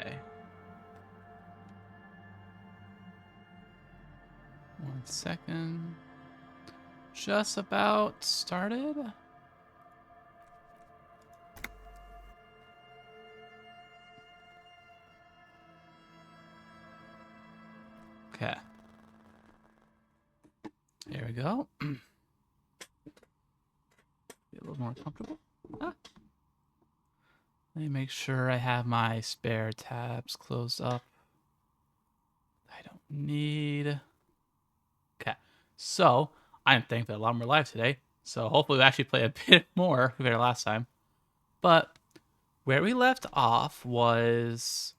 Okay. 1 second. Just about started. Okay. There we go. Be a little more comfortable. Ah. Let me make sure I have my spare tabs closed up. I don't need. Okay. So, I'm thankful a lot more live today. So, hopefully, we actually play a bit more compared to last time. But where we left off was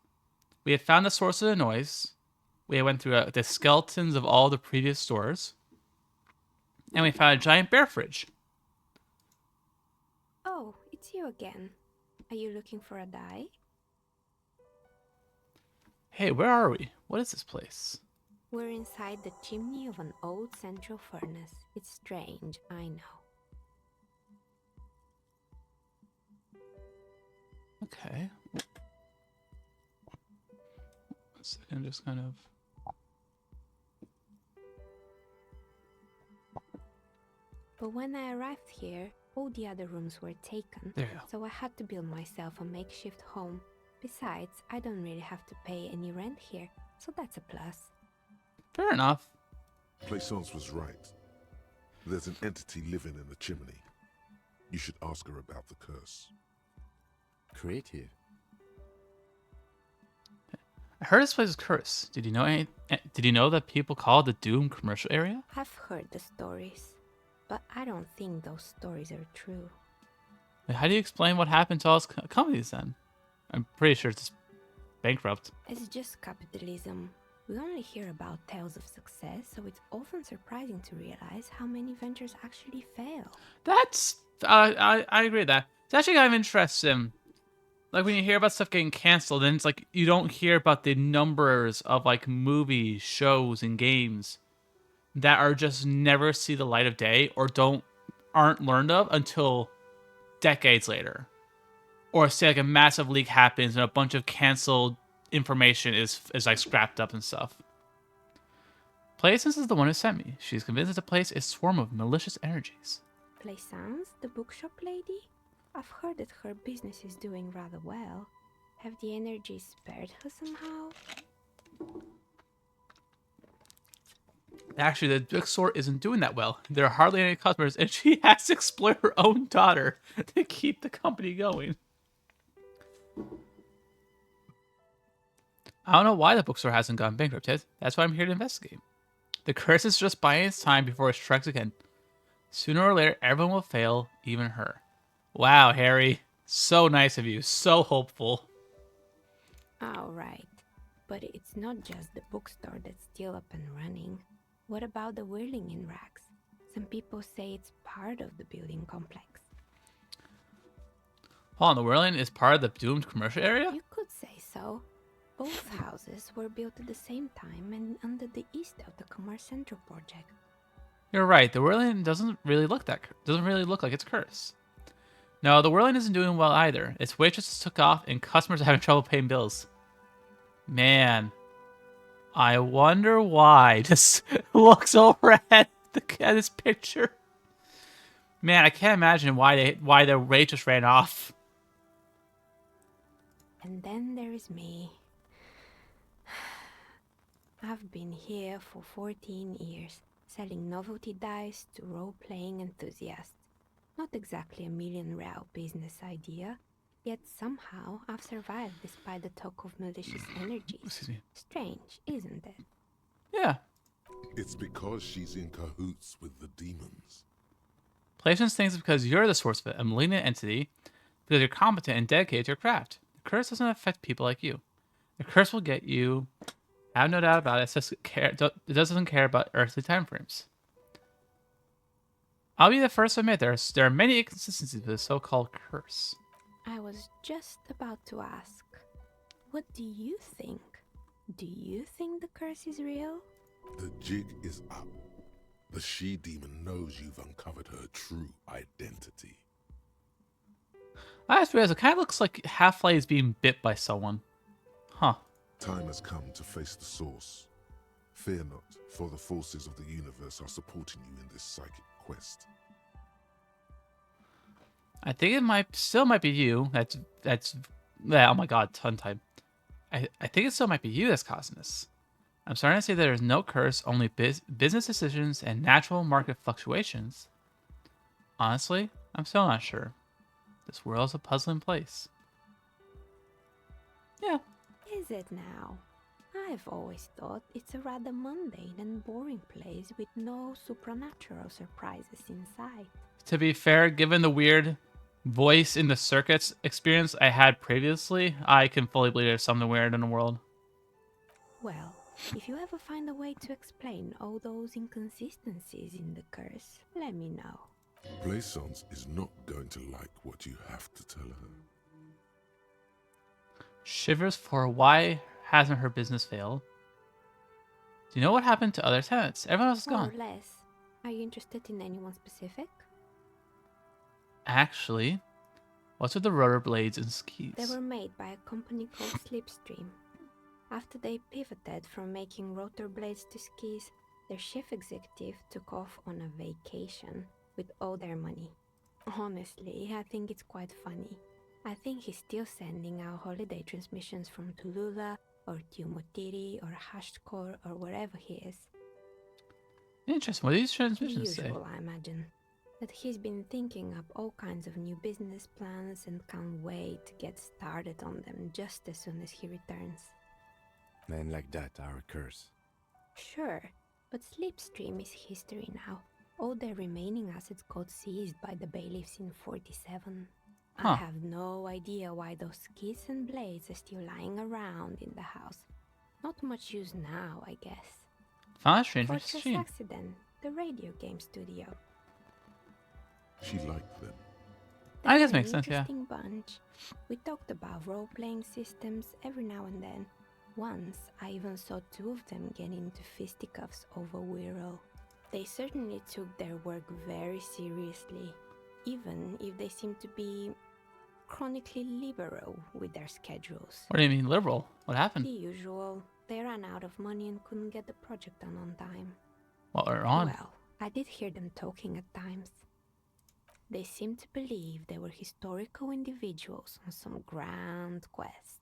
we had found the source of the noise. We went through the skeletons of all the previous stores. And we found a giant bear fridge. Oh, it's you again. Are you looking for a dye? Hey, where are we? What is this place? We're inside the chimney of an old central furnace. It's strange, I know. Okay. 1 second, just kind of. But when I arrived here, all the other rooms were taken, There you go. so I had to build myself a makeshift home. Besides, I don't really have to pay any rent here, so that's a plus. Fair enough. Plaisance was right. There's an entity living in the chimney. You should ask her about the curse. Creative. I heard this place is cursed. Did you know Did you know that people call it the Doom commercial area? I've heard the stories, but I don't think those stories are true. Like, how do you explain what happened to all those companies then? I'm pretty sure it's just bankrupt. It's just capitalism. We only hear about tales of success, so it's often surprising to realize how many ventures actually fail. That's I agree with that. It's actually kind of interesting. Like when you hear about stuff getting canceled, then it's like you don't hear about the numbers of like movies, shows, and games that are just never see the light of day or aren't learned of until decades later. Or say like a massive leak happens and a bunch of canceled information is like scrapped up and stuff. Plaisance is the one who sent me. She's convinced that the place is a swarm of malicious energies. Plaisance, the bookshop lady? I've heard that her business is doing rather well. Have the energies spared her somehow? Actually, the bookstore isn't doing that well. There are hardly any customers, and she has to exploit her own daughter to keep the company going. I don't know why the bookstore hasn't gone bankrupt yet. That's why I'm here to investigate. The curse is just buying its time before it strikes again. Sooner or later, everyone will fail, even her. Wow, Harry. So nice of you. So hopeful. All right. But it's not just the bookstore that's still up and running. What about the whirling in rags? Some people say it's part of the building complex. Hold on, the Whirling is part of the doomed commercial area? You could say so. Both houses were built at the same time and under the east of the Commerce Central project. You're right. The Whirling doesn't really look like it's cursed. No, the Whirling isn't doing well either. Its waitresses took off, and customers are having trouble paying bills. Man, I wonder why. Just looks over at this picture. Man, I can't imagine why the waitress ran off. And then there is me. I've been here for 14 years, selling novelty dice to role-playing enthusiasts. Not exactly a million-real business idea, yet somehow I've survived despite the talk of malicious energies. Excuse me. Strange, isn't it? Yeah. It's because she's in cahoots with the demons. Plaisance thinks it's because you're the source of it, a malignant entity, because you're competent and dedicated to your craft. The curse doesn't affect people like you. The curse will get you. I have no doubt about it. It doesn't care about earthly timeframes. I'll be the first to admit there are many inconsistencies with the so-called curse. I was just about to ask, what do you think? Do you think the curse is real? The jig is up. The she-demon knows you've uncovered her true identity. I just realized it kind of looks like Half-Life is being bit by someone. Time has come to face the source. Fear not, for the forces of the universe are supporting you in this psychic quest. I think it might be you. Yeah, oh my god, ton time. I think it still might be you that's causing this. I'm starting to say there is no curse, only business decisions and natural market fluctuations. Honestly, I'm still not sure. This world's a puzzling place. Yeah. Is it now? I've always thought it's a rather mundane and boring place with no supernatural surprises in sight. To be fair, given the weird voice in the circuits experience I had previously, I can fully believe there's something weird in the world. Well, if you ever find a way to explain all those inconsistencies in the curse, let me know. Plaisance is not going to like what you have to tell her. Shivers for why hasn't her business failed? Do you know what happened to other tenants? Everyone else is More gone. or less. Are you interested in anyone specific? Actually, what's with the rotor blades and skis? They were made by a company called Slipstream. After they pivoted from making rotor blades to skis, their chief executive took off on a vacation with all their money. Honestly, I think it's quite funny. I think he's still sending out holiday transmissions from Tulula or Tiumotiri or Hashtkor or wherever he is. Interesting. What do these The transmissions say? usual, I imagine. That he's been thinking up all kinds of new business plans and can't wait to get started on them just as soon as he returns. Men like that are a curse. Sure, but Slipstream is history now. All their remaining assets got seized by the bailiffs in 47. Huh. I have no idea why those skis and blades are still lying around in the house. Not much use now, I guess. Found a strange Fortress machine. Accident, the radio game studio. She liked them. I guess They're makes sense, an yeah. interesting bunch. We talked about role-playing systems every now and then. Once, I even saw two of them get into fisticuffs over Wirral. They certainly took their work very seriously, even if they seem to be chronically liberal with their schedules. What do you mean liberal? What The happened? usual, they ran out of money and couldn't get the project done on time. What we're on? Well, I did hear them talking at times. They seemed to believe they were historical individuals on some grand quest.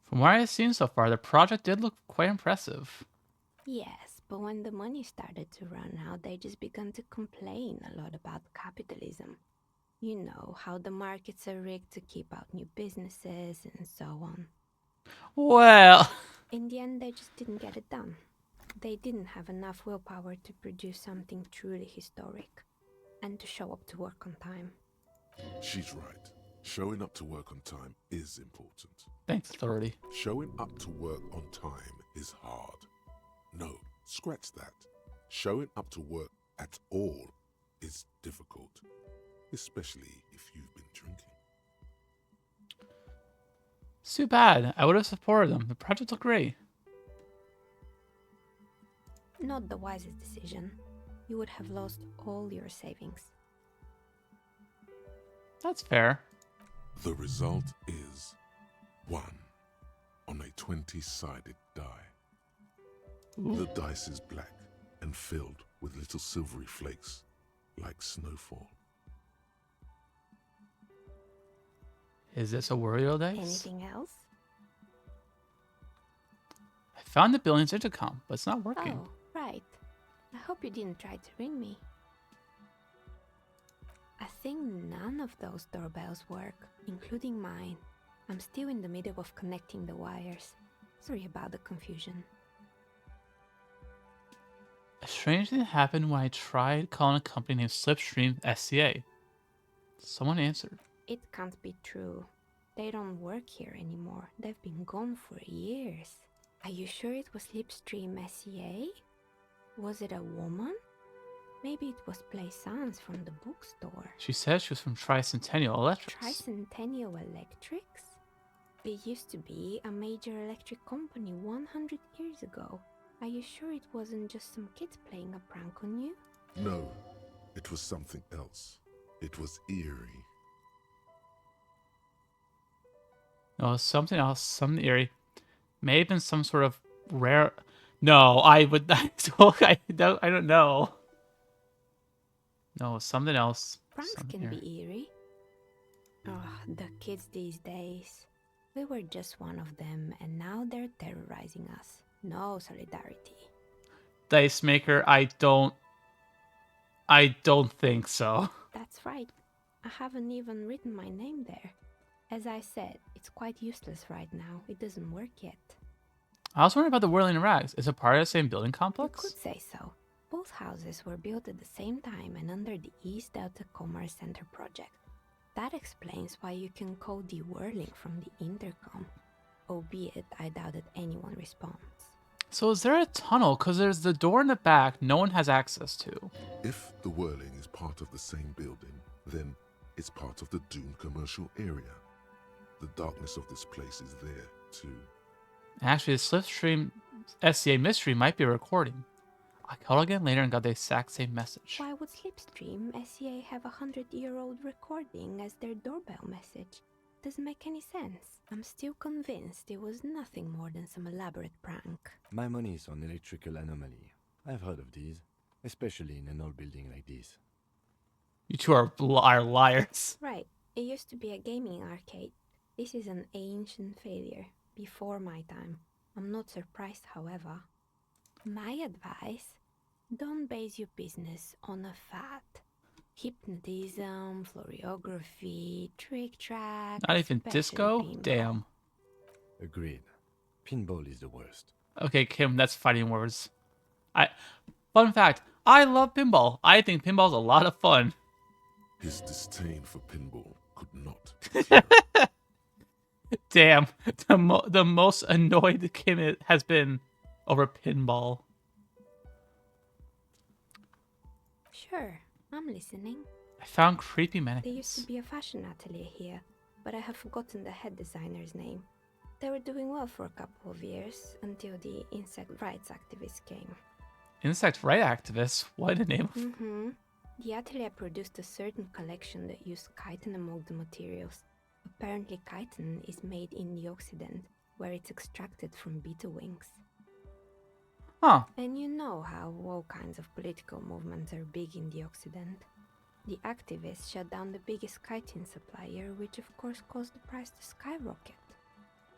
From what I've seen so far, the project did look quite impressive. Yes, but when the money started to run out, they just began to complain a lot about capitalism. You know, how the markets are rigged to keep out new businesses and so on. Well, In the end, they just didn't get it done. They didn't have enough willpower to produce something truly historic and to show up to work on time. She's right. Showing up to work on time is important. thanks, authority. Showing up to work on time is hard. No, scratch that. Showing up to work at all is difficult, especially if you've been drinking. It's too bad. I would have supported them. The project looked great. Not the wisest decision. You would have lost all your savings. That's fair. The result is 1 on a 20-sided die. The dice is black and filled with little silvery flakes, like snowfall. Is this a Wario dice? Anything else? I found the billion's intercom, but it's not working. Oh, right. I hope you didn't try to ring me. I think none of those doorbells work, including mine. I'm still in the middle of connecting the wires. Sorry about the confusion. A strange thing happened when I tried calling a company named Slipstream SCA. Someone answered. It can't be true. They don't work here anymore. They've been gone for years. Are you sure it was Slipstream SCA? Was it a woman? Maybe it was Plaisance from the bookstore. She said she was from Tricentennial Electrics. Tricentennial Electrics? It used to be a major electric company 100 years ago. Are you sure it wasn't just some kids playing a prank on you? No, it was something else. It was eerie. No, something else, something eerie. May have been some sort of rare. No, I would. I don't know. No, something else. Pranks Something can here. be eerie. Oh, the kids these days. We were just one of them, and now they're terrorizing us. No solidarity. Dice Maker, I don't think so. That's right. I haven't even written my name there. As I said, it's quite useless right now. It doesn't work yet. I was wondering about the Whirling Rags. Is it part of the same building You complex? could say so. Both houses were built at the same time and under the East Delta Commerce Center project. That explains why you can code the whirling from the intercom, albeit I doubt that anyone responds. So is there a tunnel? Because there's the door in the back no one has access to. If the whirling is part of the same building, then it's part of the Dune commercial area. The darkness of this place is there, too. Actually, the Slipstream SCA mystery might be a recording. I called again later and got the exact same message. Why would Slipstream SCA have a 100-year-old recording as their doorbell message? Doesn't make any sense. I'm still convinced it was nothing more than some elaborate prank. My money is on electrical anomaly. I've heard of these, especially in an old building like this. You two are liars. Right, it used to be a gaming arcade. This is an ancient failure, before my time. I'm not surprised, however. My advice, don't base your business on a fad. Hypnotism, floriography, trick track. Not even especially disco? pinball. Damn. Agreed. Pinball is the worst. Okay, Kim, that's fighting words. Fun fact, I love pinball. I think pinball's a lot of fun. His disdain for pinball could not. Damn, the most annoyed Kim has been over pinball. Sure, I'm listening. I found creepy There used to mannequins. be a fashion atelier here, but I have forgotten the head designer's name. They were doing well for a couple of years until the insect rights activists came. Insect right activists? What a name. Mm-hmm. The atelier produced a certain collection that used chitin among the materials. Apparently chitin is made in the Occident, where it's extracted from beetle wings. Huh. And you know how all kinds of political movements are big in the Occident. The activists shut down the biggest chitin supplier, which of course caused the price to skyrocket.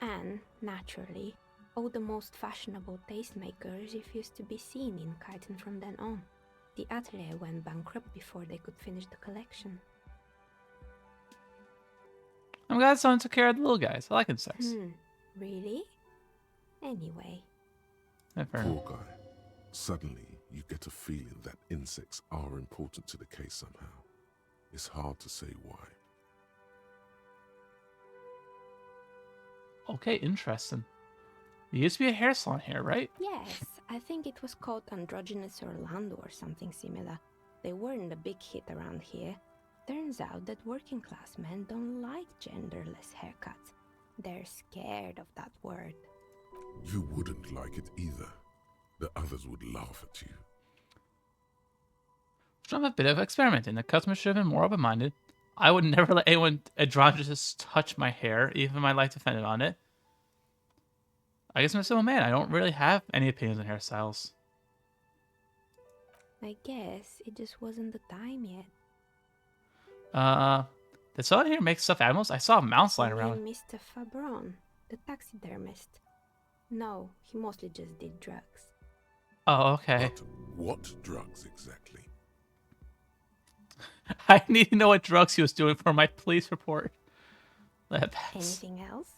And, naturally, all the most fashionable tastemakers refused to be seen in chitin from then on. The atelier went bankrupt before they could finish the collection. I'm glad someone took care of the little guys. I like insects. Really? Anyway, Yeah, fair enough. Poor guy. Suddenly, you get a feeling that insects are important to the case somehow. It's hard to say why. Okay, interesting. There used to be a hair salon here, right? yes, I think it was called Androgynous Orlando or something similar. They weren't a big hit around here. Turns out that working class men don't like genderless haircuts. They're scared of that word. You wouldn't like it either. The others would laugh at you. I'm a bit of experimenting. The customer should have been more open-minded. I would never let anyone androgynous touch my hair, even if my life depended on it. I guess I'm a simple man. I don't really have any opinions on hairstyles. I guess it just wasn't the time yet. Did someone here make stuffed animals? I saw mounts lying You around. mean Mr. Fabron, the taxidermist? No, he mostly just did drugs. Oh, okay. But what drugs exactly? I need to know what drugs he was doing for my police report. Let pass. Anything else?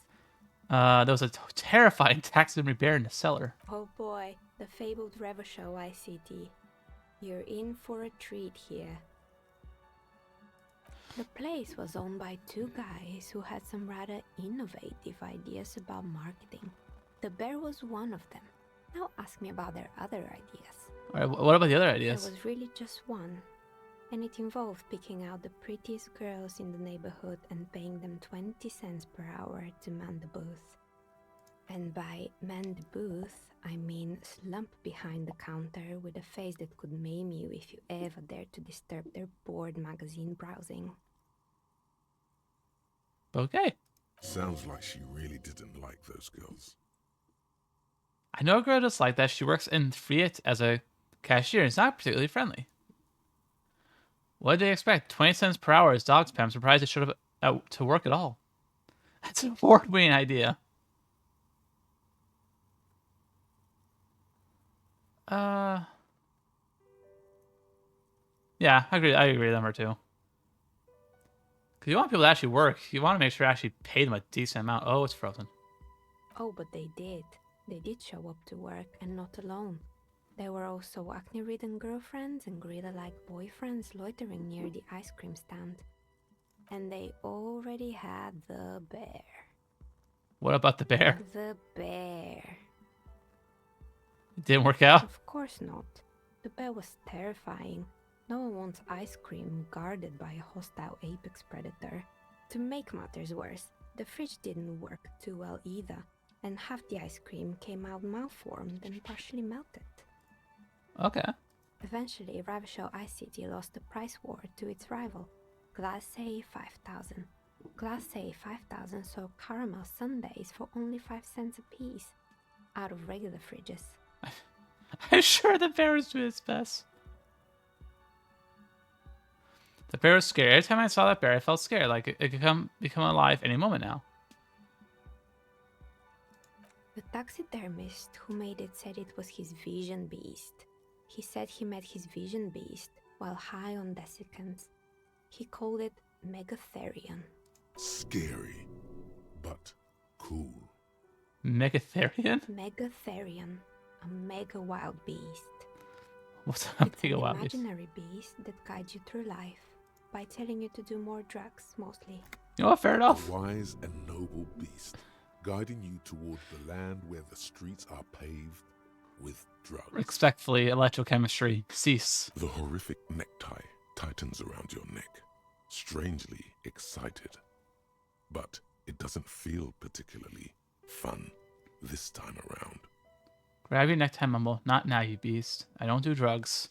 There was a terrifying taxidermy bear in the cellar. Oh boy, the fabled Revachol ICT. You're in for a treat here. The place was owned by two guys who had some rather innovative ideas about marketing. The bear was one of them. Now ask me about their other ideas. All right, what about the other There ideas? was really just one, and it involved picking out the prettiest girls in the neighborhood and paying them 20 cents per hour to man the booth. And by man the booth, I mean slump behind the counter with a face that could maim you if you ever dared to disturb their bored magazine browsing. Okay. Sounds like she really didn't like those girls. I know a girl just like that. She works in Fiat as a cashier. It's not particularly friendly. What did they expect? 20 cents per hour is dog spam. I'm surprised they showed up out to work at all. That's an award-winning idea. Yeah, I agree. I agree with them her too. Because you want people to actually work. You want to make sure you actually pay them a decent amount. Oh, it's frozen. Oh, but they did. They did show up to work, and not alone. There were also acne-ridden girlfriends and gorilla-like boyfriends loitering near the ice cream stand. And they already had the bear. What about the bear? The bear. It didn't work out. Of course not. The bear was terrifying. No one wants ice cream guarded by a hostile apex predator. To make matters worse, the fridge didn't work too well either, and half the ice cream came out malformed and partially melted. Okay. Eventually, Ravishell Ice City lost the price war to its rival, Glacé 5000. Glacé 5000 sold caramel sundaes for only 5 cents a piece, out of regular fridges. I'm sure the bear was doing its best. The bear was scared. Every time I saw that bear, I felt scared. Like it could become alive any moment now. The taxidermist who made it said it was his vision beast. He said he met his vision beast while high on desiccants. He called it Megatherion. Scary, but cool. Megatherion? Megatherion, a mega wild beast. What's a It's mega an wild beast? imaginary beast that guides you through life by telling you to do more drugs, mostly. You know what? Fair A enough. wise and noble beast, guiding you toward the land where the streets are paved with drugs. Respectfully, electrochemistry. Cease. The horrific necktie tightens around your neck, strangely excited. But it doesn't feel particularly fun this time around. Grab your necktie, Mumble. Not now, you beast. I don't do drugs.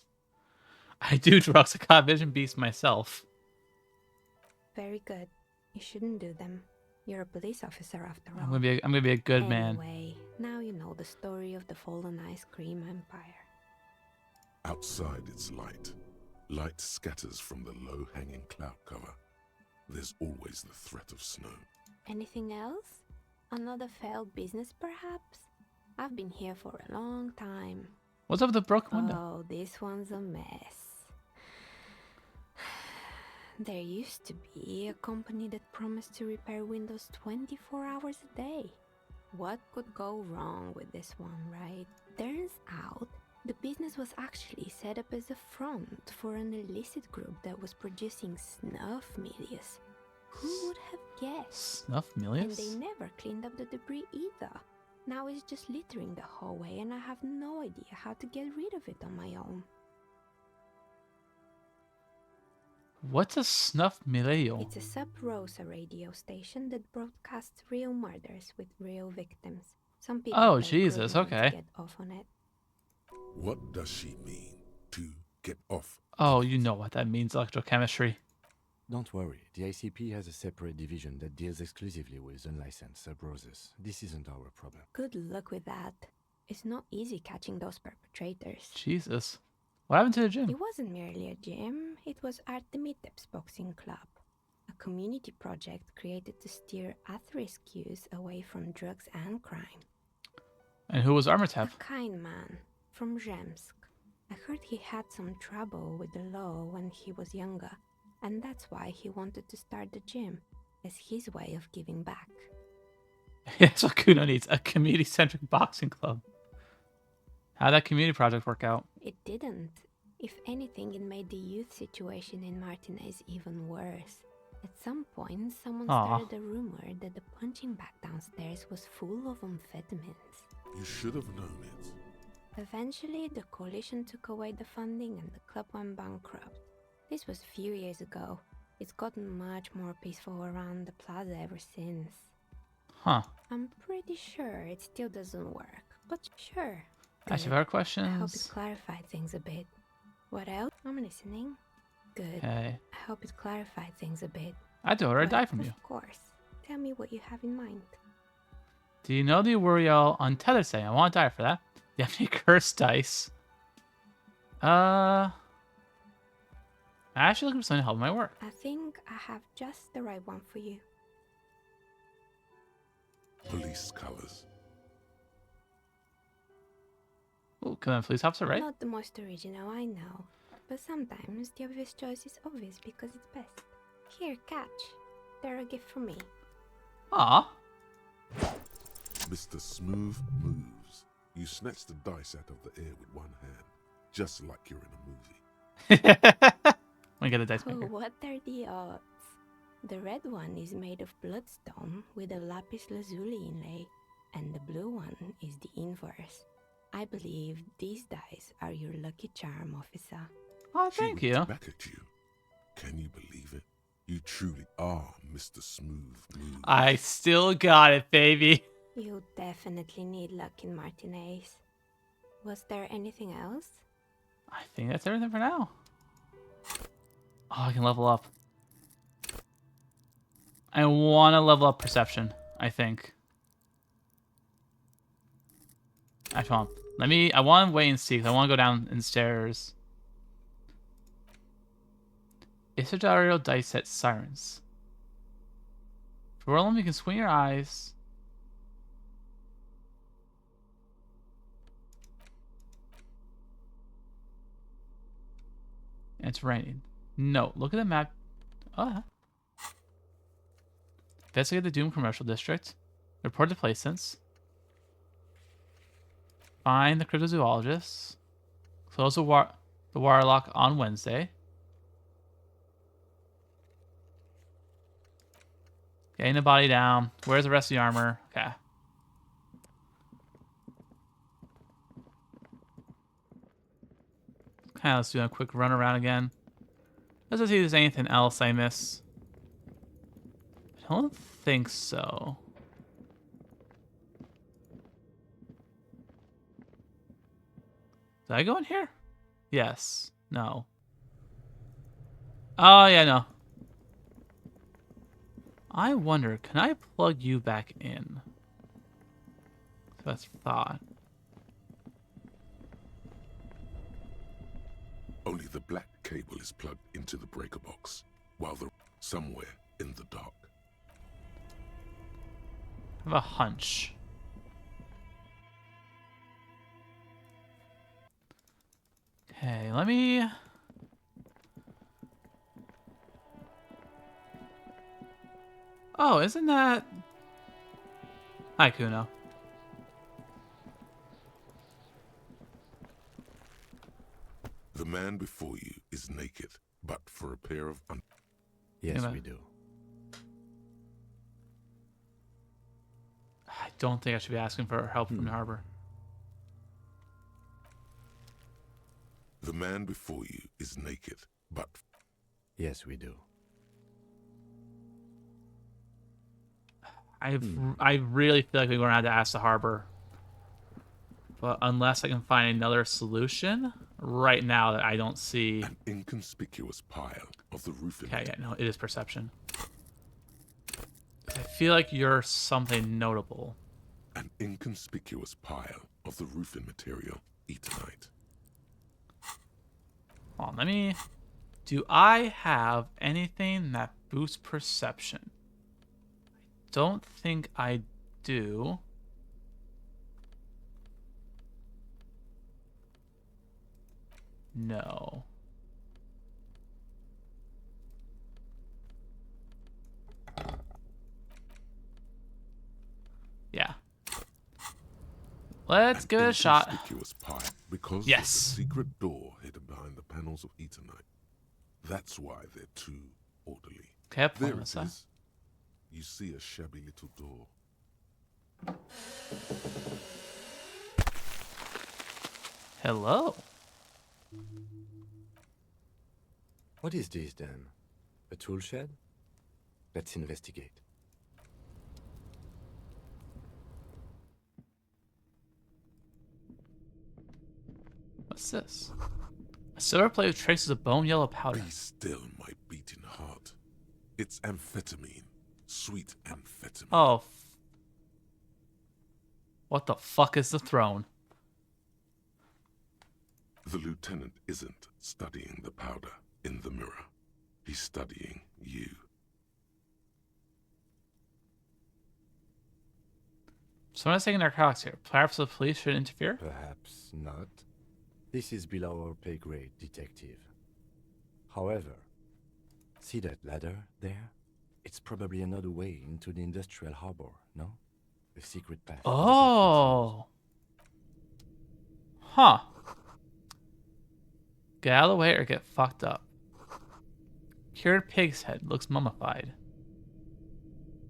I do drugs. I got Vision Beast myself. Very good. You shouldn't do them. You're a police officer after all. I'm gonna be a good man. Anyway, now you know the story of the fallen ice cream empire. Outside it's light. Light scatters from the low-hanging cloud cover. There's always the threat of snow. Anything else? Another failed business, perhaps? I've been here for a long time. What's up with the broken window? Oh, this one's a mess. There used to be a company that promised to repair windows 24 hours a day. What could go wrong with this one, right? Turns out, the business was actually set up as a front for an illicit group that was producing snuff milius. Who would have guessed? Snuff And millions? they never cleaned up the debris either. Now it's just littering the hallway and I have no idea how to get rid of it on my own. What's a snuff millennial? It's a Sub Rosa radio station that broadcasts real murders with real victims. Some people Oh, pay Jesus, good money to okay. get off on it. What does she mean to get off? Oh, you know what that means, electrochemistry. Don't worry, the ICP has a separate division that deals exclusively with unlicensed sub-roses. This isn't our problem. Good luck with that. It's not easy catching those perpetrators. Jesus. What happened to the gym? It wasn't merely a gym, it was Artemitep's Boxing Club, a community project created to steer at-risk youth away from drugs and crime. And who was A Armitep? kind man from Zemsk. I heard he had some trouble with the law when he was younger, and that's why he wanted to start the gym, as his way of giving back. That's what Kuno needs, a community-centric boxing club. How'd that community project work out? It didn't. If anything, it made the youth situation in Martinez even worse. At some point, someone Aw. started a rumor that the punching bag downstairs was full of amphetamines. You should have known it. Eventually, the coalition took away the funding and the club went bankrupt. This was a few years ago. It's gotten much more peaceful around the plaza ever since. Huh. I'm pretty sure it still doesn't work, but sure. Ask Good. you our I hope it questions. clarified things a bit. What else? I'm listening. Good. Okay. I hope it clarified things a bit. I'd do it or I'd But die from you. Of course. Tell me what you have in mind. Do you know the Uriel untethered setting? I want to die for that. Do you have any cursed dice? I'm actually looking for something to help my work. I think I have just the right one for you. Police colors. Ooh, can I police officer, right? Not the most original, I know. But sometimes the obvious choice is obvious because it's best. Here, catch. They're a gift from me. Aw. Mr. Smooth Moves. You snatch the dice out of the air with one hand, just like you're in a movie. Let me get a dice Oh, maker. what are the odds? The red one is made of bloodstone with a lapis lazuli inlay, and the blue one is the inverse. I believe these dice are your lucky charm, officer. Oh, She thank looked you. back at you. Can you believe it? You truly are Mr. Smooth Moves. I still got it, baby. You definitely need luck in Martinez. Was there anything else? I think that's everything for now. Oh, I can level up. I want to level up perception, I think. Actually, hold on. I want to wait and see, because I want to go down in stairs. Isidario dice set sirens. For roll them, you can squint your eyes. And it's raining. No, look at the map. Oh. Investigate the Doom Commercial District. Report the placements. Find the cryptozoologist. Close the warlock on Wednesday. Getting the body down. Where's the rest of the armor? Okay. Okay, let's do a quick run around again. Let's see if there's anything else I miss. I don't think so. Did I go in here? Yes. No. Oh, yeah, no. I wonder, can I plug you back in? That's thought. Only the black cable is plugged into the breaker box, while the somewhere in the dark. I have a hunch. Okay, let me... Oh, isn't that... Hi, Kuno. The man before you is naked, but for a pair of Yes, Yeah. we do. I don't think I should be asking for help from the harbor. The man before you is naked, but Yes, we do. I really feel like we're gonna have to ask the harbor. But unless I can find another solution, right now that I don't see. an inconspicuous pile of the roofing. Okay, yeah, no, it is perception. I feel like you're something notable. An inconspicuous pile of the roofing material, Eternite. Hold on, let me... Do I have anything that boosts perception? I don't think I do. No. Yeah. Let's give it a shot. Inconspicuous pile because Yes. there's a secret door hidden behind the panels of Eternite. That's why they're too orderly. Okay, There point it this out. is. You see a shabby little door. Hello. What is this then? A tool shed? Let's investigate. What's this? A silver plate with traces of bone yellow powder. Be still, my beating heart. It's amphetamine. Sweet amphetamine. Oh. What the fuck is the throne? The lieutenant isn't studying the powder in the mirror. He's studying you. Someone's taking narcotics here. Perhaps the police should interfere? Perhaps not. This is below our pay grade, detective. However, see that ladder there? It's probably another way into the industrial harbor, no? A secret path. Oh. Huh. Get out of the way or get fucked up. Cured pig's head. Looks mummified.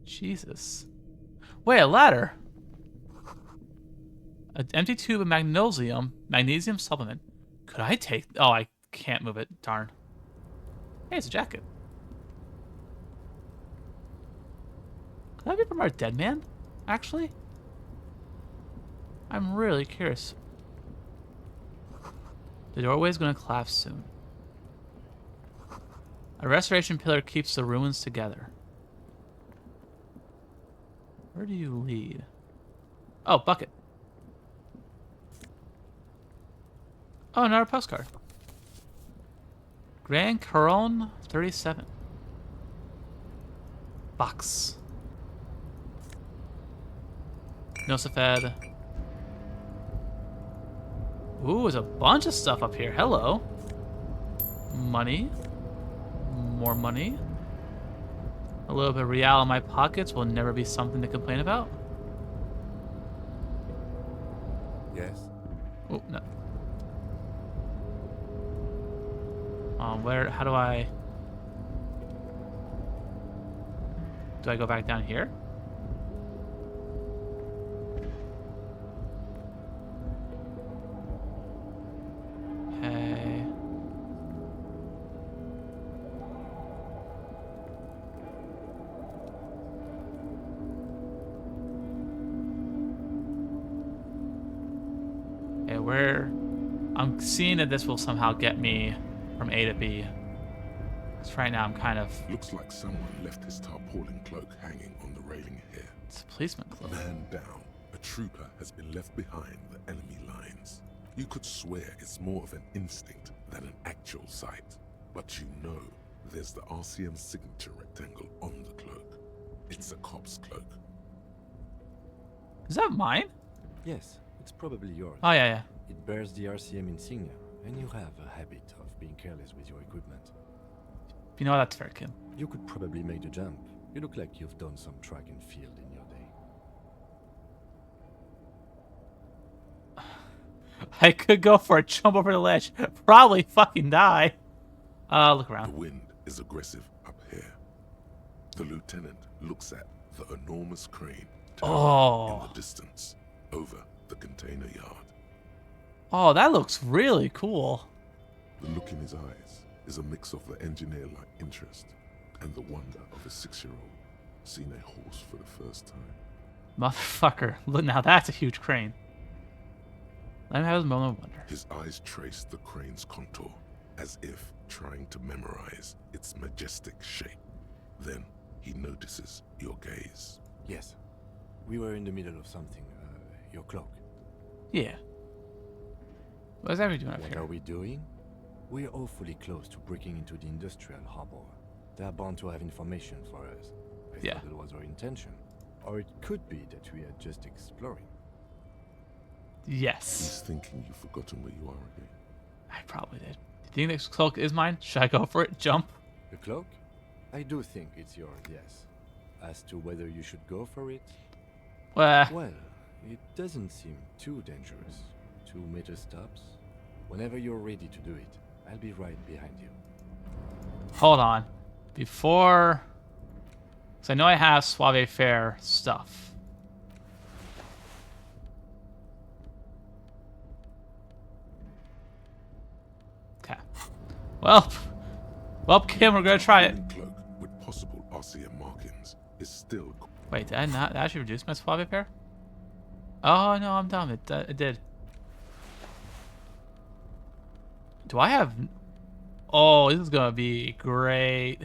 Jesus. Wait, a ladder? An empty tube of magnesium supplement. Could I take... Oh, I can't move it. Darn. Hey, it's a jacket. Could that be from our dead man? Actually? I'm really curious. The doorway is going to collapse soon. A restoration pillar keeps the ruins together. Where do you lead? Oh, bucket. Oh, another postcard. Grand Couronne 37. Box. Nosafed. Ooh, there's a bunch of stuff up here. Hello. Money. More money. A little bit of real in my pockets will never be something to complain about. Yes? Oh, no. How do I go back down here? Okay. Okay, I'm seeing that this will somehow get me from A to B. Because right now I'm kind of... Looks like someone left his tarpaulin cloak hanging on the railing here. It's a policeman cloak. Man down. A trooper has been left behind the enemy lines. You could swear it's more of an instinct than an actual sight. But you know there's the RCM signature rectangle on the cloak. It's a cop's cloak. Is that mine? Yes, it's probably yours. Oh, yeah, yeah. It bears the RCM insignia, and you have a habit of being careless with your equipment. You know what? That's fair, Kim. You could probably make the jump. You look like you've done some track and field in your day. I could go for a jump over the ledge. Probably fucking die. Look The around. wind is aggressive up here. The lieutenant looks at the enormous crane towering in the distance over the container yard. Oh, that looks really cool. The look in his eyes is a mix of the engineer-like interest and the wonder of a 6-year-old seeing a horse for the first time. Motherfucker. Look, now that's a huge crane. Let me have a moment of wonder. His eyes trace the crane's contour as if trying to memorize its majestic shape. Then he notices your gaze. Yes. We were in the middle of something. Your cloak. Yeah. What is everybody doing up What here? are we doing? We're awfully close to breaking into the industrial harbor. They're bound to have information for us. I Yeah. thought it was our intention. Or it could be that we are just exploring. Yes. He's thinking you've forgotten where you are again. I probably did. Do you think this cloak is mine? Should I go for it? Jump? The cloak? I do think it's yours, yes. As to whether you should go for it, Well, well, it doesn't seem too dangerous. 2 meter stops. Whenever you're ready to do it, I'll be right behind you. hold on. Before... Because I know I have Suave Fair stuff. Okay. Well, Kim, we're gonna try it. Cloak with possible RCM markings is still... Wait, did I not actually reduce my Suave Fair? Oh, no, I'm dumb. It did. Do I have... Oh, this is gonna be great.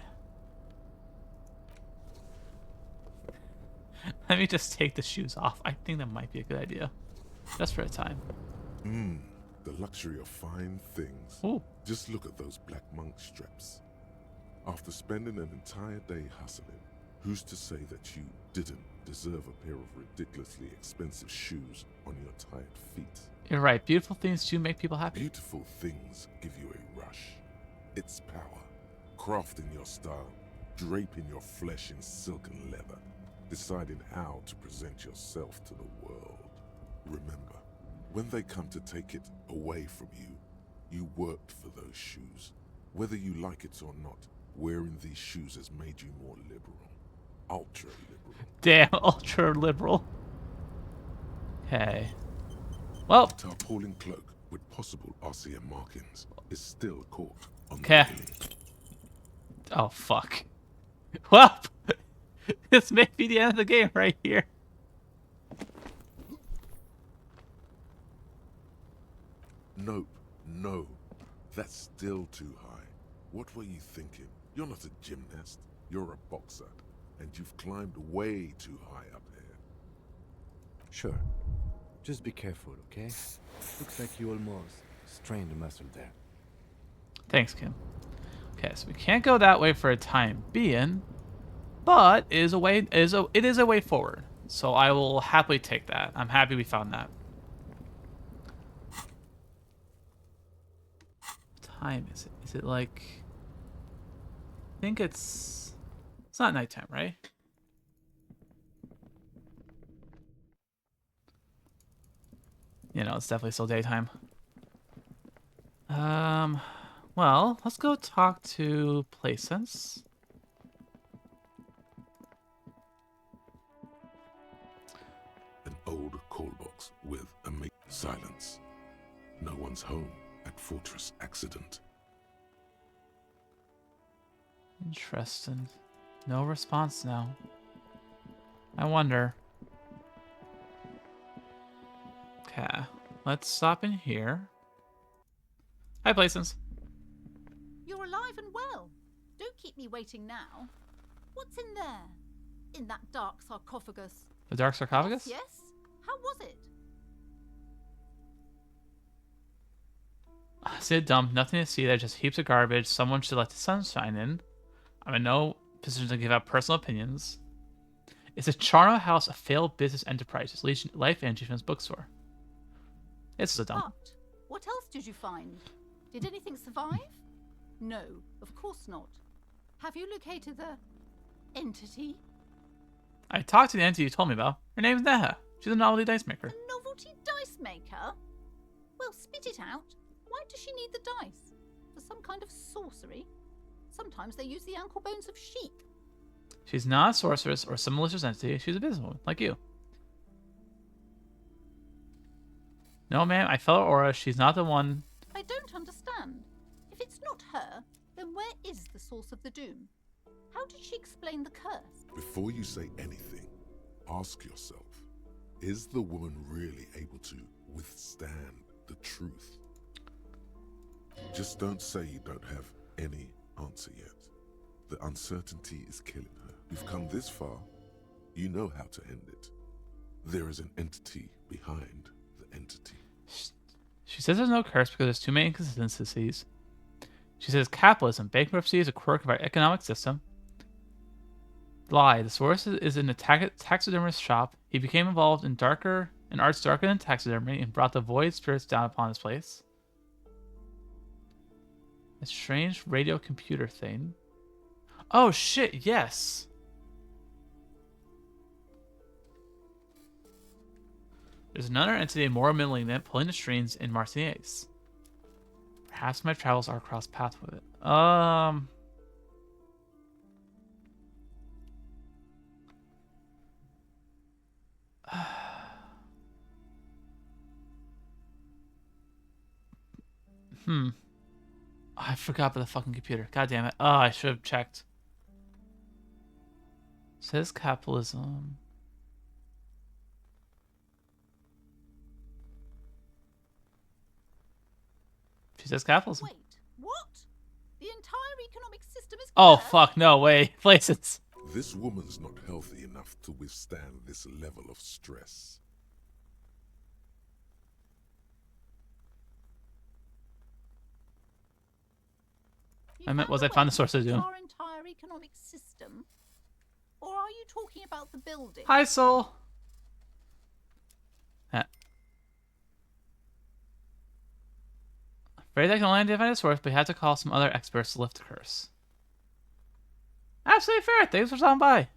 Let me just take the shoes off. I think that might be a good idea. Just for a time. The luxury of fine things. Ooh. Just look at those black monk straps. After spending an entire day hustling, who's to say that you didn't deserve a pair of ridiculously expensive shoes on your tired feet? You're right. Beautiful things do make people happy. Beautiful things give you a rush. It's power. Crafting your style, draping your flesh in silken leather, deciding how to present yourself to the world. Remember, when they come to take it away from you, you worked for those shoes. Whether you like it or not, wearing these shoes has made you more liberal. Ultra liberal. Damn, ultra liberal. Okay. Well. A tarpaulin cloak with possible RCM markings is still caught on the Okay. railing. Oh, fuck. Well, this may be the end of the game right here. Nope, no. That's still too high. What were you thinking? You're not a gymnast. You're a boxer. And you've climbed way too high up here. Sure. Just be careful, okay? Looks like you almost strained a muscle there. Thanks, Kim. Okay, so we can't go that way for a time being, but it is a way forward. So I will happily take that. I'm happy we found that. What time is it? Is it like? I think it's not nighttime, right? You know, it's definitely still daytime. Well, let's go talk to Placence. An old call box with a silence. No one's home at Fortress Accident. Interesting. No response now. I wonder. Okay, let's stop in here. Hi, Placence. You're alive and well. Don't keep me waiting now. What's in there? In that dark sarcophagus? The Dark Sarcophagus? Yes? How was it? Sit dumb, nothing to see there, just heaps of garbage. Someone should let the sun shine in. I'm in no position to give out personal opinions. It's a Charno House, a failed business enterprise. It's Life Energy from his bookstore. It's a dumb. But what else did you find? Did anything survive? No, of course not. Have you located the entity? I talked to the entity you told me about. Her name's Neha. She's a novelty dice maker. A novelty dice maker? Well, spit it out. Why does she need the dice? For some kind of sorcery? Sometimes they use the ankle bones of sheep. She's not a sorceress or some malicious entity. She's a businesswoman, like you. No, ma'am, I felt her aura. She's not the one. I don't understand. If it's not her, then where is the source of the doom? How did she explain the curse? Before you say anything, ask yourself, is the woman really able to withstand the truth? Just don't say you don't have any answer yet. The uncertainty is killing her. You've come this far, you know how to end it. There is an entity behind the entity. She says there's no curse because there's too many inconsistencies. She says capitalism, bankruptcy is a quirk of our economic system. Lie. The source is in a taxidermist's shop. He became involved in arts darker than taxidermy and brought the void spirits down upon his place. A strange radio computer thing. Oh shit, yes. There's another entity more malignant pulling the strings in Martiniers. Perhaps my travels are cross paths with it. I forgot about the fucking computer. God damn it. Oh, I should have checked. Says capitalism. She says capitalism. Wait, what? The entire economic system is Oh, cursed? fuck, no way. Places. This woman's not healthy enough to withstand this level of stress. You I meant, was found I a found way the source of to Doom. our entire economic system? Or are you talking about the building? Hi, Soul. Afraid I can only identify the source, but you had to call some other experts to lift the curse. Absolutely fair. Thanks for stopping by.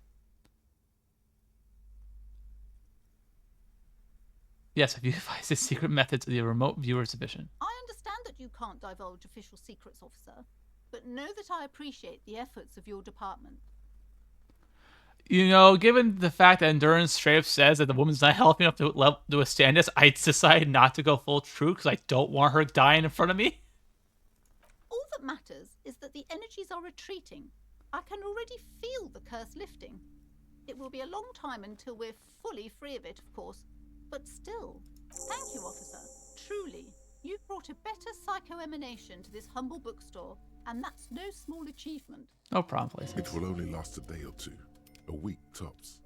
Yes, I've utilized the secret methods of the remote viewer division. I understand that you can't divulge official secrets, officer, but know that I appreciate the efforts of your department. You know, given the fact that Endurance straight up says that the woman's not healthy enough to withstand this, I decided not to go full true because I don't want her dying in front of me. All that matters is that the energies are retreating. I can already feel the curse lifting. It will be a long time until we're fully free of it, of course, but still. Thank you, officer. Truly, you've brought a better psycho-emanation to this humble bookstore, and that's no small achievement. No problem, please. It will only last a day or two, a week tops.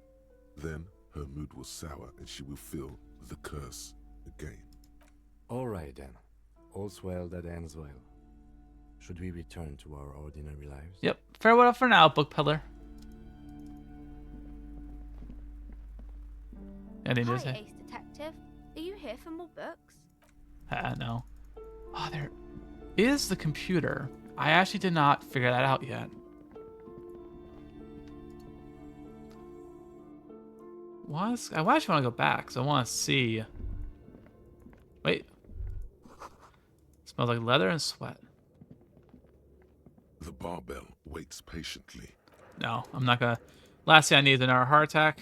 Then her mood will sour and she will feel the curse again. All right then. All's well that ends well. Should we return to our ordinary lives? Yep. Farewell for now, book peddler. Anything to Hi, say? Ace Detective. Are you here for more books? No. Oh, there is the computer. I actually did not figure that out yet. I actually want to go back, because I want to see. Wait. Smells like leather and sweat. The barbell waits patiently. No, I'm not gonna. Last thing I need is another heart attack.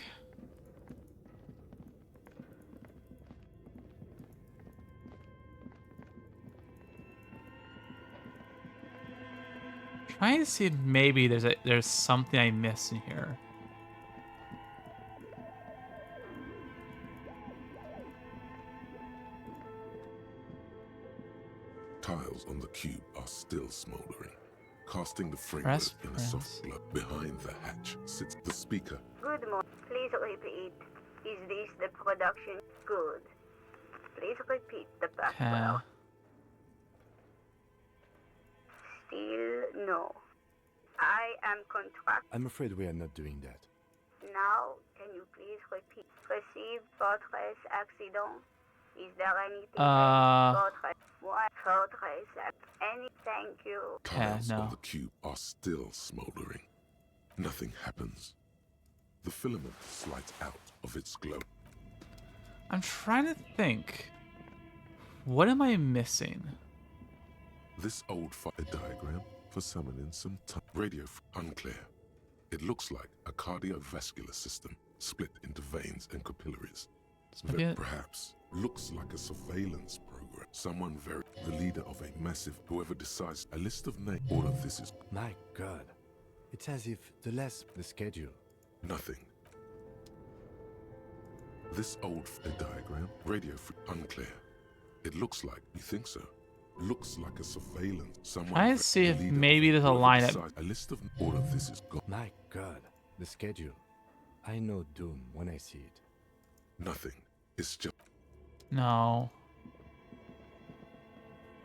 Trying to see if maybe there's something I missed in here. Tiles on the cube are still smoldering, casting the framework Press in a prints. soft glow. Behind the hatch sits the speaker. Good morning. Please repeat. Is this the production? Good. Please repeat the password. Still no. I am contract. I'm afraid we are not doing that. Now, can you please repeat? Received fortress accident. Is there anything? Fortress. What? Fortress. Any? Thank you. Tiles no. on the cube are still smoldering. Nothing happens. The filament slides out of its glow. I'm trying to think. What am I missing? This old fire diagram for summoning some radio unclear. It looks like a cardiovascular system split into veins and capillaries. Maybe That perhaps looks like a surveillance program. Someone the leader of a massive, whoever decides a list of names. All of this is My God. It's as if the schedule. nothing. This old diagram, radio unclear. It looks like, you think so? Looks like a surveillance. Someone Trying to see the if leader maybe of there's a whoever lineup. decides a list of all of this is gone. My God. The schedule. I know doom when I see it. Nothing. It's just No.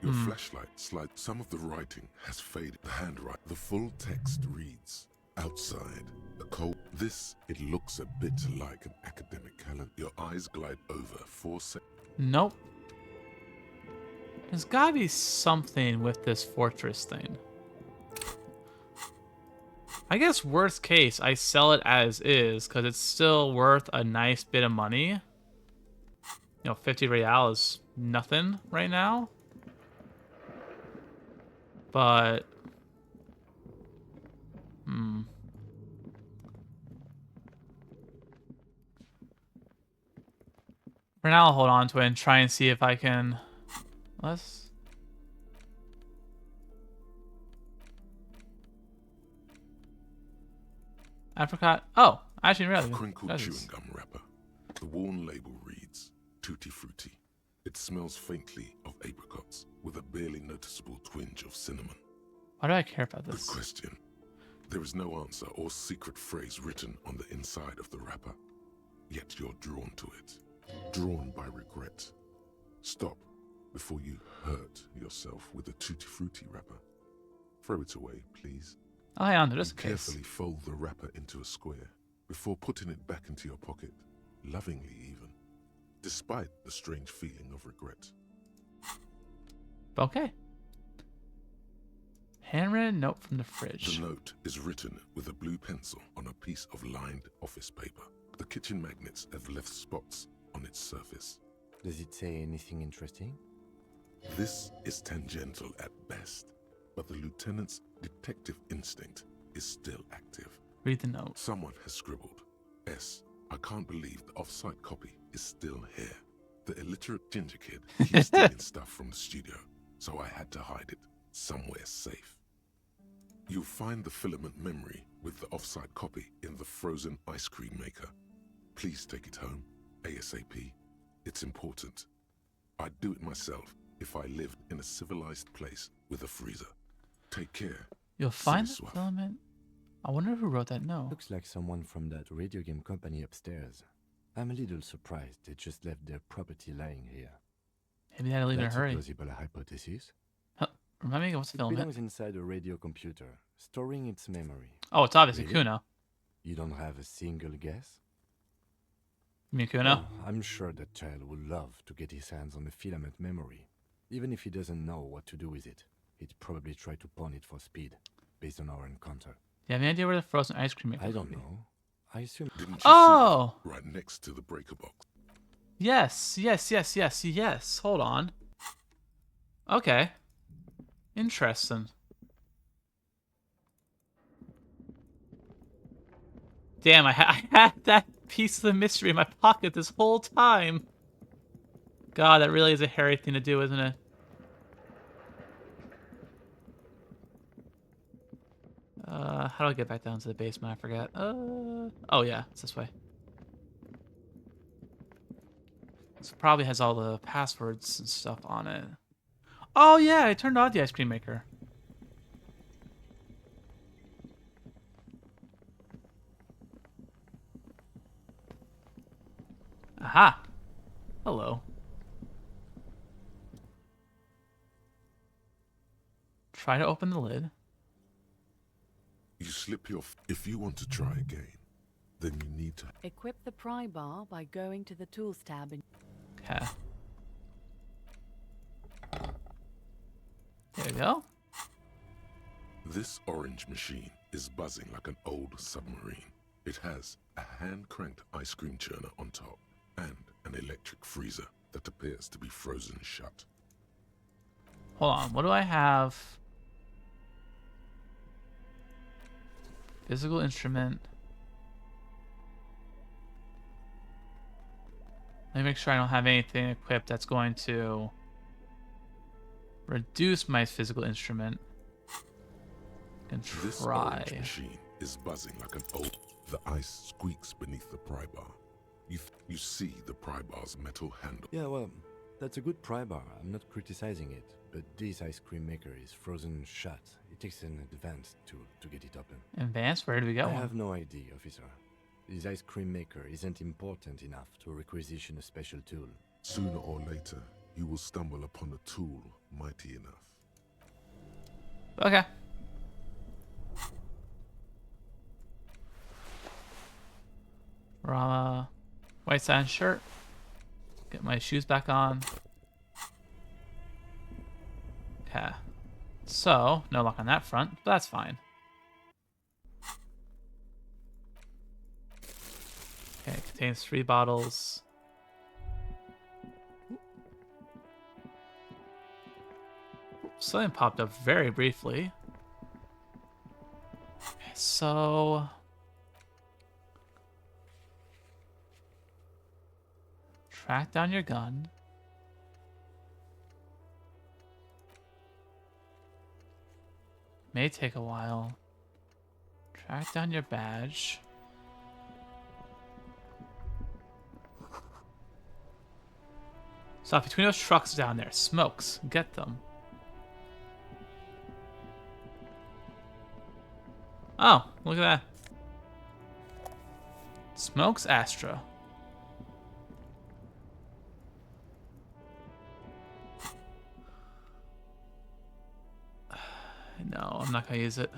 your flashlight slide. Some of the writing has faded. The handwriting. The full text reads, outside, the cold. This, it looks a bit like an academic calendar. Your eyes glide over 4 seconds. Nope. There's gotta be something with this fortress thing. I guess worst case, I sell it as is, because it's still worth a nice bit of money. You know, 50 real is nothing right now. But... For now, I'll hold on to it and try and see if I can... Let's... Apricot. Oh, I actually didn't A realize. crinkled that chewing is- gum wrapper. The worn label reads, Tutti Frutti. It smells faintly of apricots with a barely noticeable twinge of cinnamon. Why do I care about Good this? question. There is no answer or secret phrase written on the inside of the wrapper. Yet you're drawn to it. Drawn by regret. Stop before you hurt yourself with a Tutti Frutti wrapper. Throw it away, please. Oh, hang on, just And in case. carefully fold the wrapper into a square before putting it back into your pocket, lovingly even, despite the strange feeling of regret. Okay. Handwritten note from the fridge. The note is written with a blue pencil on a piece of lined office paper. The kitchen magnets have left spots on its surface. Does it say anything interesting? This is tangential at best, but the lieutenant's detective instinct is still active. Read the note. Someone has scribbled, S. I can't believe the off-site copy is still here. The illiterate ginger kid keeps stealing stuff from the studio, so I had to hide it somewhere safe. You'll find the filament memory with the off-site copy in the frozen ice cream maker. Please take it home, ASAP. It's important. I'd do it myself if I lived in a civilized place with a freezer. Take care. You'll find the Swap. filament. I wonder who wrote that note. Looks like someone from that radio game company upstairs. I'm a little surprised they just left their property lying here. Maybe they had to leave in a That's hurry. plausible hypothesis. Huh. Remind me what's the It filament? belongs inside a radio computer, storing its memory. Oh, it's obviously Really? Kuno. You don't have a single guess? You mean Kuno? Oh, I'm sure that child would love to get his hands on the filament memory. Even if he doesn't know what to do with it, he'd probably try to pawn it for speed, based on our encounter. Do you have any idea where the frozen ice cream maker I could don't be? know. I assume... Didn't you Oh! see that right next to the breaker box? Yes. Hold on. Okay. Interesting. Damn, I had that piece of the mystery in my pocket this whole time. God, that really is a hairy thing to do, isn't it? How do I get back down to the basement? I forgot. Oh yeah, it's this way. So it probably has all the passwords and stuff on it. Oh yeah, I turned on the ice cream maker. Aha. Hello. Try to open the lid. You slip your... If you want to try again, then you need to... Equip the pry bar by going to the Tools tab in... Okay. There we go. This orange machine is buzzing like an old submarine. It has a hand-cranked ice cream churner on top and an electric freezer that appears to be frozen shut. Hold on. What do I have? Physical instrument. Let me make sure I don't have anything equipped that's going to reduce my physical instrument. And This try. orange machine is buzzing like an old... The ice squeaks beneath the pry bar. You see the pry bar's metal handle. Yeah, well, that's a good pry bar. I'm not criticizing it. But this ice cream maker is frozen shut. It takes an advanced tool to get it open. Advanced? Where do we go? I have no idea, officer. This ice cream maker isn't important enough to requisition a special tool. Sooner or later, you will stumble upon a tool mighty enough. Okay. Rama, white satin shirt. Get my shoes back on. Okay. So, no luck on that front, but that's fine. Okay, it contains 3 bottles. Something popped up very briefly. Okay, so... track down your gun. May take a while. Track down your badge. Stop between those trucks down there. Smokes. Get them. Oh, look at that. Smokes Astra. No, I'm not gonna use it.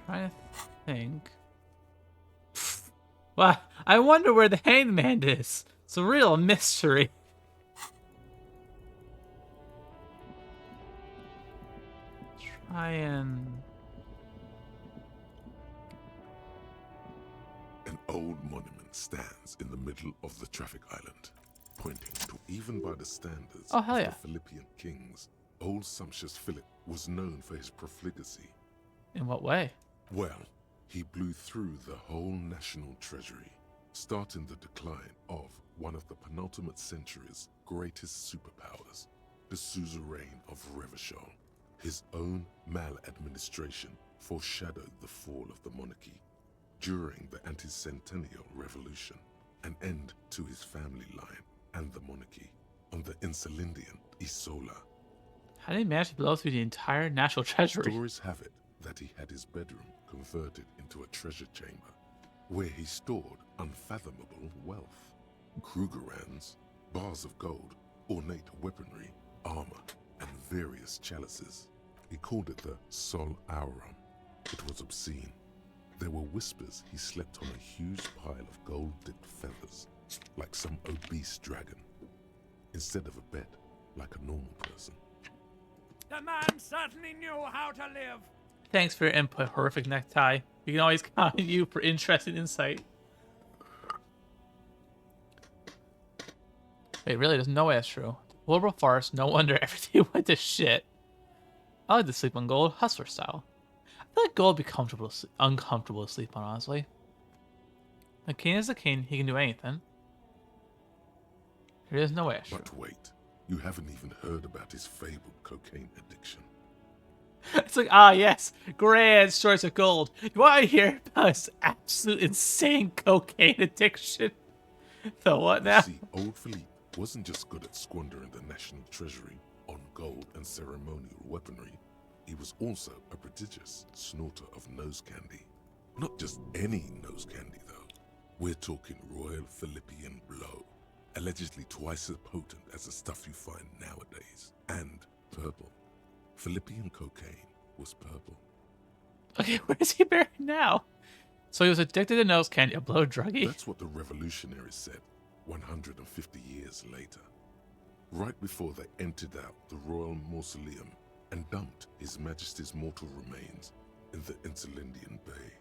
Trying to think. Well, I wonder where the hangman is. It's a real mystery. Try and... An old monument stands in the middle of the traffic island, pointing to, even by the standards Oh, hell of yeah. the Philippian kings, old sumptuous Philip was known for his profligacy. In what way? Well, he blew through the whole national treasury, starting the decline of one of the penultimate century's greatest superpowers, the suzerain of Revachol. His own maladministration foreshadowed the fall of the monarchy. During the anti-centennial revolution, an end to his family line and the monarchy on the Insulindian Isola. How did he manage to blow through the entire national treasury? Stories have it that he had his bedroom converted into a treasure chamber, where he stored unfathomable wealth. Krugerrands, bars of gold, ornate weaponry, armor, and various chalices. He called it the Sol Auron. It was obscene. There were whispers he slept on a huge pile of gold-dipped feathers, like some obese dragon, instead of a bed, like a normal person. The man certainly knew how to live. Thanks for your input, Horrific Necktie. You can always count on you for interesting insight. Wait, really? There's no way that's true. Horrible farce. No wonder everything went to shit. I like to sleep on gold, hustler style. I feel like gold would be uncomfortable to sleep on, honestly. The king is the king. He can do anything. There is no way that's true. But wait, you haven't even heard about his fabled cocaine addiction. It's like, ah, yes, grand stories of gold. You want to hear about his absolute insane cocaine addiction? The what now? You see, old Philippe wasn't just good at squandering the national treasury on gold and ceremonial weaponry. He was also a prodigious snorter of nose candy. Not just any nose candy, though. We're talking Royal Philippian Blow, allegedly twice as potent as the stuff you find nowadays, and purple. Philippian cocaine was purple. Okay, where is he buried now? So he was addicted to nose candy, a blow druggie. That's what the revolutionaries said 150 years later. Right before they emptied out the royal mausoleum and dumped His Majesty's mortal remains in the Insulindian Bay.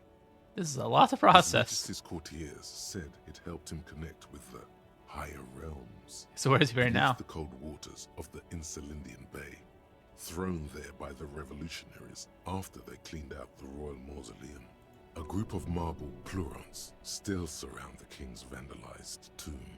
This is a lot to His process. Majesty's courtiers said it helped him connect with the higher realms. So where is he buried Beneath now? the cold waters of the Insulindian Bay, thrown there by the revolutionaries after they cleaned out the royal mausoleum. A group of marble pleurons still surround the king's vandalized tomb.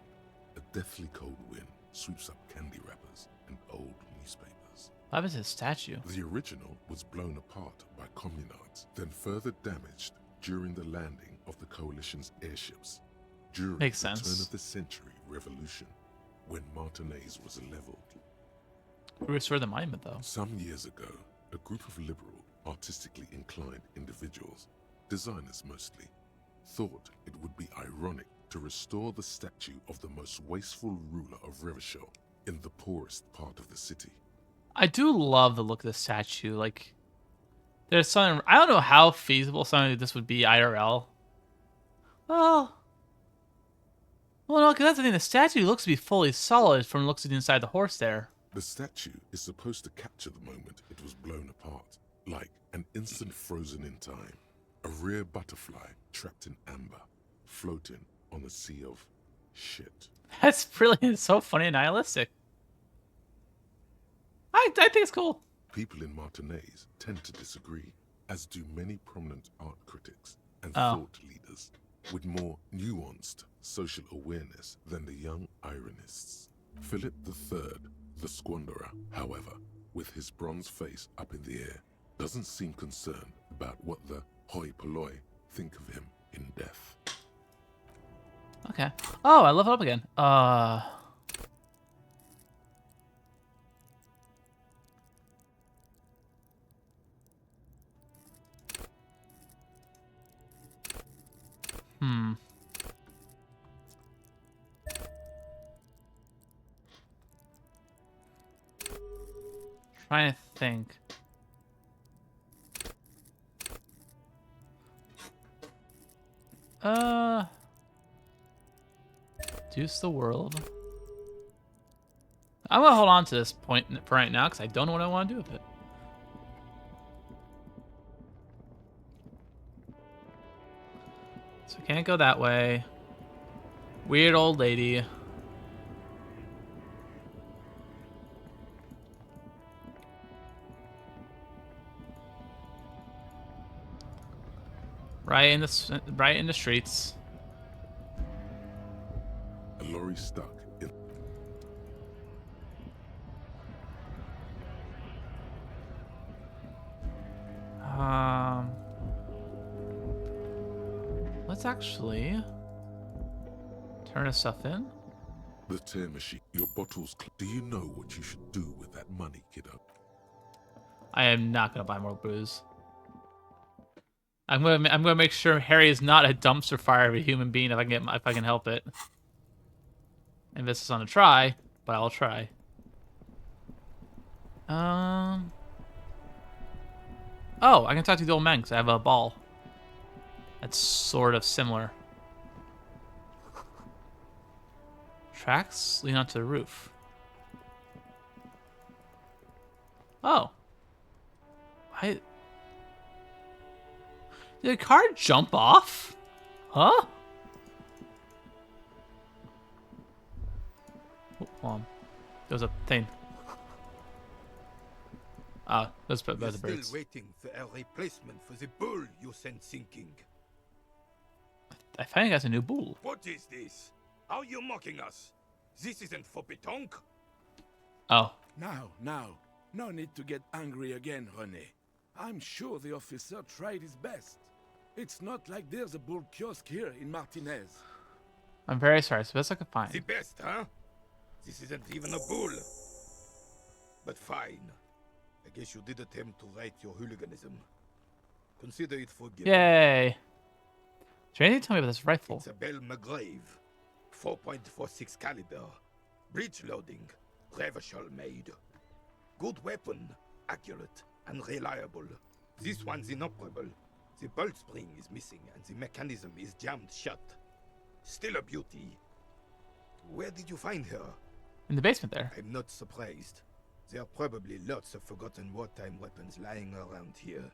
A deathly cold wind sweeps up candy wrappers and old newspapers. What happened to his statue? The original was blown apart by communards, then further damaged during the landing of the coalition's airships during Makes the sense. turn of the century revolution, when Martinez was leveled. Who restored the monument, though? Some years ago, a group of liberal, artistically inclined individuals, designers mostly, thought it would be ironic to restore the statue of the most wasteful ruler of Revachol in the poorest part of the city. I do love the look of the statue. Like, there's something... I don't know how feasible something like this would be IRL. Well, no, because that's the thing. The statue looks to be fully solid from looks inside the horse there. The statue is supposed to capture the moment it was blown apart, like an instant frozen in time. A rare butterfly trapped in amber, floating on a sea of shit. That's brilliant. It's so funny and nihilistic. I think it's cool. People in Martinez tend to disagree, as do many prominent art critics and Oh. thought leaders with more nuanced social awareness than the young ironists. Philip III, the squanderer, however, with his bronze face up in the air, doesn't seem concerned about what the hoi polloi think of him in death. Okay. Oh, I leveled up again. trying to think. Reduce the world. I'm gonna hold on to this point for right now because I don't know what I want to do with it. So we can't go that way. Weird old lady. Right in the streets. A lorry stuck in. Let's actually turn this stuff in. The tear machine. Your bottles. Do you know what you should do with that money, kiddo? I am not gonna buy more booze. I'm gonna make sure Harry is not a dumpster fire of a human being if I can help it. And this is on a try, but I'll try. Oh, I can talk to the old man because I have a ball. That's sort of similar. Tracks lead onto the roof. Oh. Did the car jump off? Huh? Oh, hold on. There was a thing. Ah, those the birds. Still waiting for a replacement for the bull you sent sinking. I finally got a new bull. What is this? Are you mocking us? This isn't for pétanque. Oh. Now, no need to get angry again, René. I'm sure the officer tried his best. It's not like there's a bull kiosk here in Martinez. I'm very sorry. It's the best I could find. The best, huh? This isn't even a bull. But fine. I guess you did attempt to right your hooliganism. Consider it forgiven. Yay. Is there anything to tell me about this rifle? It's a Bell McGrave. 4.46 caliber. Breech loading. Revachol made. Good weapon. Accurate and reliable. This one's inoperable. The bolt spring is missing and the mechanism is jammed shut. Still a beauty. Where did you find her? In the basement there. I'm not surprised. There are probably lots of forgotten wartime weapons lying around here.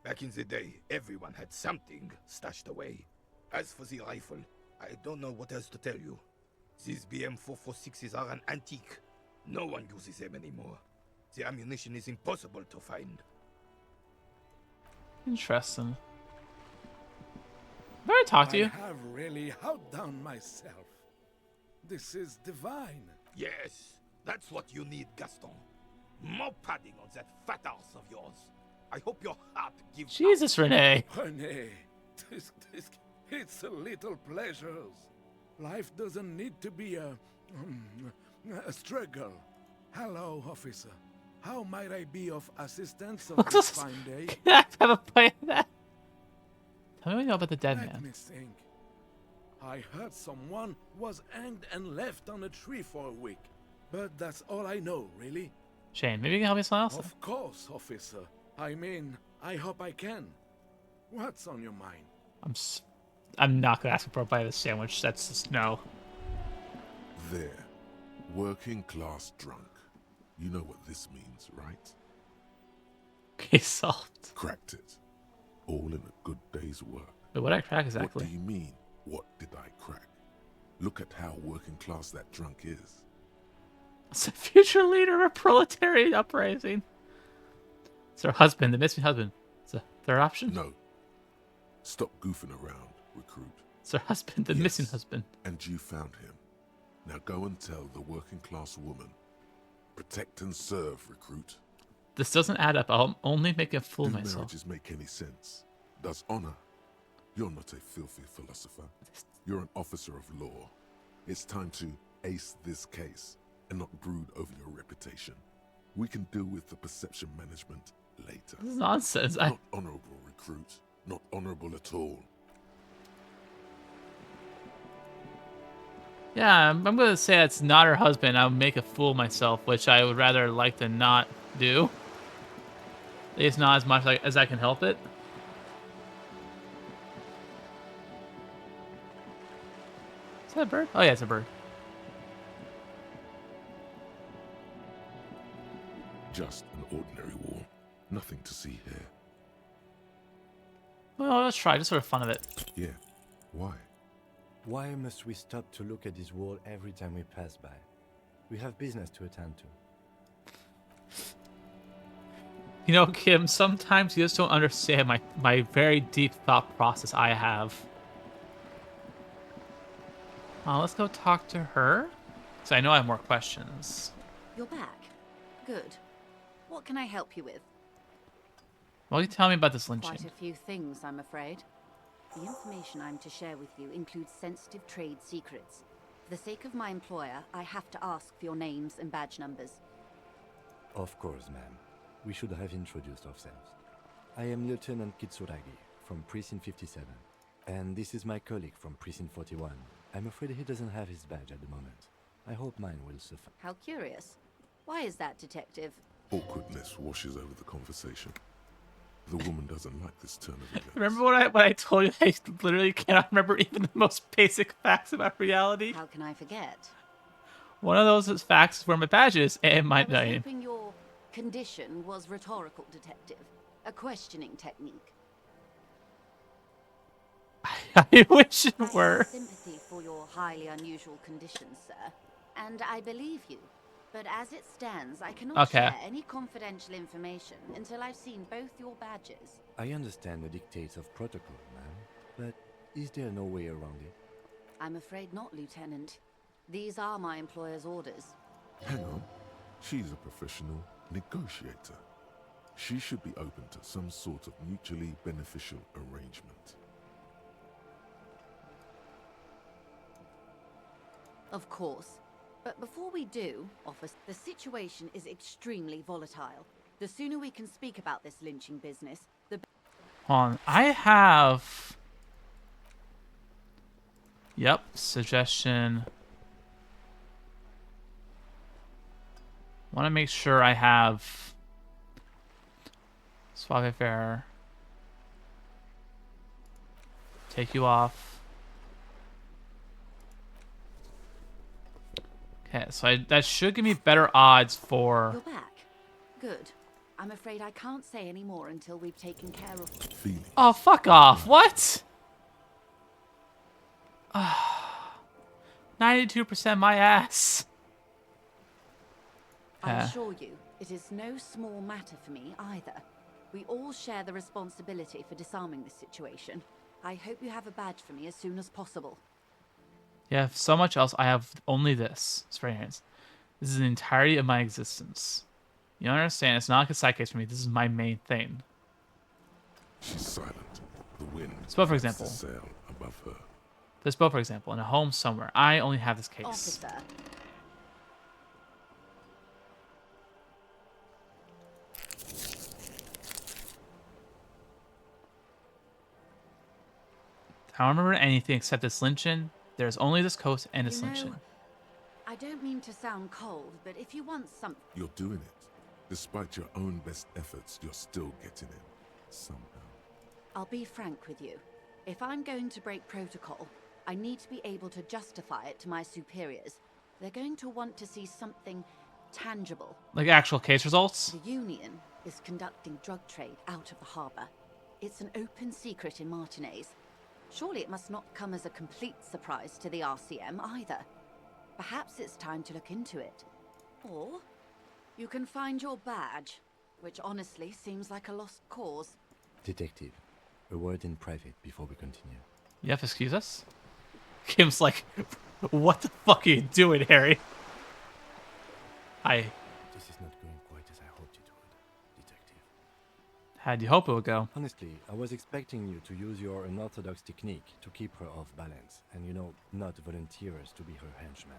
Back in the day, everyone had something stashed away. As for the rifle, I don't know what else to tell you. These BM-446s are an antique. No one uses them anymore. The ammunition is impossible to find. Interesting. Better talk to you. I have really outdone myself. This is divine. Yes, that's what you need, Gaston. More padding on that fat ass of yours. I hope your heart gives Jesus, René. René, it's a little pleasures. Life doesn't need to be a struggle. Hello, officer. How might I be of assistance on this fine day? Can I have a play of that? Tell me what you know about the dead Let man. me think. I heard someone was hanged and left on a tree for a week. But that's all I know, really. Shane, maybe you can help me with something else? Of course, officer. I mean, I hope I can. What's on your mind? I'm not gonna ask for a bite of the sandwich. That's just no. There. Working class drunk. You know what this means, right? Okay, salt. Cracked it. All in a good day's work. Wait, what did I crack exactly? What do you mean, what did I crack? Look at how working class that drunk is. It's a future leader of a proletariat uprising. It's her husband, the missing husband. It's a third option? No. Stop goofing around, recruit. It's her husband, the missing husband. And you found him. Now go and tell the working class woman. Protect and serve, recruit. This doesn't add up. I'll only make a fool of Do myself. marriages make any sense? Does honor? You're not a filthy philosopher. You're an officer of law. It's time to ace this case and not brood over your reputation. We can deal with the perception management later. This is nonsense. Not honorable, recruit. Not honorable at all. Yeah, I'm going to say it's not her husband. I'll make a fool of myself, which I would rather like to not do. It's not as much like as I can help it. Is that a bird? Oh yeah, it's a bird. Just an ordinary wall. Nothing to see here. Well, let's try, just for the fun of it. Yeah. Why? Why must we stop to look at this wall every time we pass by? We have business to attend to. You know, Kim, sometimes you just don't understand my very deep thought process I have. Let's go talk to her. So I know I have more questions. You're back. Good. What can I help you with? What can you tell me about this lynching? Quite a few things, I'm afraid. The information I'm to share with you includes sensitive trade secrets. For the sake of my employer, I have to ask for your names and badge numbers. Of course, ma'am. We should have introduced ourselves. I am Lieutenant Kitsuragi from Precinct 57. And this is my colleague from Precinct 41. I'm afraid he doesn't have his badge at the moment. I hope mine will suffice. How curious. Why is that, Detective? Awkwardness washes over the conversation. The woman doesn't like this turn of events. Remember what I told you? I literally cannot remember even the most basic facts about reality. How can I forget? One of those is facts is where my badge is and my I was name. hoping your condition was rhetorical, Detective. A questioning technique. I wish it I have were. sympathy for your highly unusual conditions, sir. And I believe you. But as it stands, I cannot share any confidential information until I've seen both your badges. I understand the dictates of protocol, ma'am, but is there no way around it? I'm afraid not, Lieutenant. These are my employer's orders. Hang on. She's a professional negotiator. She should be open to some sort of mutually beneficial arrangement. Of course. But before we do, officer, the situation is extremely volatile. The sooner we can speak about this lynching business, the better. Hold on. I have... Yep. Suggestion. Want to make sure I have... Swap affair. Take you off. Okay, so that should give me better odds for... You're back. Good. I'm afraid I can't say any more until we've taken care of... Feelings. Oh, fuck off. What? 92% my ass. I assure you, it is no small matter for me either. We all share the responsibility for disarming this situation. I hope you have a badge for me as soon as possible. Yeah, so much else. I have only this. Spray hands. This is the entirety of my existence. You don't understand? It's not like a side case for me. This is my main thing. She's silent. The wind. This boat, for example. Sail above her. This boat, for example, in a home somewhere. I only have this case. Officer. I don't remember anything except this lynching. There's only this coast and this lynching. I don't mean to sound cold, but if you want something... You're doing it. Despite your own best efforts, you're still getting in. Somehow. I'll be frank with you. If I'm going to break protocol, I need to be able to justify it to my superiors. They're going to want to see something tangible. Like actual case results? The Union is conducting drug trade out of the harbor. It's an open secret in Martinez. Surely it must not come as a complete surprise to the RCM either. Perhaps it's time to look into it. Or you can find your badge, which honestly seems like a lost cause. Detective, a word in private before we continue. You have to excuse us? Kim's like, what the fuck are you doing, Harry? Hi. This is not going quite as I hoped it would, Detective. How'd you hope it would go? Honestly, I was expecting you to use your unorthodox technique to keep her off balance, and not volunteer us to be her henchman.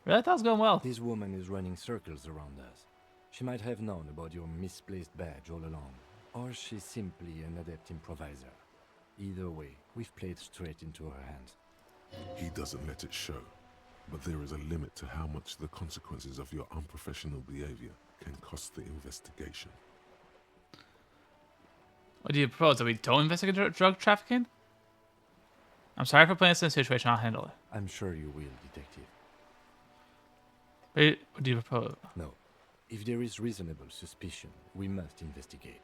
Really? That was going well. This woman is running circles around us. She might have known about your misplaced badge all along, or she's simply an adept improviser. Either way, we've played straight into her hands. He doesn't let it show. But there is a limit to how much the consequences of your unprofessional behavior can cost the investigation. What do you propose? That we don't investigate drug trafficking? I'm sorry for putting us in a situation. I'll handle it. I'm sure you will, Detective. Wait, what do you propose? No. If there is reasonable suspicion, we must investigate.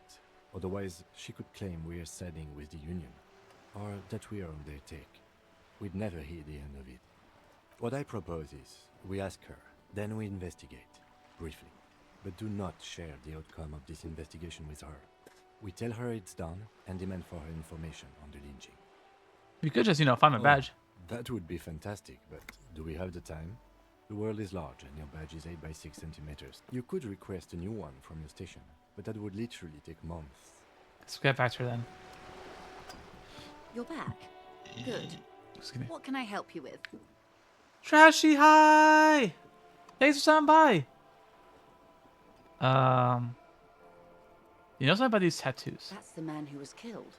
Otherwise, she could claim we are siding with the Union, or that we are on their take. We'd never hear the end of it. What I propose is, we ask her, then we investigate, briefly. But do not share the outcome of this investigation with her. We tell her it's done, and demand for her information on the lynching. You could just, find my badge. That would be fantastic, but do we have the time? The world is large, and your badge is 8 by 6 centimeters. You could request a new one from your station, but that would literally take months. Let's get back to her then. You're back. Good. Excuse me. What can I help you with? Trashy, hi! Thanks for stopping by. You know something about these tattoos? That's the man who was killed.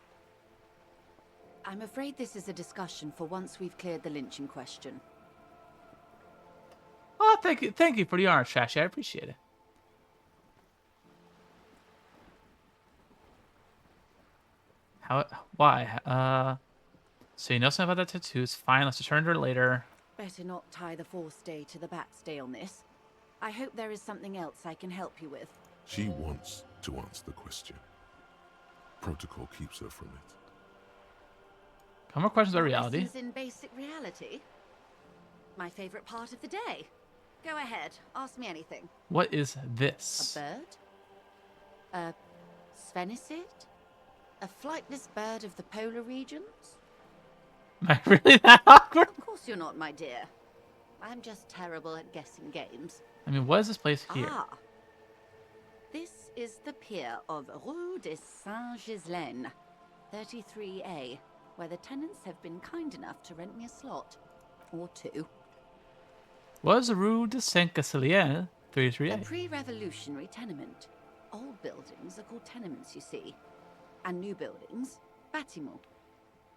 I'm afraid this is a discussion for once we've cleared the lynching question. Oh, thank you for the honor, Trashy. I appreciate it. Why? So you know something about that tattoos? Fine, let's return to her later. Better not tie the fourth day to the bat's day on this. I hope there is something else I can help you with. She wants to answer the question. Protocol keeps her from it. Come more questions about reality. Lessons in basic reality? My favorite part of the day. Go ahead, ask me anything. What is this? A bird? A sphenicid? A flightless bird of the polar regions? Am I really that awkward? Of course you're not, my dear. I'm just terrible at guessing games. I mean, what is this place here? Ah. This is the pier of Rue de Saint-Ghislain, 33A, where the tenants have been kind enough to rent me a slot. Or two. What is the Rue de Saint-Ghislain, A 33A? pre-revolutionary tenement. Old buildings are called tenements, you see. And new buildings, bâtiments.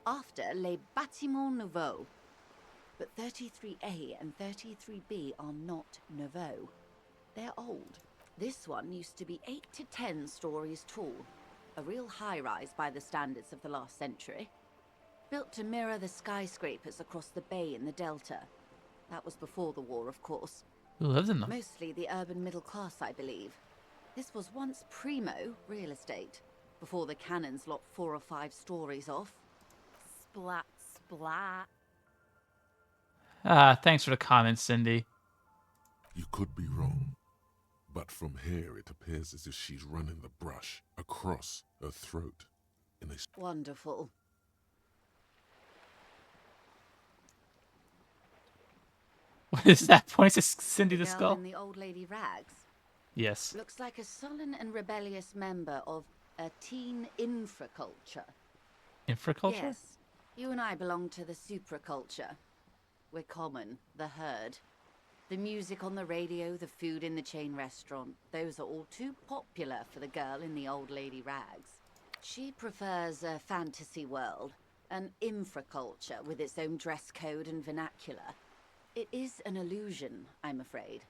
After les bâtiments nouveaux. But 33A and 33B are not nouveaux. They're old. This one used to be 8 to 10 stories tall. A real high-rise by the standards of the last century. Built to mirror the skyscrapers across the bay in the Delta. That was before the war, of course. Who lives in them? Mostly the urban middle class, I believe. This was once primo real estate, before the cannons lopped 4 or 5 stories off. Splat, splat. Thanks for the comment, Cindy. You could be wrong, but from here it appears as if she's running the brush across her throat in a... Wonderful. What is that? Points to Cindy the Girl skull? in the old lady rags. Yes. Looks like a sullen and rebellious member of a teen infraculture. Infraculture? Yes. You and I belong to the supraculture. We're common, the herd. The music on the radio, the food in the chain restaurant, those are all too popular for the girl in the old lady rags. She prefers a fantasy world, an infraculture with its own dress code and vernacular. It is an illusion, I'm afraid.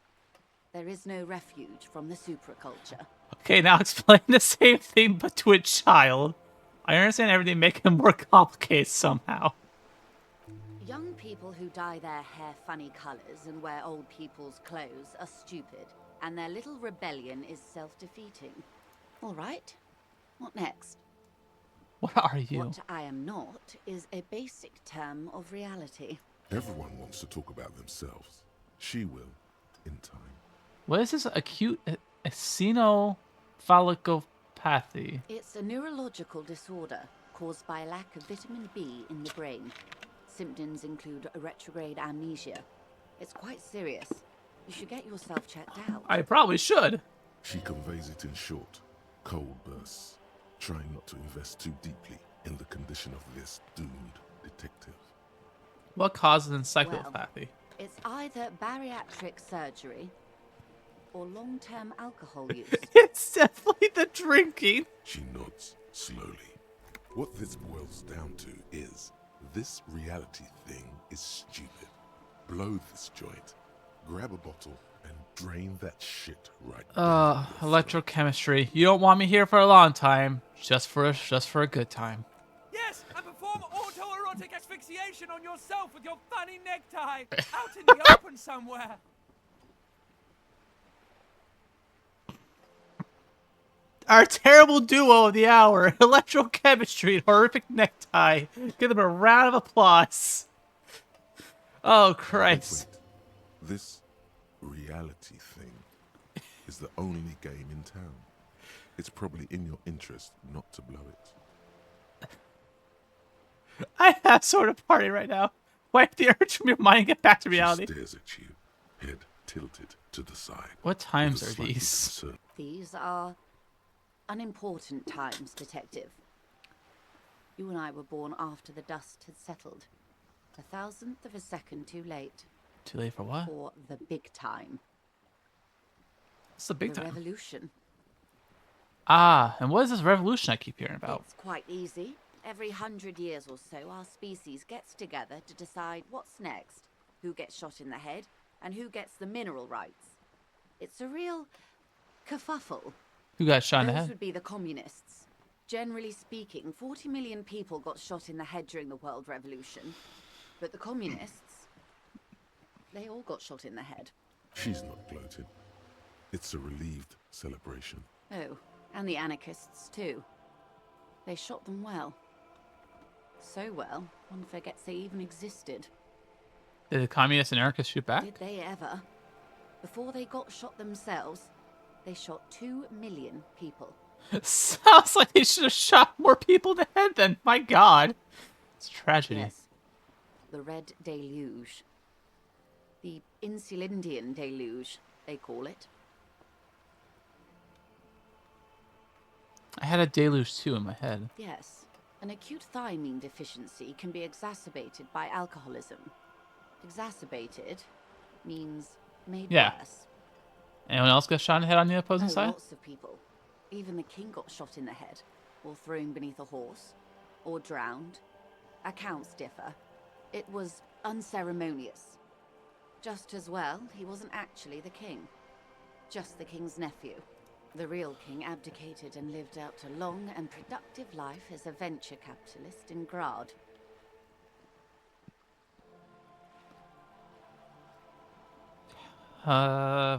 There is no refuge from the supraculture. Okay, now explain the same thing but to a child. I understand everything making it more complicated somehow. Young people who dye their hair funny colors and wear old people's clothes are stupid, and their little rebellion is self-defeating. All right, what next? What are you? What I am not is a basic term of reality. Everyone wants to talk about themselves. She will, in time. What is this acute eosinophalanopathy? It's a neurological disorder caused by a lack of vitamin B in the brain. Symptoms include a retrograde amnesia. It's quite serious. You should get yourself checked out. I probably should. She conveys it in short, cold bursts, trying not to invest too deeply in the condition of this doomed detective. What causes encephalopathy? It's either bariatric surgery or long-term alcohol use. It's definitely the drinking. She nods slowly. What this boils down to is, this reality thing is stupid. Blow this joint, grab a bottle, and drain that shit right down your throat. Electrochemistry. You don't want me here for a long time. Just for a good time. Yes, and perform autoerotic asphyxiation on yourself with your funny necktie out in the open somewhere. Our terrible duo of the hour, electrochemistry and horrific necktie. Give them a round of applause. Oh, Christ. Wait, this reality thing is the only game in town. It's probably in your interest not to blow it. I have sort of party right now. Wipe the urge from your mind and get back to reality. She stares at you, head tilted to the side. What times with a are slightly these? concerned- These are unimportant times, Detective. You and I were born after the dust had settled. 1,000th of a second too late. Too late for what? For the big time. It's the big The time. revolution. Ah, and what is this revolution I keep hearing about? It's quite easy. Every 100 years or so, our species gets together to decide what's next, who gets shot in the head, and who gets the mineral rights. It's a real kerfuffle. Who got shot in the Those head? would be the communists. Generally speaking, 40 million people got shot in the head during the World Revolution. But the communists, they all got shot in the head. She's not gloating. It's a relieved celebration. Oh, and the anarchists too. They shot them well. So well, one forgets they even existed. Did the communists and anarchists shoot back? Did they ever? Before they got shot themselves, they shot 2 million people. Sounds like they should have shot more people in the head then. My God. It's tragedy. Yes. The Red Deluge. The Insulindian Deluge, they call it. I had a deluge too in my head. Yes. An acute thiamine deficiency can be exacerbated by alcoholism. Exacerbated means made worse. Anyone else got shot in the head on the opposing Oh, side? lots of people. Even the king got shot in the head, or thrown beneath a horse, or drowned. Accounts differ. It was unceremonious. Just as well, he wasn't actually the king. Just the king's nephew. The real king abdicated and lived out a long and productive life as a venture capitalist in Grad.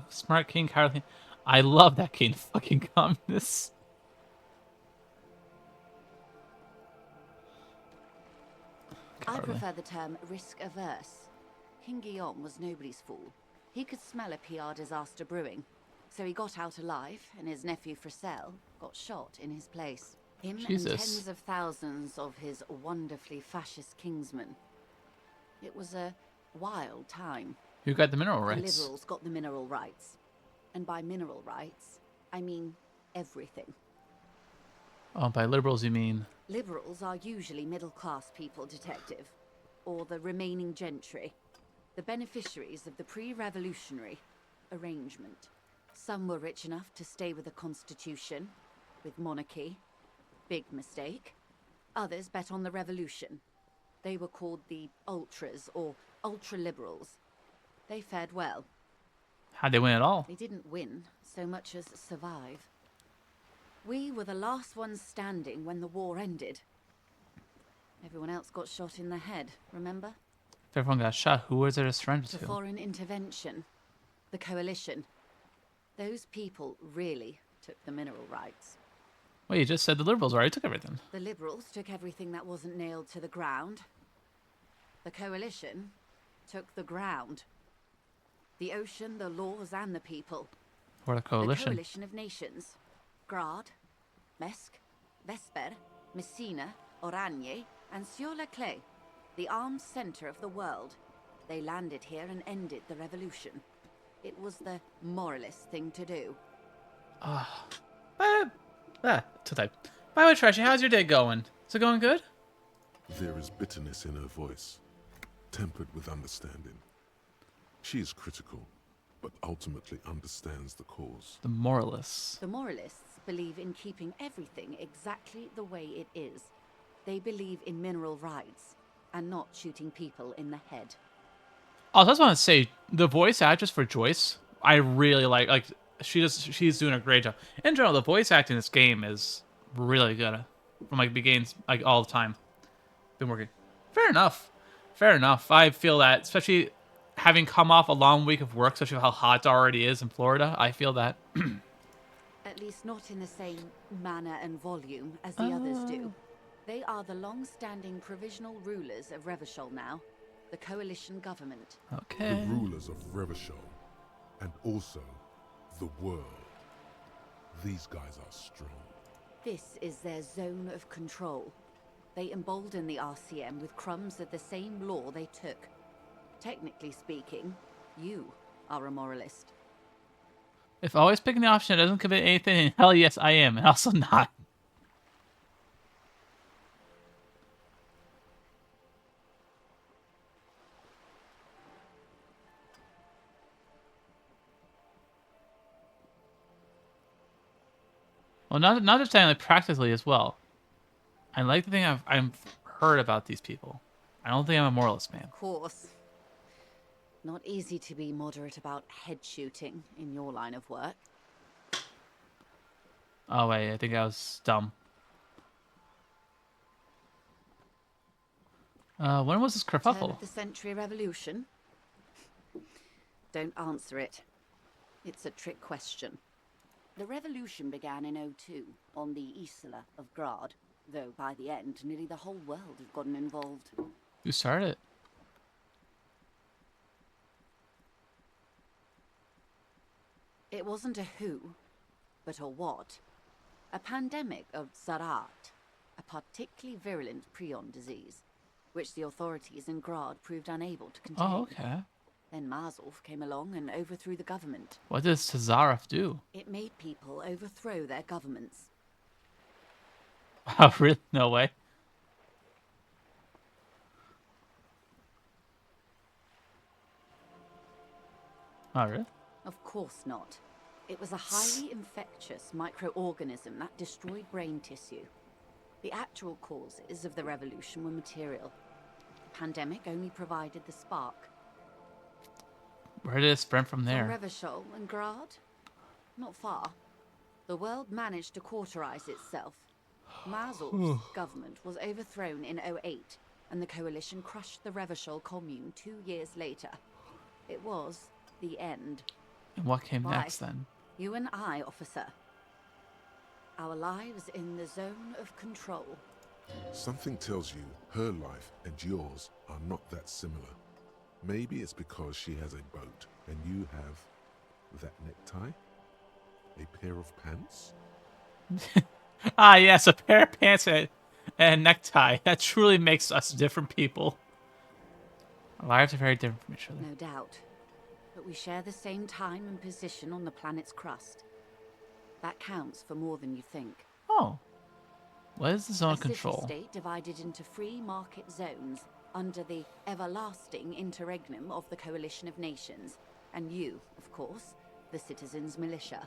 Smart king, cowardly. I love that king, fucking communists. I prefer the term risk-averse. King Guillaume was nobody's fool. He could smell a PR disaster brewing. So he got out alive, and his nephew Fricelle got shot in his place. Him and tens of thousands of his wonderfully fascist kingsmen. It was a wild time. Who got the mineral rights? The liberals got the mineral rights. And by mineral rights, I mean everything. Oh, by liberals you mean? Liberals are usually middle-class people, Detective. Or the remaining gentry. The beneficiaries of the pre-revolutionary arrangement. Some were rich enough to stay with the Constitution, with monarchy. Big mistake. Others bet on the revolution. They were called the ultras, or ultra-liberals. They fared well. How'd they win at all? They didn't win so much as survive. We were the last ones standing when the war ended. Everyone else got shot in the head, remember? If everyone got shot, who was there to surrender The to? foreign intervention. The coalition. Those people really took the mineral rights. Well, you just said the liberals already took everything. The liberals took everything that wasn't nailed to the ground. The coalition took the ground. The ocean, the laws, and the people. Or the coalition. The coalition of nations. Grad, Mesk, Vesper, Messina, Oranje, and Sur-la-Clay. The armed center of the world. They landed here and ended the revolution. It was the moralist thing to do. To type. By the way, Trashy, how's your day going? Is it going good? There is bitterness in her voice, tempered with understanding. She is critical, but ultimately understands the cause. The moralists. The moralists believe in keeping everything exactly the way it is. They believe in mineral rights, and not shooting people in the head. Oh, I just want to say the voice actress for Joyce, I really like. Like she's doing a great job. In general, the voice acting in this game is really good. From like beginnings, like all the time. Been working. Fair enough. Fair enough. I feel that, especially having come off a long week of work, especially how hot it already is in Florida, I feel that. At least not in the same manner and volume as the others do. They are the long-standing provisional rulers of Revachol now, the coalition government. Okay. The rulers of Revachol, and also the world. These guys are strong. This is their zone of control. They embolden the RCM with crumbs of the same law they took. Technically speaking, you are a moralist. If always picking the option that doesn't commit anything, then hell yes, I am, and also not. Well, not just saying, like practically as well. I like to think I've heard about these people. I don't think I'm a moralist, man. Of course. Not easy to be moderate about head shooting in your line of work. Oh wait, I think I was dumb. When was this Turn kerfuffle? of the century revolution? Don't answer it. It's a trick question. The revolution began in 02 on the Isla of Grad, though by the end, nearly the whole world had gotten involved. Who started it? It wasn't a who, but a what. A pandemic of Zarat, a particularly virulent prion disease, which the authorities in Grad proved unable to contain. Oh, okay. Then Mazov came along and overthrew the government. What does Tazarov do? It made people overthrow their governments. Oh, really? No way. Oh, really? Of course not. It was a highly infectious microorganism that destroyed brain tissue. The actual causes of the revolution were material. The pandemic only provided the spark. Where did it spread from From there? Revachol and Grad? Not far. The world managed to cauterize itself. Mazov's government was overthrown in 08, and the coalition crushed the Revachol commune 2 years later. It was the end. And what came Why? next then? You and I, officer. Our lives in the zone of control. Something tells you her life and yours are not that similar. Maybe it's because she has a boat and you have that necktie? A pair of pants? Ah, yes, a pair of pants and a necktie. That truly makes us different people. Our lives are very different from each other. No doubt. But we share the same time and position on the planet's crust. That counts for more than you think. Oh. What is the zone A of control? city-state divided into free market zones under the everlasting interregnum of the Coalition of Nations. And you, of course, the citizens' militia.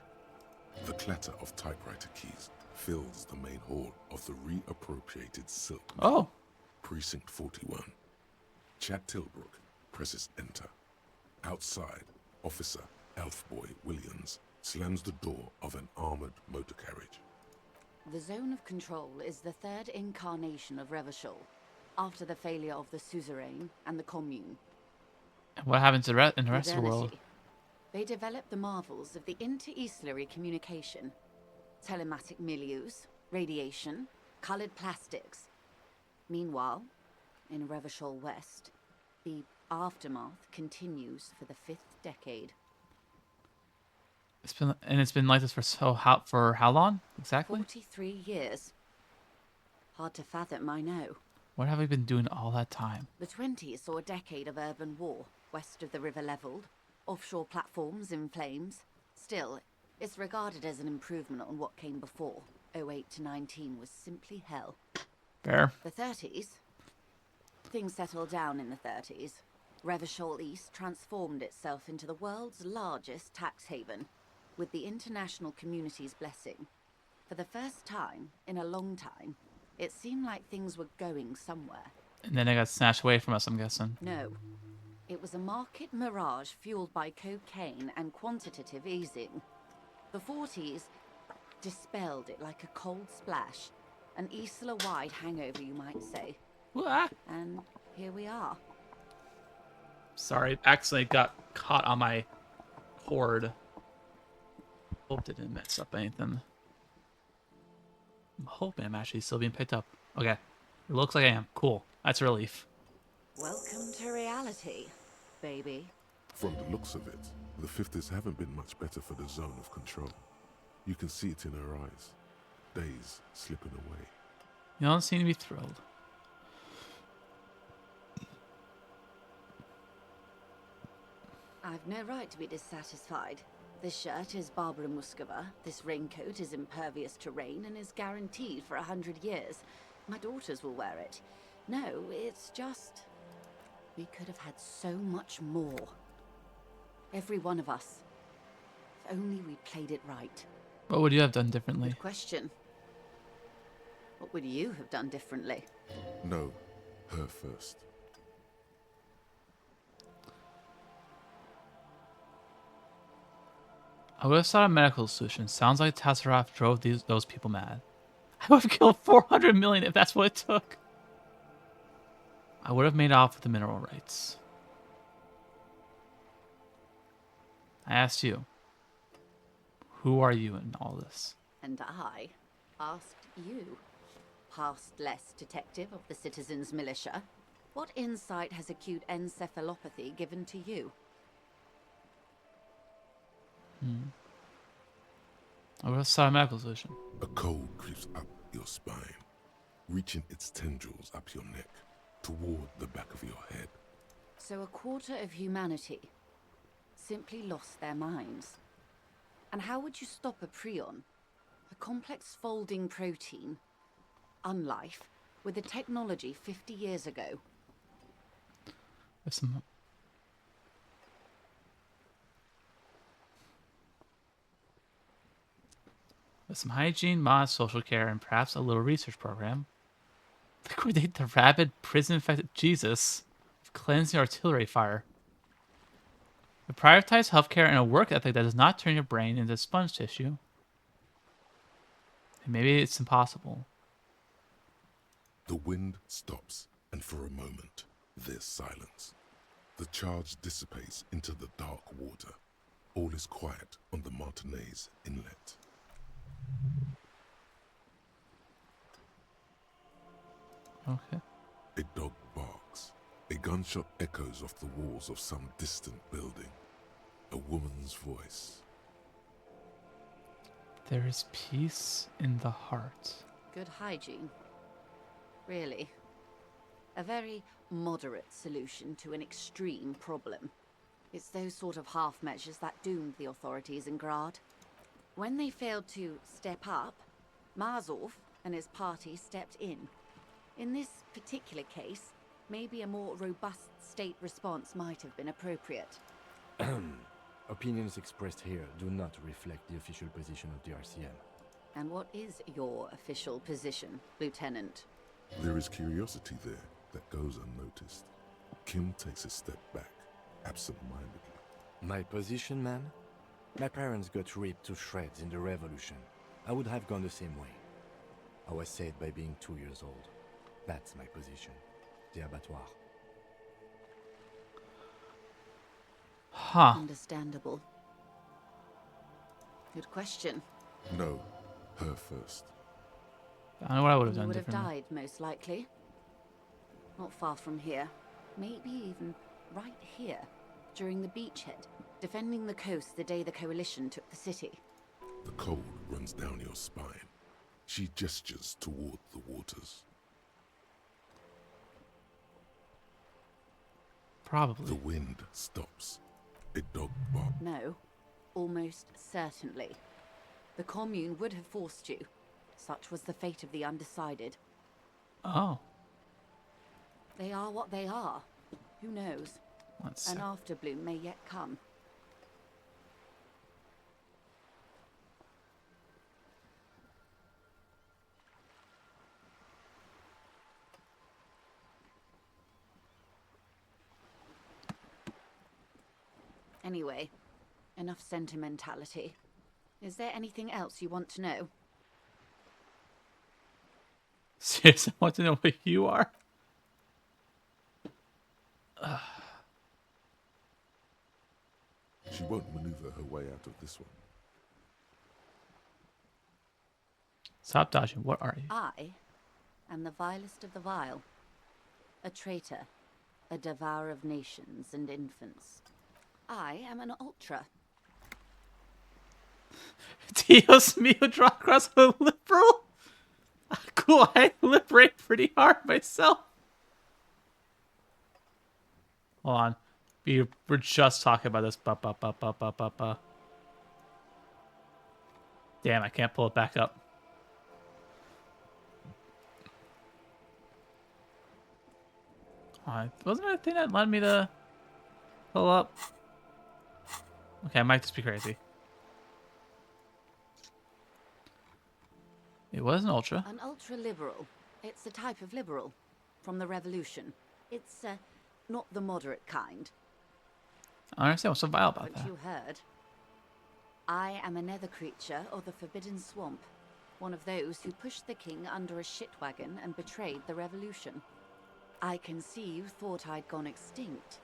The clatter of typewriter keys fills the main hall of the reappropriated Silk. Oh. Precinct 41. Chad Tilbrook presses enter. Outside, Officer Elfboy Williams slams the door of an armored motor carriage. The zone of control is the third incarnation of Revachol, after the failure of the suzerain and the commune. And what happens in the rest of the world? Modernity. They developed the marvels of the inter-eastlery communication, telematic milieus, radiation, colored plastics. Meanwhile, in Revachol West, the aftermath continues for the 5th decade. It's been like this for how long exactly? 43 years. Hard to fathom, I know. What have we been doing all that time? The 20s saw a decade of urban war, west of the river leveled, offshore platforms in flames. Still, it's regarded as an improvement on what came before. 08 to 19 was simply hell. Fair. The 30s? Things settled down in the 30s. Revachol East transformed itself into the world's largest tax haven, with the international community's blessing. For the first time in a long time, it seemed like things were going somewhere. And then it got snatched away from us, I'm guessing. No. It was a market mirage fueled by cocaine and quantitative easing. The 40s dispelled it like a cold splash. An Isla-wide hangover, you might say. What? And here we are. Sorry, accidentally got caught on my cord. Hope it didn't mess up anything. I'm hoping I'm actually still being picked up. Okay. It looks like I am. Cool. That's a relief. Welcome to reality, baby. From the looks of it, the 50s haven't been much better for the zone of control. You can see it in her eyes. Days slipping away. You don't seem to be thrilled. I've no right to be dissatisfied. This shirt is Barbara Muscova, this raincoat is impervious to rain and is guaranteed for 100 years. My daughters will wear it. No, it's just... we could have had so much more. Every one of us. If only we played it right. What would you have done differently? Good question. What would you have done differently? No, her first. I would have sought a medical solution. Sounds like Tasseraf drove those people mad. I would have killed 400 million if that's what it took. I would have made off with the mineral rights. I asked you, who are you in all this? And I asked you, past-less detective of the Citizens Militia, what insight has acute encephalopathy given to you? I would have sought a medical solution. A cold creeps up your spine, reaching its tendrils up your neck, toward the back of your head. So a quarter of humanity simply lost their minds. And how would you stop a prion, a complex folding protein, unlife, with a technology 50 years ago? With some hygiene, mod, social care, and perhaps a little research program. Liquidate the rabid prison-infected Jesus with cleansing artillery fire. We prioritize healthcare and a work ethic that does not turn your brain into sponge tissue. And maybe it's impossible. The wind stops, and for a moment, there's silence. The charge dissipates into the dark water. All is quiet on the Martinez Inlet. Okay. A dog barks. A gunshot echoes off the walls of some distant building. A woman's voice. There is peace in the heart. Good hygiene. Really. A very moderate solution to an extreme problem. It's those sort of half measures that doomed the authorities in Grad. When they failed to step up, Marzov and his party stepped in. In this particular case, maybe a more robust state response might have been appropriate. Opinions expressed here do not reflect the official position of the RCM. And what is your official position, Lieutenant? There is curiosity there that goes unnoticed. Kim takes a step back, absent-mindedly. My position, ma'am? My parents got ripped to shreds in the revolution. I would have gone the same way. I was saved by being 2 years old. That's my position. The abattoir. Huh. Understandable. Good question. No, her first. I don't know what I would have You done would have differently. died, most likely. Not far from here. Maybe even right here, during the beachhead, defending the coast the day the Coalition took the city. The cold runs down your spine. She gestures toward the waters. Probably. The wind stops. A dog barks. No, almost certainly. The Commune would have forced you. Such was the fate of the undecided. Oh. They are what they are. Who knows? Let's An see. afterbloom may yet come. Anyway, enough sentimentality. Is there anything else you want to know? Seriously, I want to know what you are. She won't maneuver her way out of this one. Stop dodging. What are you? I am the vilest of the vile. A traitor. A devourer of nations and infants. I am an ultra. Dios mío, draw across a liberal? Cool, I liberate pretty hard myself. Hold on. We're just talking about this. Damn, I can't pull it back up. Wasn't there a thing that led me to pull up? Okay, I might just be crazy. It was an ultra. An ultra-liberal. It's a type of liberal. From the revolution. It's, not the moderate kind. I don't understand what's so vile about Haven't that. you heard? I am a nether creature of the Forbidden Swamp. One of those who pushed the king under a shit wagon and betrayed the revolution. I can see you thought I'd gone extinct.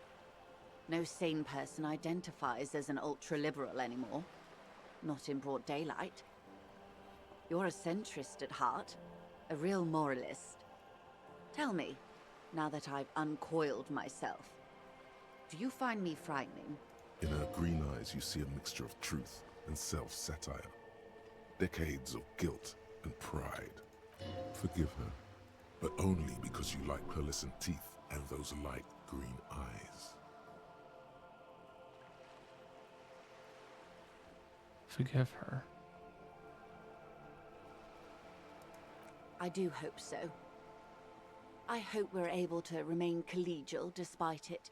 No sane person identifies as an ultra-liberal anymore. Not in broad daylight. You're a centrist at heart. A real moralist. Tell me, now that I've uncoiled myself, do you find me frightening? In her green eyes, you see a mixture of truth and self-satire. Decades of guilt and pride. Forgive her, but only because you like pearlescent teeth and those light green eyes. Forgive her. I do hope so. I hope we're able to remain collegial despite it.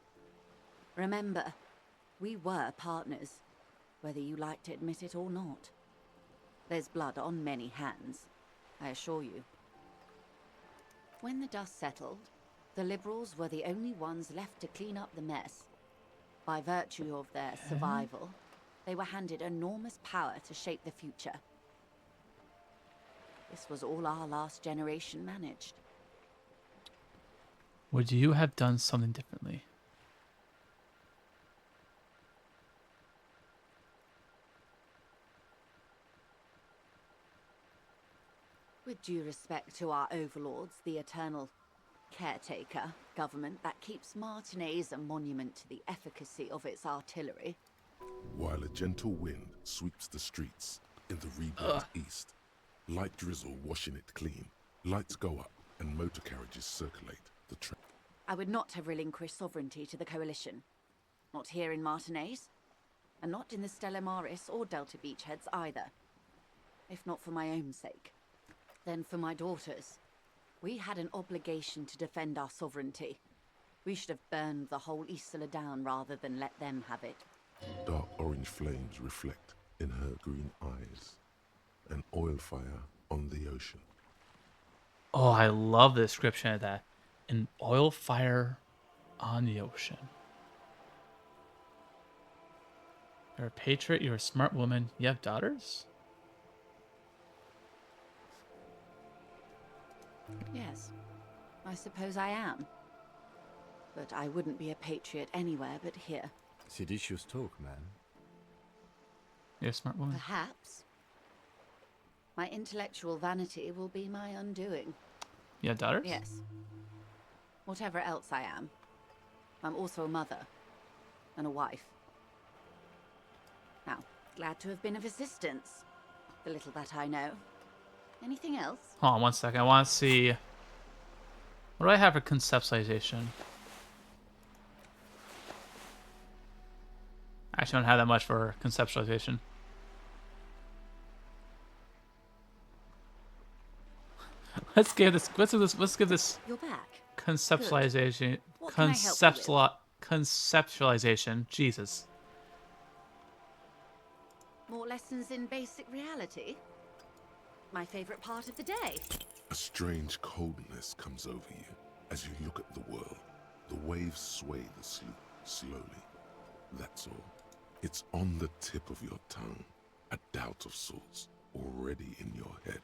Remember, we were partners, whether you like to admit it or not. There's blood on many hands, I assure you. When the dust settled, the Liberals were the only ones left to clean up the mess. By virtue of their survival, they were handed enormous power to shape the future. This was all our last generation managed. Would you have done something differently? With due respect to our overlords, the eternal caretaker government that keeps Martinaise a monument to the efficacy of its artillery. While a gentle wind sweeps the streets in the rebuilt east, light drizzle washing it clean, lights go up and motor carriages circulate the train. I would not have relinquished sovereignty to the Coalition. Not here in Martinaise, and not in the Stella Maris or Delta Beachheads either. If not for my own sake, then for my daughters. We had an obligation to defend our sovereignty. We should have burned the whole Isola down rather than let them have it. Dark orange flames reflect in her green eyes. An oil fire on the ocean. Oh, I love the description of that. An oil fire on the ocean. You're a patriot, you're a smart woman. You have daughters? Yes, I suppose I am. But I wouldn't be a patriot anywhere but here. Seditious talk, man. You're a smart woman. Perhaps. My intellectual vanity will be my undoing. You have daughters? Yes. Whatever else I am, I'm also a mother and a wife. Now, glad to have been of assistance. The little that I know. Anything else? Hold on 1 second. I want to see. What do I have for conceptualization? I actually don't have that much for conceptualization. Let's give this You're back. conceptualization. What can I help you with? Conceptualization. Jesus. More lessons in basic reality? My favorite part of the day. A strange coldness comes over you as you look at the world. The waves sway the sloop slowly. That's all. It's on the tip of your tongue, a doubt of sorts, already in your head.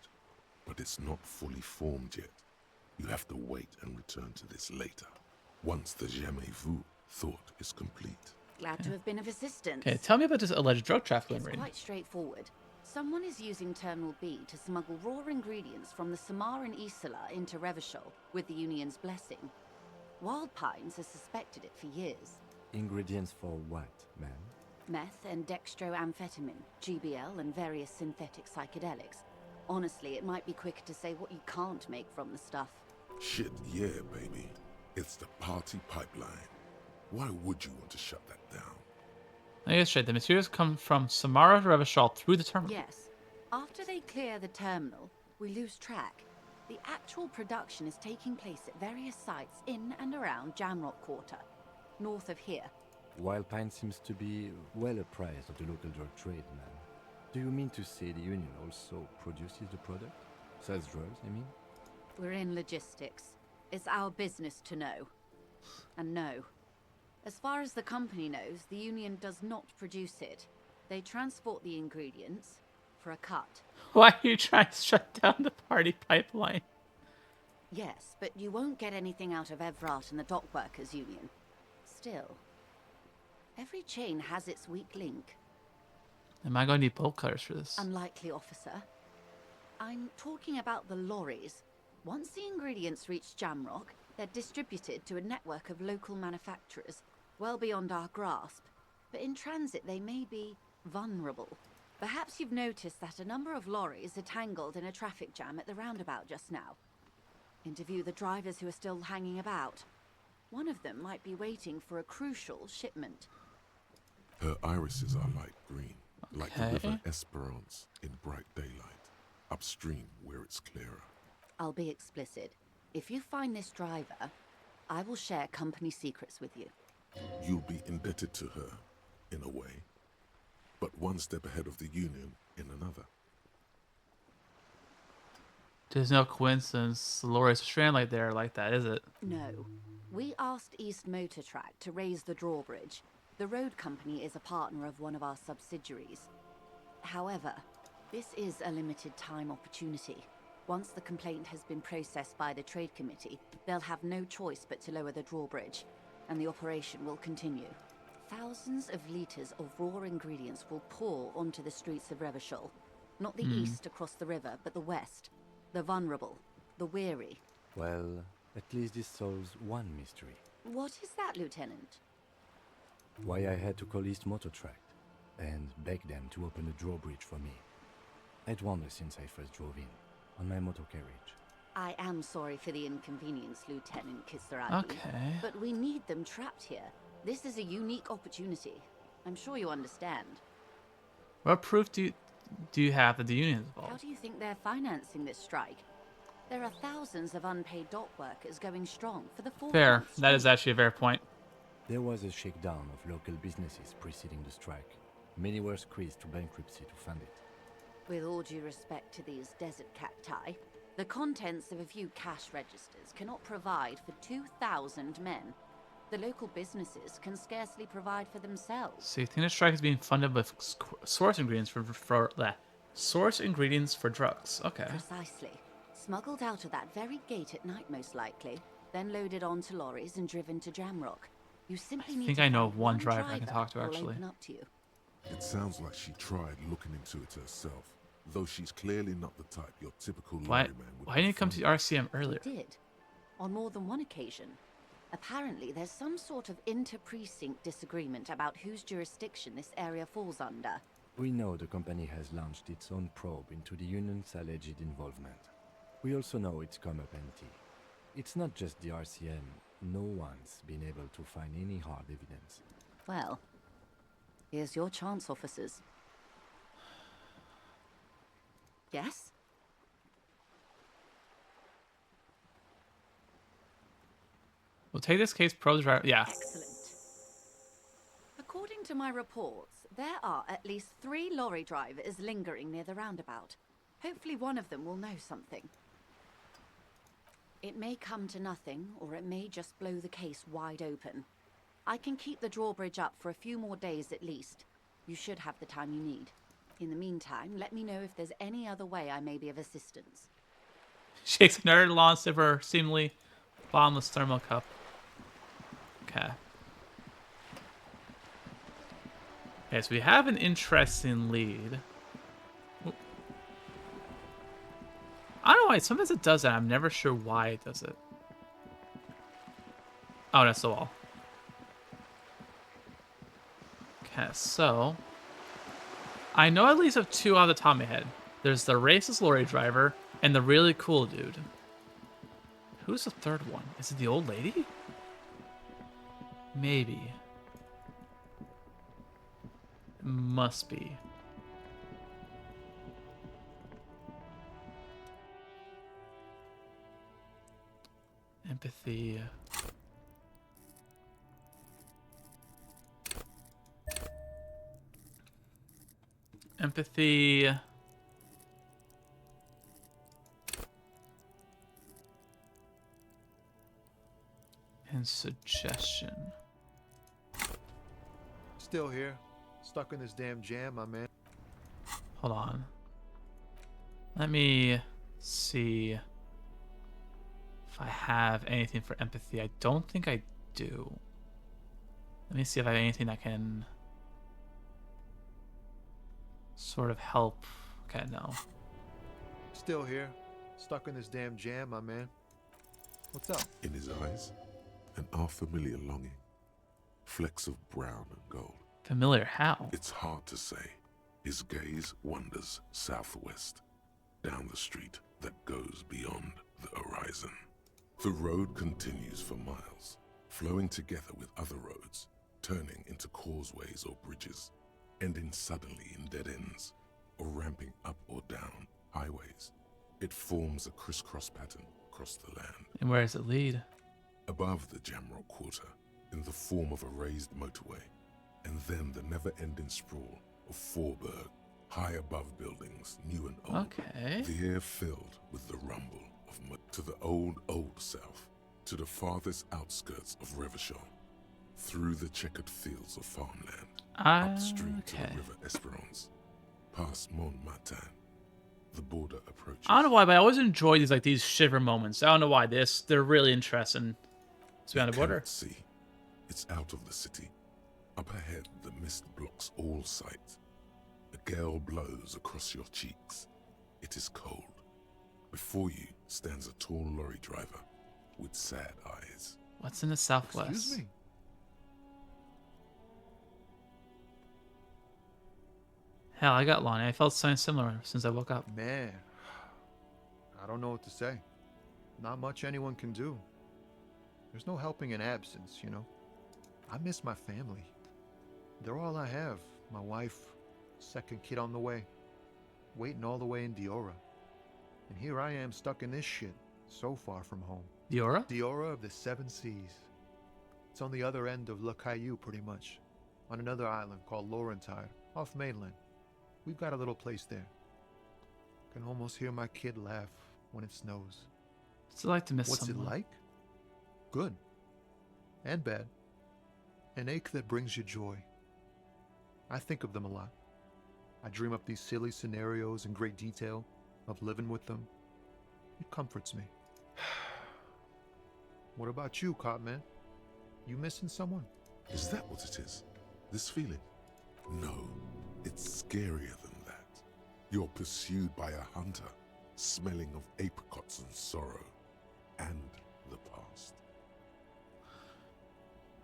But it's not fully formed yet. You have to wait and return to this later, once the jamais vu thought is complete. Glad to have been of assistance. Okay, tell me about this alleged drug trafficking It's ring. quite straightforward. Someone is using Terminal B to smuggle raw ingredients from the Samaran Isola into Revachol with the Union's blessing. Wild Pines has suspected it for years. Ingredients for what, ma'am? Meth and dextroamphetamine, GBL, and various synthetic psychedelics. Honestly, it might be quicker to say what you can't make from the stuff. Shit, yeah, baby. It's the party pipeline. Why would you want to shut that down? I guess straight. The materials come from Samara to Revachol through the terminal. Yes. After they clear the terminal, we lose track. The actual production is taking place at various sites in and around Jamrock Quarter, north of here. Wild Pine seems to be well apprised of the local drug trade, ma'am. Do you mean to say the Union also produces the product? Sells drugs, I mean? We're in logistics. It's our business to know. And no. As far as the company knows, the Union does not produce it. They transport the ingredients for a cut. Why are you trying to shut down the party pipeline? Yes, but you won't get anything out of Evrat and the Dock Workers Union. Still, every chain has its weak link. Am I going to need bolt cutters for this? Unlikely, officer. I'm talking about the lorries. Once the ingredients reach Jamrock, they're distributed to a network of local manufacturers, well beyond our grasp. But in transit, they may be vulnerable. Perhaps you've noticed that a number of lorries are tangled in a traffic jam at the roundabout just now. Interview the drivers who are still hanging about. One of them might be waiting for a crucial shipment. Her irises are light green, like the Okay. river Esperance in bright daylight, upstream where it's clearer. I'll be explicit. If you find this driver, I will share company secrets with you. You'll be indebted to her, in a way, but one step ahead of the Union in another. There's no coincidence. Laura's strand like there like that, is it? No. We asked East Motor Track to raise the drawbridge. The road company is a partner of one of our subsidiaries. However, this is a limited time opportunity. Once the complaint has been processed by the Trade Committee, they'll have no choice but to lower the drawbridge, and the operation will continue. Thousands of litres of raw ingredients will pour onto the streets of Revachol. Not the east across the river, but the west. The vulnerable, the weary. Well, at least this solves one mystery. What is that, Lieutenant? Why I had to call East Motor Tract and beg them to open the drawbridge for me. I'd wondered since I first drove in, on my motor carriage. I am sorry for the inconvenience, Lieutenant Kisaragi. Okay. But we need them trapped here. This is a unique opportunity. I'm sure you understand. What proof do you have that the Union is How involved? do you think they're financing this strike? There are thousands of unpaid dock workers going strong for the 4 Fair. months That is straight. actually a fair point. There was a shakedown of local businesses preceding the strike. Many were squeezed to bankruptcy to fund it. With all due respect to these desert cacti, the contents of a few cash registers cannot provide for 2,000 men. The local businesses can scarcely provide for themselves. So you think the strike is being funded with source ingredients source ingredients for drugs? Okay. Precisely. Smuggled out of that very gate at night, most likely, then loaded onto lorries and driven to Jamrock. You simply need think to I know find one driver I can talk to, who will actually. open up to you. It sounds like she tried looking into it herself, though she's clearly not the type your typical Why lorryman would didn't you come to befriend. RCM earlier? Did. On more than one occasion. Apparently, there's some sort of inter-precinct disagreement about whose jurisdiction this area falls under. We know the company has launched its own probe into the Union's alleged involvement. We also know it's come up empty. It's not just the RCM. No one's been able to find any hard evidence. Well, here's your chance, officers. Yes? We'll take this case pro driver. Yeah. Excellent. According to my reports, there are at least 3 lorry drivers lingering near the roundabout. Hopefully one of them will know something. It may come to nothing, or it may just blow the case wide open. I can keep the drawbridge up for a few more days at least. You should have the time you need. In the meantime, let me know if there's any other way I may be of assistance. Shakes another launch of her seemingly bottomless thermal cup. Okay. Okay, so we have an interesting lead. Oop. I don't know why. Sometimes it does that. I'm never sure why it does it. Oh, that's the wall. Okay, so I know at least of two on the top of my head. There's the racist lorry driver and the really cool dude. Who's the third one? Is it the old lady? Maybe. It must be. Empathy. Empathy. And suggestion. Still here. Stuck in this damn jam, my man. Hold on. Let me see if I have anything for empathy. I don't think I do. Let me see if I have anything that can sort of help. Okay, no. Still here. Stuck in this damn jam, my man. What's up? In his eyes, an unfamiliar longing. Flecks of brown and gold. Familiar how? It's hard to say. His gaze wanders southwest, down the street that goes beyond the horizon. The road continues for miles, flowing together with other roads, turning into causeways or bridges, ending suddenly in dead ends, or ramping up or down highways. It forms a crisscross pattern across the land. And where does it lead? Above the Jamrock Quarter, in the form of a raised motorway, and then the never-ending sprawl of Forburg, high above buildings, new and old. Okay. The air filled with the rumble of to the old south, to the farthest outskirts of Revachol, through the checkered fields of farmland, upstream to the River Esperance, past Montmartin. The border approaches. I don't know why, but I always enjoy these shiver moments. I don't know why. They're really interesting. It's beyond the border. See, it's out of the city. Up ahead, the mist blocks all sight. A gale blows across your cheeks. It is cold. Before you stands a tall lorry driver with sad eyes. What's in the southwest? Excuse me. Hell, I got Lonnie. I felt something similar since I woke up. Man, I don't know what to say. Not much anyone can do. There's no helping in absence, you know. I miss my family. They're all I have. My wife, second kid on the way, waiting all the way in Diora. And here I am stuck in this shit, so far from home. Diora? Diora of the Seven Seas. It's on the other end of Le Caillou, pretty much. On another island called Laurentide, off mainland. We've got a little place there. Can almost hear my kid laugh when it snows. What's it like to miss What's someone? it like? Good. And bad. An ache that brings you joy. I think of them a lot. I dream up these silly scenarios in great detail of living with them. It comforts me. What about you, Copman? You missing someone? Is that what it is? This feeling? No, it's scarier than that. You're pursued by a hunter, smelling of apricots and sorrow, and the past.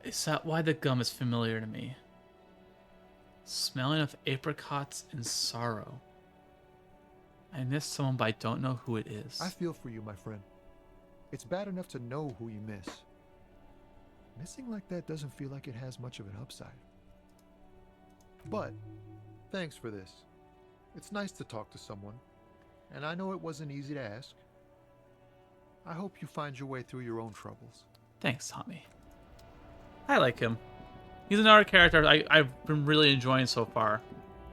Is that why the gum is familiar to me? Smelling of apricots and sorrow. I miss someone, but I don't know who it is. I feel for you, my friend. It's bad enough to know who you miss. Missing like that doesn't feel like it has much of an upside. But, thanks for this. It's nice to talk to someone, and I know it wasn't easy to ask. I hope you find your way through your own troubles. Thanks, Tommy. I like him. He's another character I've been really enjoying so far.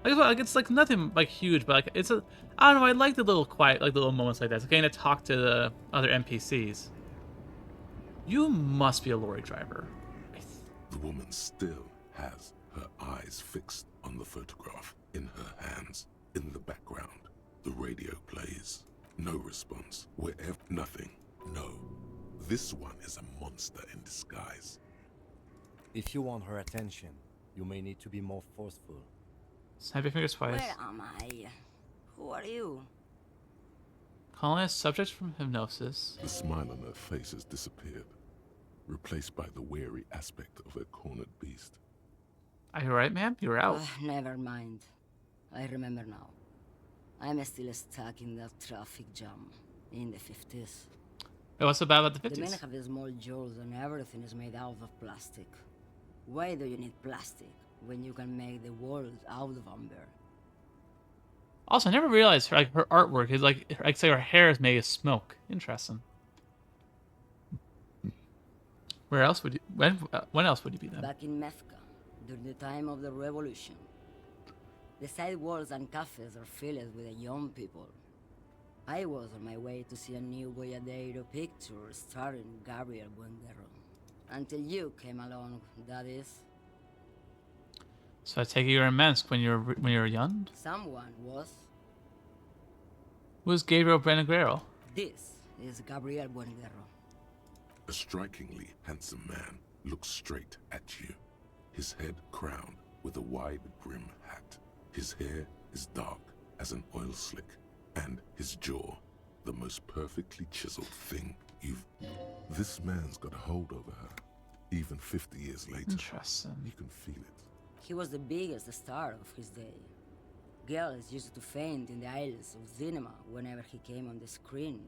Like it's like nothing like huge, but like it's a I don't know. I like the little quiet, like the little moments like that. It's getting to talk to the other NPCs. You must be a lorry driver. The woman still has her eyes fixed on the photograph, in her hands, in the background. The radio plays. No response. Wherever, nothing. No. This one is a monster in disguise. If you want her attention, you may need to be more forceful. Snap your fingers twice. Where am I? Who are you? Calling a subject from hypnosis. The smile on her face has disappeared, replaced by the wary aspect of a cornered beast. Are you right, ma'am? You're out. Never mind. I remember now. I'm still stuck in that traffic jam in the 50s. Wait, what's so bad about the The men 50s? have small jaws and everything is made out of plastic. Why do you need plastic when you can make the world out of amber? Also, I never realized her artwork is like say her hair is made of smoke. Interesting. Where else would you? When else would you be then? Back in Methka, during the time of the revolution, the sidewalks and cafes are filled with young people. I was on my way to see a new Boyadero picture starring Gabriel Buendero. Until you came along, that is. So I take it you were in Minsk when you were young. Someone was. Who's Gabriel Beneguero? This is Gabriel Buendero. A strikingly handsome man looks straight at you, his head crowned with a wide brim hat. His hair is dark as an oil slick, and his jaw, the most perfectly chiseled thing you've... This man's got a hold over her, even 50 years later. Interesting. You can feel it. He was the biggest star of his day. Girls used to faint in the aisles of cinema whenever he came on the screen.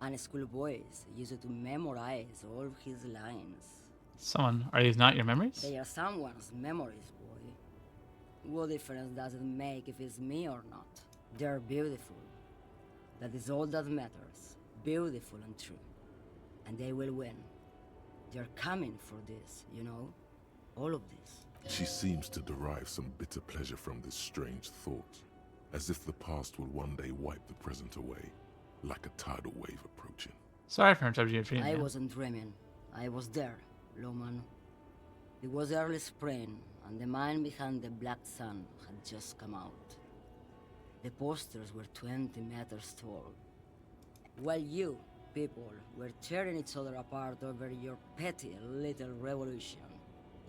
And schoolboys used to memorize all his lines. Are these not your memories? They are someone's memories, boy. What difference does it make if it's me or not? They're beautiful. That is all that matters. Beautiful and true. And they will win. They're coming for this, you know? All of this. She seems to derive some bitter pleasure from this strange thought, as if the past will one day wipe the present away, like a tidal wave approaching. Sorry for interrupting your dream. I wasn't dreaming. I was there, Loman. It was early spring, and the man behind the black sun had just come out. The posters were 20 meters tall. While you, people, were tearing each other apart over your petty little revolution.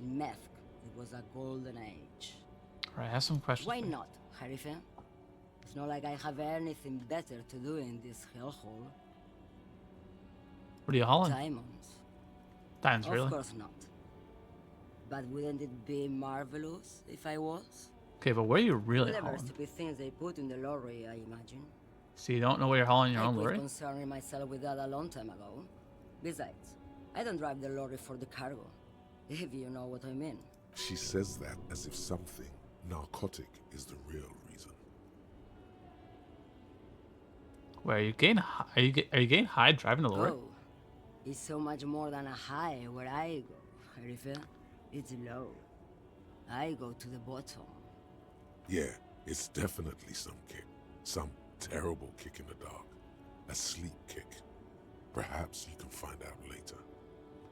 In Meth, it was a golden age. Alright, I have some questions. Why not, Harife? It's not like I have anything better to do in this hellhole. What are you hauling? Diamonds. Diamonds, really? Of course not. But wouldn't it be marvelous if I was? Okay, but where are you really Whatever hauling? stupid things they put in the lorry, I imagine. So you don't know where you're hauling your I own quit lorry? concerning myself with that a long time ago. Besides, I don't drive the lorry for the cargo, if you know what I mean. She says that as if something narcotic is the real reason. Where are you getting? Are you getting high driving the lorry? Oh, it's so much more than a high where I go, Harife. It's low. I go to the bottom. Yeah, it's definitely some kick. Some terrible kick in the dark. A sleep kick. Perhaps you can find out later.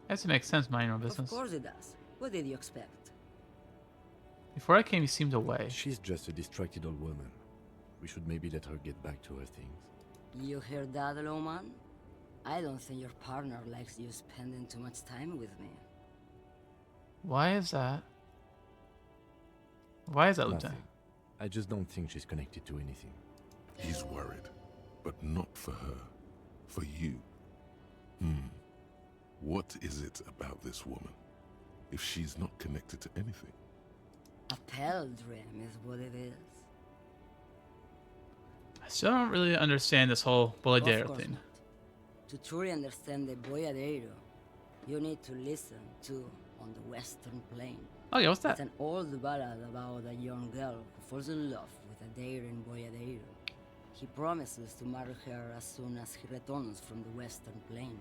Guess it makes sense, mind your own business. Of course it does. What did you expect? Before I came, you seemed away. She's just a distracted old woman. We should maybe let her get back to her things. You hear that, Loman? I don't think your partner likes you spending too much time with me. Why is that? Why is that, Nothing. Lieutenant? I just don't think she's connected to anything. He's worried, but not for her. For you. What is it about this woman? If she's not connected to anything? A pale dream is what it is. I still don't really understand this whole Of Boladero course thing. not. To truly understand the Boyadero, you need to listen to On the Western Plain. Oh yeah, what's that? It's an old ballad about a young girl who falls in love with a daring Boyadero. He promises to marry her as soon as he returns from the Western Plain.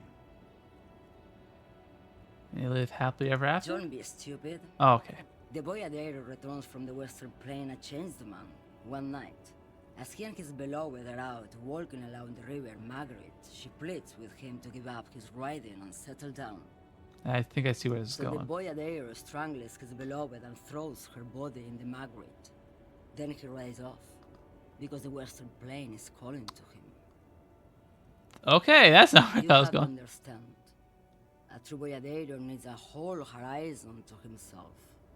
And you live happily ever after? Don't be stupid. Oh, okay. The Boyadero returns from the Western Plain a changed man, one night. As he and his beloved are out walking along the river Margaret, she pleads with him to give up his riding and settle down. I think I see where this is So the going. boyadero strangles his beloved and throws her body in the magret. Then he rides off, because the western plain is calling to him. Okay, that's not where You that was have to going. understand. A true boyadero needs a whole horizon to himself.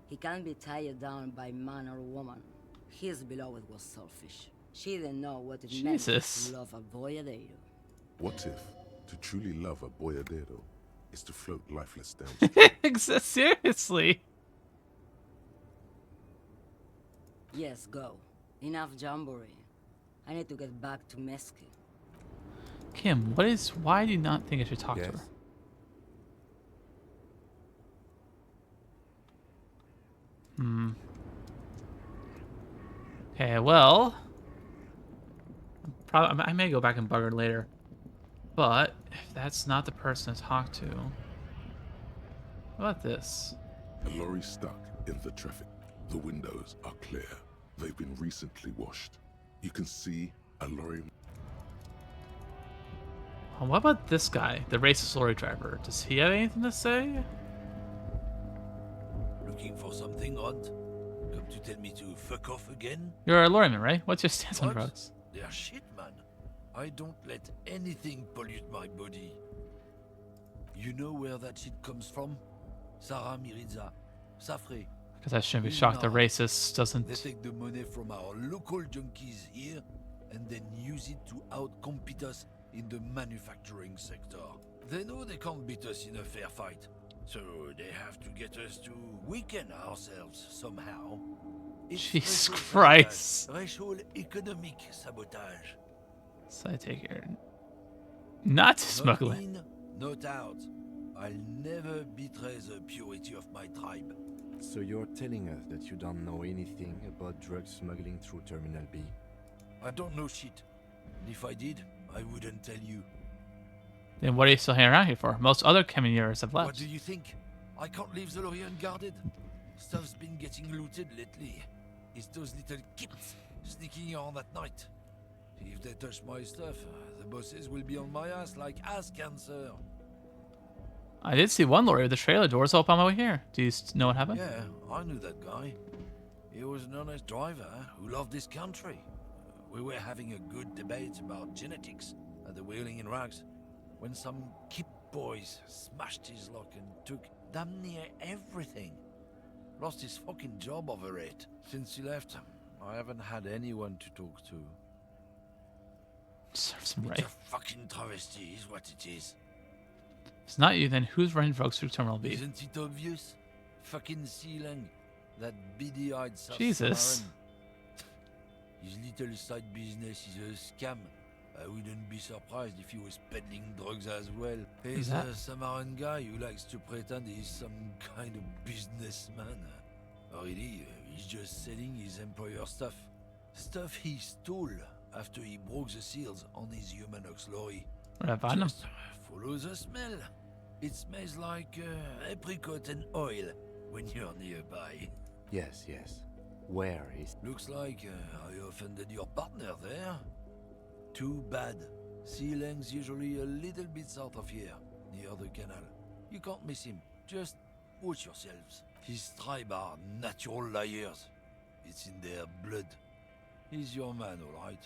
He can't be tied down by man or woman. His beloved was selfish. She didn't know what it meant Jesus. to love a boyadero. What if to truly love a boyadero is to float lifeless downstream? Seriously. Yes, go. Enough jamboree. I need to get back to Mesky. Kim, why do you not think I should talk to her? Okay, well, I may go back and bug her later, but if that's not the person to talk to, what about this? A lorry stuck in the traffic. The windows are clear. They've been recently washed. You can see a lorry. What about this guy, the racist lorry driver? Does he have anything to say? Looking for something odd? Come to tell me to fuck off again? You're a lorryman, right? What's your stance on What? drugs? They're shit, man. I don't let anything pollute my body. You know where that shit comes from? Sarah Miriza. Safre. Because I shouldn't be shocked the Nah. racist doesn't. They take the money from our local junkies here and then use it to outcompete us in the manufacturing sector. They know they can't beat us in a fair fight, so they have to get us to weaken ourselves somehow. It's Jesus racial Christ. sabotage, racial economic sabotage. So I take it. Not Not smuggling. in, not out. I'll never betray the purity of my tribe. So you're telling us that you don't know anything about drug smuggling through Terminal B? I don't know shit. And if I did, I wouldn't tell you. Then what are you still hanging around here for? Most other camioneers have What left. do you think? I can't leave the lorry unguarded. Stuff's been getting looted lately. It's those little kids sneaking around at night. If they touch my stuff, the bosses will be on my ass like ass cancer. I did see one lorry with the trailer doors open on my way here. Do you know what happened? Yeah, I knew that guy. He was an honest driver who loved this country. We were having a good debate about genetics at the Wheeling in Rags when some kip boys smashed his lock and took damn near everything. Lost his fucking job over it. Since he left, I haven't had anyone to talk to. Serves him It's right. a fucking travesty is what it is. If it's not you, then who's running drugs through Terminal B? Isn't it obvious? Fucking Sealang, that beady-eyed South Jesus. Samaran. His little side business is a scam. I wouldn't be surprised if he was peddling drugs as well. He's that? a Samaran guy who likes to pretend he's some kind of businessman. Really, he's just selling his employer stuff. Stuff he stole after he broke the seals on his Humanox lorry. Where'd I find him? Just follow the smell. It smells like apricot and oil when you're nearby. Yes, yes. Where is... Looks like I offended your partner there. Too bad. Sealang's usually a little bit south of here, near the canal. You can't miss him. Just watch yourselves. His tribe are natural liars. It's in their blood. He's your man, all right?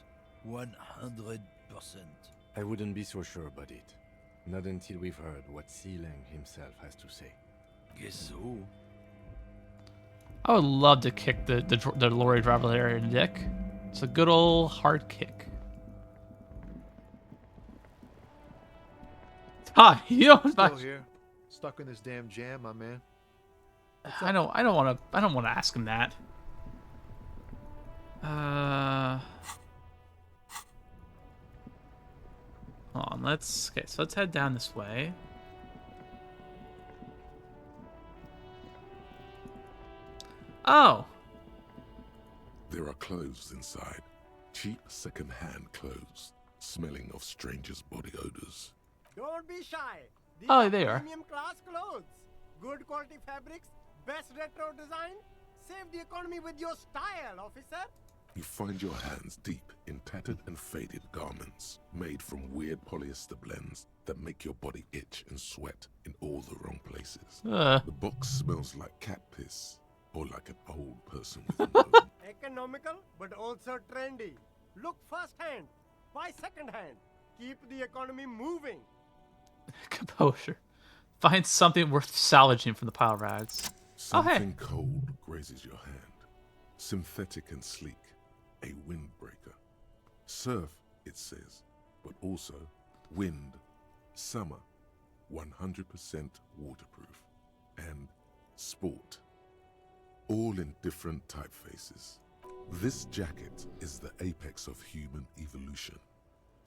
100%. I wouldn't be so sure about it. Not until we've heard what Sealang himself has to say. Guess so. I would love to kick the lorry driver there in the dick. It's a good old hard kick. Ah, you don't. Still here, stuck in this damn jam, my man. I don't want to ask him that. Hold on. Let's head down this way. Oh. There are clothes inside. Cheap second-hand clothes, smelling of strangers' body odors. Don't be shy. These Oh, they are. Premium class clothes. Good quality fabrics, best retro design. Save the economy with your style, officer. You find your hands deep in tattered and faded garments made from weird polyester blends that make your body itch and sweat in all the wrong places. The box smells like cat piss or like an old person with a nose. Economical, but also trendy. Look first hand, buy second hand. Keep the economy moving. Composure. Find something worth salvaging from the pile of rags. Something cold grazes your hand. Synthetic and sleek. A windbreaker. Surf, it says, but also wind, summer, 100% waterproof, and sport. All in different typefaces. This jacket is the apex of human evolution.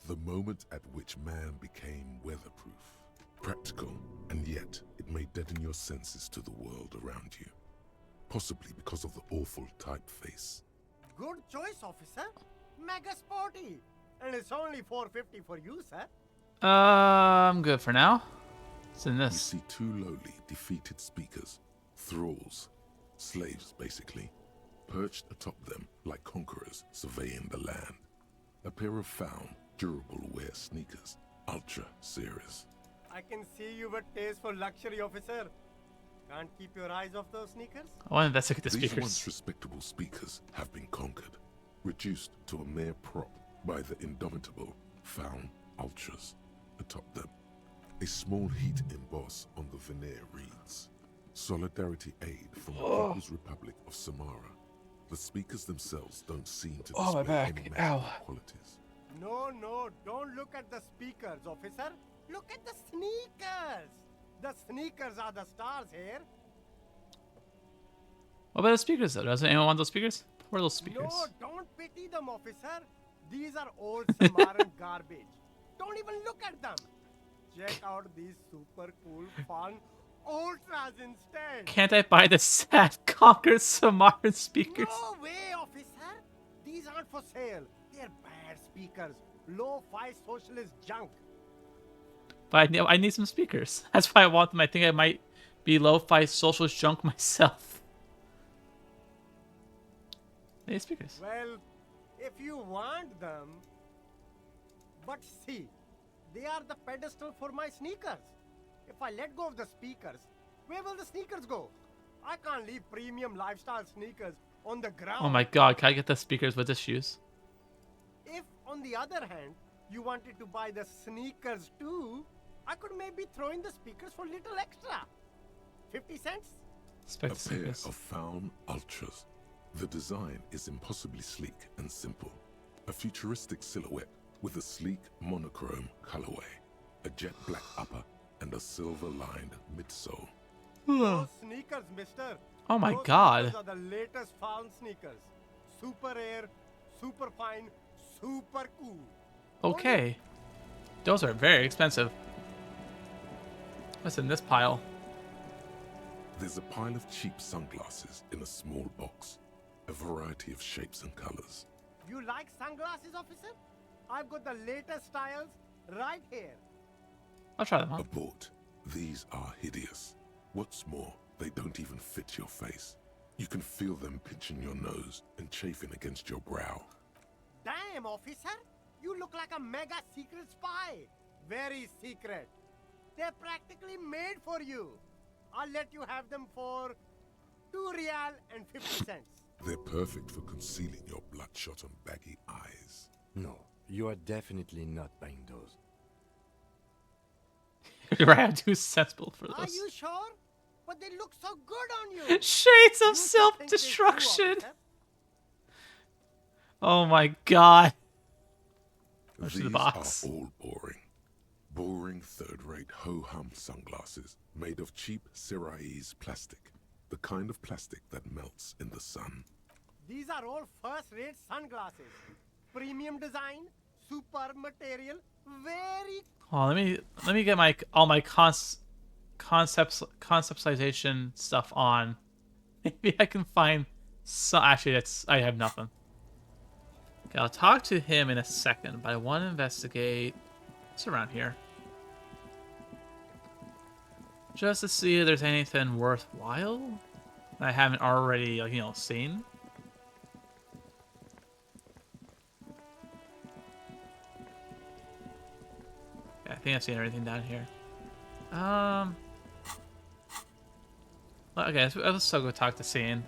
The moment at which man became weatherproof. Practical, and yet it may deaden your senses to the world around you. Possibly because of the awful typeface. Good choice, officer. Mega sporty. And it's only $4.50 for you, sir. I'm good for now. What's in You this? see two lowly, defeated speakers, thralls, slaves basically, perched atop them like conquerors surveying the land. A pair of found, durable wear sneakers, ultra series. I can see you with taste for luxury, officer. Can't keep your eyes off those sneakers? I want to investigate the These speakers. once respectable speakers have been conquered, reduced to a mere prop by the indomitable found ultras atop them. A small heat emboss on the veneer reads, Solidarity Aid from the People's Republic of Samara. The speakers themselves don't seem to display my back. any Ow. magical qualities. No, don't look at the speakers, officer. Look at the sneakers. The sneakers are the stars here. What about the speakers though? Doesn't anyone want those speakers? Poor little speakers. No, don't pity them, officer. These are old Samaran garbage. Don't even look at them. Check out these super cool, fun ultras instead. Can't I buy the sad conquered Samaran speakers? No way, officer. These aren't for sale. They're bad speakers. Low-fi socialist junk. But I need some speakers. That's why I want them. I think I might be lo-fi socialist junk myself. I need speakers. Well, if you want them... But see, they are the pedestal for my sneakers. If I let go of the speakers, where will the sneakers go? I can't leave premium lifestyle sneakers on the ground. Oh my god, can I get the speakers with the shoes? If, on the other hand, you wanted to buy the sneakers too, I could maybe throw in the speakers for little extra. 50 cents? A pair of found ultras. The design is impossibly sleek and simple. A futuristic silhouette with a sleek monochrome colorway, a jet black upper, and a silver-lined midsole. Those sneakers, mister. Oh my Those god. sneakers are the latest found sneakers. Super air, super fine, super cool. Okay. Those are very expensive. What's in this pile? There's a pile of cheap sunglasses in a small box. A variety of shapes and colors. You like sunglasses, officer? I've got the latest styles right here. I'll try them on. Abort. These are hideous. What's more, they don't even fit your face. You can feel them pinching your nose and chafing against your brow. Damn, officer! You look like a mega secret spy. Very secret. They're practically made for you. I'll let you have them for 2 real and 50 cents. They're perfect for concealing your bloodshot and baggy eyes. No, you are definitely not buying those. You're right, I'm too sensible for Are those. you sure? But they look so good on you. Shades of You should think they do, self-destruction. officer. Oh my god. Where's These the box? are all boring. Boring third-rate ho-hum sunglasses made of cheap Syrahese plastic. The kind of plastic that melts in the sun. These are all first-rate sunglasses. Premium design, superb material, very... Oh, let me get my all my conceptualization stuff on. Maybe I can find some. Actually, I have nothing. Okay, I'll talk to him in a second, but I want to investigate what's around here, just to see if there's anything worthwhile that I haven't already, seen. think I've seen everything down here. Well, okay, let's still go talk to Cian.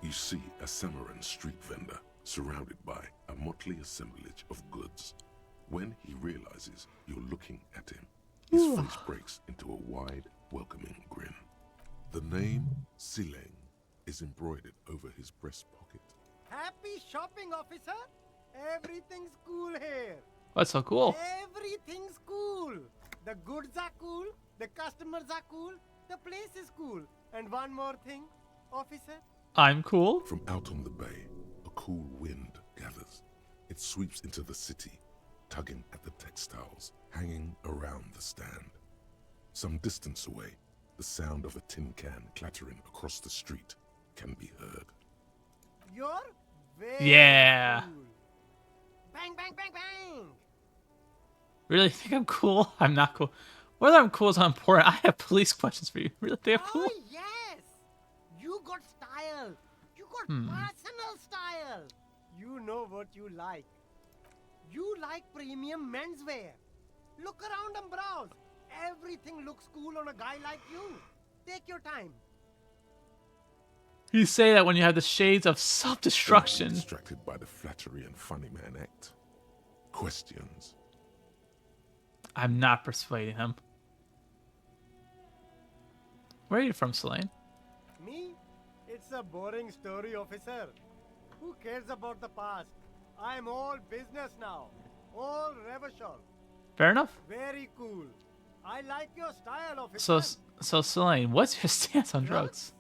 You see a Samaran street vendor surrounded by a motley assemblage of goods. When he realizes you're looking at him, his face breaks into a wide, welcoming grin. The name Sileng is embroidered over his breast pocket. Happy shopping, officer! Everything's cool here. What's so cool? Everything's cool. The goods are cool, the customers are cool, the place is cool. And one more thing, officer. I'm cool. From out on the bay, a cool wind gathers. It sweeps into the city, tugging at the textiles hanging around the stand. Some distance away, the sound of a tin can clattering across the street can be heard. You're very Yeah. cool. Bang, bang, bang, bang. Really think I'm cool? I'm not cool. Whether I'm cool is not important. I have police questions for you. Really think I'm cool? Oh, yes. You got style. You got personal style. You know what you like. You like premium menswear. Look around and browse. Everything looks cool on a guy like you. Take your time. You say that when you have the shades of self-destruction. Distracted by the flattery and funny man act. Questions. I'm not persuading him. Where are you from, Selene? Me? It's a boring story, officer. Who cares about the past? I'm all business now. All revolution. Fair enough. Very cool. I like your style, officer. So Selene, what's your stance on drugs?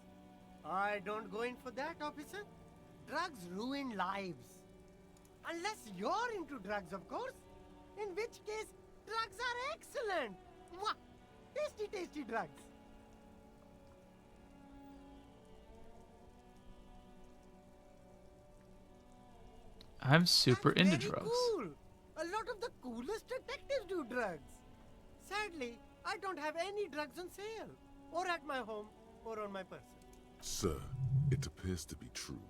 I don't go in for that, officer. Drugs ruin lives. Unless you're into drugs, of course. In which case, drugs are excellent. Mwah! Tasty, tasty drugs. I'm super into Very drugs. cool. A lot of the coolest detectives do drugs. Sadly, I don't have any drugs on sale. Or at my home, or on my person. Sir, it appears to be true.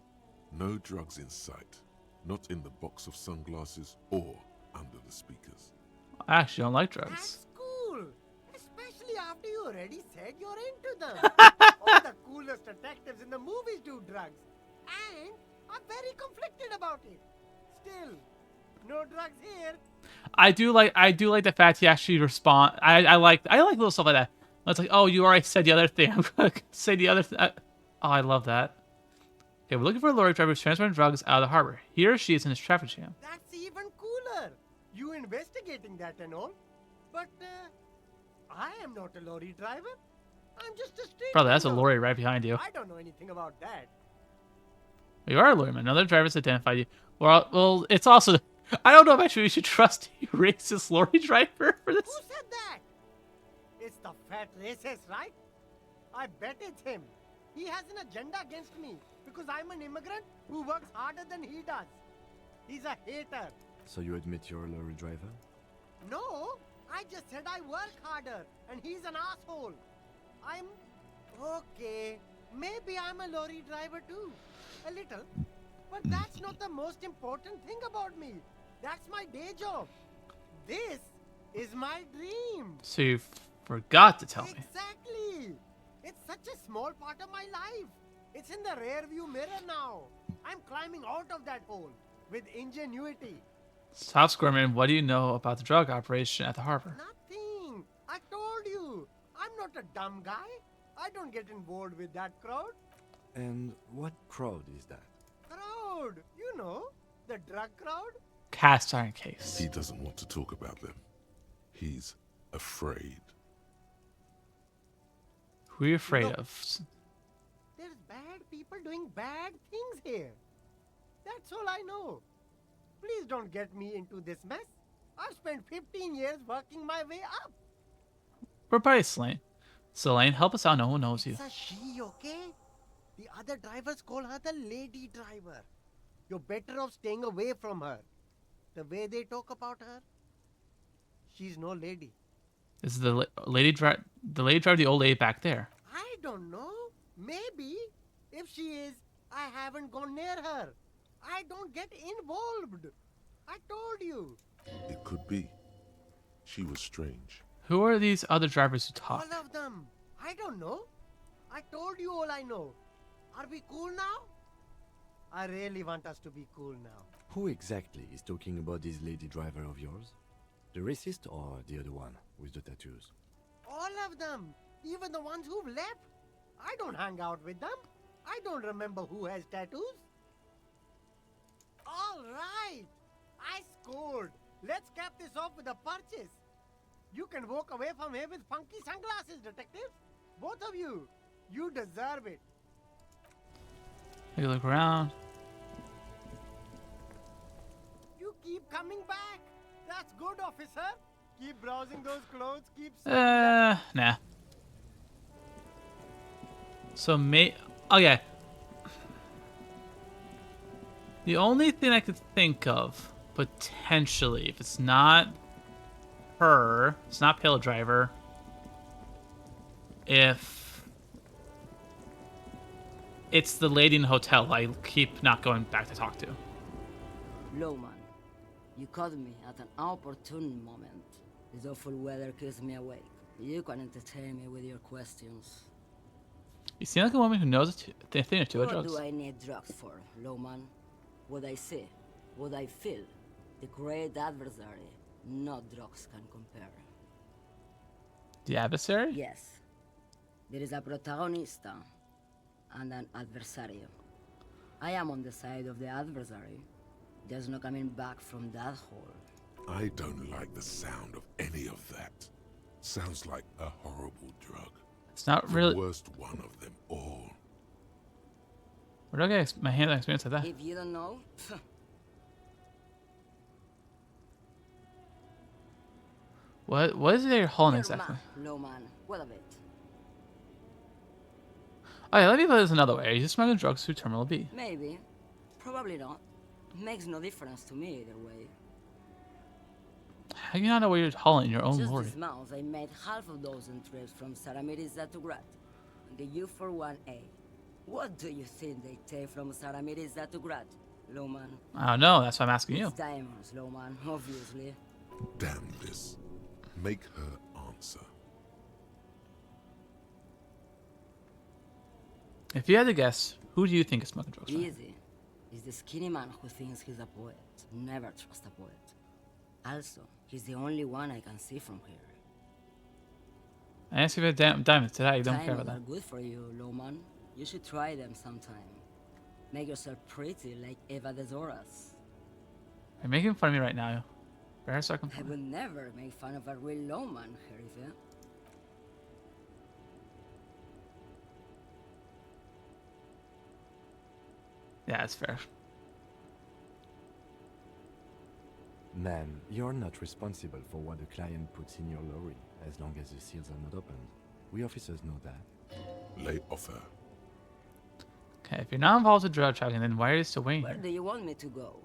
No drugs in sight. Not in the box of sunglasses or under the speakers. I actually don't like drugs. That's cool. Especially after you already said you're into them. All the coolest detectives in the movies do drugs. And I'm very conflicted about it. Still, no drugs here. I do like the fact he actually respond. I like little stuff like that. It's like, oh, you already said the other thing. I'm gonna say the other thing. Oh, I love that. Okay, we're looking for a lorry driver who's transferring drugs out of the harbor. He or she is in his traffic jam. That's even cooler. You investigating that and all. But I am not a lorry driver. I'm just a street Brother, that's a vendor. lorry right behind you. I don't know anything about that. You are a lawyer, man. Another driver's identified you. Well, it's also... I don't know if actually we should trust a racist lorry driver for this. Who said that? It's the fat racist, right? I bet it's him. He has an agenda against me because I'm an immigrant who works harder than he does. He's a hater. So you admit you're a lorry driver? No, I just said I work harder and he's an asshole. I'm... okay, maybe I'm a lorry driver too. A little. But that's not the most important thing about me. That's my day job. This is my dream. So you forgot to tell me. Exactly. It's such a small part of my life. It's in the rear view mirror now. I'm climbing out of that hole with ingenuity. Stop squirming. What do you know about the drug operation at the harbor? Nothing. I told you. I'm not a dumb guy. I don't get involved with that crowd. And what crowd is that? Crowd. You know, the drug crowd. Cast iron case. He doesn't want to talk about them. He's afraid. Who are you afraid Look. of? There's bad people doing bad things here. That's all I know. Please don't get me into this mess. I've spent 15 years working my way up. We're buddies, Selene. Selene, help us out. No one knows you. It's a she, okay? The other drivers call her the lady driver. You're better off staying away from her. The way they talk about her, she's no lady. This is the lady driver, the old lady back there. I don't know. Maybe. If she is, I haven't gone near her. I don't get involved. I told you. It could be. She was strange. Who are these other drivers who talk? All of them. I don't know. I told you all I know. Are we cool now? I really want us to be cool now. Who exactly is talking about this lady driver of yours? The racist or the other one with the tattoos? All of them. Even the ones who've left. I don't hang out with them. I don't remember who has tattoos. All right. I scored. Let's cap this off with a purchase. You can walk away from here with funky sunglasses, detectives. Both of you. You deserve it. Take a look around. You keep coming back. That's good, officer. Keep browsing those clothes. Keep... Nah. So, okay. The only thing I could think of, potentially, if it's not her, it's not Pale Driver, if it's the lady in the hotel I keep not going back to talk to. Lowman, you caught me at an opportune moment. This awful weather keeps me awake. You can entertain me with your questions. You seem like a woman who knows a thing or two What about drugs. do I need drugs for, Lowman? What I see, what I feel, the great adversary, no drugs can compare. The adversary? Yes. There is a protagonista and an adversario. I am on the side of the adversary. There's no coming back from that hole. I don't like the sound of any of that. Sounds like a horrible drug. It's not really the worst one of them all. Where do I get my hands-on experience like that? If you don't know, What is it you're hauling exactly? Lowman, what of it? Okay, let me put this another way. Are you just smuggling drugs through Terminal B? Maybe. Probably not. Makes no difference to me either way. How do you not know what you're hauling in your own Just lorry? this month, I made half a dozen trips from Saramiris to Grad. The U41A. What do you think they take from Saramiris to Grad, Lowman? I don't know. That's why I'm asking you. It's diamonds, Lowman, obviously. Damn this. Make her answer. If you had to guess, who do you think is smuggling drugs? from? Easy. He's the skinny man who thinks he's a poet. Never trust a poet. Also, he's the only one I can see from here. I asked you about diamonds today. You don't care about Diamonds that. are good for you, Lowman. You should try them sometime. Make yourself pretty like Eva de Zoras. You're making fun of me right now. Very I circumstantial. would never make fun of a real Lowman, Herife. Yeah, that's fair. Ma'am, you're not responsible for what the client puts in your lorry, as long as the seals are not opened. We officers know that. Lay off her. Okay, if you're not involved with drug trafficking, then why are you still waiting Where here? do you want me to go?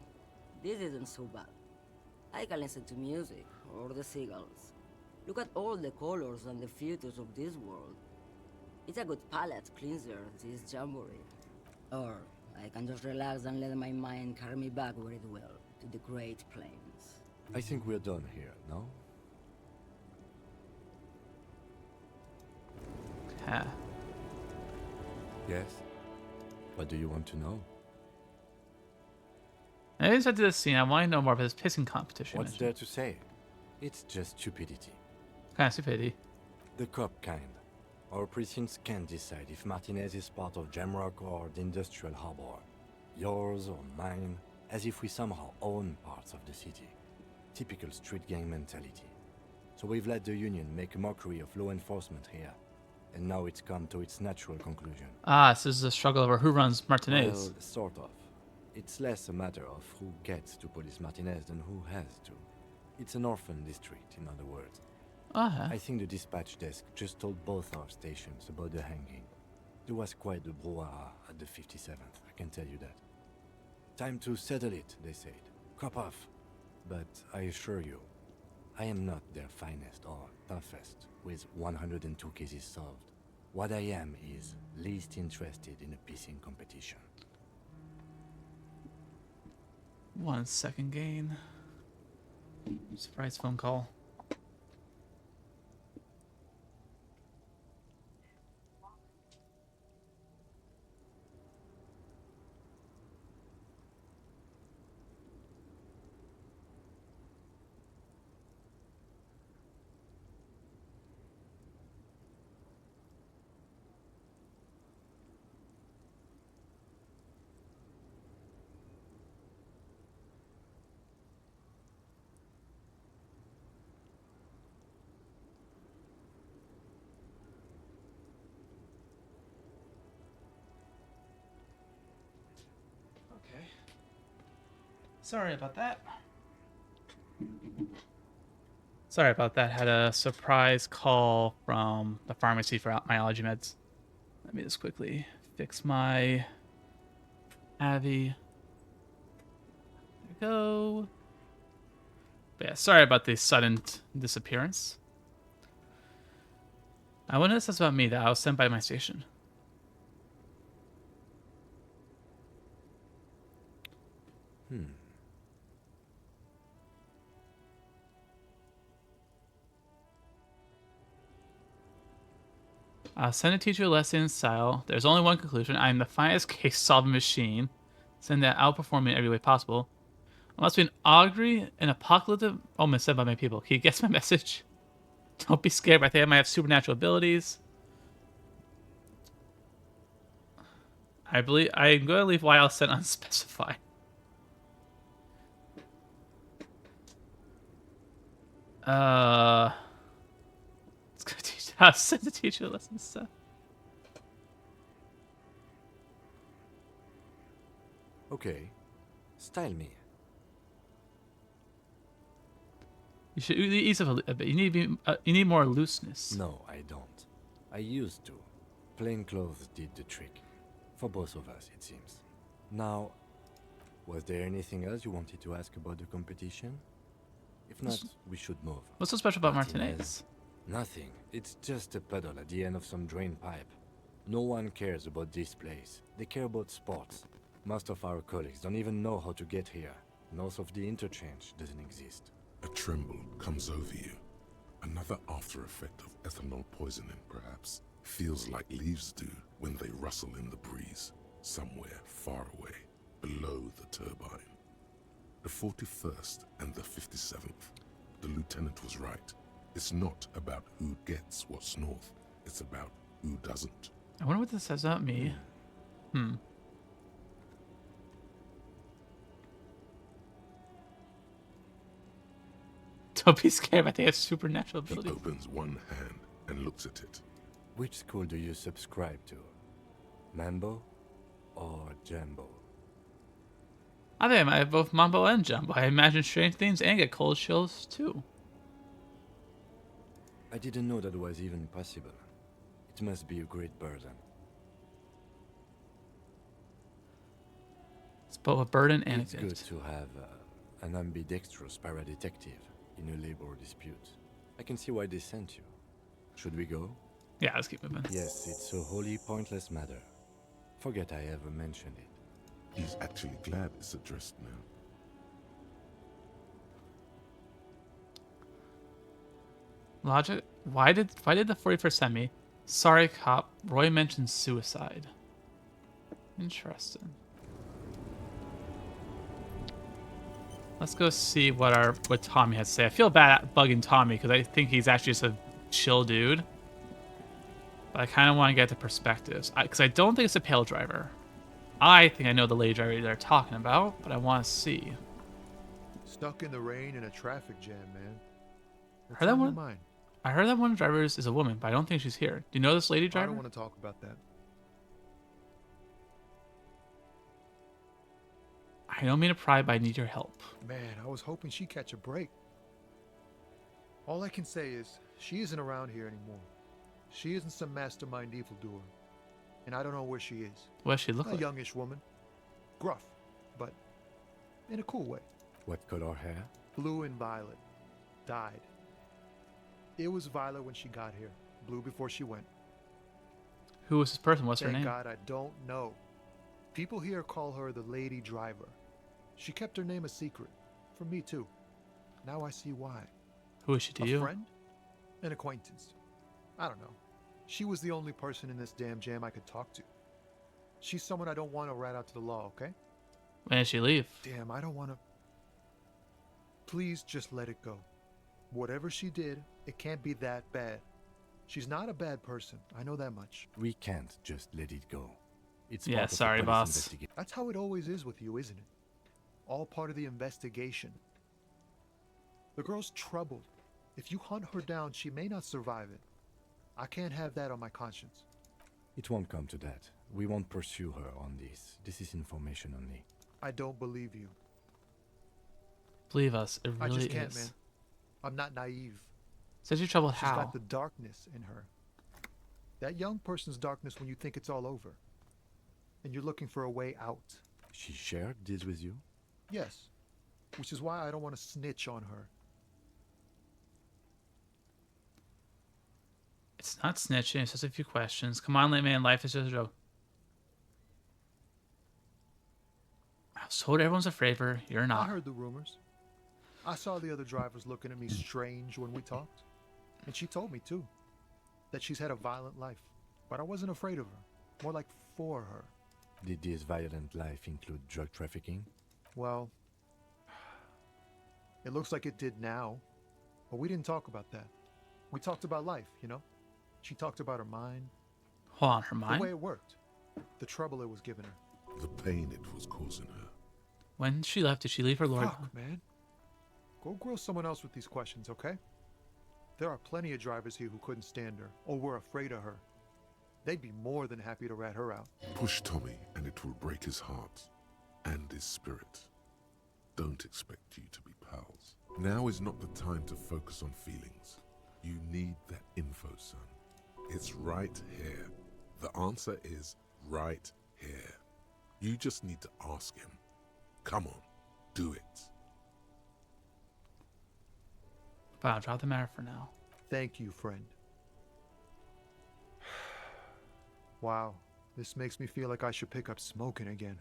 This isn't so bad. I can listen to music, or the seagulls. Look at all the colors and the futures of this world. It's a good palate cleanser, this jamboree. Or I can just relax and let my mind carry me back where it will, to the Great Plains. I think we're done here, no? Yeah. Yes? What do you want to know? I just to this scene. I want to know more about this pissing competition. What's there to say? It's just stupidity. Kind of stupidity. The cop kind. Our precincts can't decide if Martinez is part of Jamrock or the Industrial Harbor. Yours or mine, as if we somehow own parts of the city. Typical street gang mentality. So we've let the Union make a mockery of law enforcement here. And now it's come to its natural conclusion. Ah, so this is a struggle over who runs Martinez. Well, sort of. It's less a matter of who gets to police Martinez than who has to. It's an orphan district, in other words. Uh-huh. I think the dispatch desk just told both our stations about the hanging. There was quite the brouhaha at the 57th, I can tell you that. Time to settle it, they said. Cop off. But I assure you, I am not their finest or toughest, with 102 cases solved. What I am is least interested in a pissing competition. 1 second gain. Surprise phone call. Okay. Sorry about that. Sorry about that. Had a surprise call from the pharmacy for my allergy meds. Let me just quickly fix my Avi. There we go. But yeah, sorry about the sudden disappearance. I wonder if this is about me that I was sent by my station. Send a teacher a lesson in style. There's only one conclusion. I am the finest case-solving machine. Send that outperform me in every way possible. I must be an augury, an apocalyptic omen sent by my people. Can you guess my message? Don't be scared. I think I might have supernatural abilities. I'm going to leave YL sent unspecified. It's gonna teach how to send the teacher a lesson stuff. Okay, style me. You should ease up a bit. You need more looseness. No, I don't. I used to. Plain clothes did the trick. For both of us, it seems. Now, was there anything else you wanted to ask about the competition? If not, we should move. What's so special about Martinez? Nothing. It's just a puddle at the end of some drain pipe. No one cares about this place. They care about sports. Most of our colleagues don't even know how to get here. North of the interchange doesn't exist. A tremble comes over you. Another after effect of ethanol poisoning, perhaps. Feels like leaves do when they rustle in the breeze, somewhere far away, below the turbine. The 41st and the 57th. The lieutenant was right. It's not about who gets what's north. It's about who doesn't. I wonder what this says about me. Don't be scared. I think I have supernatural abilities. He opens one hand and looks at it. Which school do you subscribe to? Mambo or Jumbo? I think I might have both Mambo and Jumbo. I imagine strange things and get cold chills too. I didn't know that was even possible. It must be a great burden. It's both a burden and it's a gift. It's good to have an ambidextrous paradetective in a labor dispute. I can see why they sent you. Should we go? Yeah, let's keep moving. Yes, it's a wholly pointless matter. Forget I ever mentioned it. He's actually glad it's addressed now. Logic? Why did the 41st send me? Sorry, cop. Roy mentioned suicide. Interesting. Let's go see what Tommy has to say. I feel bad at bugging Tommy because I think he's actually just a chill dude. But I kind of want to get the perspectives because I don't think it's a pale driver. I think I know the lady driver they're talking about, but I want to see. Stuck in the rain in a traffic jam, man. I heard that one of the drivers is a woman, but I don't think she's here. Do you know this lady driver? I don't want to talk about that. I don't mean to pry, but I need your help. Man, I was hoping she'd catch a break. All I can say is, she isn't around here anymore. She isn't some mastermind evildoer. And I don't know where she is. What does she look like? A youngish woman. Gruff, but in a cool way. What color hair? Blue and violet. Dyed. It was violet when she got here. Blue before she went. Who was this person? What's her name? Thank God I don't know. People here call her the lady driver. She kept her name a secret. From me, too. Now I see why. Who is she to A you? friend? An acquaintance. I don't know. She was the only person in this damn jam I could talk to. She's someone I don't want to rat out to the law, okay? When did she leave? Damn, I don't want to... Please just let it go. Whatever she did, it can't be that bad. She's not a bad person. I know that much. We can't just let it go. It's Yeah, part of the sorry, police boss. investigation. That's how it always is with you, isn't it? All part of the investigation. The girl's troubled. If you hunt her down, she may not survive it. I can't have that on my conscience. It won't come to that. We won't pursue her on this. This is information only. I don't believe you. Believe us, it really I just can't, is. man. I'm not naive. Says you're troubled She's how? got the darkness in her. That young person's darkness when you think it's all over. And you're looking for a way out. She shared this with you? Yes. Which is why I don't want to snitch on her. It's not snitching, it's just a few questions. Come on, man, life is just a joke. I was told everyone's afraid of her. You're I not. heard the rumors. I saw the other drivers looking at me strange when we talked. And she told me, too, that she's had a violent life. But I wasn't afraid of her. More like for her. Did this violent life include drug trafficking? Well, it looks like it did now. But we didn't talk about that. We talked about life, you know? She talked about her mind. Hold on, her mind? The way it worked. The trouble it was giving her. The pain it was causing her. When she left, did she leave her lord? Fuck, man. Go grill someone else with these questions, okay? There are plenty of drivers here who couldn't stand her, or were afraid of her. They'd be more than happy to rat her out. Push Tommy and it will break his heart and his spirit. Don't expect you to be pals. Now is not the time to focus on feelings. You need that info, son. It's right here. The answer is right here. You just need to ask him. Come on, do it. Wow, drop the matter for now. Thank you, friend. Wow, this makes me feel like I should pick up smoking again.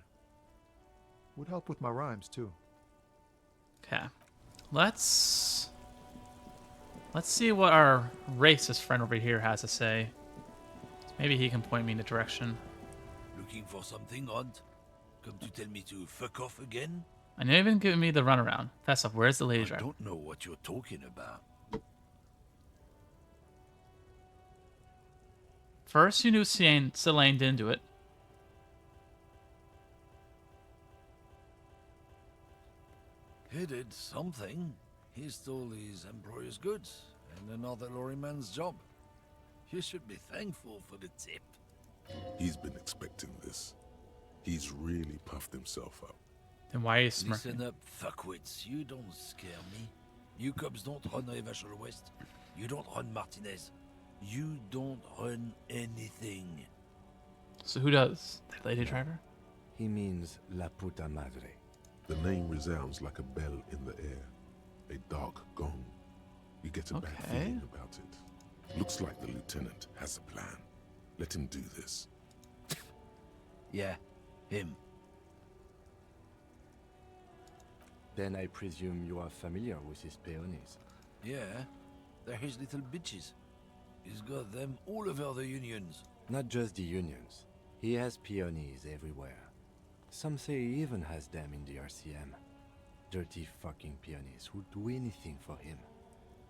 Would help with my rhymes, too. Okay. Let's see what our racist friend over here has to say. Maybe he can point me in the direction. Looking for something odd? Come to tell me to fuck off again? I know you've been giving me the runaround. Fast up, where's the lady I driver? don't know what you're talking about. First, you knew Selene didn't do it. He did something. He stole his employer's goods and another lorryman's job. You should be thankful for the tip. He's been expecting this. He's really puffed himself up. Then why are you smirking? Listen up, fuckwits. You don't scare me. You cubs don't run Evashel West. You don't run Martinez. You don't run anything. So who does? The lady driver? He means La Puta Madre. The name resounds like a bell in the air. A dark gong. You get a bad feeling about it. Looks like the lieutenant has a plan. Let him do this. Yeah, him. Then I presume you are familiar with his peonies. Yeah, they're his little bitches. He's got them all over the unions. Not just the unions. He has peonies everywhere. Some say he even has them in the RCM. Dirty fucking peonies who'd do anything for him.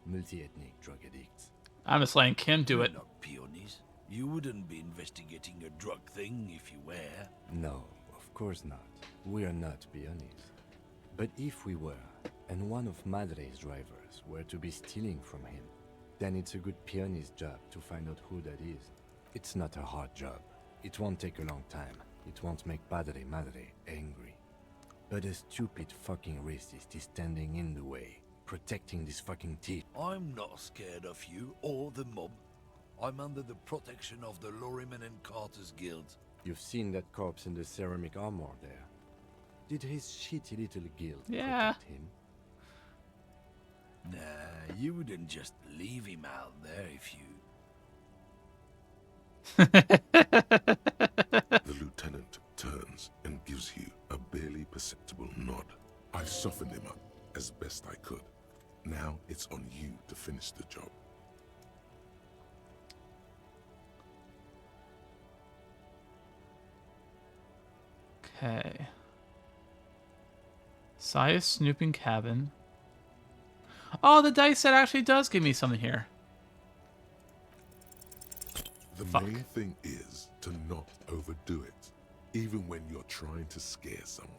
Multi-ethnic drug addicts. I'm just letting Kim do it. Not peonies. You wouldn't be investigating a drug thing if you were. No, of course not. We are not peonies. But if we were, and one of Madre's drivers were to be stealing from him, then it's a good peony's job to find out who that is. It's not a hard job. It won't take a long time. It won't make Padre Madre angry. But a stupid fucking racist is standing in the way, protecting this fucking thief. I'm not scared of you or the mob. I'm under the protection of the Lorryman and Carters Guild. You've seen that corpse in the ceramic armor there. Did his shitty little guild protect him? Nah, you wouldn't just leave him out there if you... The lieutenant turns and gives you a barely perceptible nod. I've softened him up as best I could. Now it's on you to finish the job. Okay. Size snooping cabin. Oh, the dice set actually does give me something here. The main thing is to not overdo it, even when you're trying to scare someone.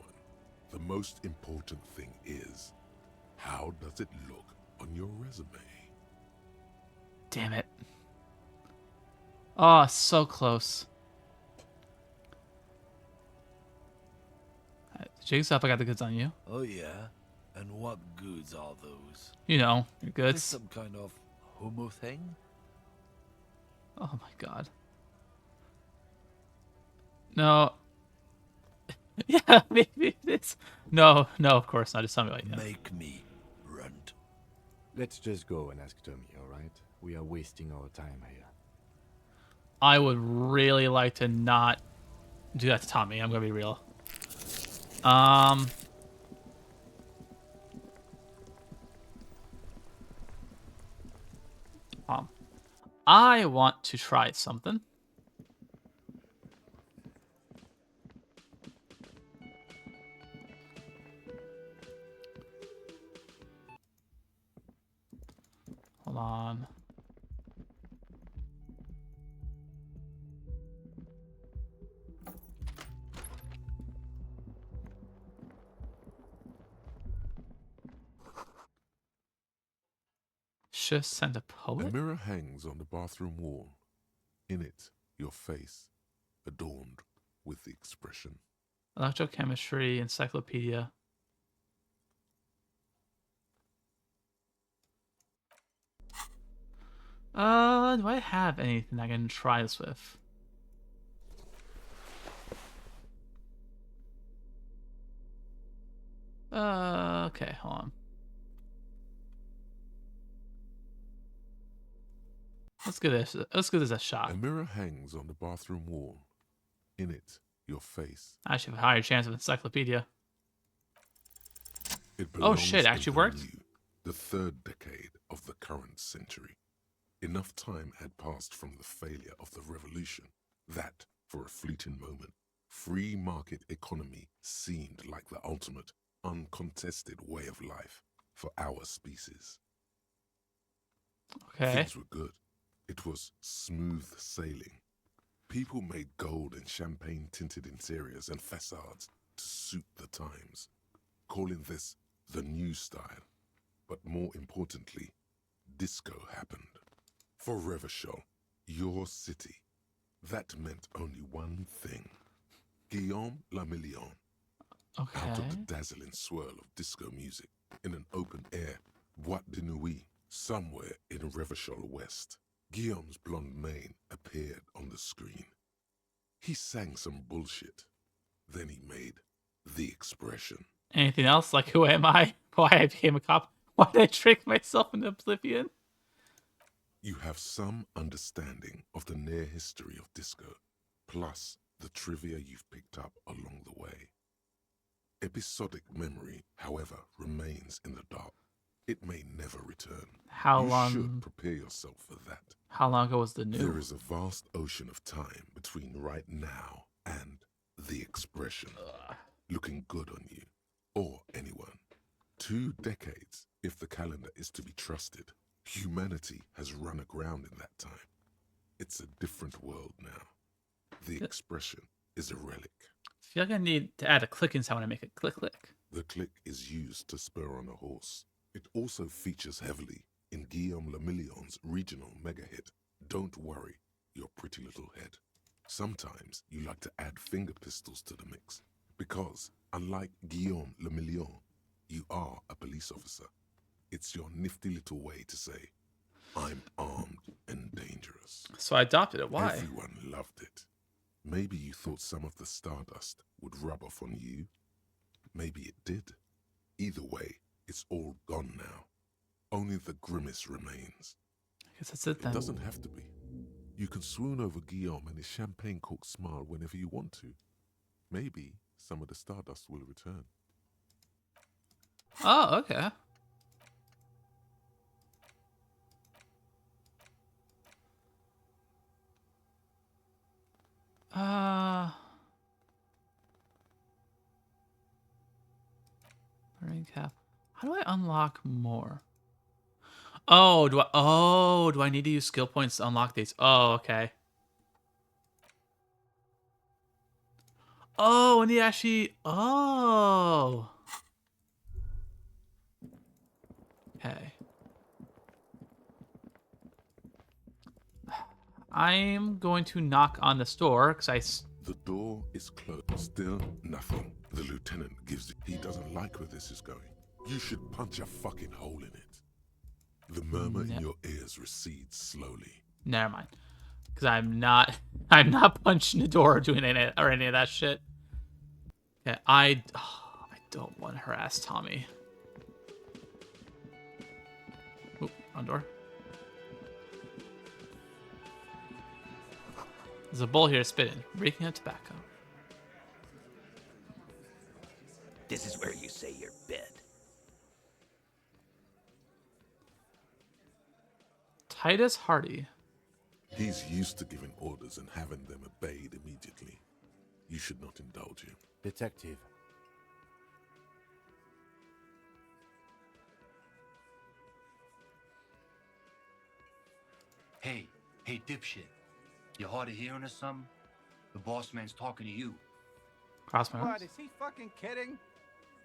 The most important thing is, how does it look on your resume? Damn it. Oh, so close. Jig's up, I got the goods on you. Oh yeah? And what goods are those? You know, your Is goods. some kind of homo thing? Oh my god. No. Yeah, maybe it's... No, of course not. Just tell me what you know. Make me runt. Let's just go and ask Tommy, alright? We are wasting our time here. I would really like to not do that to Tommy. I'm gonna be real. I want to try something. Hold on. Should send a poet? A mirror hangs on the bathroom wall. In it, your face, adorned with the expression. Electrochemistry encyclopedia. Do I have anything I can try this with? Okay, hold on. Let's give this a shot. A mirror hangs on the bathroom wall. In it, your face. I should have a higher chance of encyclopedia. It Oh shit, it belongs actually in worked? the third decade of the current century. Enough time had passed from the failure of the revolution that, for a fleeting moment, free market economy seemed like the ultimate, uncontested way of life for our species. Okay. Things were good. It was smooth sailing. People made gold and champagne-tinted interiors and facades to suit the times, calling this the new style. But more importantly, disco happened. For Revachol, your city, that meant only one thing. Guillaume Lamillion. Okay. Out of the dazzling swirl of disco music, in an open-air boîte de nuit, somewhere in Revachol West, Guillaume's blonde mane appeared on the screen. He sang some bullshit. Then he made the expression. Anything else? Like, who am I? Why I became a cop? Why did I trick myself into oblivion? You have some understanding of the near history of disco, plus the trivia you've picked up along the way. Episodic memory, however, remains in the dark. It may never return. How you long? should prepare yourself for that. How long ago was the new? There is a vast ocean of time between right now and the expression. Looking good on you, or anyone. 2 decades, if the calendar is to be trusted. Humanity has run aground in that time. It's a different world now. The expression is a relic. I feel like I need to add a clicking sound when I make it click click. The click is used to spur on a horse. It also features heavily in Guillaume Lamillion's regional mega hit, Don't Worry, Your Pretty Little Head. Sometimes you like to add finger pistols to the mix, because, unlike Guillaume Lamillion, you are a police officer. It's your nifty little way to say, I'm armed and dangerous. So I adopted it. Why? Everyone loved it. Maybe you thought some of the stardust would rub off on you. Maybe it did. Either way, it's all gone now. Only the grimace remains. I guess that's it then. It doesn't have to be. You can swoon over Guillaume and his champagne-corked smile whenever you want to. Maybe some of the stardust will return. Oh, okay. Burning cap. How do I unlock more? Oh, do I need to use skill points to unlock these? Oh, okay. Oh, and he actually. Oh. Okay. I'm going to knock on this door because The door is closed. Still nothing. The lieutenant gives it. He doesn't like where this is going. You should punch a fucking hole in it. The murmur in your ears recedes slowly. Never mind. Because I'm not punching the door or doing any of that shit. Okay, I don't want to harass Tommy. Oop, wrong door. There's a bowl here spitting, reeking of tobacco. This is where you say your bid. Titus Hardy. He's used to giving orders and having them obeyed immediately. You should not indulge him. Detective. Hey, dipshit. You hard of hearing or something? The boss man's talking to you. Cross my What, arms. is he fucking kidding?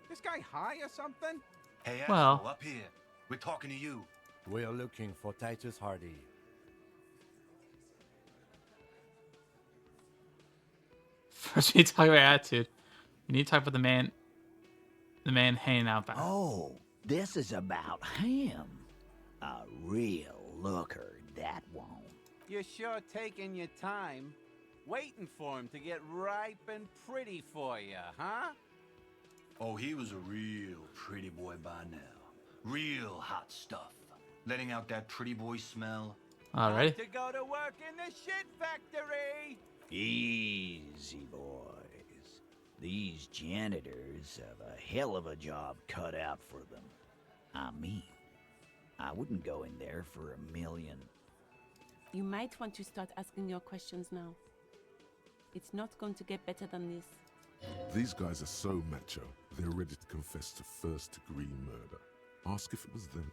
This guy high or something? Hey, Well. asshole, up here. We're talking to you. We are looking for Titus Hardy. First, we need to talk about attitude. We need to talk about the man hanging out back. Oh, this is about him. A real looker, that won't. You're sure taking your time, waiting for him to get ripe and pretty for you, huh? Oh, he was a real pretty boy by now. Real hot stuff. Letting out that pretty boy smell. Alright. To go to work in the shit factory! Easy, boys. These janitors have a hell of a job cut out for them. I mean, I wouldn't go in there for $1 million. You might want to start asking your questions now. It's not going to get better than this. These guys are so macho, they're ready to confess to first-degree murder. Ask if it was them.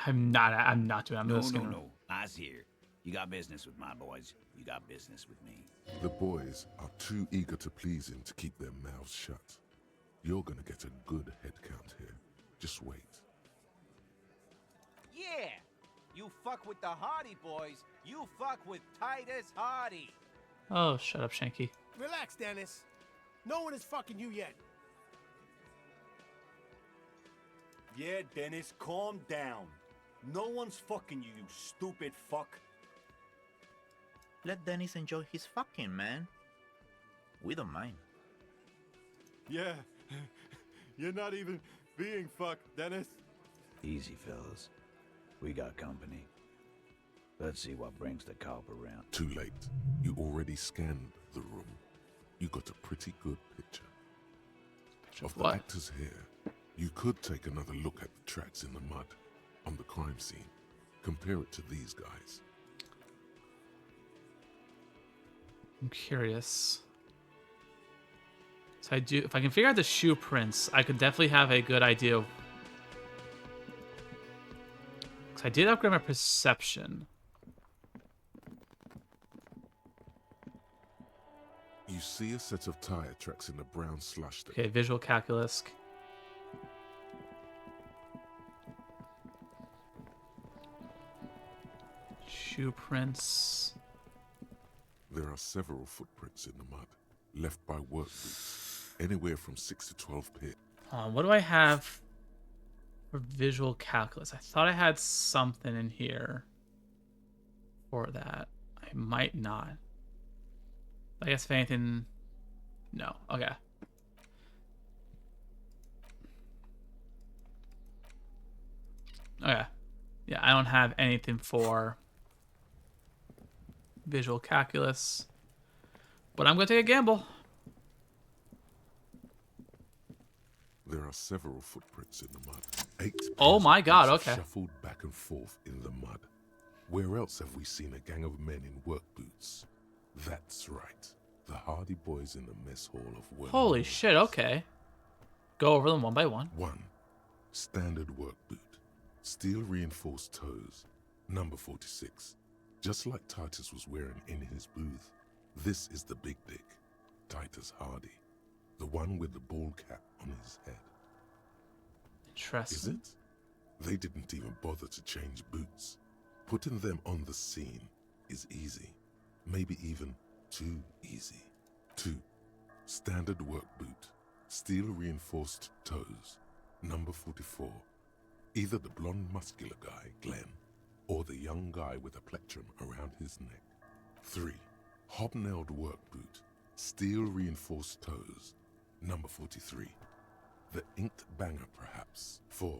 I'm not doing. I'm No, just gonna. no. I's here. You got business with my boys. You got business with me. The boys are too eager to please him to keep their mouths shut. You're gonna get a good head count here. Just wait. Yeah! You fuck with the Hardy boys, you fuck with Titus Hardy! Oh, shut up, Shanky. Relax, Dennis. No one is fucking you yet. Yeah, Dennis, calm down. No one's fucking you, you stupid fuck. Let Dennis enjoy his fucking, man. We don't mind. Yeah, you're not even being fucked, Dennis. Easy, fellas. We got company. Let's see what brings the cop around. Too late. You already scanned the room. You got a pretty good picture. Of the what? actors here. You could take another look at the tracks in the mud on the crime scene. Compare it to these guys. I'm curious. So if I can figure out the shoe prints, I could definitely have a good idea of. Because I did upgrade my perception. You see a set of tire tracks in the brown slush. Okay, visual calculus. Shoe prints. There are several footprints in the mud, left by work boots, anywhere from 6 to 12 pairs. What do I have for visual calculus? I thought I had something in here for that. I might not. I guess if anything, no. Okay. Okay. Yeah, I don't have anything for visual calculus, but I'm going to take a gamble. There are are several footprints in the mud. 8 Oh pairs my of God, boots okay. shuffled back and forth in the mud. Where else have we seen a gang of men in work boots? That's right. The Hardy Boys in the mess hall of work. Holy shit, okay. Go over them one by one. 1. Standard work boot. Steel reinforced toes. Number 46. Just like Titus was wearing in his booth. This is the big dick. Titus Hardy. The one with the bald cap on his head. Interesting. Is it? They didn't even bother to change boots. Putting them on the scene is easy. Maybe even too easy. 2. Standard work boot. Steel reinforced toes. Number 44. Either the blonde muscular guy, Glenn, or the young guy with a plectrum around his neck. 3. Hobnailed work boot. Steel reinforced toes. Number 43. The inked banger, perhaps. 4.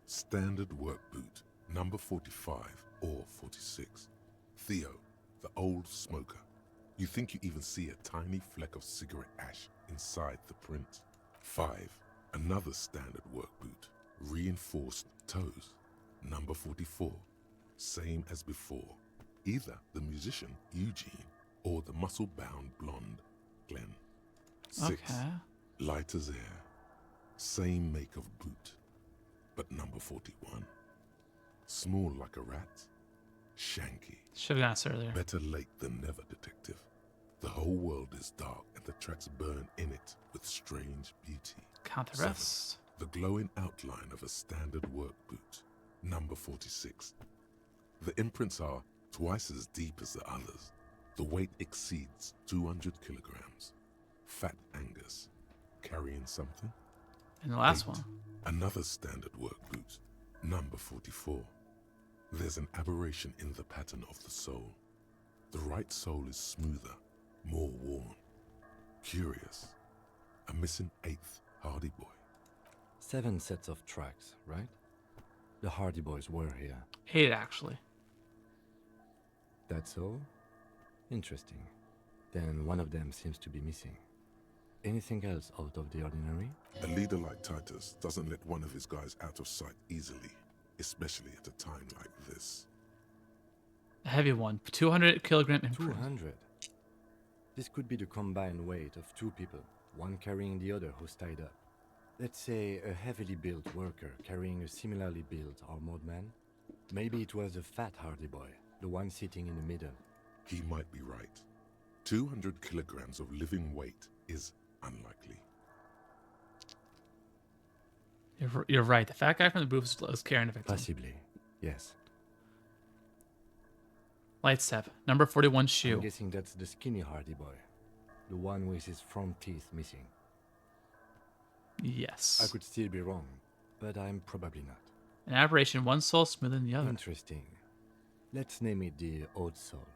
Standard work boot. Number 45 or 46. Theo, the old smoker. You think you even see a tiny fleck of cigarette ash inside the print. 5. Another standard work boot. Reinforced toes. Number 44. Same as before. Either the musician, Eugene, or the muscle-bound blonde, Glenn. 6. Okay. Light as air. Same make of boot. But number 41. Small like a rat. Shanky. Should have asked earlier. Better late than never, detective. The whole world is dark and the tracks burn in it with strange beauty. Count the 7. rest. The glowing outline of a standard work boot. Number 46. The imprints are twice as deep as the others. The weight exceeds 200 kilograms. Fat Angus. Carrying something? And the last 8. one. Another standard work boot. Number 44. There's an aberration in the pattern of the sole. The right sole is smoother, more worn. Curious. A missing 8th Hardy Boy. 7 sets of tracks, right? The Hardy Boys were here. 8, actually. That's all? Interesting. Then one of them seems to be missing. Anything else out of the ordinary? A leader like Titus doesn't let one of his guys out of sight easily, especially at a time like this. A heavy one. 200 kilogram imprint. 200? This could be the combined weight of 2 people, one carrying the other who's tied up. Let's say a heavily built worker carrying a similarly built armored man. Maybe it was a fat Hardy Boy, the one sitting in the middle. He might be right. 200 kilograms of living weight is unlikely. You're right. The fat guy from the booth was carrying the victim. Possibly, yes. Light step. Number 41 shoe. I'm guessing that's the skinny Hardy Boy. The one with his front teeth missing. Yes. I could still be wrong, but I'm probably not. An aberration, one sole smoother than the other. Interesting. Let's name it the Old Soul.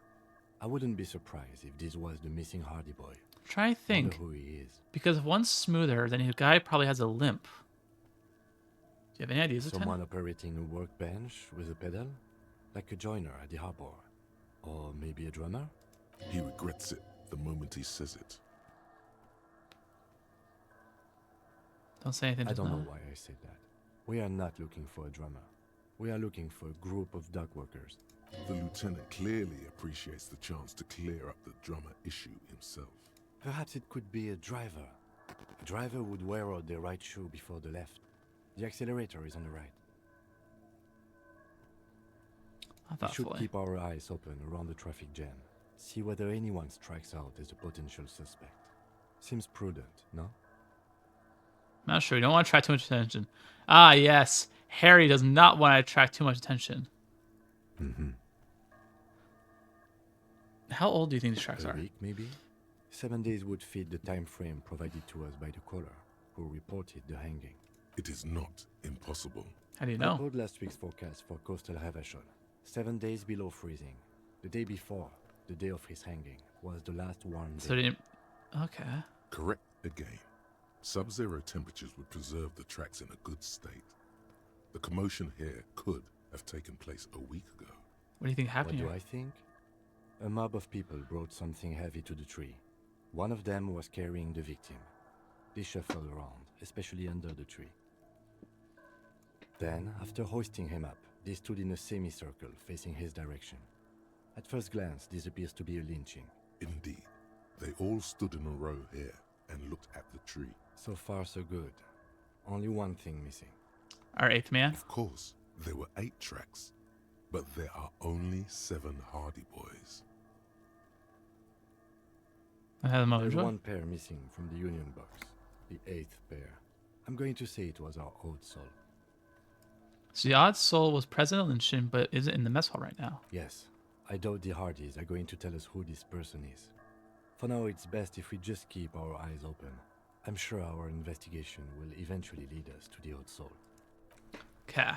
I wouldn't be surprised if this was the missing Hardy Boy. Try to think. Wonder who he is. Because if one's smoother, then the guy probably has a limp. Do you have any ideas, Someone Lieutenant? operating a workbench with a pedal? Like a joiner at the harbor. Or maybe a drummer? He regrets it the moment he says it. Don't say anything. I just don't now. know why I said that. We are not looking for a drummer. We are looking for a group of dock workers. The lieutenant clearly appreciates the chance to clear up the drummer issue himself. Perhaps it could be a driver. A driver would wear out their right shoe before the left. The accelerator is on the right. We should keep our eyes open around the traffic jam. See whether anyone strikes out as a potential suspect. Seems prudent, no? Not sure. You don't want to attract too much attention. Ah, yes. Harry does not want to attract too much attention. Mm-hmm. How old do you think these tracks A are? week, maybe? 7 days would fit the time frame provided to us by the caller, who reported the hanging. It is not impossible. How do you I know? pulled last week's forecast for coastal Havashon. 7 days below freezing. The day before, the day of his hanging, was the last warm day. So didn't... Okay. Correct again. Sub-zero temperatures would preserve the tracks in a good state. The commotion here could have taken place a week ago. What do you think happened What here? do I think? A mob of people brought something heavy to the tree. One of them was carrying the victim. They shuffled around, especially under the tree. Then, after hoisting him up, they stood in a semicircle facing his direction. At first glance, this appears to be a lynching. Indeed. They all stood in a row here and looked at the tree. So far, so good. Only one thing missing. Our 8th man. Of course, there were 8 tracks, but there are only 7 Hardy Boys. I had them There's one pair missing from the Union box. The 8th pair. I'm going to say it was our old soul. So the odd soul was present at Lynching, but isn't in the mess hall right now. Yes. I doubt the Hardys are going to tell us who this person is. For now, it's best if we just keep our eyes open. I'm sure our investigation will eventually lead us to the old soul. Okay.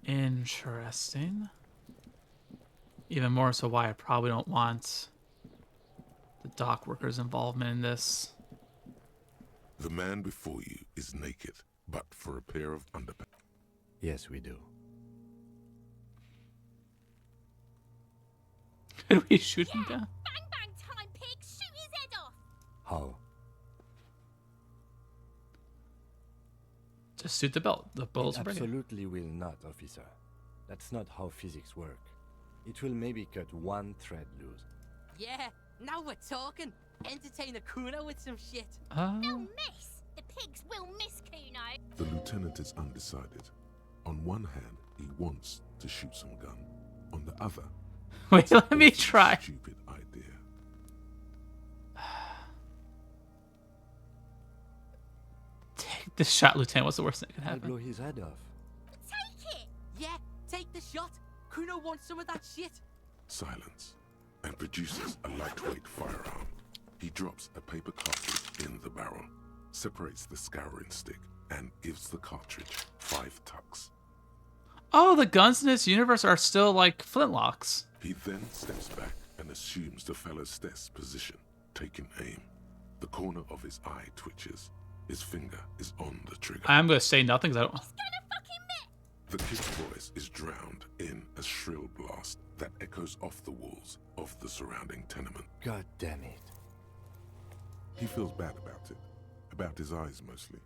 Interesting. Even more so why I probably don't want the dock workers' involvement in this. The man before you is naked, but for a pair of underpants. Yes, we do. Could we shoot him down? Bang bang time, pig! Shoot his head off! How? Just shoot the belt. The bullets are breaking. Absolutely will not, officer. That's not how physics work. It will maybe cut one thread loose. Yeah, now we're talking. Entertain the Kuno with some shit. They'll miss! The pigs will miss Kuno! The lieutenant is undecided. On one hand, he wants to shoot some gun. On the other, wait, let me try. Stupid idea. Take the shot, Lieutenant. What's the worst thing that could I'll happen? blow his head off. Take it! Yeah, take the shot. Kuno wants some of that shit. Silence. And produces a lightweight firearm. He drops a paper cartridge in the barrel, separates the scouring stick, and gives the cartridge 5 tucks. Oh, the guns in this universe are still like flintlocks. He then steps back and assumes the fellow's desk position, taking aim. The corner of his eye twitches. His finger is on the trigger. I'm gonna say nothing because I don't. The kid's voice is drowned in a shrill blast that echoes off the walls of the surrounding tenement. God damn it. He feels bad about it. About his eyes mostly.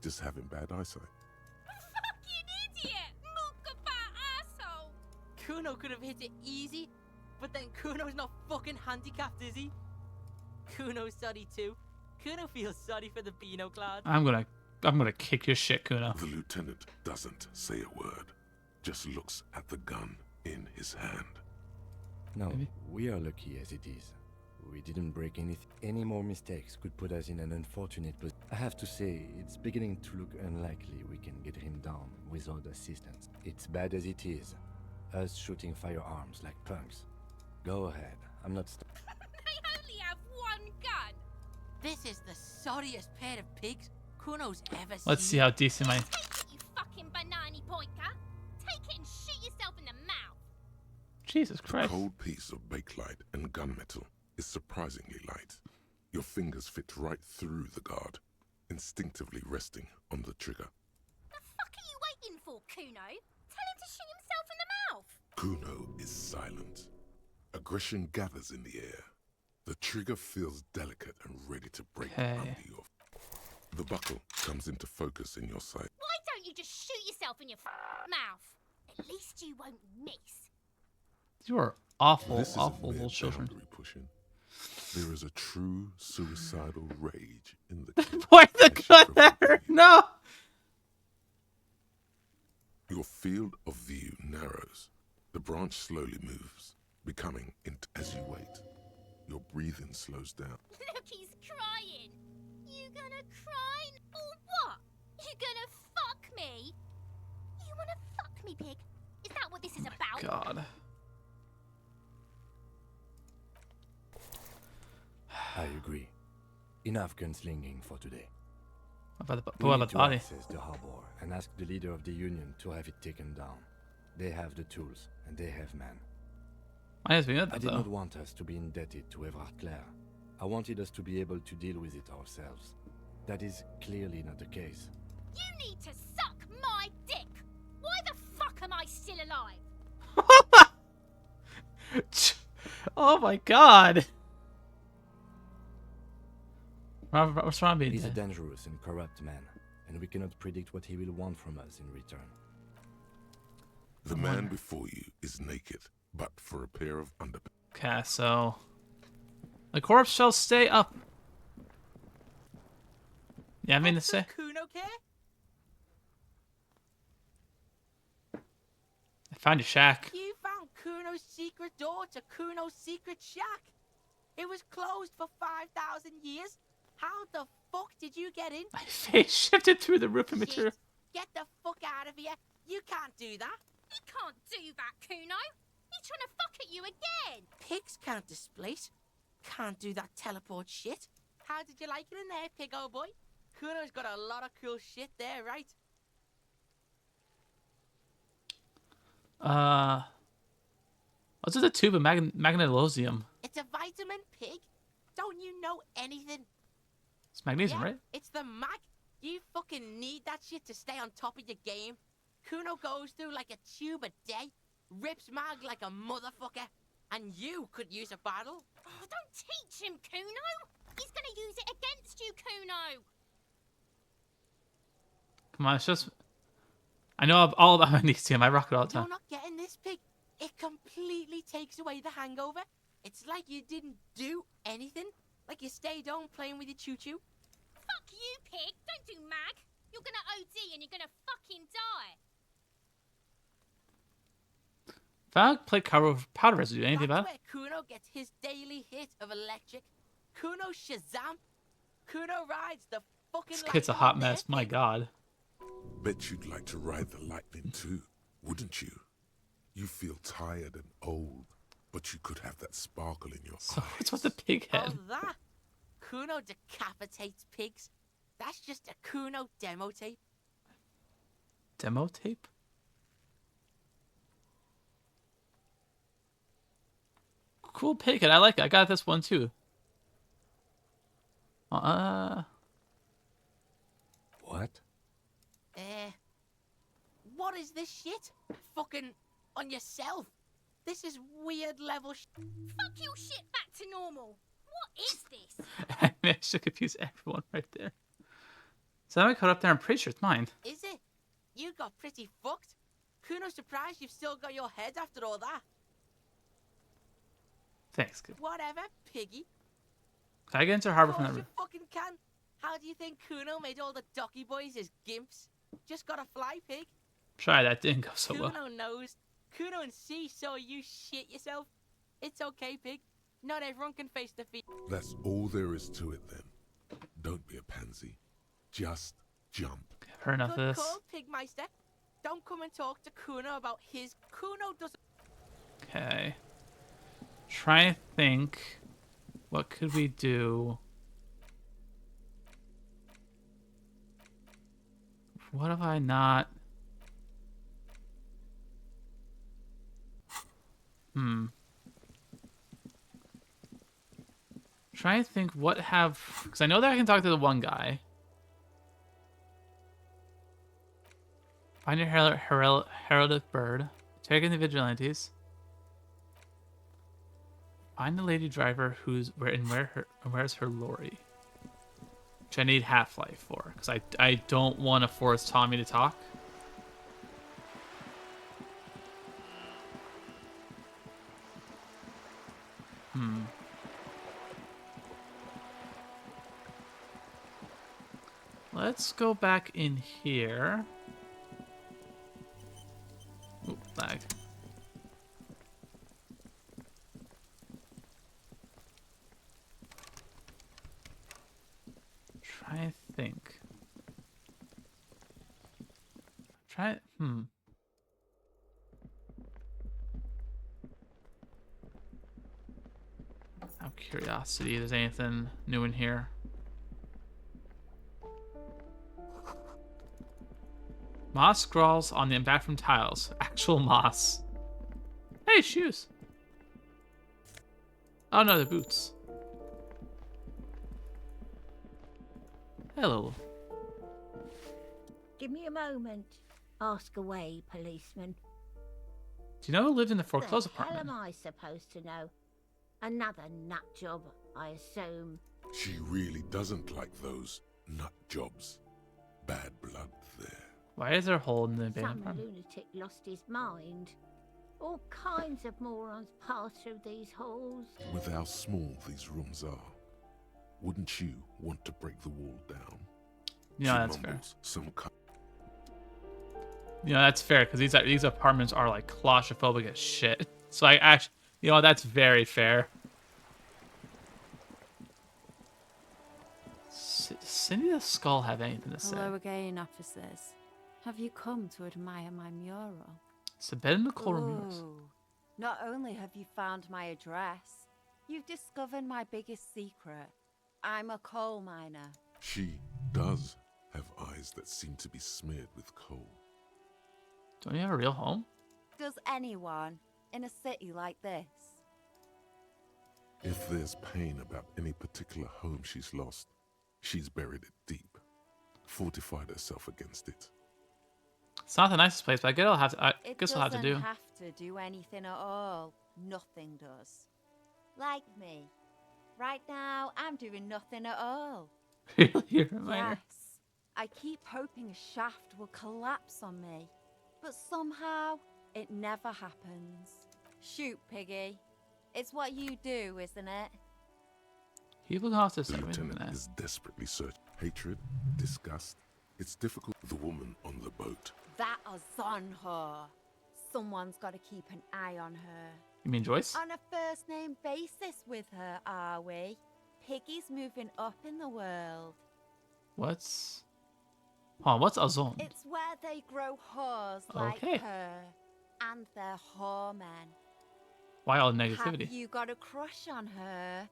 Just having bad eyesight. Fucking idiot! Mookaba asshole! Kuno could have hit it easy, but then Kuno's not fucking handicapped, is he? Kuno's sorry too. Kuno feels sorry for the Beano Cloud. I'm gonna kick your shit, Kuno. The lieutenant doesn't say a word, just looks at the gun in his hand. No, we are lucky as it is. We didn't break anything. Any more mistakes could put us in an unfortunate position. I have to say, it's beginning to look unlikely we can get him down without assistance. It's bad as it is. Us shooting firearms like punks. Go ahead. I'm not They only have one gun! This is the sorriest pair of pigs Kuno's ever seen. Let's see how decent my. Take it, you fucking banana pointer! Take it and shoot yourself in the mouth! Jesus Christ. A cold piece of bakelite and gunmetal is surprisingly light. Your fingers fit right through the guard, instinctively resting on the trigger. The fuck are you waiting for, Kuno? Tell him to shoot himself in the mouth! Kuno is silent. Aggression gathers in the air. The trigger feels delicate and ready to break under your. The buckle comes into focus in your sight. Why don't you just shoot yourself in your mouth? At least you won't miss. You are awful, This awful isn't mere little children. boundary pushing. There is a true suicidal rage in the kid. Point the gun at her! No! Your field of view narrows. The branch slowly moves, becoming as you wait. Your breathing slows down. Look, he's crying. You gonna cry or what? You gonna fuck me? You wanna fuck me, pig? Is that what this is about? God. I agree. Enough gunslinging for today. What about the, We what need about the to body? access the harbor and ask the leader of the Union to have it taken down. They have the tools, and they have men. Why is we good I did though? not want us to be indebted to Everard Clare. I wanted us to be able to deal with it ourselves. That is clearly not the case. You need to suck my dick. Why the fuck am I still alive? Oh my God! What's wrong with He's a me? dangerous and corrupt man. and we cannot predict what he will want from us in return. The man before you is naked, but for a pair of underpants. Okay, so the corpse shall stay up. Yeah, I mean to say. Kuno care? I found your shack. You found Kuno's secret door to Kuno's secret shack. It was closed for 5,000 years. How the fuck did you get in? My face shifted through the roofing Shit. material. Get the fuck out of here. You can't do that. He can't do that, Kuno. He's trying to fuck at you again. Pigs can't displace. Can't do that teleport shit. How did you like it in there, pig old boy? Kuno's got a lot of cool shit there, right? What's the tube of Elysium? It's a vitamin, pig. Don't you know anything? It's magnesium, Yeah, right? it's the mag. You fucking need that shit to stay on top of your game. Kuno goes through like a tube a day, rips mag like a motherfucker, and you could use a bottle. Oh, don't teach him, Kuno. He's gonna use it against you, Kuno. Come on, it's just... I know all about magnesium. I rock it all the You're time. not getting this, pig. It completely takes away the hangover. It's like you didn't do anything. Like you stayed home playing with your choo-choo. Fuck you, pig. Don't do mag. You're gonna OD and you're gonna fucking die. Found plate cover with powder residue. Anything That's about it? where Kuno gets his daily hit of electric. Kuno Shazam. Kuno rides the fucking This kid's a lightning hot on there, mess. My pig. God. Bet you'd like to ride the lightning too, wouldn't you? You feel tired and old, but you could have that sparkle in your So eye. what's with the pig head? Oh, that? Kuno decapitates pigs. That's just a Kuno demo tape. Demo tape? Cool pig head. I like it. I got this one too. What? What is this shit? Fucking on yourself. This is weird level Fuck your shit back to normal. What is this? I managed to confuse everyone right there. So now I cut up there. I'm pretty sure it's mine. Is it? You got pretty fucked. Kuno's surprised you've still got your head after all that. Thanks, kid. Whatever, piggy. Can I get into harbor Of from course that? you fucking can. How do you think Kuno made all the docky boys his gimps? Just gotta fly, pig. Try that. Didn't go so well. Kuno knows. Kuno and C saw you shit yourself. It's okay, pig. Not everyone can face defeat. That's all there is to it then. Don't be a pansy. Just jump. I've heard enough Good of this. call, Pigmeister. Don't come and talk to Kuno about his. Kuno doesn't. Okay. Try and think. What could we do? What have I not? Try and think what have... Because I know that I can talk to the one guy. Find your heralded bird. Take in the vigilantes. Find the lady driver who's where's her lorry. Which I need Half-Life for, because I don't want to force Tommy to talk. Let's go back in here. Oop, lag. Try and think. Try. Out of curiosity, if there's anything new in here. Moss scrawls on the impact from tiles. Actual moss. Hey, shoes. Oh no, they're boots. Hello. Give me a moment. Ask away, policeman. Do you know who lived in the The foreclosed hell apartment? am I supposed to know? Another nut job, I assume. She really doesn't like those nut jobs. bad blood there. Why is there a hole in the Some abandoned? lunatic lost his mind. All kinds of morons pass through these halls. With how small these rooms are, wouldn't you want to break the wall down? Yeah, She that's fair. mumbles some kind. You know, that's fair because these apartments are like claustrophobic as shit. So I actually, you know, that's very fair. Cindy the Skull have anything to say? Hello again, officers. Have you come to admire my mural? It's a bed in the corner murals. Ooh. Not only have you found my address, you've discovered my biggest secret. I'm a coal miner. She does have eyes that seem to be smeared with coal. Don't you have a real home? Does anyone in a city like this? If there's pain about any particular home she's lost, she's buried it deep, fortified herself against it. It's not the nicest place, but I guess I'll have to. I It guess I'll have to doesn't do. have to do anything at all. Nothing does. Like me. Right now, I'm doing nothing at all. You're a miner. Yes. I keep hoping a shaft will collapse on me. But somehow, it never happens. Shoot, Piggy. It's what you do, isn't it? People don't have to The say lieutenant is desperately searching. Hatred, disgust. It's difficult. The woman on the boat. That is on her. Someone's got to keep an eye on her. You mean Joyce? On a first name basis with her, are we? Piggy's moving up in the world. What's? Oh, what's a zone? It's where they grow whores Okay. like her. And they're whoremen. Why all negativity? Have you got a crush on her?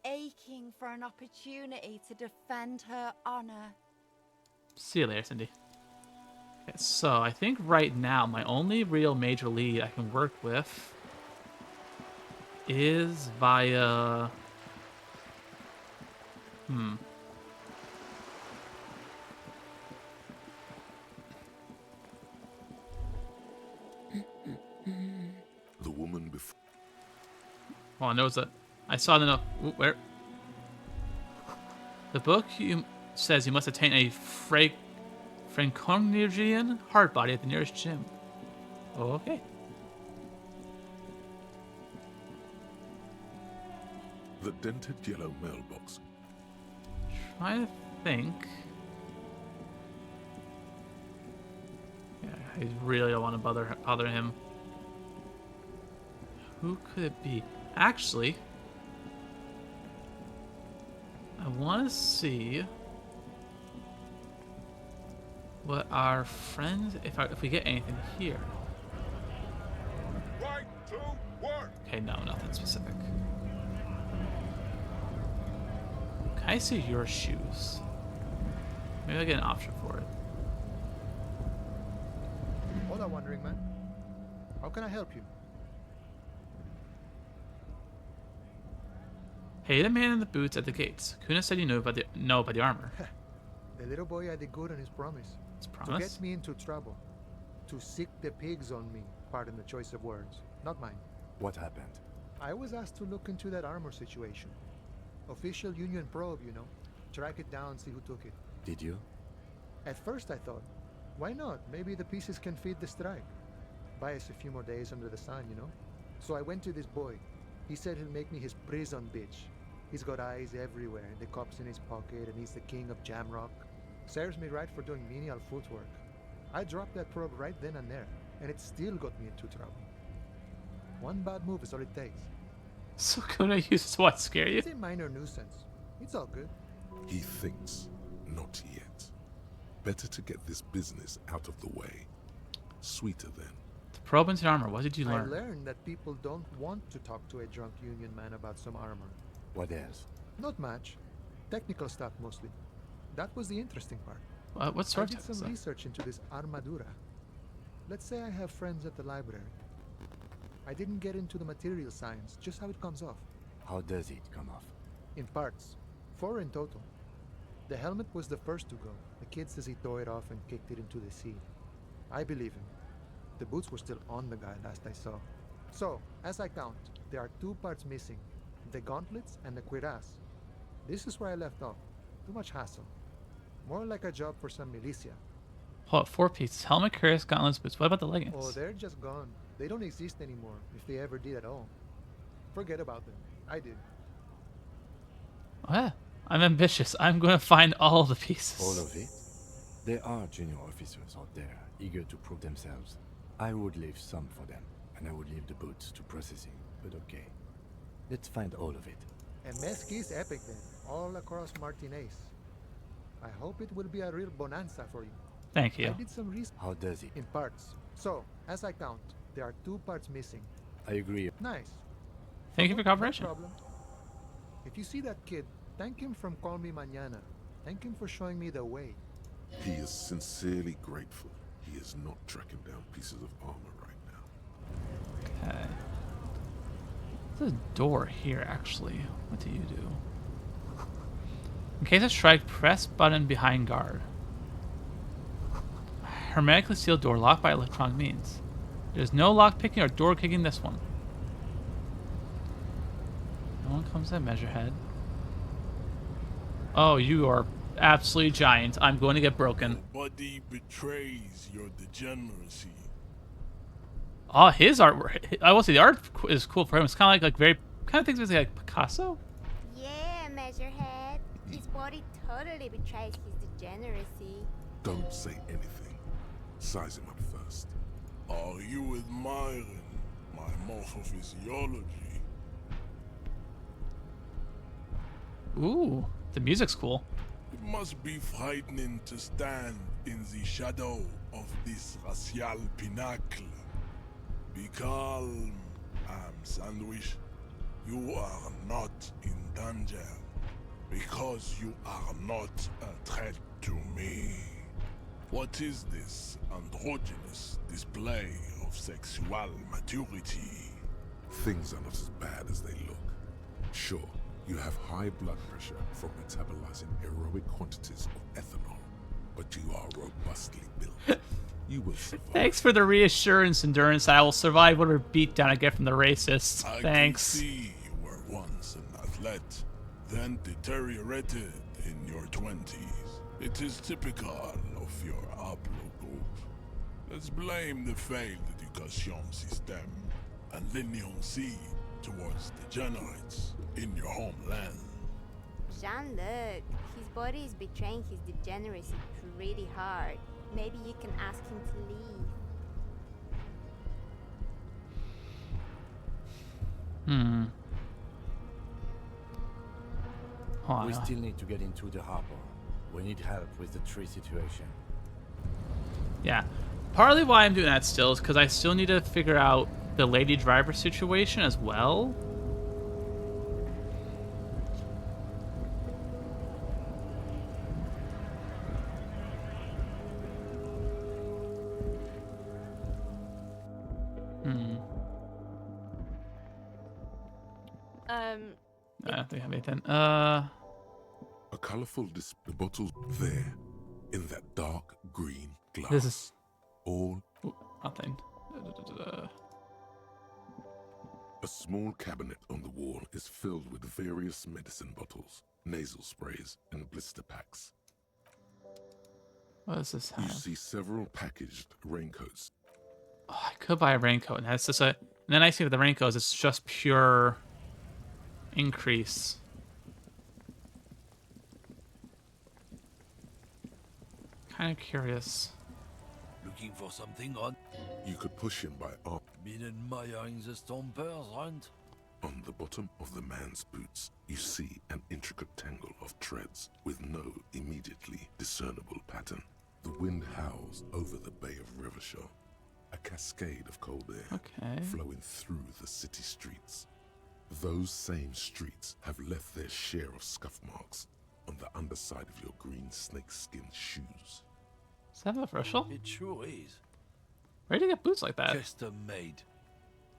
Aching for an opportunity to defend her honor. See you later, Cindy. Okay, so I think right now my only real major lead I can work with is via. The woman before. Oh, I know it's a. I saw the note. Where? The book says you must attain a Franconian heart body at the nearest gym. Oh, okay. The dented yellow mailbox. Trying to think. Yeah, I really don't want to bother him. Who could it be? Actually, I want to see what our friends, if we get anything here. Right to work. Okay, no, nothing specific. Can I see your shoes? Maybe I get an option for it. Hola, Wandering Man. How can I help you? Hey, the man in the boots at the gates. Kuna said you know about the armor. The little boy I did good on his promise. His To promise? get me into trouble. To sick the pigs on me. Pardon the choice of words. Not mine. What happened? I was asked to look into that armor situation. Official Union probe, you know. Track it down, see who took it. Did you? At first I thought, why not? Maybe the pieces can feed the strike. Buy us a few more days under the sun, you know? So I went to this boy. He said he'll make me his prison bitch. He's got eyes everywhere, and the cop's in his pocket, and he's the king of Jamrock. Serves me right for doing menial footwork. I dropped that probe right then and there, and it still got me into trouble. One bad move is all it takes. So Kuna uses what, scare you? It's a minor nuisance. It's all good. He thinks, not yet. Better to get this business out of the way. Sweeter then. The probe into armor, what did you I learn? learned that people don't want to talk to a drunk Union man about some armor. What else? Not much. Technical stuff mostly. That was the interesting part. What sort I of did some stuff? research into this armadura. Let's say I have friends at the library. I didn't get into the material science, just how it comes off. How does it come off? In parts. 4 in total. The helmet was the first to go. The kid says he tore it off and kicked it into the sea. I believe him. The boots were still on the guy last I saw. So, as I count, there are 2 parts missing. The gauntlets and the cuirass. This is where I left off. Too much hassle. More like a job for some militia. Hold up, 4 pieces. Helmet, cuirass, gauntlets, boots. What about the leggings? Oh, they're just gone. They don't exist anymore, if they ever did at all. Forget about them. I did. Oh, I'm ambitious. I'm going to find all the pieces. All of it? There are junior officers out there eager to prove themselves. I would leave some for them, and I would leave the boots to processing. But okay, let's find all of it. And Mesqui's epic then, all across Martinez. I hope it will be a real bonanza for you. Thank you. I did some research. How does it? In parts. So, as I count, there are 2 parts missing. I agree. Nice. Thank you for cooperation. No problem. If you see that kid, thank him from Call Me Mañana. Thank him for showing me the way. He is sincerely grateful. He is not tracking down pieces of armor right now. Okay. There's a door here, actually. What do you do? In case of strike, press button behind guard. Hermetically sealed door locked by electronic means. There's no lock picking or door kicking this one. No one comes at measurehead. Oh, you are absolutely giant. I'm going to get broken. Nobody betrays your degeneracy. Oh, his artwork. I will say the art is cool for him. It's kind of like very kind of things like Picasso. Yeah, Measurehead. His body totally betrays his degeneracy. Don't say anything. Size him up first. Are you admiring my morphophysiology? Ooh, the music's cool. It must be frightening to stand in the shadow of this racial pinnacle. Be calm, Sandwich. You are not in danger because you are not a threat to me. What is this androgynous display of sexual maturity? Things are not as bad as they look. Sure, you have high blood pressure from metabolizing heroic quantities of ethanol, but you are robustly built. You will survive. Thanks for the reassurance, Endurance. I will survive whatever beatdown I get from the racists. Thanks. I can see you were once an athlete, then deteriorated in your 20s. It is typical of your haplogroup. Let's blame the failed education system and leniency towards degenerates in your homeland. Jean-Luc, his body is betraying his degeneracy pretty hard. Maybe you can ask him to leave. We still need to get into the harbor. We need help with the tree situation. Yeah. Partly why I'm doing that still is because I still need to figure out the lady driver situation as well. I don't think I have anything. A colorful the bottles there, in that dark green glass. This is all nothing. A small cabinet on the wall is filled with various medicine bottles, nasal sprays, and blister packs. What does this You have? see several packaged raincoats. Oh, I could buy a raincoat, and that's just a. And then I see with the raincoats, it's just pure increase. Kind of curious. Looking for something on? You could push him by arm. Been admiring the stompers, right? On the bottom of the man's boots, you see an intricate tangle of treads with no immediately discernible pattern. The wind howls over the Bay of Rivershaw, a cascade of cold air flowing through the city streets. Those same streets have left their share of scuff marks on the underside of your green snakeskin shoes. Is that a Russell? It sure is. Where do you get boots like that? Custom made.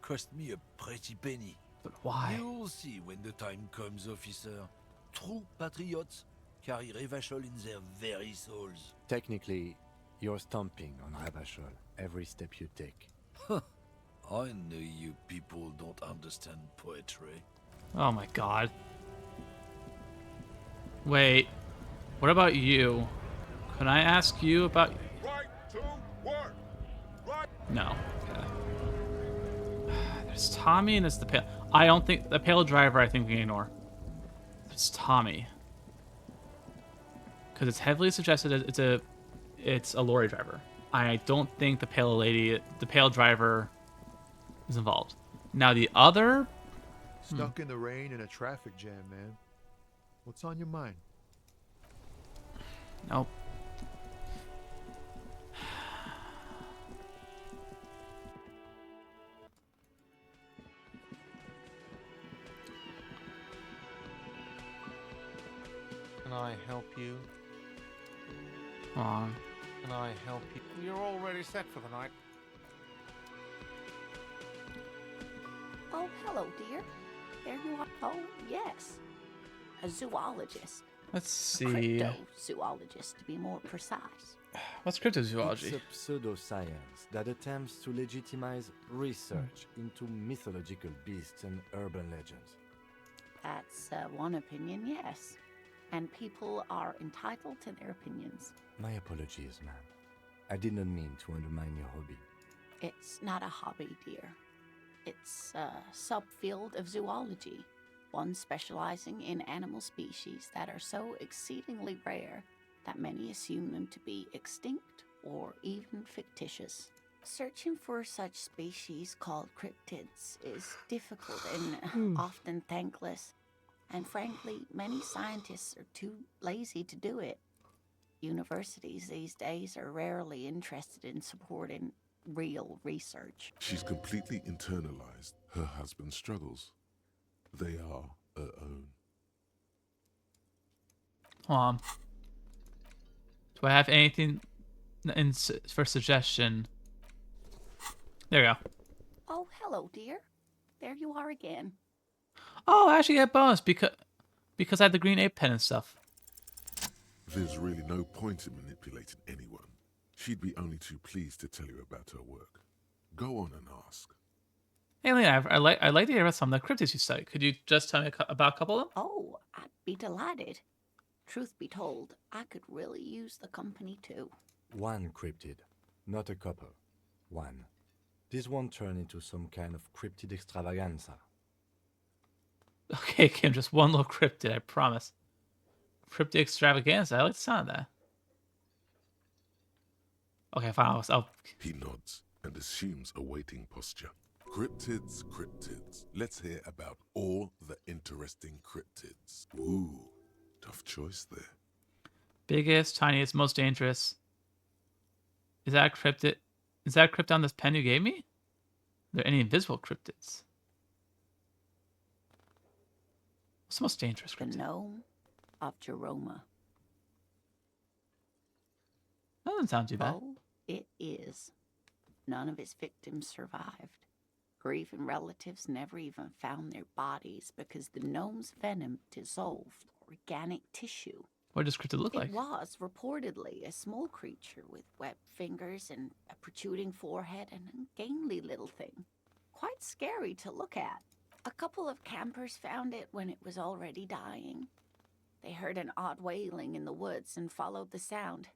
Cost me a pretty penny. But why? You'll see when the time comes, officer. True patriots carry Revachol in their very souls. Technically, you're stomping on Ravachol every step you take. I know you people don't understand poetry. Oh my god. Wait. What about you? Can I ask you about? Right to work. Right. No. Okay. There's Tommy and there's the pale. I don't think the pale driver. I think we can ignore. It's Tommy. Because it's heavily suggested that it's a lorry driver. I don't think the pale driver is involved. Now the other. Stuck in the rain in a traffic jam, man. What's on your mind? Nope. Can I help you? Wrong. Can I help you? You're already set for the night. Oh, hello, dear. There you are. Oh, yes. A zoologist. Let's see. Cryptozoologist, to be more precise. What's cryptozoology? It's a pseudoscience that attempts to legitimize research into mythological beasts and urban legends. That's one opinion, yes. And people are entitled to their opinions. My apologies, ma'am. I did not mean to undermine your hobby. It's not a hobby, dear. It's a subfield of zoology, one specializing in animal species that are so exceedingly rare that many assume them to be extinct or even fictitious. Searching for such species called cryptids is difficult and often thankless, and frankly, many scientists are too lazy to do it. Universities these days are rarely interested in supporting real research. She's completely internalized her husband's struggles. They are her own. Hold on. Do I have anything for suggestion? There we go. Oh, hello, dear. There you are again. Oh, I actually get a bonus because I had the green ape pen and stuff. There's really no point in manipulating anyone. She'd be only too pleased to tell you about her work. Go on and ask. Hey, Lena, I'd like to hear about some of the cryptids you study. Could you just tell me about a couple of them? Oh, I'd be delighted. Truth be told, I could really use the company too. One cryptid, not a couple. One. This won't turn into some kind of cryptid extravaganza. Okay, Kim, just one little cryptid, I promise. Cryptid extravaganza, I like the sound of that. Okay, fine, He nods and assumes a waiting posture. Cryptids, cryptids. Let's hear about all the interesting cryptids. Ooh, tough choice there. Biggest, tiniest, most dangerous. Is that a cryptid? Is that a cryptid on this pen you gave me? Are there any invisible cryptids? What's the most dangerous cryptid? The gnome of Jeroma. That doesn't sound too bad. Oh, it is. None of his victims survived. Grieving relatives never even found their bodies because the gnome's venom dissolved organic tissue. What does cryptid look like? It was reportedly a small creature with webbed fingers and a protruding forehead and a gangly little thing. Quite scary to look at. A couple of campers found it when it was already dying. They heard an odd wailing in the woods and followed the sound.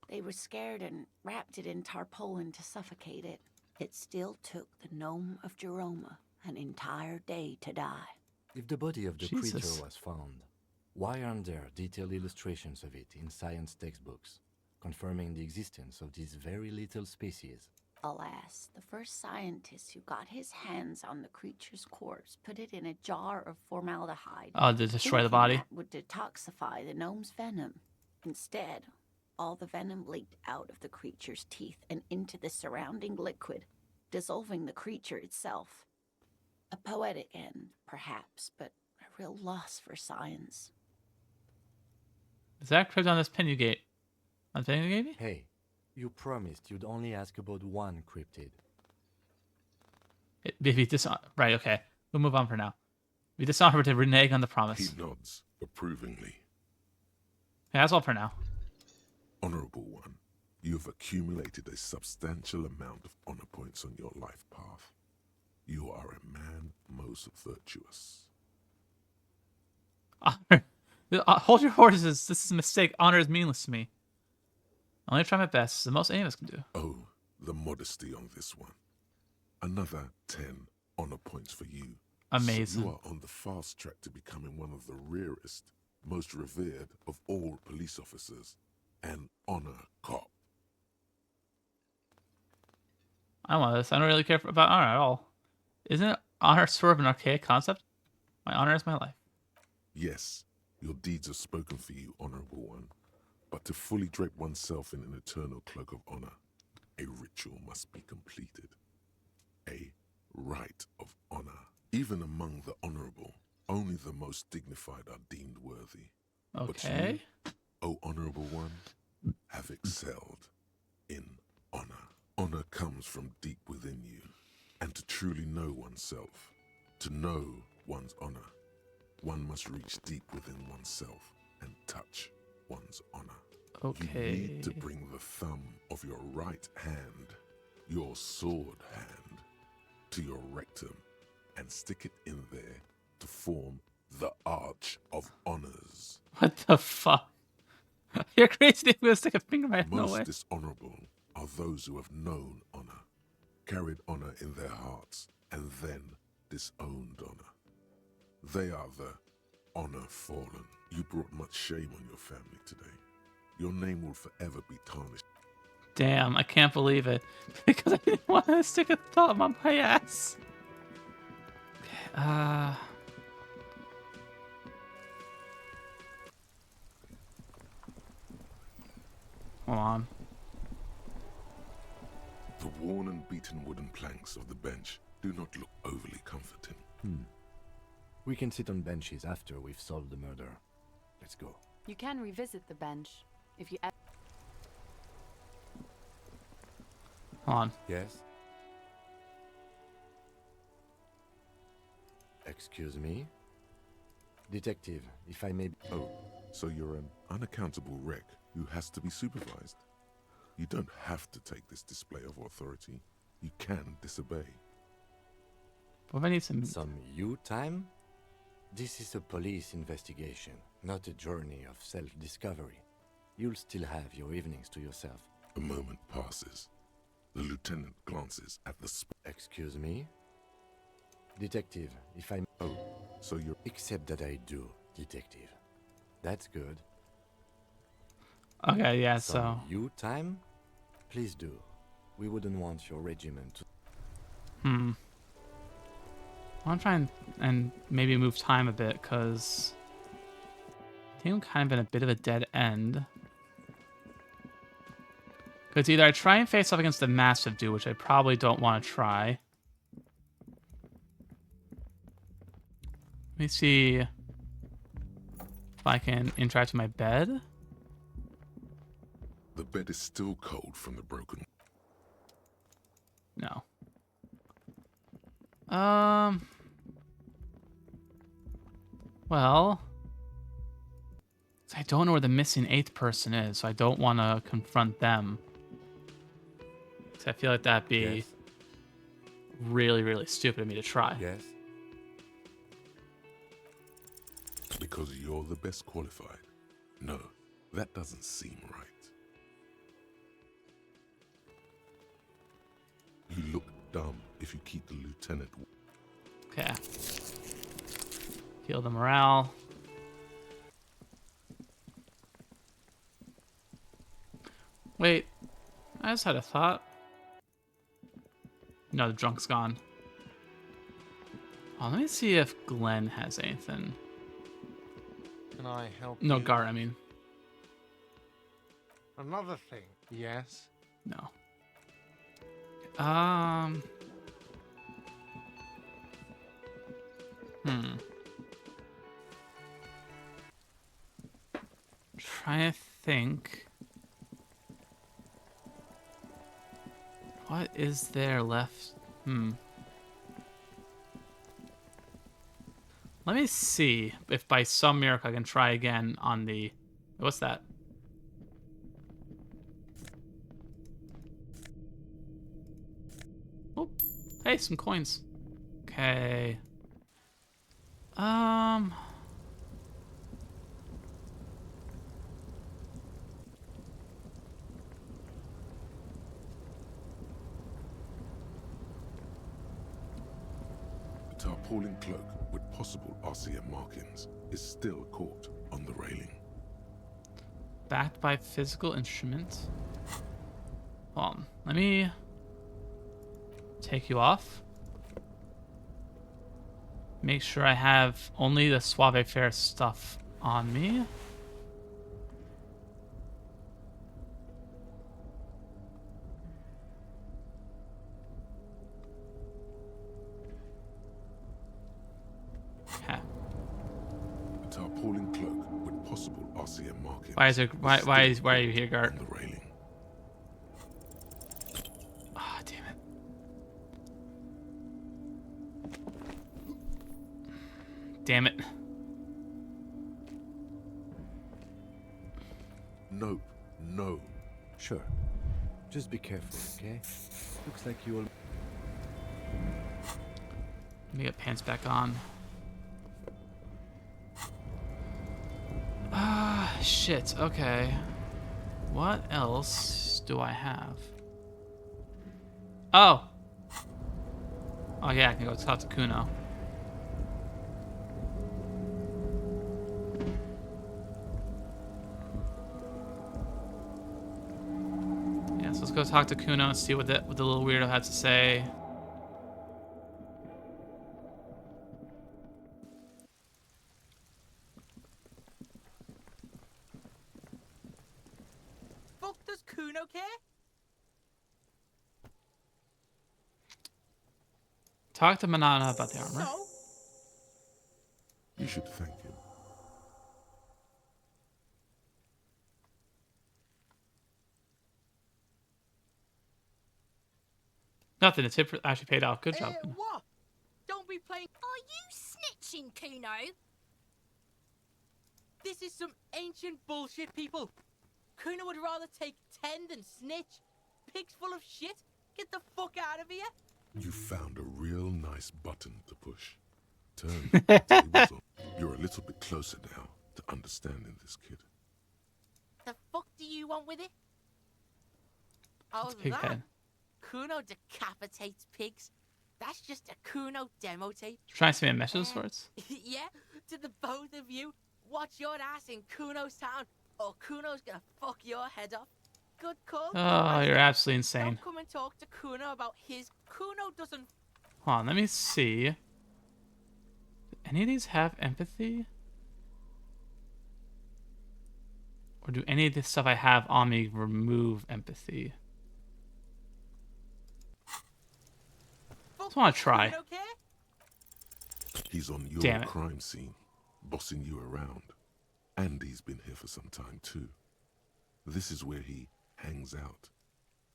They were scared and wrapped it in tarpaulin to suffocate it. It still took the gnome of Jeroma an entire day to die. If the body of the Jesus. creature was found, why aren't there detailed illustrations of it in science textbooks, confirming the existence of these very little species? Alas, the first scientist who got his hands on the creature's corpse put it in a jar of formaldehyde. Oh, to destroy the thinking body? that would detoxify the gnome's venom. Instead, all the venom leaked out of the creature's teeth and into the surrounding liquid, dissolving the creature itself. A poetic end, perhaps, but a real loss for science. Is that cryptid on this pen you gave? On the pen you gave me? Hey, you promised you'd only ask about one cryptid. Right, okay. We'll move on for now. We dishonor to renege on the promise. He nods approvingly. Yeah, that's all for now. Honorable one, you've accumulated a substantial amount of honor points on your life path. You are a man most virtuous. Honor. Hold your horses. This is a mistake. Honor is meaningless to me. I'll only try my best. It's the most any of us can do. Oh, the modesty on this one. Another 10 honor points for you. Amazing. So you are on the fast track to becoming one of the rarest, most revered of all police officers, an honor cop. I want this. I don't really care about honor at all. Isn't honor sort of an archaic concept? My honor is my life. Yes, your deeds have spoken for you, honorable one. But to fully drape oneself in an eternal cloak of honor, a ritual must be completed. A rite of honor. Even among the honorable, only the most dignified are deemed worthy. Okay. But you, O honorable one, have excelled in honor. Honor comes from deep within you. And to truly know oneself, to know one's honor, one must reach deep within oneself and touch one's honor. Okay. You need to bring the thumb of your right hand, your sword hand, to your rectum and stick it in there to form the Arch of Honors. What the fuck? You're crazy. I'm gonna stick a finger in my no way. Most dishonorable are those who have known honor, carried honor in their hearts, and then disowned honor. They are the honor fallen. You brought much shame on your family today. Your name will forever be tarnished. Damn, I can't believe it. Because I didn't want to stick a thumb on my ass. Okay, hold on. The worn and beaten wooden planks of the bench do not look overly comforting. We can sit on benches after we've solved the murder. Let's go. You can revisit the bench if you. Hold on. Yes? Excuse me? Detective, if I may... Oh, so you're an unaccountable wreck who has to be supervised. You don't have to take this display of authority. You can disobey. What if I need some you time? This is a police investigation, not a journey of self-discovery. You'll still have your evenings to yourself. A moment passes. The lieutenant glances at the Excuse me? Detective, if I... Oh, so you're... Except that I do, detective. That's good. Okay, yeah, so... you time? Please do. We wouldn't want your regiment to... I want to try and maybe move time a bit, because I think I'm kind of in a bit of a dead end. Because either I try and face off against the massive dude, which I probably don't want to try. Let me see if I can interact with my bed. The bed is still cold from the broken... No. Well, I don't know where the missing 8th person is, so I don't want to confront them. I feel like that'd be really, really stupid of me to try. Yes. Because you're the best qualified. No, that doesn't seem right. You look dumb if you keep the lieutenant... Okay. Heal the morale. Wait, I just had a thought. No, the drunk's gone. Oh, let me see if Glenn has anything. Can I help No, you? Gar, I mean. Another thing, yes? No. Trying to think. What is there left? Let me see if by some miracle I can try again on the... What's that? Oh, hey, some coins. Okay. tarpaulin cloak with possible RCM markings is still caught on the railing. Backed by physical instrument. Hold on. Let me take you off. Make sure I have only the Suave Fair stuff on me. Okay. A tarpaulin cloak with possible RCM markings. Why are you here, Gart? On the railing. Ah, damn it. Damn it. Nope. No. Sure. Just be careful, okay? Looks like you'll... Let me get pants back on. Ah, shit. Okay. What else do I have? Oh! Oh yeah, I can go talk to Kuno. Yeah, so let's go talk to Kuno and see what the little weirdo had to say. Fuck does Kuno care? Talk to Manana about the armor. No. You should thank him. Nothing. The tip actually paid off. Good job. What? Don't be playing. Are you snitching, Kuno? This is some ancient bullshit, people. Kuno would rather take 10 than snitch. Pig's full of shit. Get the fuck out of here. You found a real nice button to push. Turn the tables on. You're a little bit closer now to understanding this kid. The fuck do you want with it? Oh, pig that? head. Kuno decapitates pigs. That's just a Kuno demo tape. Trying to send me a message for it. Yeah, to the both of you, watch your ass in Kuno's town, or Kuno's gonna fuck your head off. Good call. Oh, you're absolutely insane. Don't come and talk to Kuno about his. Kuno doesn't. Hold on, let me see. Do any of these have empathy? Or do any of the stuff I have on me remove empathy? Just want to try. He's on your Damn it. crime scene, bossing you around. And he's been here for some time too. This is where he hangs out.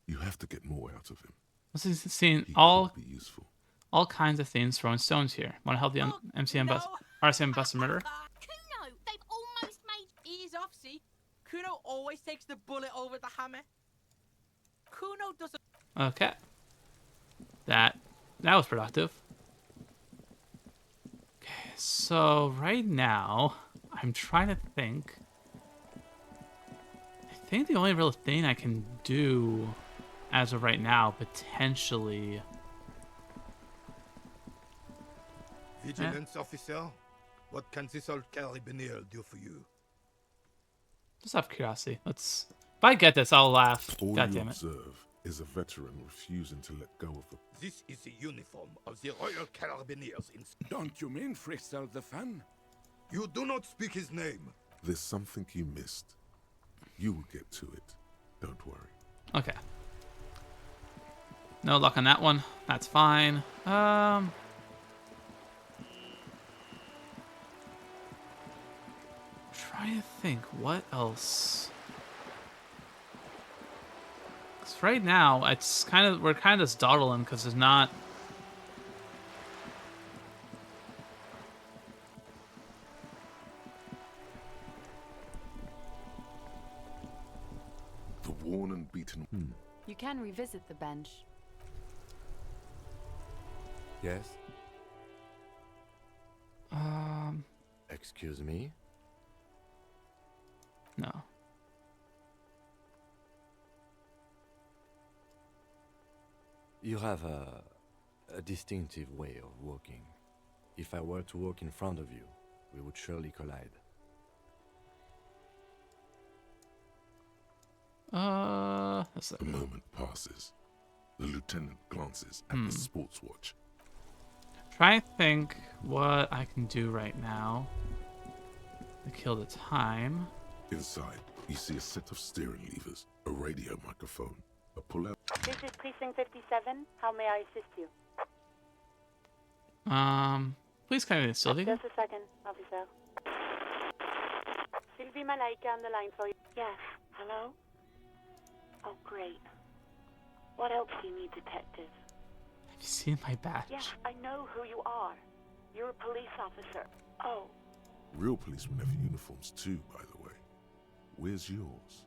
You have to get more out of him. This is seeing He all could be useful. all kinds of things throwing stones here. Want to help the MCM bus, RCM bust a murder? Kuno, they've almost made. Ease off, see? Kuno always takes the bullet over the hammer. Kuno doesn't. Okay. That was productive. Okay, so right now I'm trying to think. I think the only real thing I can do as of right now, potentially. Vigilance officer, what can this old carabiner do for you? Just out of curiosity. Let's. If I get this, I'll laugh. All God you damn it. observe is a veteran refusing to let go of the... This is the uniform of the Royal Carabiniers in... Don't you mean Fristel the Fan? You do not speak his name. There's something you missed. You will get to it. Don't worry. Okay. No luck on that one. That's fine. Trying to think what else. 'Cause right now it's we're kind of just dawdling because there's not. The worn and beaten... You can revisit the bench. Yes? Excuse me? No. You have a distinctive way of walking. If I were to walk in front of you, we would surely collide. That's A moment passes. The lieutenant glances at the sports watch. Try and think what I can do right now to kill the time. Inside, you see a set of steering levers, a radio microphone, a pull-out. This is Precinct 57. How may I assist you? Please come in, Sylvie. Just a second, officer. Sylvie Malaika on the line for you. Yes, hello? Oh, great. What else do you need, detective? Have you seen my badge? Yes, I know who you are. You're a police officer. Oh, Real policemen have uniforms too, by the way. Where's yours?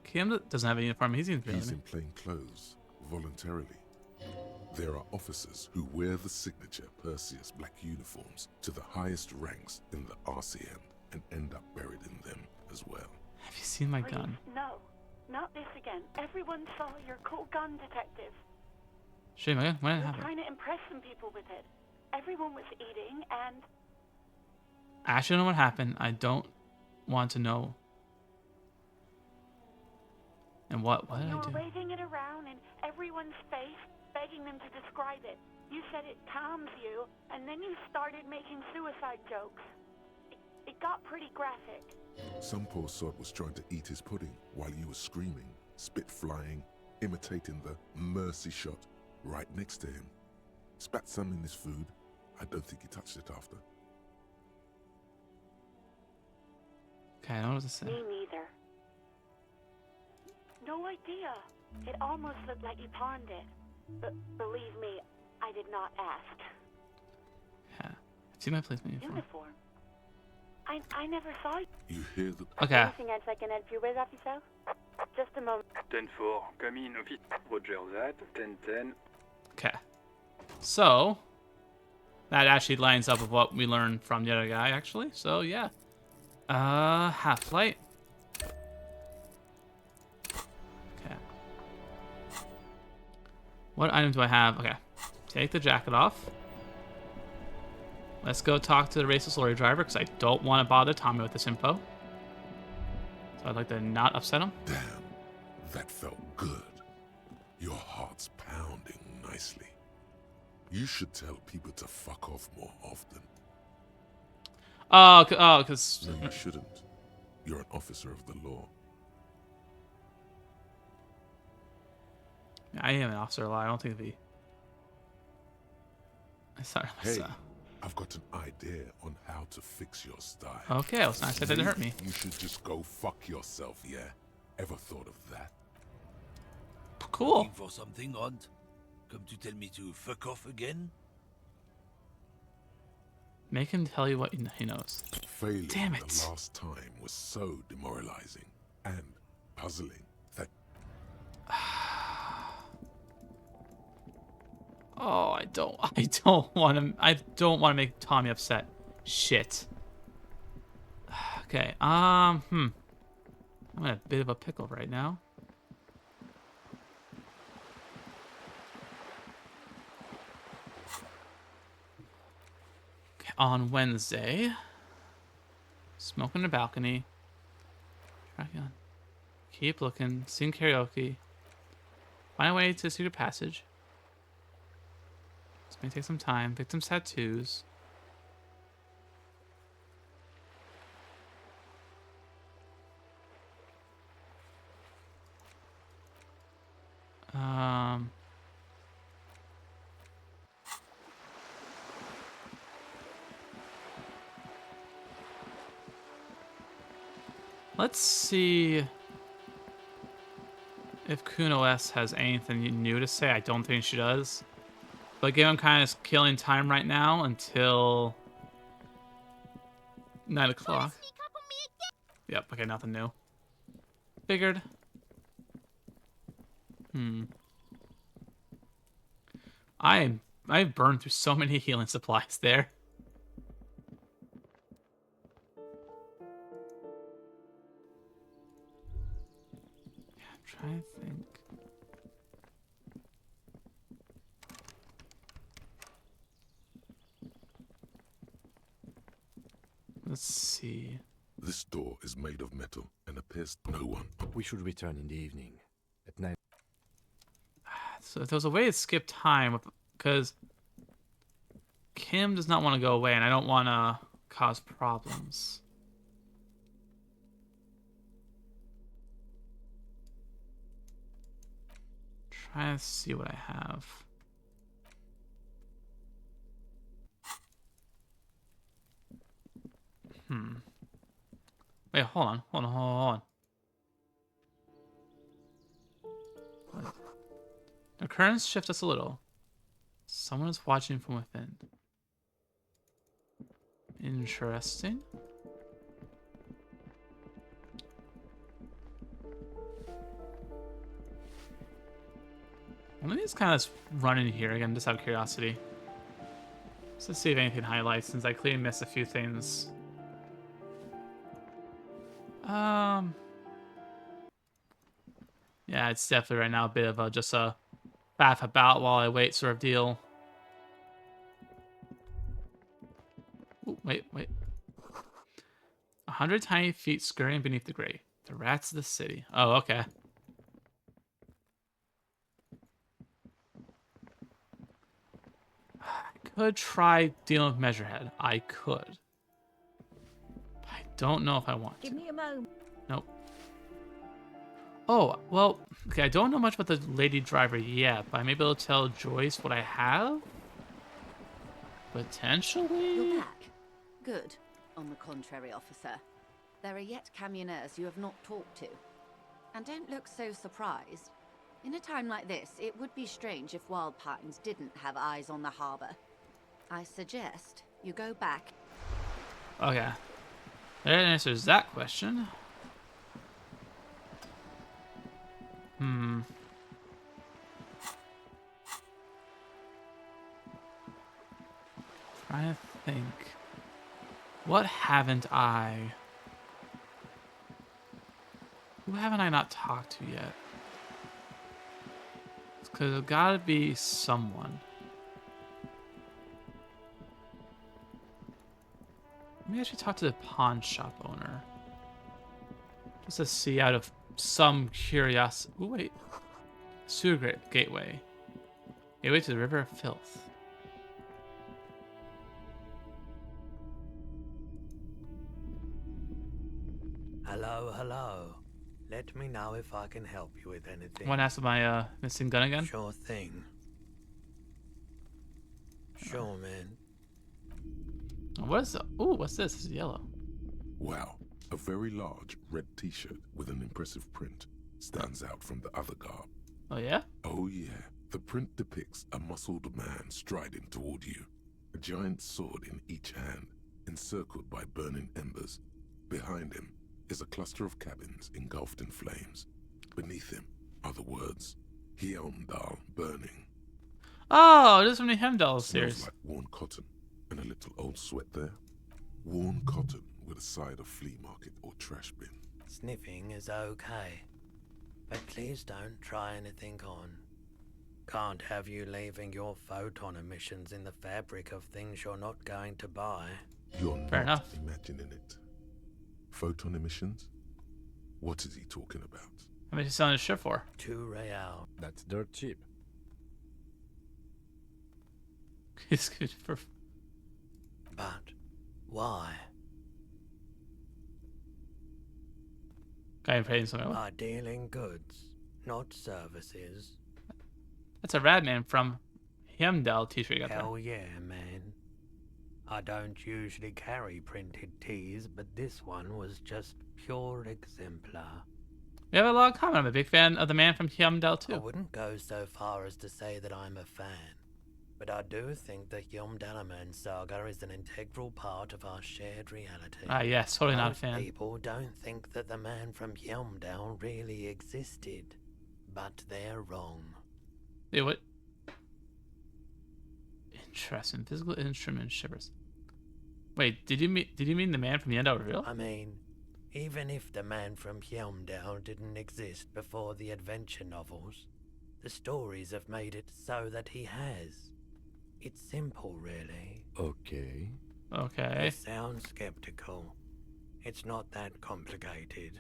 Kim doesn't have a uniform. He's in plain clothes, voluntarily. There are officers who wear the signature Perseus black uniforms to the highest ranks in the RCM and end up buried in them as well. Have you seen my please, gun? no. Not this again. Everyone saw your cool gun, detective. Show you my gun? When did it You're happen? trying to impress some people with it. Everyone was eating and... I actually don't know what happened. I don't want to know. And what did You I were do? waving it around in everyone's face, begging them to describe it. You said it calms you, and then you started making suicide jokes. It got pretty graphic. Some poor sod was trying to eat his pudding while you were screaming, spit flying, imitating the mercy shot right next to him. Spat some in his food. I don't think he touched it after. Okay, I don't know what to say. Me neither. No idea. It almost looked like you pawned it. But believe me, I did not ask. Yeah. See my policeman uniform. Uniform? I never saw you. You hear the... Okay. Anything else I can help you with, officer? Just a moment. 10-4, come in, office. Roger that, 10-10. Okay. So, that actually lines up with what we learned from the other guy, actually. So, yeah. Half-light. Okay. What item do I have? Okay. Take the jacket off. Let's go talk to the racist lorry driver, because I don't want to bother Tommy with this info. So I'd like to not upset him. Damn, that felt good. Your heart's pounding nicely. You should tell people to fuck off more often. Oh, because... No, you shouldn't. You're an officer of the law. I am an officer of law. I don't think it'd be... Sorry. Hey, I've got an idea on how to fix your style. Okay, I was not expecting that to hurt me. You should just go fuck yourself, yeah? Ever thought of that? Cool. Looking for something odd? Come to tell me to fuck off again? Make him tell you what he knows. Failing Damn it. the last time was so demoralizing and puzzling that... Oh, I don't want to make Tommy upset. Shit. Okay, I'm in a bit of a pickle right now. Okay, on Wednesday, smoke on the balcony, shotgun, keep looking, sing karaoke, find a way to secret passage. This may take some time. Victim's tattoos. Let's see if Kuno S has anything new to say. I don't think she does. But given I'm kind of killing time right now until 9 o'clock. Yep, okay, nothing new. Figured. I've burned through so many healing supplies there. Yeah, I'm trying to think. Let's see. This door is made of metal and appears no one. We should return in the evening. At night. So if there's a way to skip time, because Kim does not want to go away, and I don't want to cause problems. Trying to see what I have. Wait, hold on. The currents shift us a little. Someone is watching from within. Interesting. Let me just kind of run in here again, just out of curiosity. Just to see if anything highlights, since I clearly missed a few things. Yeah, it's definitely right now a bit of a just a faff about while I wait sort of deal. Ooh, wait. 100 tiny feet scurrying beneath the grate. The rats of the city. Oh, okay. I could try dealing with Measurehead. I could. I don't know if I want to. Give me a moment. Nope. Oh, well, okay, I don't know much about the lady driver yet, but I may be able to tell Joyce what I have? Potentially? You're back. Good. On the contrary, officer. There are yet camionneurs you have not talked to. And don't look so surprised. In a time like this, it would be strange if Wild Pines didn't have eyes on the harbor. I suggest you go back. Okay. That answers that question. Trying to think. What haven't I... Who haven't I not talked to yet? Because there's gotta be someone. Maybe I should talk to the pawn shop owner. Just to see out of some curiosity. Ooh, wait. Sewer gateway. Gateway to the River of Filth. Hello. Let me know if I can help you with anything. Want to ask my missing gun again? Sure thing. Sure, man. What is? Ooh, what's this? It's yellow. Wow, a very large red t-shirt with an impressive print stands out from the other garb. Oh yeah? Oh yeah. The print depicts a muscled man striding toward you, a giant sword in each hand, encircled by burning embers. Behind him is a cluster of cabins engulfed in flames. Beneath him are the words, Hjelmdal burning. Oh, this is from the Hemdall series. Smells like worn cotton and a little old sweat there. Worn cotton with a side of flea market or trash bin. Sniffing is okay. But please don't try anything on. Can't have you leaving your photon emissions in the fabric of things you're not going to buy. You're Fair not enough. imagining it. Photon emissions? What is he talking about? How much are you selling this shit for? 2 real. That's dirt cheap. It's good for... But why? Guy in paying something. By dealing goods, not services. That's a rad man from Hemdall t-shirt you got there. Hell yeah, man. I don't usually carry printed tees, but this one was just pure exemplar. We have a lot in common. I'm a big fan of the man from Hemdall too. I wouldn't go so far as to say that I'm a fan, but I do think the Hjelmdalaman saga is an integral part of our shared reality. Ah, yes, totally not a Most fan. people don't think that the man from Hjelmdal really existed, but they're wrong. Wait, what? Interesting. Physical instrument shivers. Wait, did you mean the man from the end of real? I mean, even if the man from Hjelmdal didn't exist before the adventure novels, the stories have made it so that he has. It's simple, really. Okay. Okay. You sound skeptical. It's not that complicated.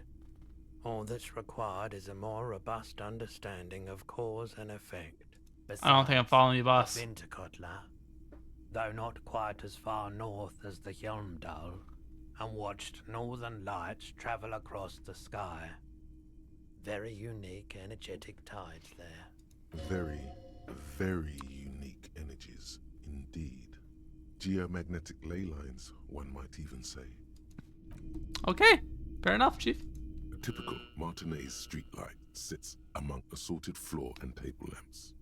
All that's required is a more robust understanding of cause and effect. Besides, I don't think I'm following you, boss. I've been to Kotla, though not quite as far north as the Helmdall, and watched northern lights travel across the sky. Very unique, energetic tides there. Very, very unique energies indeed. Geomagnetic ley lines, one might even say. Okay, fair enough, Chief. A typical Martinez streetlight sits among assorted floor and table lamps.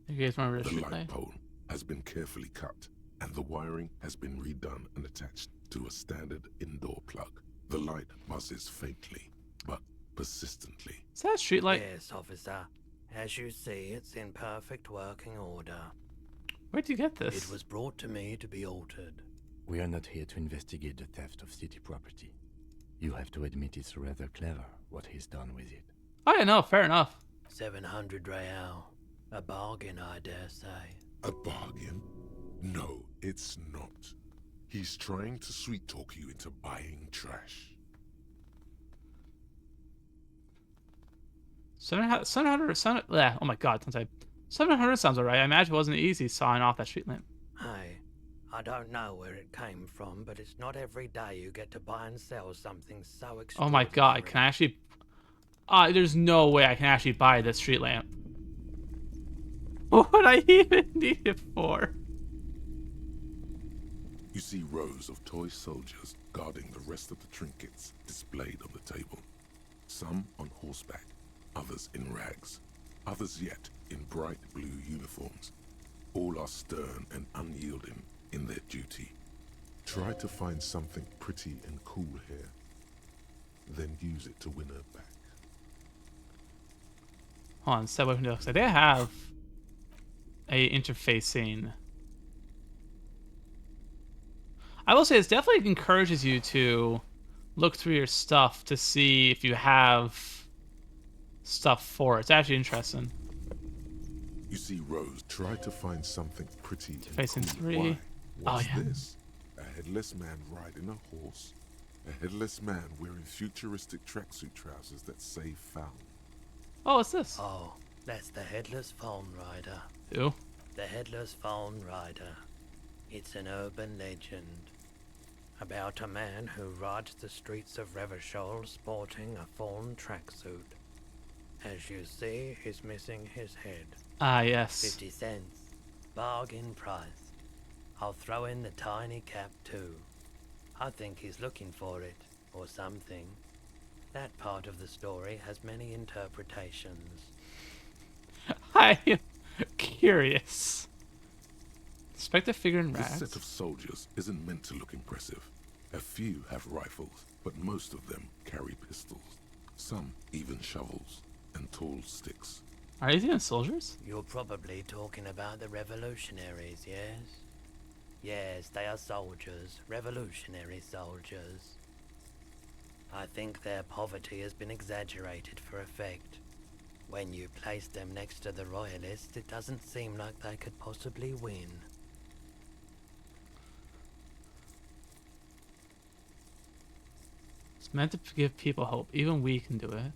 You guys remember the The street light light? pole has been carefully cut, and the wiring has been redone and attached to a standard indoor plug. The light buzzes faintly, but persistently. Is that a street light? Yes, officer. As you see, it's in perfect working order. Where'd you get this? It was brought to me to be altered. We are not here to investigate the theft of city property. You have to admit it's rather clever what he's done with it. Oh, yeah, no, fair enough. 700 real. A bargain, I dare say. A bargain? No, it's not. He's trying to sweet talk you into buying trash. 700. Yeah, oh my god, don't say 700 sounds alright. I imagine it wasn't easy sawing off that street lamp. Hey, I don't know where it came from, but it's not every day you get to buy and sell something so extraordinary. Oh my god, can I actually... there's no way I can actually buy this street lamp. What would I even need it for? You see rows of toy soldiers guarding the rest of the trinkets displayed on the table. Some on horseback, others in rags, others yet in bright blue uniforms. All are stern and unyielding in their duty. Try to find something pretty and cool here, then use it to win her back. Hold on, step away from the looks. They have a interfacing. I will say, it definitely encourages you to look through your stuff to see if you have stuff for it. It's actually interesting. You see Rose, try to find something pretty and Facing cool. 3. Why? Oh, What's yeah. this? A headless man riding a horse? A headless man wearing futuristic tracksuit trousers that say found. Oh, what's this? Oh, that's the Headless Phone Rider. Who? The Headless Phone Rider. It's an urban legend about a man who rides the streets of Revachol sporting a fawn tracksuit. As you see, he's missing his head. Ah, yes. 50 cents. Bargain price. I'll throw in the tiny cap too. I think he's looking for it, or something. That part of the story has many interpretations. I am curious. Inspect a figure in This rags. set of soldiers isn't meant to look impressive. A few have rifles, but most of them carry pistols. Some even shovels and tall sticks. Are these even soldiers? You're probably talking about the revolutionaries, yes? Yes, they are soldiers, revolutionary soldiers. I think their poverty has been exaggerated for effect. When you place them next to the royalists, it doesn't seem like they could possibly win. It's meant to give people hope. Even we can do it.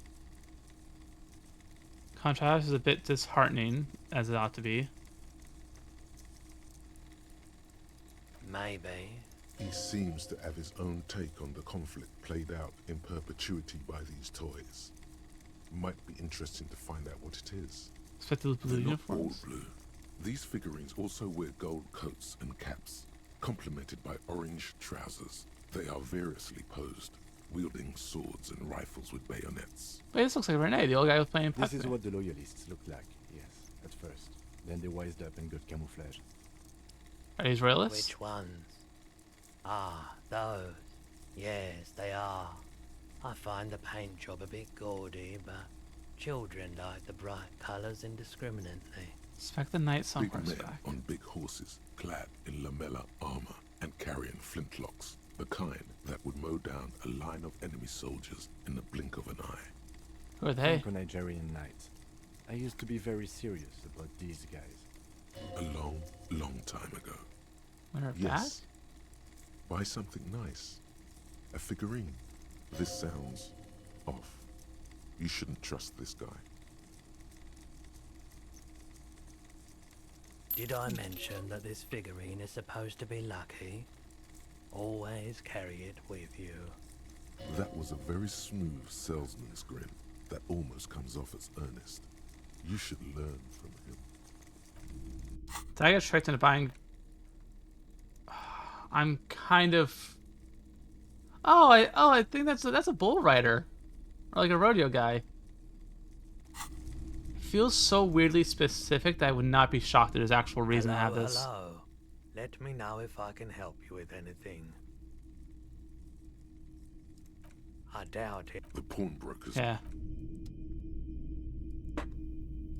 Contrast is a bit disheartening, as it ought to be. Maybe. He seems to have his own take on the conflict played out in perpetuity by these toys. Might be interesting to find out what it is. Expect the blue They're not all uniforms. blue. These figurines also wear gold coats and caps, complemented by orange trousers. They are variously posed, wielding swords and rifles with bayonets. Wait, this looks like Renee, the old guy who was playing This is Pac-Man. what the loyalists looked like, yes, at first. Then they wised up and got camouflage. Are these royalists? Which ones? Ah, those. Yes, they are. I find the paint job a bit gaudy, but children like the bright colours indiscriminately. Inspect the knights on Big men horseback. on big horses, clad in lamella armor and carrying flintlocks, the kind that would mow down a line of enemy soldiers in the blink of an eye. Who are they? Franco-Nigerian knights. I used to be very serious about these guys. A long, long time ago. When they're Yes, Buy something nice. A figurine. This sounds off. You shouldn't trust this guy. Did I mention that this figurine is supposed to be lucky? Always carry it with you. That was a very smooth salesman's grin that almost comes off as earnest. You should learn from him. Did I get tricked into buying? I'm kind of. I think that's a bull rider, or like a rodeo guy. Feels so weirdly specific that I would not be shocked that there's actual reason to have this. Hello. Let me know if I can help you with anything. I doubt it. The pawnbrokers. Yeah.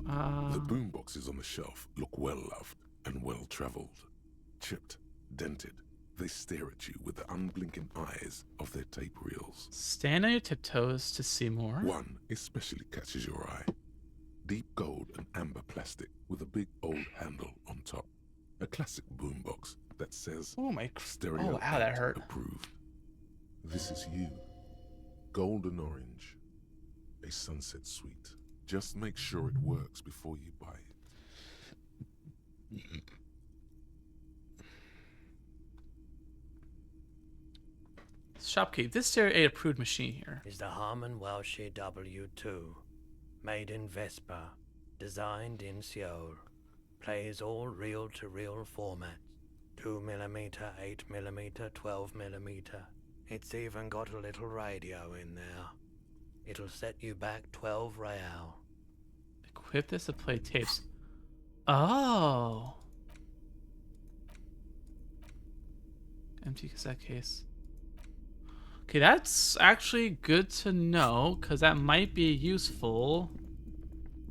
The boomboxes on the shelf look well loved and well traveled. Chipped, dented, they stare at you with the unblinking eyes of their tape reels. Stand on your tiptoes to see more. One especially catches your eye. Deep gold and amber plastic with a big old handle on top. A classic boombox that says stereo Oh wow, that hurt. approved. This is you. Golden orange. A sunset suite. Just make sure it works before you buy it. Shopkeep. This stereo 8 approved machine here. Is the Harman Welshie W2. Made in Vespa. Designed in Seoul. Plays all reel-to-reel formats. 2mm, 8mm, 12mm. It's even got a little radio in there. It'll set you back 12 real. Equip this to play tapes. Oh. Empty cassette case. Okay, that's actually good to know, because that might be useful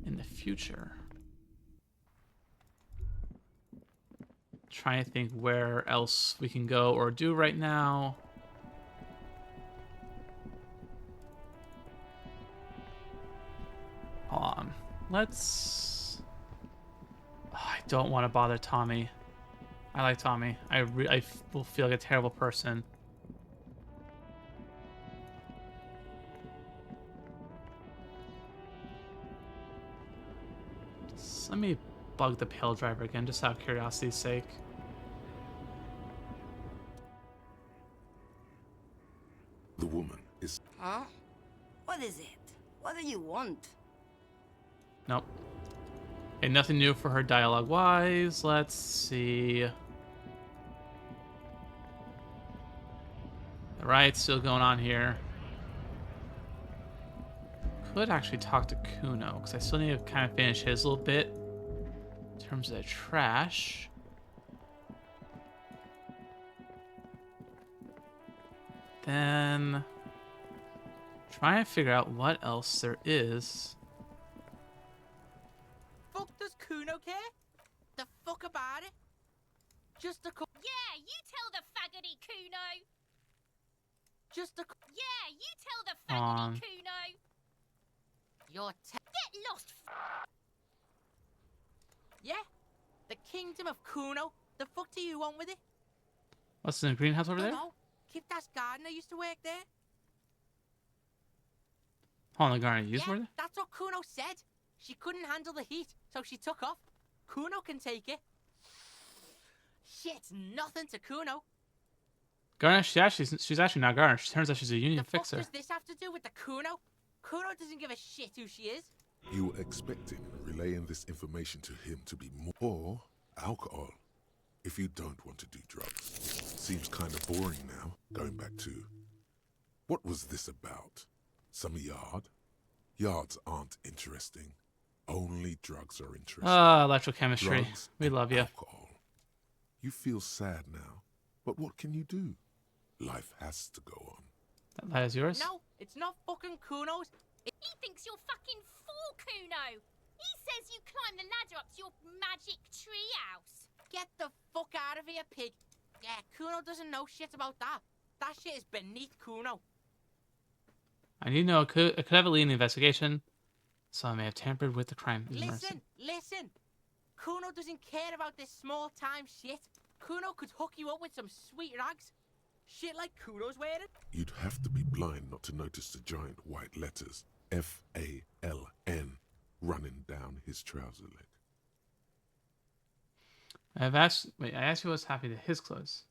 in the future. Trying to think where else we can go or do right now. Hold on. Let's... I don't want to bother Tommy. I like Tommy. I will feel like a terrible person. Just let me bug the Pale Driver again, just out of curiosity's sake. The woman is... Huh? What is it? What do you want? Nope. Okay, nothing new for her dialogue-wise. Let's see. Alright, still going on here. Could actually talk to Kuno, because I still need to kind of finish his little bit in terms of the trash. Then try and figure out what else there is. Fuck does Kuno care? The fuck about it? Just a Yeah, you tell the faggoty Kuno. Just a Yeah, you tell the On. faggoty Kuno. You're Get lost. Yeah? The kingdom of Kuno? The fuck do you want with it? What's in the greenhouse over there? No, Kipta's gardener used to work there. Hold on, the garden used Yeah, for there? that's what Kuno said. She couldn't handle the heat, so she took off. Kuno can take it. Shit's nothing to Kuno. Garner, she's actually not Garner. She turns out she's a union The fuck fixer. does this have to do with the Kuno? Kuno doesn't give a shit who she is. You were expecting relaying this information to him to be more... Or alcohol, if you don't want to do drugs. Seems kind of boring now, going back to... What was this about? Some yard? Yards aren't interesting. Only drugs are interesting. Ah, electrochemistry. Drugs We and love you. alcohol. You feel sad now, but what can you do? Life has to go on. That is yours? No, it's not fucking Kuno's. He thinks you're fucking fool, Kuno. He says you climb the ladder up to your magic tree house. Get the fuck out of here, pig. Yeah, Kuno doesn't know shit about that. That shit is beneath Kuno. I need to know. It could heavily in the investigation, so I may have tampered with the crime. Listen. Kuno doesn't care about this small-time shit. Kuno could hook you up with some sweet rags. Shit like Kuno's wearing? You'd have to be blind not to notice the giant white letters F-A-L-N running down his trouser leg. I asked you what's happening to his clothes.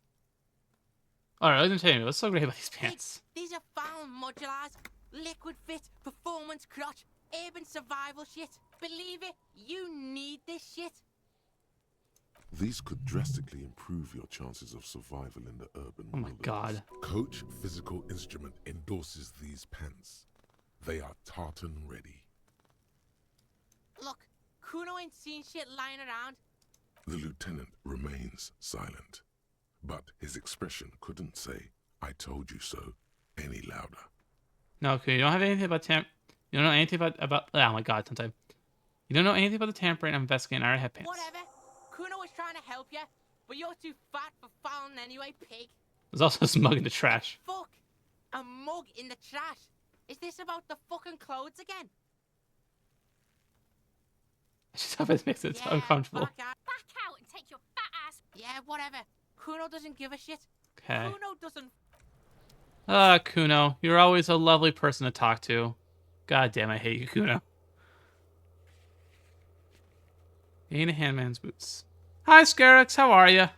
Alright, let me tell you, what's so great about these pants? These are found modulars. Liquid fit, performance crotch, urban survival shit. Believe it, you need this shit. These could drastically improve your chances of survival in the urban Oh my wilderness. god. Coach Physical Instrument endorses these pants. They are tartan ready. Look, Kuno ain't seen shit lying around. The lieutenant remains silent, but his expression couldn't say, "I told you so," any louder. No, okay, you don't have anything about You don't know anything about oh my god, sometime. You don't know anything about the tampering I'm investigating. I already have pants. Whatever. Kuno was trying to help you, but you're too fat for fouling anyway, pig. There's also a mug in the trash. Fuck! A mug in the trash. Is this about the fucking clothes again? Stuff that makes it uncomfortable. Back out and take your fat ass. Yeah, whatever. Kuno doesn't give a shit. Okay. Kuno doesn't. Kuno, you're always a lovely person to talk to. God damn, I hate you, Kuno. Ain't a handman's boots. Hi, Scarix, how are ya?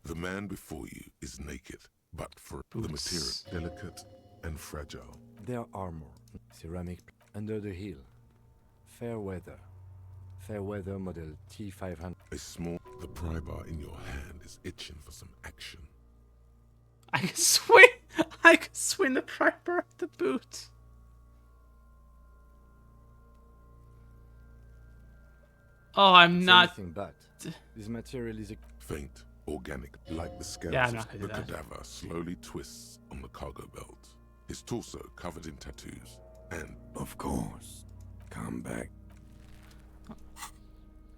The man before you is naked, but for the material delicate and fragile. Their armor, ceramic, under the heel. Fair weather. Fair weather model T500. The pry bar in your hand is itching for some action. I can swing the pry bar off the boot. Oh, I'm It's not. anything but. This material is faint, organic, like the scales. Yeah, I'm not gonna the do that. cadaver slowly twists on the cargo belt. His torso covered in tattoos, and of course, come back.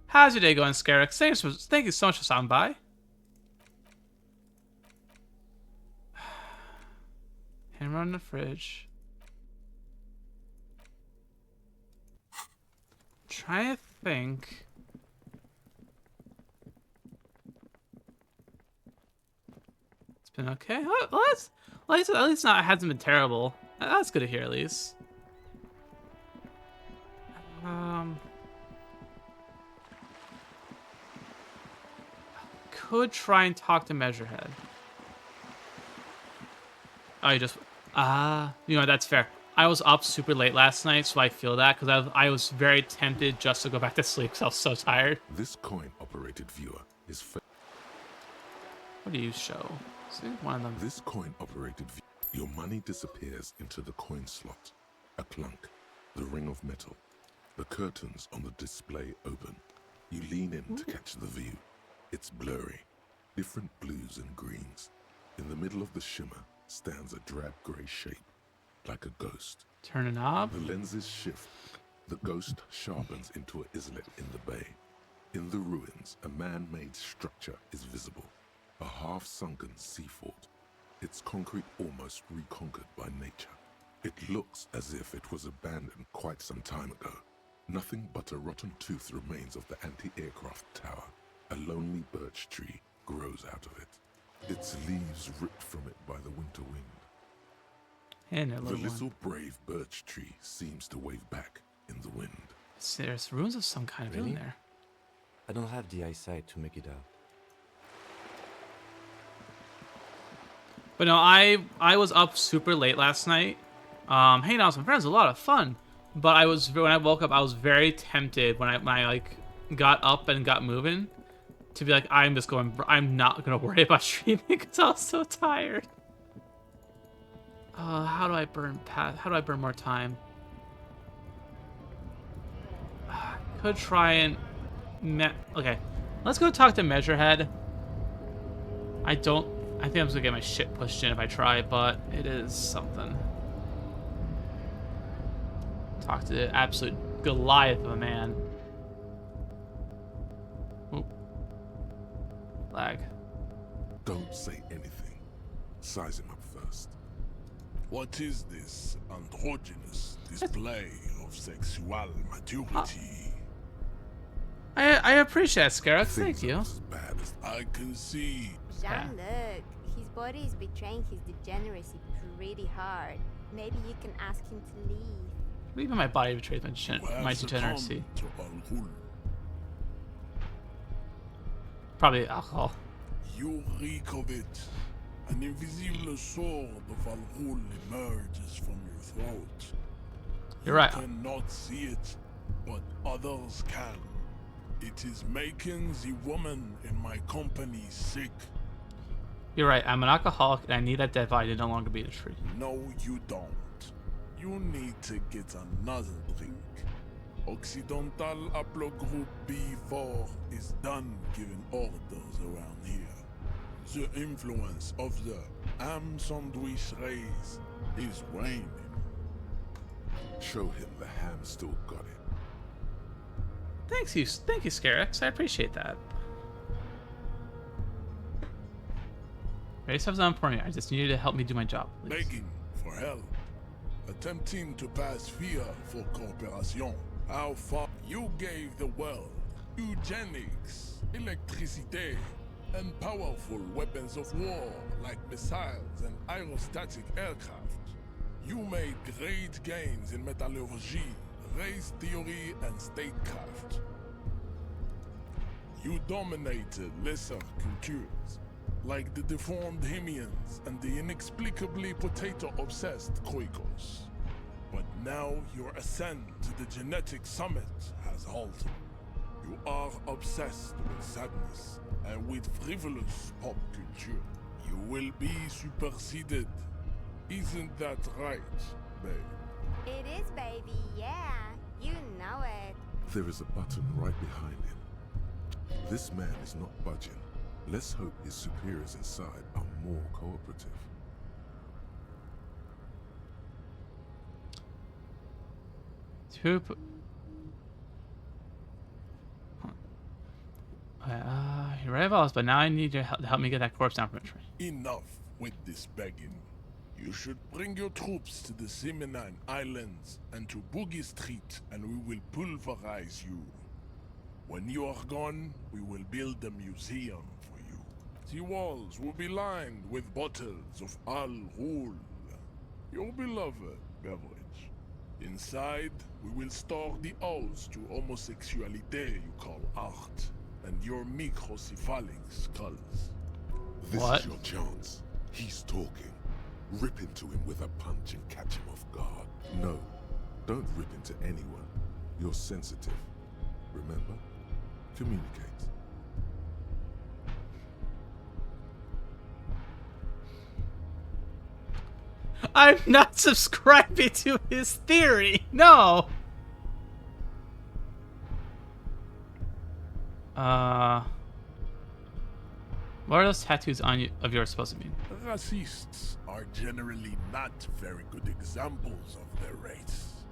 How's your day going, Scarix? Thank you so much for stopping by. Hammer on the fridge. Trying to think. It's been okay. Well, at least not. It hasn't been terrible. That's good to hear, at least. Could try and talk to Measurehead. Oh, you just... you know, that's fair. I was up super late last night, so I feel that, because I was very tempted just to go back to sleep, because I was so tired. This coin-operated viewer is... What do you show? See, one of them. This coin-operated viewer... Your money disappears into the coin slot. A clunk. The ring of metal. The curtains on the display open. You lean in to catch the view. It's blurry. Different blues and greens. In the middle of the shimmer stands a drab grey shape. Like a ghost. Turn a knob. The lenses shift. The ghost sharpens into an islet in the bay. In the ruins, a man-made structure is visible. A half-sunken sea fort. Its concrete almost reconquered by nature. It looks as if it was abandoned quite some time ago. Nothing but a rotten tooth remains of the anti-aircraft tower. A lonely birch tree grows out of it. Its leaves ripped from it by the winter wind. And a The little little one. brave birch tree seems to wave back in the wind. There's ruins of some kind of in there. I don't have the eyesight to make it out. But no, I was up super late last night. Hanging out with some friends, a lot of fun. But when I woke up, I was very tempted when I like got up and got moving to be like, I'm not gonna worry about streaming because I was so tired. How do I burn more time? Could try and okay, let's go talk to Measurehead. I think I'm just gonna get my shit pushed in if I try, but it is something. Talk to the absolute Goliath of a man. Oop. Lag. Don't say anything. Size him up first. What is this androgynous display of sexual maturity? I appreciate it, Scarab. Thank you. As bad as I can see. Jean-Luc, his body is betraying his degeneracy pretty hard. Maybe you can ask him to leave. Even my body betrays my Succumb degeneracy. to Al-Ghul. Probably alcohol. You reek of it. An invisible sword of Al-Ghul emerges from your throat. You're right. You cannot see it, but others can. It is making the woman in my company sick. You're right. I'm an alcoholic, and I need that dead body to no longer be the tree. No, you don't. You need to get another drink. Occidental Haplogroup B4 is done giving orders around here. The influence of the ham sandwich race is waning. Show him the ham still got it. Thank you, Scarex. I appreciate that. I just have something for me. I just need you to help me do my job, please. Begging for help. Attempting to pass fear for cooperation. How far you gave the world eugenics, electricity, and powerful weapons of war like missiles and aerostatic aircraft. You made great gains in metallurgy, race theory, and statecraft. You dominated lesser cultures, like the deformed Hemians and the inexplicably potato-obsessed Khoikos. But now your ascent to the genetic summit has halted. You are obsessed with sadness and with frivolous pop culture. You will be superseded. Isn't that right, babe? It is, baby, yeah. You know it. There is a button right behind him. This man is not budging. Let's hope his superiors inside are more cooperative. You're right, boss, but now I need your help to help me get that corpse down from the tree. Enough with this begging. You should bring your troops to the Seminine Islands and to Boogie Street, and we will pulverize you. When you are gone, we will build a museum for you. The walls will be lined with bottles of Al-Ghul, your beloved beverage. Inside, we will store the odes to homosexuality you call art, and your microcephalic skulls. This is your chance. He's talking. Rip into him with a punch and catch him off guard. No, don't rip into anyone. You're sensitive. Remember? Communicate. I'm not subscribing to his theory. No. What are those tattoos on you of yours supposed to mean? Racists are generally not very good examples of their race.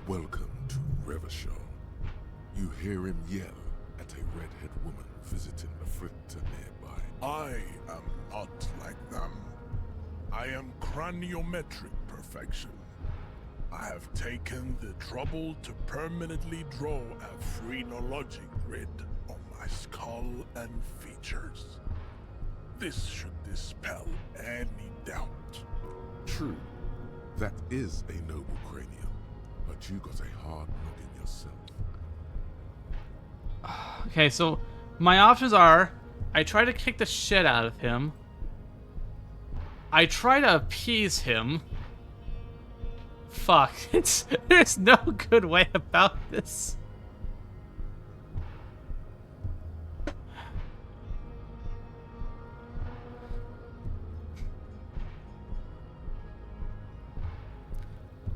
Welcome to Revachol. You hear him yell at a redhead woman visiting the fritter nearby. I am not like them. I am craniometric perfection. I have taken the trouble to permanently draw a phrenologic grid on my skull and features. This should dispel any doubt. True. That is a noble cranium, but you got a hard noggin yourself. Okay, so my options are I try to kick the shit out of him. I try to appease him. Fuck, there's no good way about this.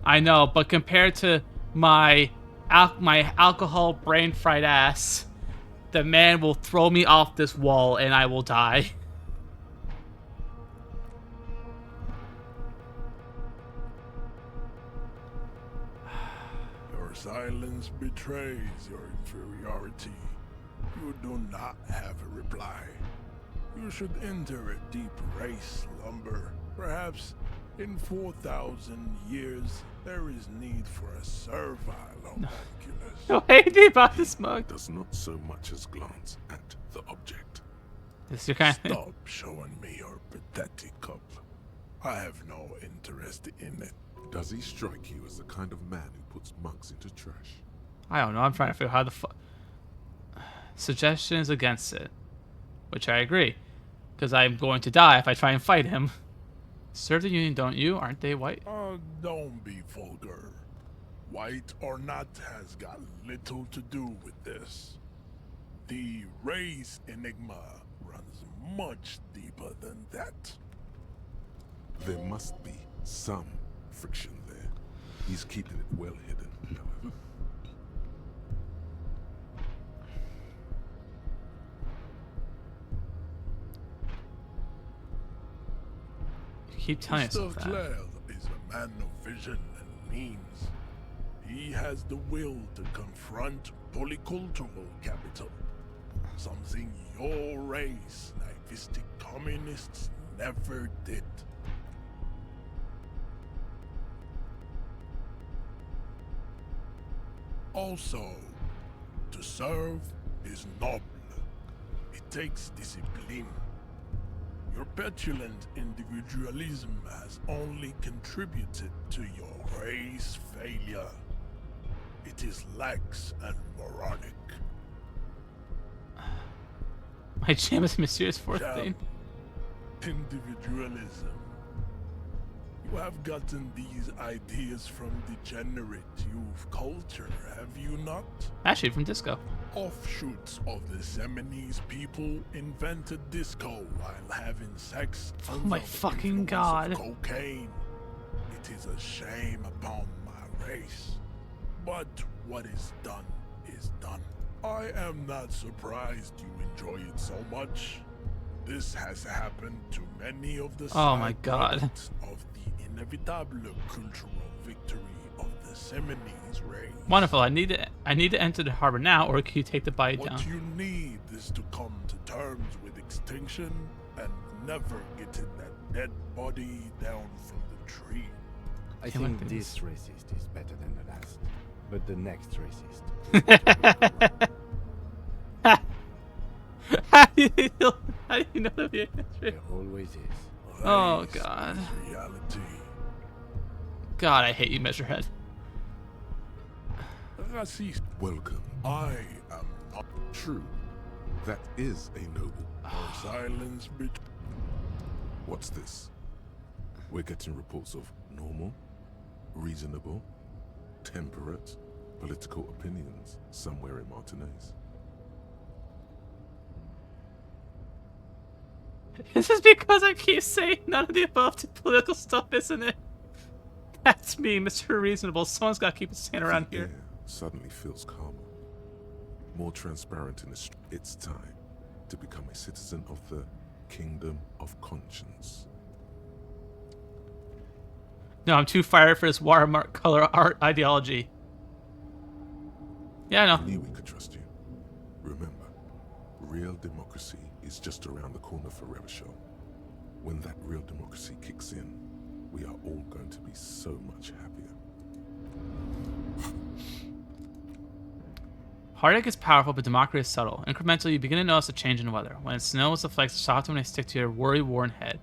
I know, but compared to my alcohol brain fried ass, the man will throw me off this wall and I will die. Your silence betrays your inferiority. You do not have a reply. You should enter a deep race slumber. Perhaps In 4,000 years, there is need for a servile homunculus. No idea about this mug. Does not so much as glance at the object. This your kind of thing. Stop showing me your pathetic cup. I have no interest in it. Does he strike you as the kind of man who puts mugs into trash? I don't know. I'm trying to figure out how the fuck. Suggestions against it, which I agree, because I'm going to die if I try and fight him. Serve the Union, don't you? Aren't they white? Don't be vulgar. White or not has got little to do with this. The race enigma runs much deeper than that. There must be some friction there. He's keeping it well hidden, however. Keep telling yourself Mr. that. Claire is a man of vision and means. He has the will to confront polycultural capital. Something your race, naivistic communists, never did. Also, to serve is noble. It takes discipline. Your petulant individualism has only contributed to your race failure. It is lax and moronic. My jam is mysterious fourth Jam. thing. Individualism. You have gotten these ideas from degenerate youth culture, have you not? Actually, from disco. Offshoots of the Seminoles people invented disco while having sex Oh under my the fucking influence god. of cocaine. It is a shame upon my race. But what is done is done. I am not surprised you enjoy it so much. This has happened to many of the Oh my side god. products of the inevitable cultural victory of the Seminoles race. Wonderful. I need to enter the harbor now, or can you take the bite What down? you need is to come to terms with extinction and never getting that dead body down from the tree. I Damn, think what this racist is better than the last. But the next racist. How do you know that the answer? There always is. Oh god. Reality. God, I hate you, Measurehead. Racist. Welcome. I am not True. That is a noble. silence bitch. What's this? We're getting reports of normal, reasonable, temperate, political opinions somewhere in Martinez. This is because I keep saying none of the above to political stuff, isn't it? That's me, Mr. Reasonable. Someone's got to keep it sane around The here. air suddenly feels calmer, more transparent in the street. It's time to become a citizen of the Kingdom of Conscience. No, I'm too fired for this watermark color art ideology. Yeah, I I know. knew we could trust you. Remember, real democracy is just around the corner for Revachol. When that real democracy kicks in, we are all going to be so much happier. Heartache is powerful, but democracy is subtle. Incrementally, you begin to notice a change in weather. When it snows, the flakes are softer when they stick to your worry-worn head.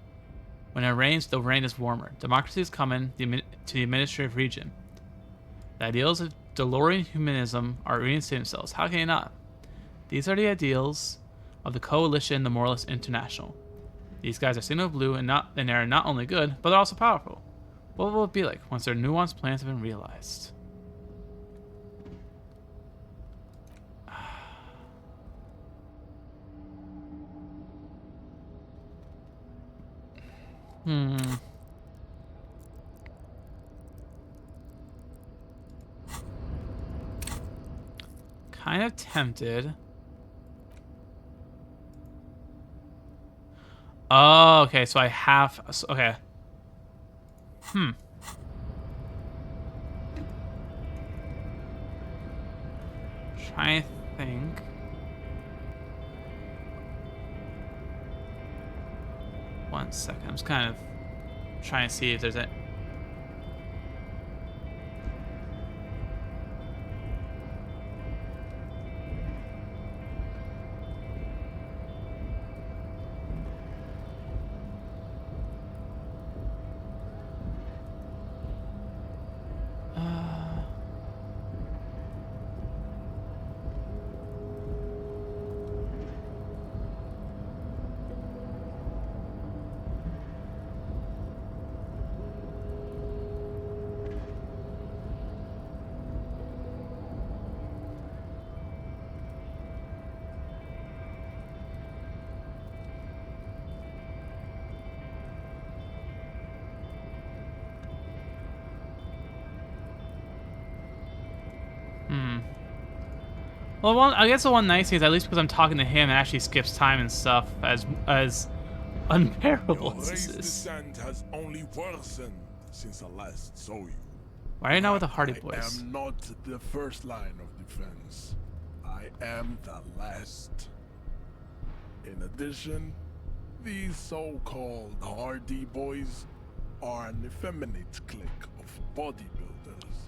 When it rains, the rain is warmer. Democracy is coming to the administrative region. The ideals of DeLorean humanism are reinstating themselves. How can you not? These are the ideals of the Coalition, the Moralist International. These guys are signal blue and they're not only good, but they're also powerful. What will it be like once their nuanced plans have been realized? Kind of tempted. Oh, okay, so I have... Okay. Trying to think. One second, I'm just kind of... try and see if there's a. Well, I guess the one nice thing is at least because I'm talking to him, it actually skips time and stuff. As unbearable Your as this race is. descent has only worsened since I last saw you. Why are you not with the Hardy I Boys? am not the first line of defense. I am the last. In addition, these so-called Hardy Boys are an effeminate clique of bodybuilders.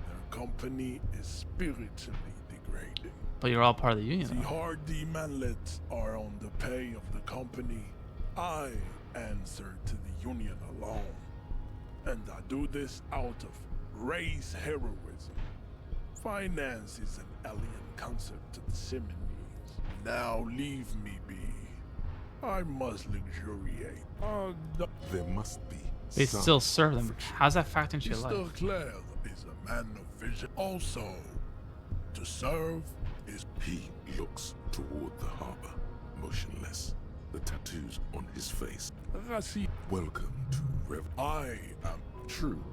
Their company is spiritually degrading. But you're all part of the union. The Though. Hardy manlets are on the pay of the company. I answer to the union alone. And I do this out of race heroism. Finance is an alien concept to the Simonies. Now leave me be. I must luxuriate. There must be. They some still serve them. friction. How's that factor into your Mr. life? Claire is a man of vision. Also, to serve is... He looks toward the harbor, motionless, the tattoos on his face. Welcome to Rev. I am True.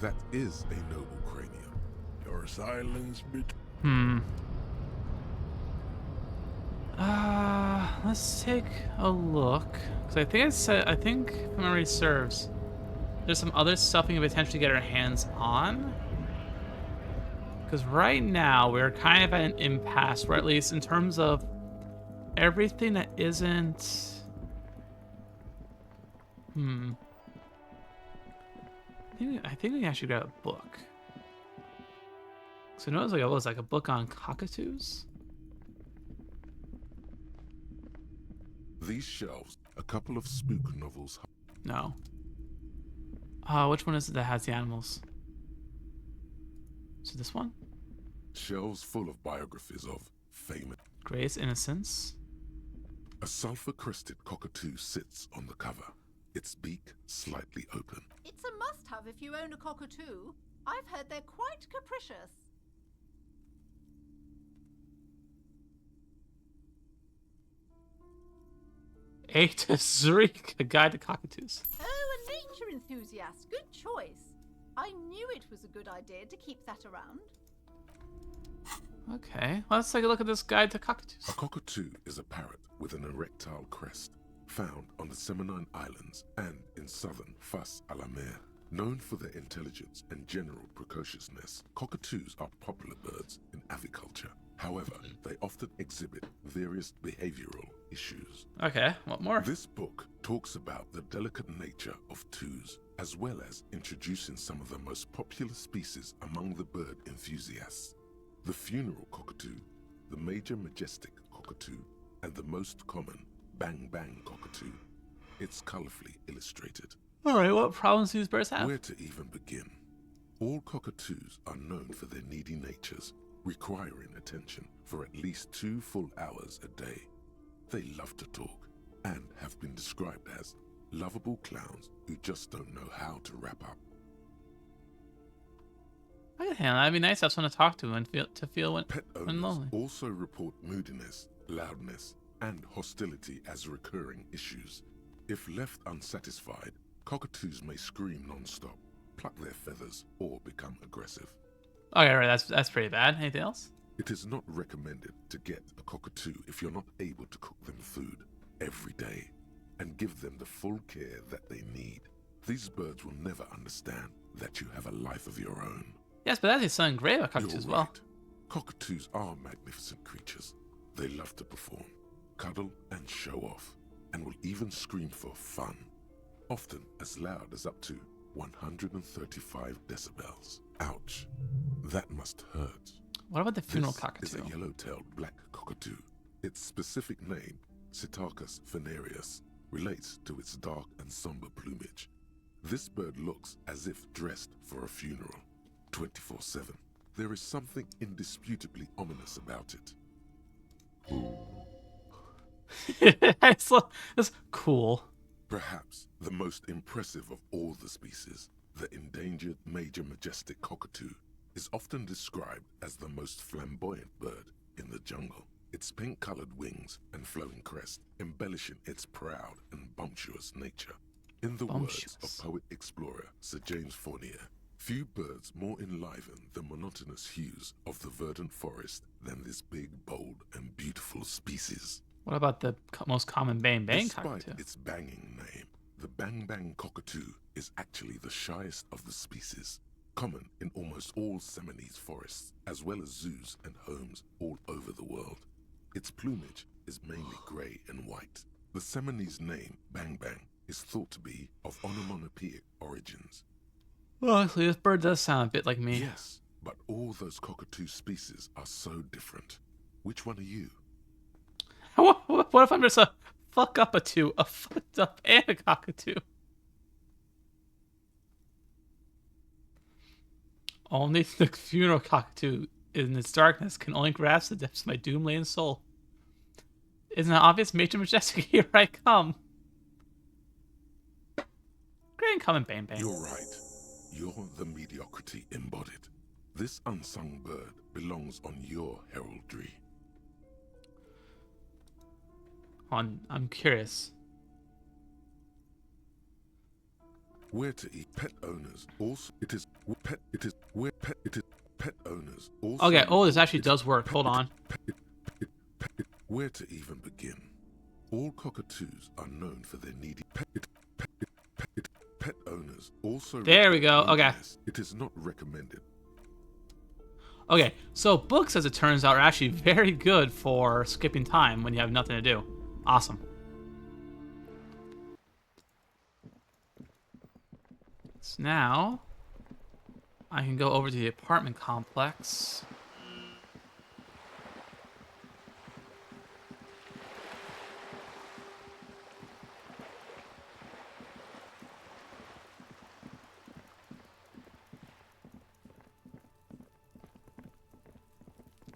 That is a noble cranium. your silence bit. Let's take a look. Because I think if memory serves, there's some other stuff we can potentially get our hands on. Because right now, we're kind of at an impasse, where at least in terms of everything that isn't... I think we can actually grab a book. So notice it was like a book on cockatoos? These shelves, a couple of spook novels. No. Which one is it that has the animals? So this one? Shelves full of biographies of famous. Gray's Innocence. A sulfur-crested cockatoo sits on the cover, its beak slightly open. It's a must-have if you own a cockatoo. I've heard they're quite capricious. A to Zurich, a guide to cockatoos. Oh, a nature enthusiast. Good choice. I knew it was a good idea to keep that around. Okay, let's take a look at this guide to cockatoos. A cockatoo is a parrot with an erectile crest, found on the Seminine Islands and in southern Fas a la Mer. Known for their intelligence and general precociousness, cockatoos are popular birds in aviculture. However, they often exhibit various behavioral issues. Okay, what more? This book talks about the delicate nature of toos, as well as introducing some of the most popular species among the bird enthusiasts. The funeral cockatoo, the major majestic cockatoo, and the most common bang bang cockatoo. It's colorfully illustrated. Alright, what problems do these birds have? Where to even begin? All cockatoos are known for their needy natures, requiring attention for at least 2 full hours a day. They love to talk and have been described as lovable clowns who just don't know how to wrap up. I can handle that. It'd be nice to have someone to talk to and feel when Pet when owners lonely. also report moodiness, loudness, and hostility as recurring issues. If left unsatisfied, cockatoos may scream non-stop, pluck their feathers, or become aggressive. Okay, right, that's pretty bad. Anything else? It is not recommended to get a cockatoo if you're not able to cook them food every day and give them the full care that they need. These birds will never understand that you have a life of your own. Yes, but that's his son Gray about cockatoos You're as well. right. Cockatoos are magnificent creatures. They love to perform, cuddle, and show off, and will even scream for fun. often as loud as up to 135 decibels. Ouch. That must hurt. What about the funeral This cockatoo? is a yellow-tailed black cockatoo. Its specific name, Psittacus venereus, relates to its dark and somber plumage. This bird looks as if dressed for a funeral, 24/7. There is something indisputably ominous about it. That's cool. Perhaps the most impressive of all the species, the endangered major majestic cockatoo, is often described as the most flamboyant bird in the jungle. Its pink-colored wings and flowing crest embellishing its proud and bumptious nature. In the words of poet-explorer Sir James Fournier, few birds more enliven the monotonous hues of the verdant forest than this big, bold, and beautiful species. What about the most common bang bang Despite cockatoo? its banging name, the bang bang cockatoo is actually the shyest of the species, common in almost all Seminoles forests, as well as zoos and homes all over the world. Its plumage is mainly grey and white. The Seminoles name bang bang is thought to be of onomatopoeic origins. Well, actually, this bird does sound a bit like me. Yes, but all those cockatoo species are so different. Which one are you? What if I'm just a fucked up and a cockatoo? Only the funeral cockatoo in its darkness can only grasp the depths of my doom-laden soul. Isn't that obvious? Major Majestic, here I come. Great and come and bang bang. You're right. You're the mediocrity embodied. This unsung bird belongs on your heraldry. I'm curious. Where to eat pet owners also pet owners also. Okay, oh, this actually does work. Hold on. Where to even begin? All cockatoos are known for their needy pet owners also. There we go. Okay. It is not recommended. Okay, so books, as it turns out, are actually very good for skipping time when you have nothing to do. Awesome. So now, I can go over to the apartment complex.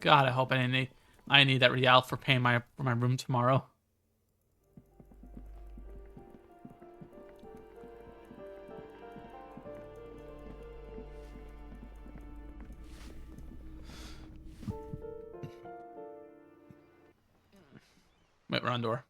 God, I hope I need that real for paying for my room tomorrow. Wait, we're on door.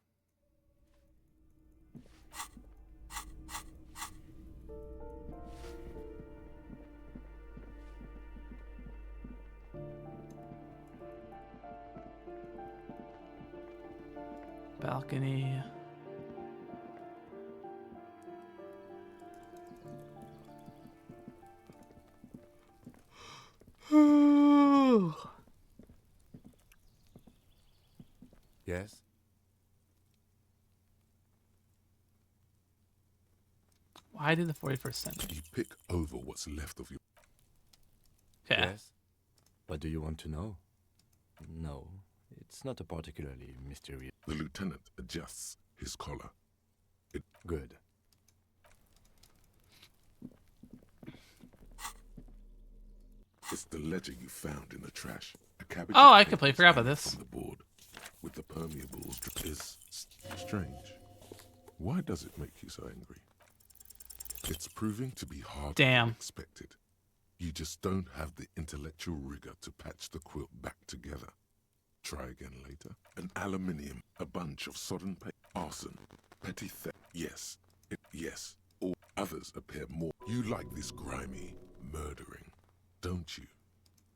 Balcony. Yes? Why did the 41st century? You pick over what's left of your. Yeah. Yes? What do you want to know? No, it's not a particularly mysterious. The lieutenant adjusts his collar. Good. It's the ledger you found in the trash. A cabbage. Oh, I completely forgot about this. On the board, with the permeables, is strange. Why does it make you so angry? It's proving to be harder Damn. than expected. You just don't have the intellectual rigor to patch the quilt back together. Try again later. An aluminium, a bunch of sodden paper, arson, petty theft. Yes, yes. All others appear more. You like this grimy murdering, don't you?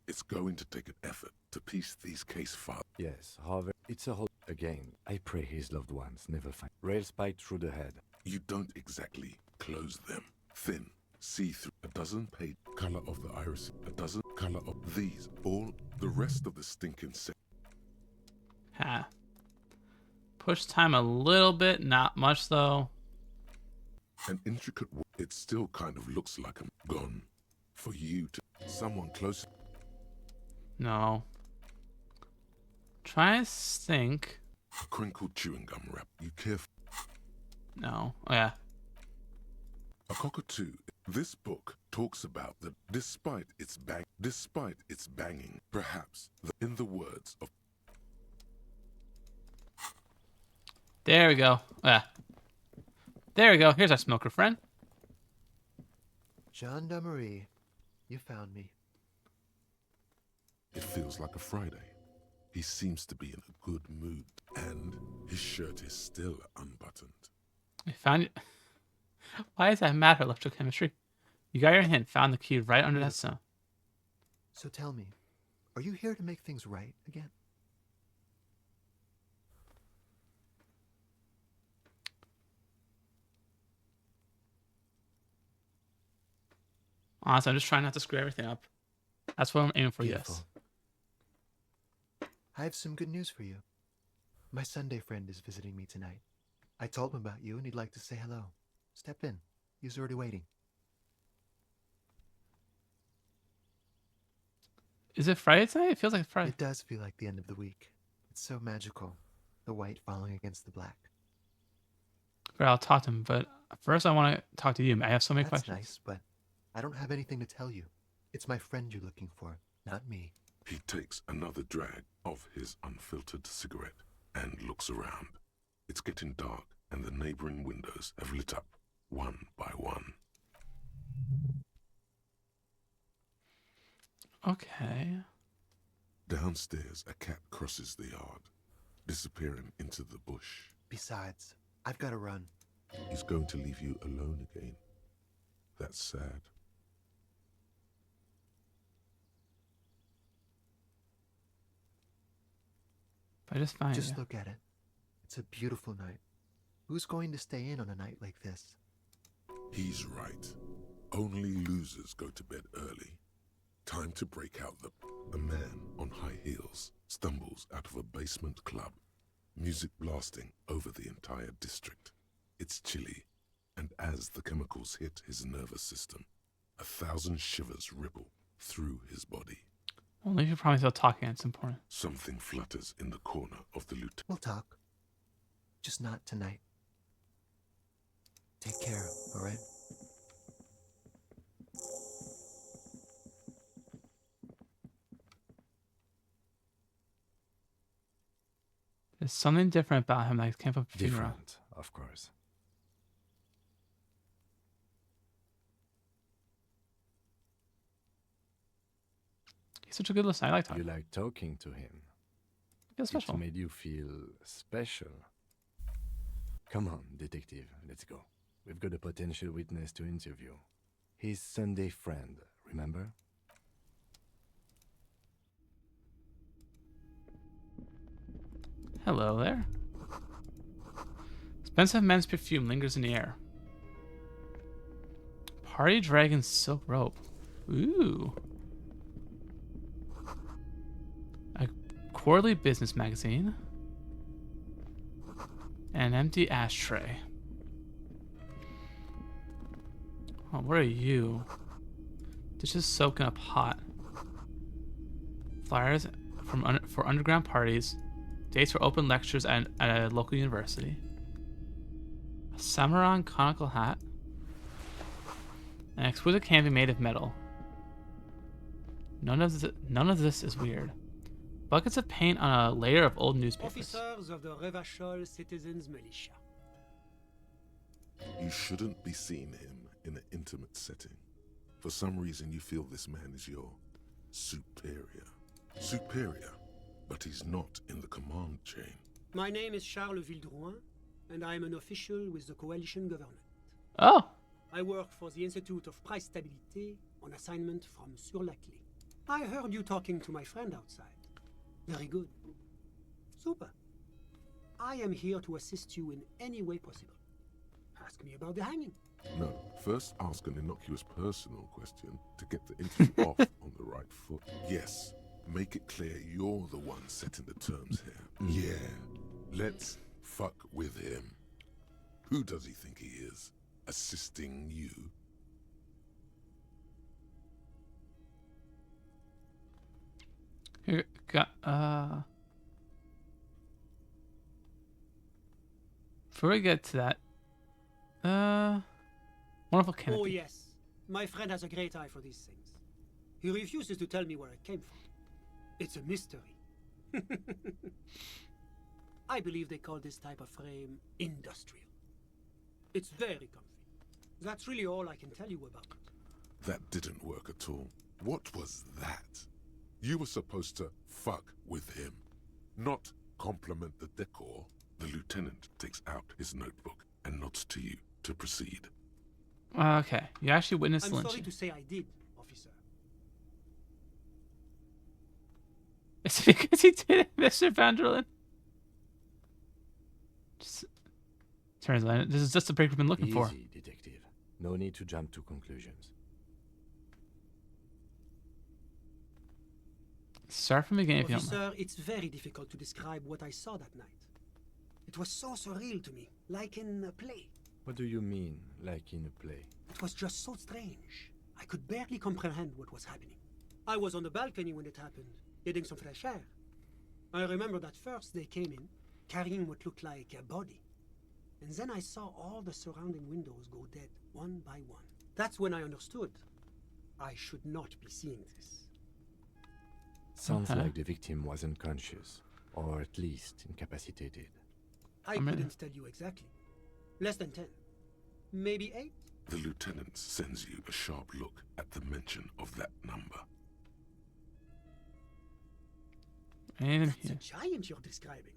It's going to take an effort to piece these case files. Yes, however, it's a whole. Again, I pray his loved ones never find. Rail spike through the head. You don't exactly close them. Thin, see-through, a dozen page, color of the iris, a dozen, color of these, all the rest of the stinking set. Ha. Push time a little bit, not much though. An intricate it still kind of looks like I'm gone. For you to someone close. No. Try to think. A crinkled chewing gum wrap. You care. No. Oh yeah. A cockatoo. This book talks about that despite its banging, perhaps in the words of. There we go. Yeah. There we go. Here's our smoker friend. Gendarmerie, you found me. It feels like a Friday. He seems to be in a good mood, and his shirt is still unbuttoned. I found it. Why does that matter, electrochemistry? You got your hint. Found the key right under that stone. So tell me, are you here to make things right again? Honestly, I'm just trying not to screw everything up. That's what I'm aiming for, Beautiful. yes. I have some good news for you. My Sunday friend is visiting me tonight. I told him about you and he'd like to say hello. Step in. He's already waiting. Is it Friday tonight? It feels like Friday. It does feel like the end of the week. It's so magical. The white falling against the black. But I'll talk to him. But first, I want to talk to you. I have so many That's questions. nice, but I don't have anything to tell you. It's my friend you're looking for, not me. He takes another drag of his unfiltered cigarette and looks around. It's getting dark, and the neighboring windows have lit up one by one. Okay. Downstairs, a cat crosses the yard, disappearing into the bush. Besides, I've got to run. He's going to leave you alone again. That's sad. I just find Just it. look at it. It's a beautiful night. Who's going to stay in on a night like this? He's right. Only losers go to bed early. Time to break out the... A man on high heels stumbles out of a basement club, music blasting over the entire district. It's chilly, and as the chemicals hit his nervous system, 1,000 shivers ripple through his body. Only if you promise you'll talk again. It's important. Something flutters in the corner of the lieutenant. We'll talk. Just not tonight. Take care, all right? There's something different about him that I can't put my finger on. Different, of course. He's such a good listener. I like talking. You like talking to him. Feels special. It made you feel special. Come on, detective, let's go. We've got a potential witness to interview. His Sunday friend, remember? Hello there. Expensive men's perfume lingers in the air. Party Dragon silk rope. Ooh. A quarterly business magazine. An empty ashtray. Oh, what are you? Dishes soaking up hot. Flyers for underground parties. Dates for open lectures at a local university. A Samurai conical hat. An exquisite canvas made of metal. None of this is weird. Buckets of paint on a layer of old newspapers. Officers of the Revachol Citizens Militia. You shouldn't be seeing him in an intimate setting. For some reason, you feel this man is your superior. Superior, but he's not in the command chain. My name is Charles Vildrouin, and I am an official with the coalition government. Oh. I work for the Institute of Price Stabilité on assignment from Sur-la-Clé. I heard you talking to my friend outside. Very good. Super. I am here to assist you in any way possible. Ask me about the hanging. No, first ask an innocuous personal question to get the interview off on the right foot. Yes, make it clear you're the one setting the terms here. Yeah, let's fuck with him. Who does he think he is? assisting you. Here, before we get to that, wonderful canopy. Oh yes, my friend has a great eye for these things. He refuses to tell me where it came from. It's a mystery. I believe they call this type of frame industrial. It's very comfy. That's really all I can tell you about it. That didn't work at all. What was that? You were supposed to fuck with him, not compliment the decor. The lieutenant takes out his notebook and nods to you to proceed. Okay, you actually witnessed I'm lynching. sorry to say I did, officer. Is it because he did it, Mr. Vanderlyn? Turns out this is just the break we've been looking for. Easy, detective. No need to jump to conclusions. Start from the beginning if you don't mind. Officer, it's very difficult to describe what I saw that night. It was so surreal to me, like in a play. What do you mean, like in a play? It was just so strange. I could barely comprehend what was happening. I was on the balcony when it happened, getting some fresh air. I remember that first they came in, carrying what looked like a body. And then I saw all the surrounding windows go dead, one by one. That's when I understood. I should not be seeing this. Sounds like the victim was unconscious, or at least incapacitated. I couldn't tell you exactly. Less than 10. Maybe 8? The lieutenant sends you a sharp look at the mention of that number. And That's a giant you're describing.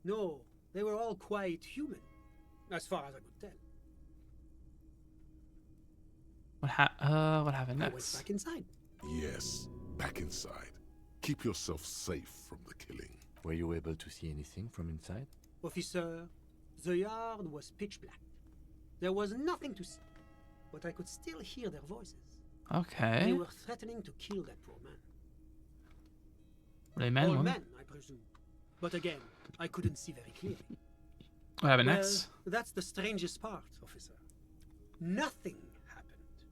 No, they were all quite human, as far as I could tell. what happened I went next? back inside. Yes, back inside. Keep yourself safe from the killing. Were you able to see anything from inside? Officer, the yard was pitch black. There was nothing to see, but I could still hear their voices. Okay. They were threatening to kill that poor man. Were they men, All women? men, I presume. But again, I couldn't see very clearly. What happened Well, next? that's the strangest part, officer. Nothing happened.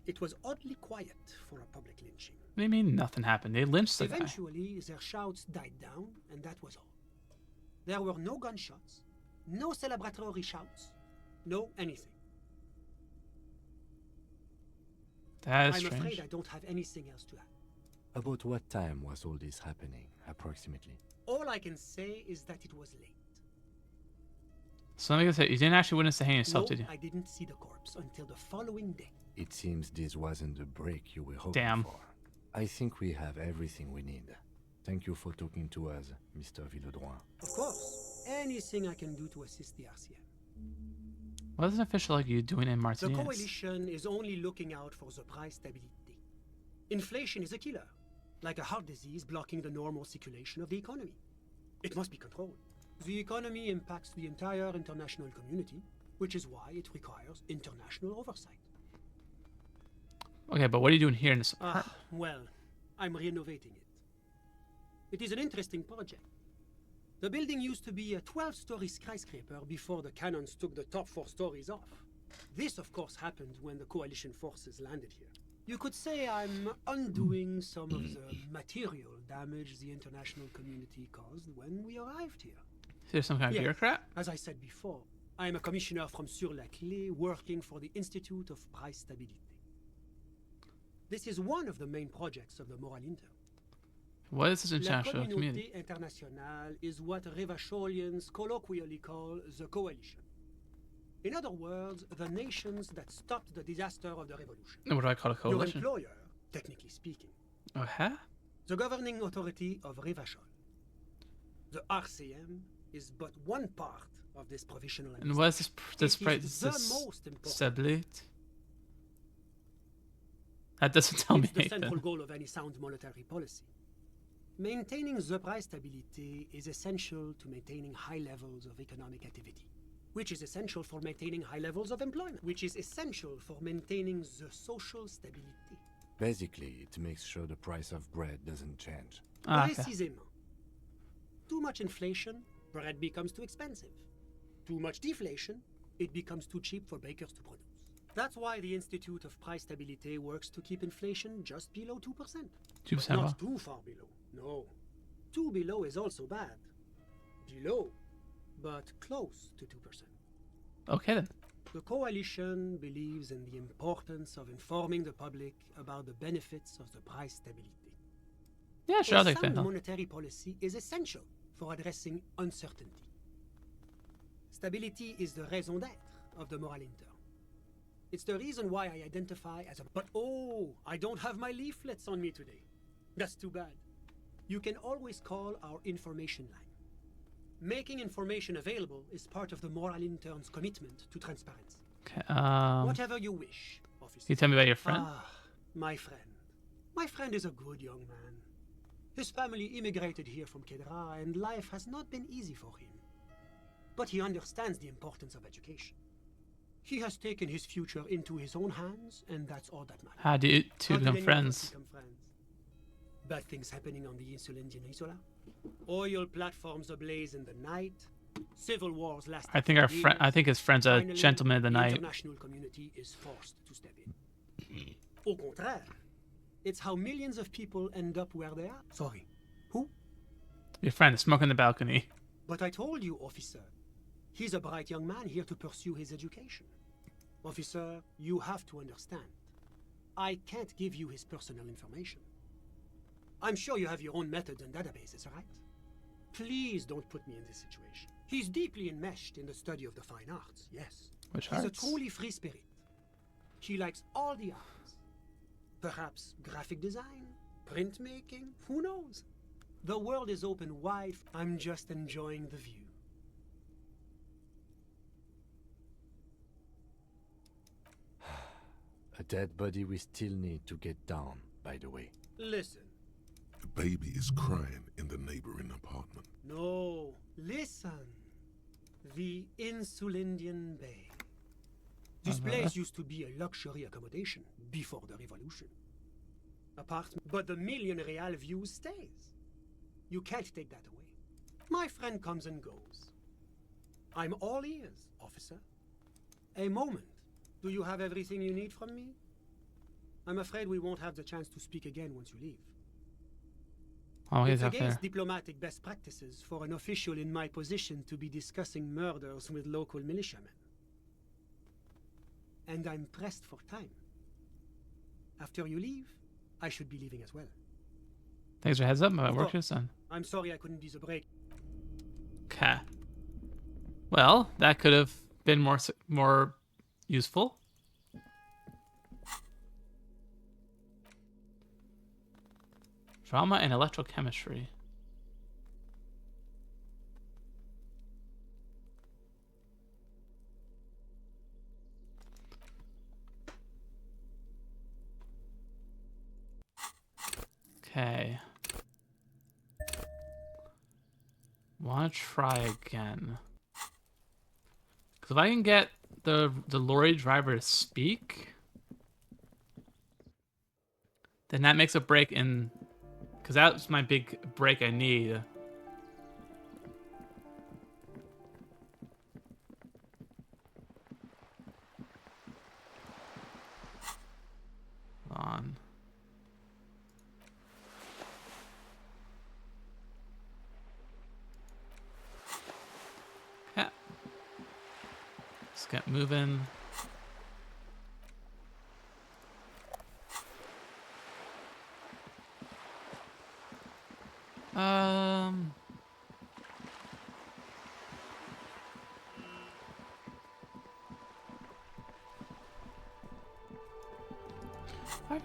It was oddly quiet for a public lynching. What do you mean nothing happened? They lynched the guy. Eventually, their shouts died down, and that was all. There were no gunshots, no celebratory shouts, no anything. That is I'm strange. afraid I don't have anything else to add. About what time was all this happening, approximately? All I can say is that it was late. So let me say, you didn't actually witness the hanging yourself, No, did you? I didn't see the corpse until the following day. It seems this wasn't the break you were hoping Damn. for. I think we have everything we need. Thank you for talking to us, Mr. Villedroit. Of course, anything I can do to assist the RCM. What is an official like you doing in The Martinez? coalition is only looking out for the price stability. Inflation is a killer, like a heart disease blocking the normal circulation of the economy. It must be controlled. The economy impacts the entire international community, which is why it requires international oversight. Okay, but what are you doing here in this apartment? Well, I'm renovating it. It is an interesting project. The building used to be a 12-story skyscraper before the cannons took the top 4 stories off. This, of course, happened when the coalition forces landed here. You could say I'm undoing some of the material damage the international community caused when we arrived here. There's some kind of Yes, bureaucrat? as I said before, I am a commissioner from Sur-la-Clé working for the Institute of Price Stabilité. This is one of the main projects of the Moral Inter. What is this La international Communauté community? Internationale is what Revacholians colloquially call the coalition. In other words, the nations that stopped the disaster of the revolution. And what do I call a coalition? Your employer, technically speaking. Oh, huh? The governing authority of Revachol. The RCM is but one part of this provisional And what is this? This It is the most important. stability? That doesn't tell me It's the central anything. goal of any sound monetary policy. Maintaining the price stability is essential to maintaining high levels of economic activity, which is essential for maintaining high levels of employment, which is essential for maintaining the social stability. Basically, it makes sure the price of bread doesn't change. Précisément. Too much inflation, bread becomes too expensive. Too much deflation, it becomes too cheap for bakers to produce. That's why the Institute of Price Stability works to keep inflation just below 2%. 2%, But wow. not too far below. No. Too below is also bad. Below, but close to 2%. Okay then. The coalition believes in the importance of informing the public about the benefits of the price stability. Yeah, sure, I'll A take that. sound monetary policy is essential for addressing uncertainty. Stability is the raison d'être of the moral intern. It's the reason why I identify as a... But oh, I don't have my leaflets on me today. That's too bad. You can always call our information line. Making information available is part of the moral intern's commitment to transparency. Okay, Whatever you wish, officer. Can you tell me about your friend? Ah, my friend. My friend is a good young man. His family immigrated here from Kedra, and life has not been easy for him. But he understands the importance of education. He has taken his future into his own hands, and that's all that matters. How do you two How did become any of us friends? become friends? Bad things happening on the Insulindian Isola. Oil platforms ablaze in the night. Civil wars last. I think our friend. I think his friend's a Finally, gentleman of the night. international community is forced to step in. Au contraire, it's how millions of people end up where they are. Sorry, who? Your friend is smoking on the balcony. But I told you, officer. He's a bright young man here to pursue his education. Officer, you have to understand. I can't give you his personal information. I'm sure you have your own methods and databases, right? Please don't put me in this situation. He's deeply enmeshed in the study of the fine arts, yes. Which He's arts? a truly free spirit. He likes all the arts. Perhaps graphic design, printmaking, who knows? The world is open wide. I'm just enjoying the view. A dead body we still need to get down, by the way. Listen. The baby is crying in the neighboring apartment. No, listen. The Insulindian Bay. This place used to be a luxury accommodation before the revolution. But the million real view stays. You can't take that away. My friend comes and goes. I'm all ears, officer. A moment. Do you have everything you need from me? I'm afraid we won't have the chance to speak again once you leave. Oh, he's It's up against there. diplomatic best practices for an official in my position to be discussing murders with local militiamen. And I'm pressed for time. After you leave, I should be leaving as well. Thanks for heads up. My Of work course. is done. I'm sorry I couldn't be the break. Okay. Well, that could have been more useful. Drama and electrochemistry. Okay. Want to try again. Because if I can get the lorry driver to speak, then that makes a break in... Because that's my big break I need. Hold on. Yeah. Let's get moving.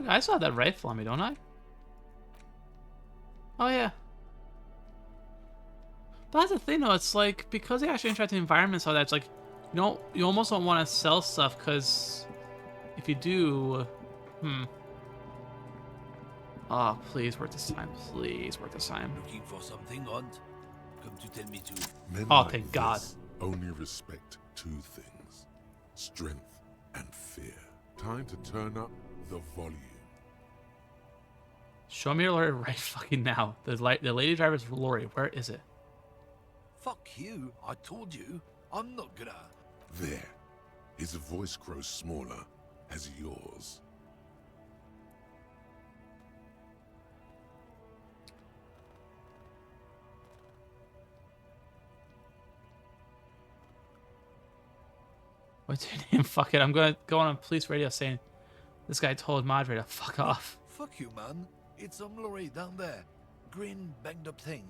I still have that rifle on me, don't I? Oh yeah. But that's the thing though, it's like, because they actually interact in environments all that, it's like, you almost don't want to sell stuff, because if you do, oh, please work this time. Please work this time. Looking for something, Hunt? Come to tell me to. Men Oh, like thank God. this only respect two things: strength and fear. Time to turn up the volume. Show me your lorry right fucking now. The lady driver's lorry, where is it? Fuck you, I told you. I'm not gonna. There, His voice grows smaller as yours. What's your name? Fuck it. I'm gonna go on police radio saying this guy told Madre to fuck off. Fuck you, man. It's some lorry down there. Green banged up thing.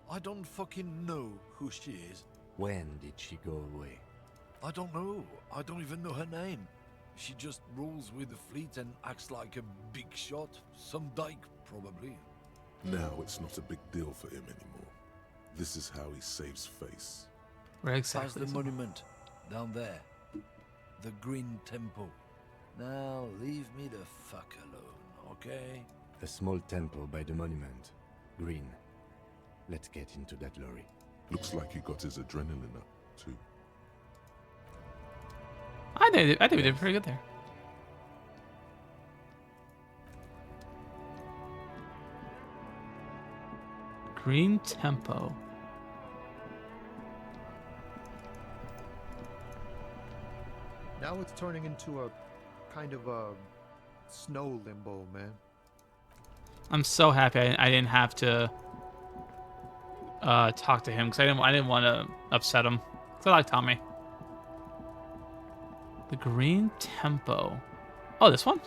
I don't fucking know who she is. When did she go away? I don't know. I don't even know her name. She just rolls with the fleet and acts like a big shot. Some dyke, probably. Now it's not a big deal for him anymore. This is how he saves face. Where exactly? Past the monument. Down there. The Green Temple. Now leave me the fuck alone, okay? A small temple by the monument. Green. Let's get into that lorry. Looks like he got his adrenaline up, too. I think we did pretty good there. Green Tempo. Now it's turning into a kind of a snow limbo, man. I'm so happy I didn't have to talk to him because I didn't want to upset him. 'Cause I like Tommy. The Green Tempo. Oh, this one?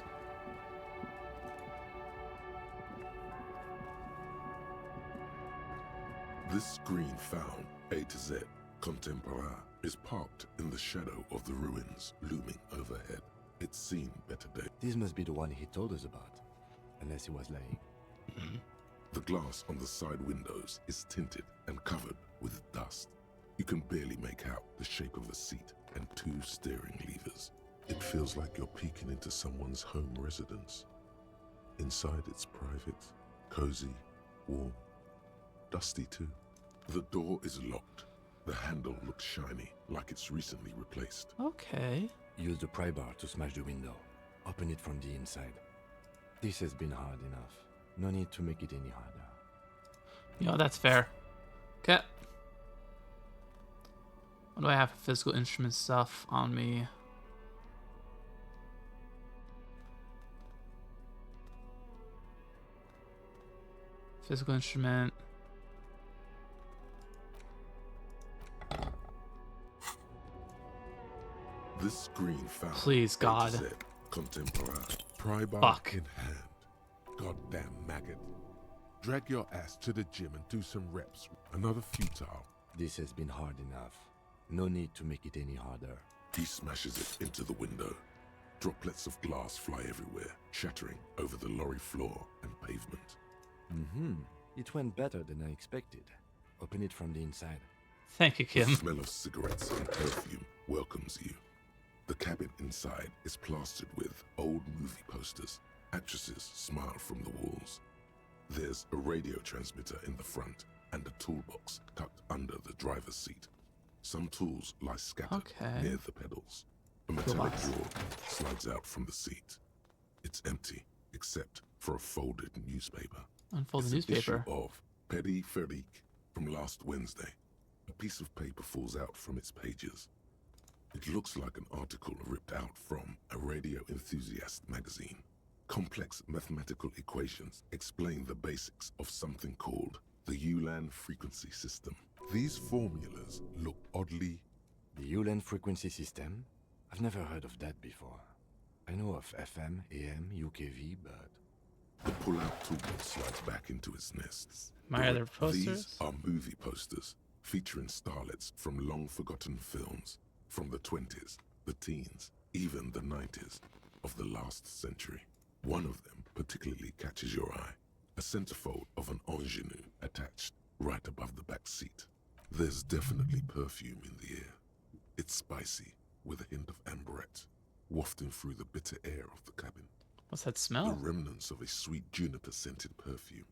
This green found, A to Z, contemporary, is parked in the shadow of the ruins looming overhead. It's seen better days. This must be the one he told us about. Unless he was lying. The glass on the side windows is tinted and covered with dust. You can barely make out the shape of a seat and 2 steering levers. It feels like you're peeking into someone's home residence. Inside it's private, cozy, warm, dusty too. The door is locked. The handle looks shiny, like it's recently replaced. Okay. Use the pry bar to smash the window. Open it from the inside. This has been hard enough. No need to make it any harder. You know, that's fair. Okay. What do I have for physical instrument stuff on me? Physical instrument. This screen found. Please, God. Contemporary. Pry bar Fuck. in hand. Goddamn maggot. Drag your ass to the gym and do some reps. Another futile. This has been hard enough. No need to make it any harder. He smashes it into the window. Droplets of glass fly everywhere, shattering over the lorry floor and pavement. It went better than I expected. Open it from the inside. Thank you, Kim. The smell of cigarettes and perfume welcomes you. The cabin inside is plastered with old movie posters. Actresses smile from the walls. There's a radio transmitter in the front and a toolbox tucked under the driver's seat. Some tools lie scattered near the pedals. A metallic drawer slides out from the seat. It's empty, except for a folded newspaper. Unfolded It's an newspaper. issue of Petit Feric from last Wednesday. A piece of paper falls out from its pages. It looks like an article ripped out from a radio enthusiast magazine. Complex mathematical equations explain the basics of something called the Ulan frequency system. These formulas look oddly... The Ulan frequency system? I've never heard of that before. I know of FM, AM, UKV, but... The pull-out toolbox slides back into its nest. My other posters? These are movie posters featuring starlets from long-forgotten films from the 20s, the teens, even the 90s of the last century. One of them particularly catches your eye. A centerfold of an ingenue attached right above the back seat. There's definitely perfume in the air. It's spicy, with a hint of amberette, wafting through the bitter air of the cabin. What's that smell? The remnants of a sweet juniper-scented perfume.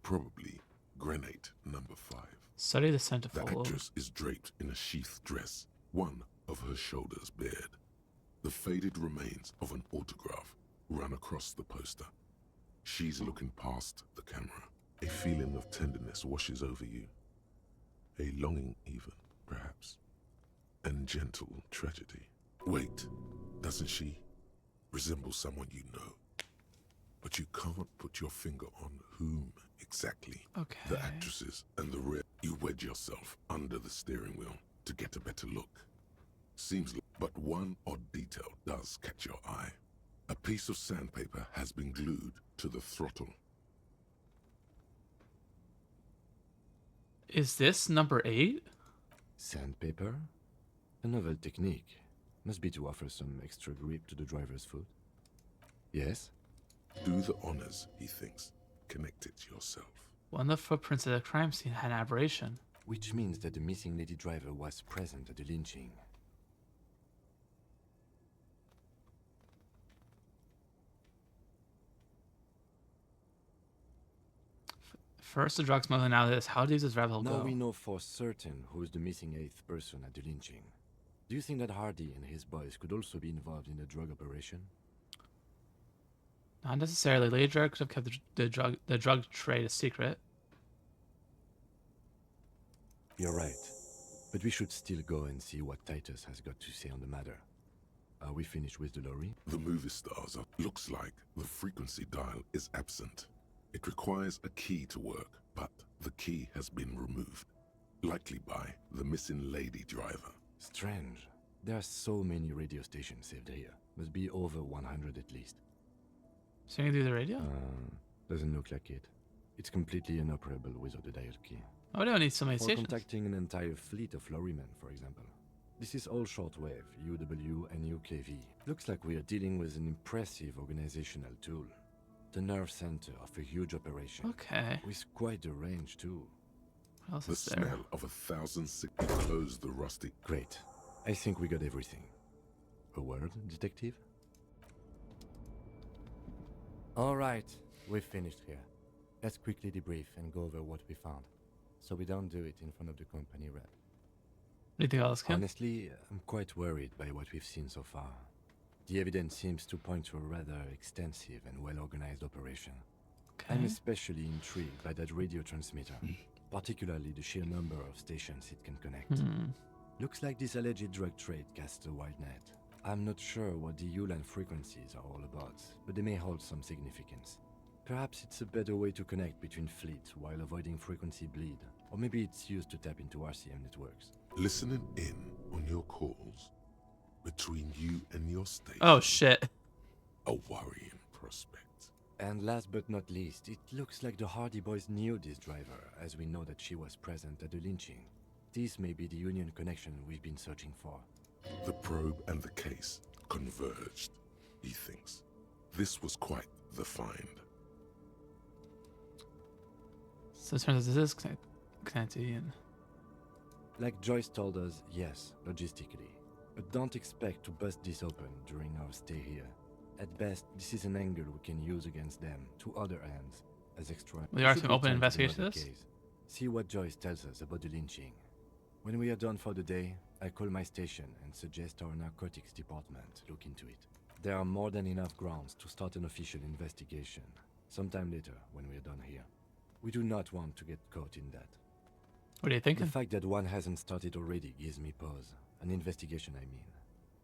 Probably granate number 5. Study the centerfold. The actress is draped in a sheathed dress, one of her shoulders bared. The faded remains of an autograph run across the poster. She's looking past the camera. A feeling of tenderness washes over you. A longing even, perhaps. And gentle tragedy. Wait, doesn't she resemble someone you know? But you can't put your finger on whom exactly. Okay. The actresses and the rear. You wedge yourself under the steering wheel to get a better look. Seems like, but one odd detail does catch your eye. A piece of sandpaper has been glued to the throttle. Is this number 8? Sandpaper? A novel technique. Must be to offer some extra grip to the driver's foot. Yes? Do the honors, he thinks. Connect it yourself. One of the footprints at the crime scene had an aberration. Which means that the missing lady driver was present at the lynching. First the drug smuggling, now this. How does this rabbit hole Now go? we know for certain who is the missing 8th person at the lynching. Do you think that Hardy and his boys could also be involved in the drug operation? Not necessarily. Lady Drug could have kept the drug trade a secret. You're right. But we should still go and see what Titus has got to say on the matter. Are we finished with the lorry? The movie stars are. Looks like the frequency dial is absent. It requires a key to work, but the key has been removed. Likely by the missing lady driver. Strange. There are so many radio stations saved here. Must be over 100 at least. So you can do the radio? Doesn't look like it. It's completely inoperable without a dial key. Oh, we don't need so many For stations. contacting an entire fleet of lorrymen, for example. This is all shortwave, UW and UKV. Looks like we are dealing with an impressive organizational tool. The nerve center of a huge operation. Okay. With quite a range too. What else The is there? smell of 1,000 sick close the rusty. Great. I think we got everything. A word, detective? All right, we've finished here. Let's quickly debrief and go over what we found, so we don't do it in front of the company rep. What do you think of this, Kim? Honestly, I'm quite worried by what we've seen so far. The evidence seems to point to a rather extensive and well-organized operation. Okay. I'm especially intrigued by that radio transmitter, particularly the sheer number of stations it can connect. Looks like this alleged drug trade casts a wide net. I'm not sure what the Ulan frequencies are all about, but they may hold some significance. Perhaps it's a better way to connect between fleets while avoiding frequency bleed, or maybe it's used to tap into RCM networks. Listening in on your calls between you and your station. Oh, shit. A worrying prospect. And last but not least, it looks like the Hardy boys knew this driver, as we know that she was present at the lynching. This may be the Union connection we've been searching for. The probe and the case converged, he thinks. This was quite the find. So it turns out this is connected in. Like Joyce told us, yes, logistically. But don't expect to bust this open during our stay here. At best, this is an angle we can use against them, to other ends, as extra. We are Should to open return investigation the of this? case. See what Joyce tells us about the lynching. When we are done for the day, I call my station and suggest our narcotics department look into it. There are more than enough grounds to start an official investigation, sometime later when we are done here. We do not want to get caught in that. What are you thinking? The fact that one hasn't started already gives me pause. An investigation, I mean.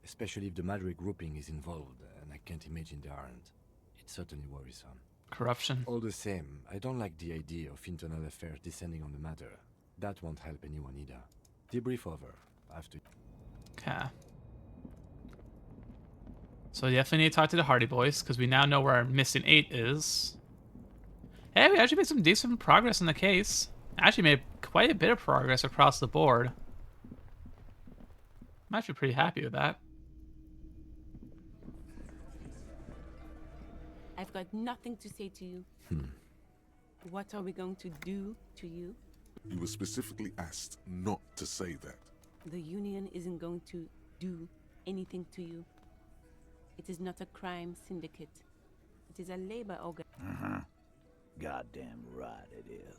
Especially if the Madrid grouping is involved, and I can't imagine they aren't. It's certainly worrisome. Corruption. All the same, I don't like the idea of internal affairs descending on the matter. That won't help anyone either. Debrief over. After. Okay. So you definitely need to talk to the Hardy boys, because we now know where our missing 8 is. Hey, we actually made some decent progress in the case. Actually made quite a bit of progress across the board. I'm actually pretty happy with that. I've got nothing to say to you. What are we going to do to you? You were specifically asked not to say that. The Union isn't going to do anything to you. It is not a crime syndicate. It is a labor organ. Goddamn right it is.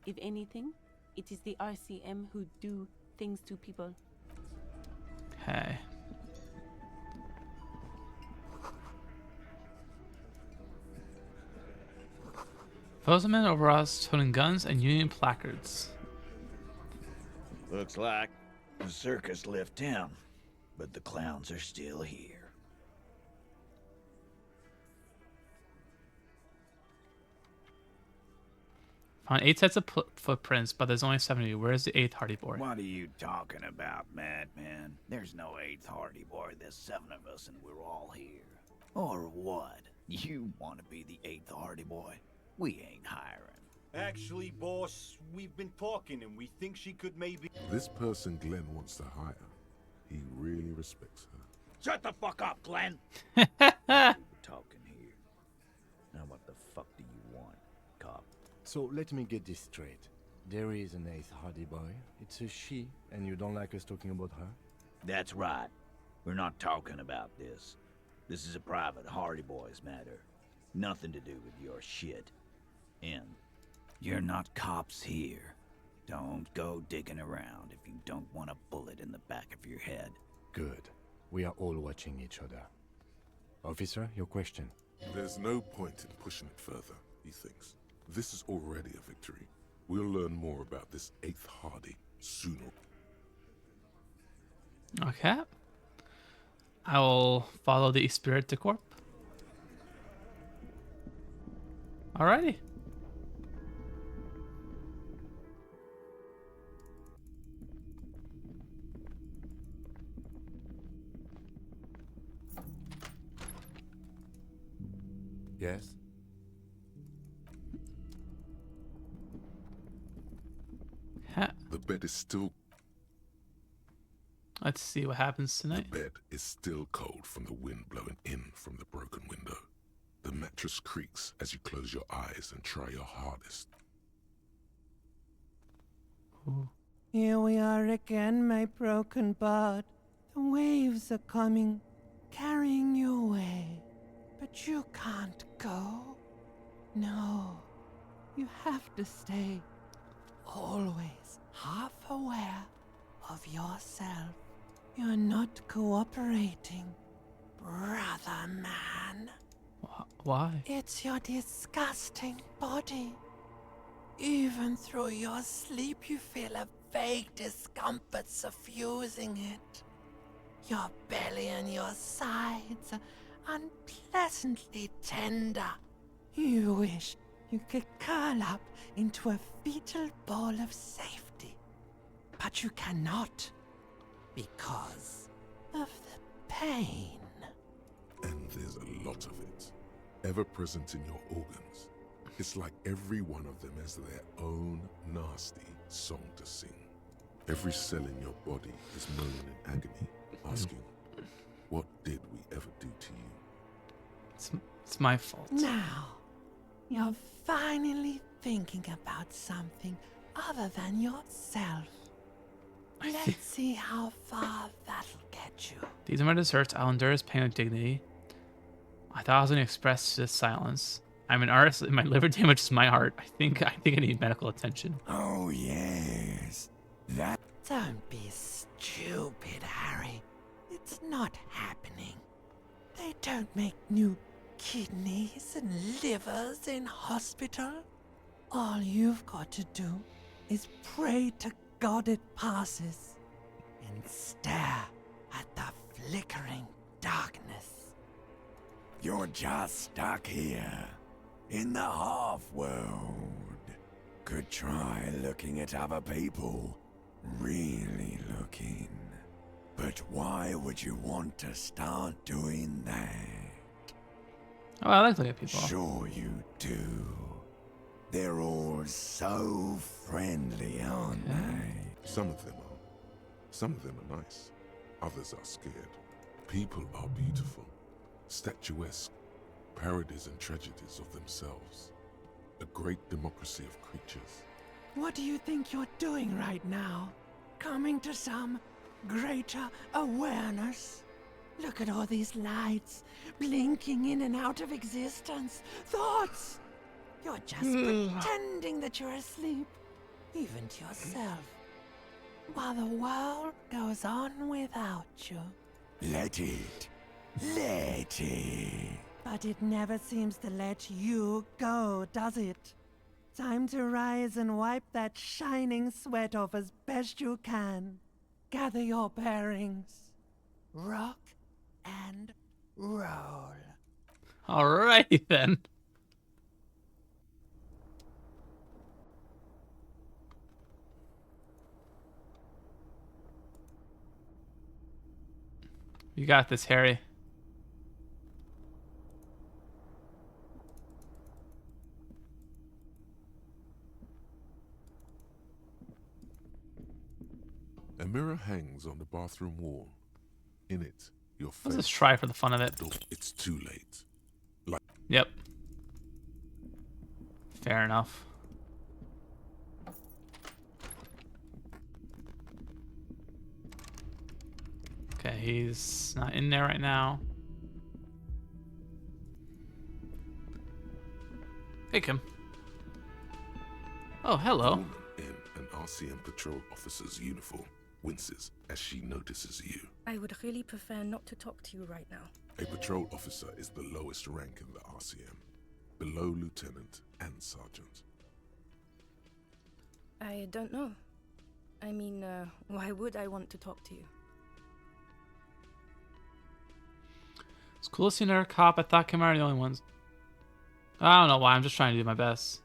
If anything, it is the RCM who do things to people. Okay. Photos of men over us holding guns and Union placards. Looks like the circus left town. but the clowns are still here. Found 8 sets of footprints, but there's only 7 of you. Where is the 8th Hardy Boy? What are you talking about, madman? There's no 8th Hardy Boy. There's 7 of us and we're all here. Or what? You want to be the 8th Hardy Boy? We ain't hiring. Actually, boss, we've been talking and we think she could maybe... This person Glenn wants to hire, he really respects her. Shut the fuck up, Glenn! Talking here. Now what the fuck do you want, cop? So let me get this straight. There is an 8th Hardy Boy. It's a she, and you don't like us talking about her? That's right. We're not talking about this. This is a private Hardy Boys matter. Nothing to do with your shit. And you're not cops here. Don't go digging around if you don't want a bullet in the back of your head. Good. We are all watching each other. Officer, your question. There's no point in pushing it further, he thinks. This is already a victory. We'll learn more about this 8th Hardy sooner. Okay. I will follow the spirit to Corp. Alrighty. Yes? The bed is still... Let's see what happens tonight. The bed is still cold from the wind blowing in from the broken window. The mattress creaks as you close your eyes and try your hardest. Ooh. Here we are again, my broken bud. The waves are coming, carrying you away. But you can't go. No, you have to stay. Always half aware of yourself. You're not cooperating, brother man. Why? It's your disgusting body. Even through your sleep, you feel a vague discomfort suffusing it. Your belly and your sides are unpleasantly tender. You wish you could curl up into a fetal ball of safety. But you cannot, because of the pain. And there's a lot of it, ever present in your organs. It's like every one of them has their own nasty song to sing. Every cell in your body is moaning in agony, asking, what did we ever do to you? It's my fault. Now, you're finally thinking about something other than yourself. Let's see how far that'll get you. These are my desserts. I'll endure this pain with dignity. I thought I was going to express this silence. I'm an artist, and my liver damages my heart. I think I need medical attention. Oh, yes. That... Don't be stupid, Harry. It's not happening. They don't make new kidneys and livers in hospital. All you've got to do is pray to God it passes and stare at the flickering darkness. You're just stuck here, in the half-world. Could try looking at other people, really looking. But why would you want to start doing that? Oh, I like looking at people. Sure you do. They're all so friendly, aren't they? Some of them are. Some of them are nice. Others are scared. People are beautiful, statuesque, parodies and tragedies of themselves. A great democracy of creatures. What do you think you're doing right now? Coming to some greater awareness? Look at all these lights, blinking in and out of existence. Thoughts! You're just pretending that you're asleep, even to yourself, while the world goes on without you. Let it. Let it. But it never seems to let you go, does it? Time to rise and wipe that shining sweat off as best you can. Gather your bearings. rock and roll. Alrighty then. You got this, Harry. A mirror hangs on the bathroom wall. In it, your face. Let's just try for the fun of it. It's too late. Yep. Fair enough. Okay, he's not in there right now. Hey, Kim. Oh, hello. A woman in an RCM patrol officer's uniform winces as she notices you. I would really prefer not to talk to you right now. A patrol officer is the lowest rank in the RCM, below lieutenant and sergeant. I don't know. I mean, why would I want to talk to you? It's cool seeing her cop. I thought Kim and I were the only ones. I don't know why. I'm just trying to do my best.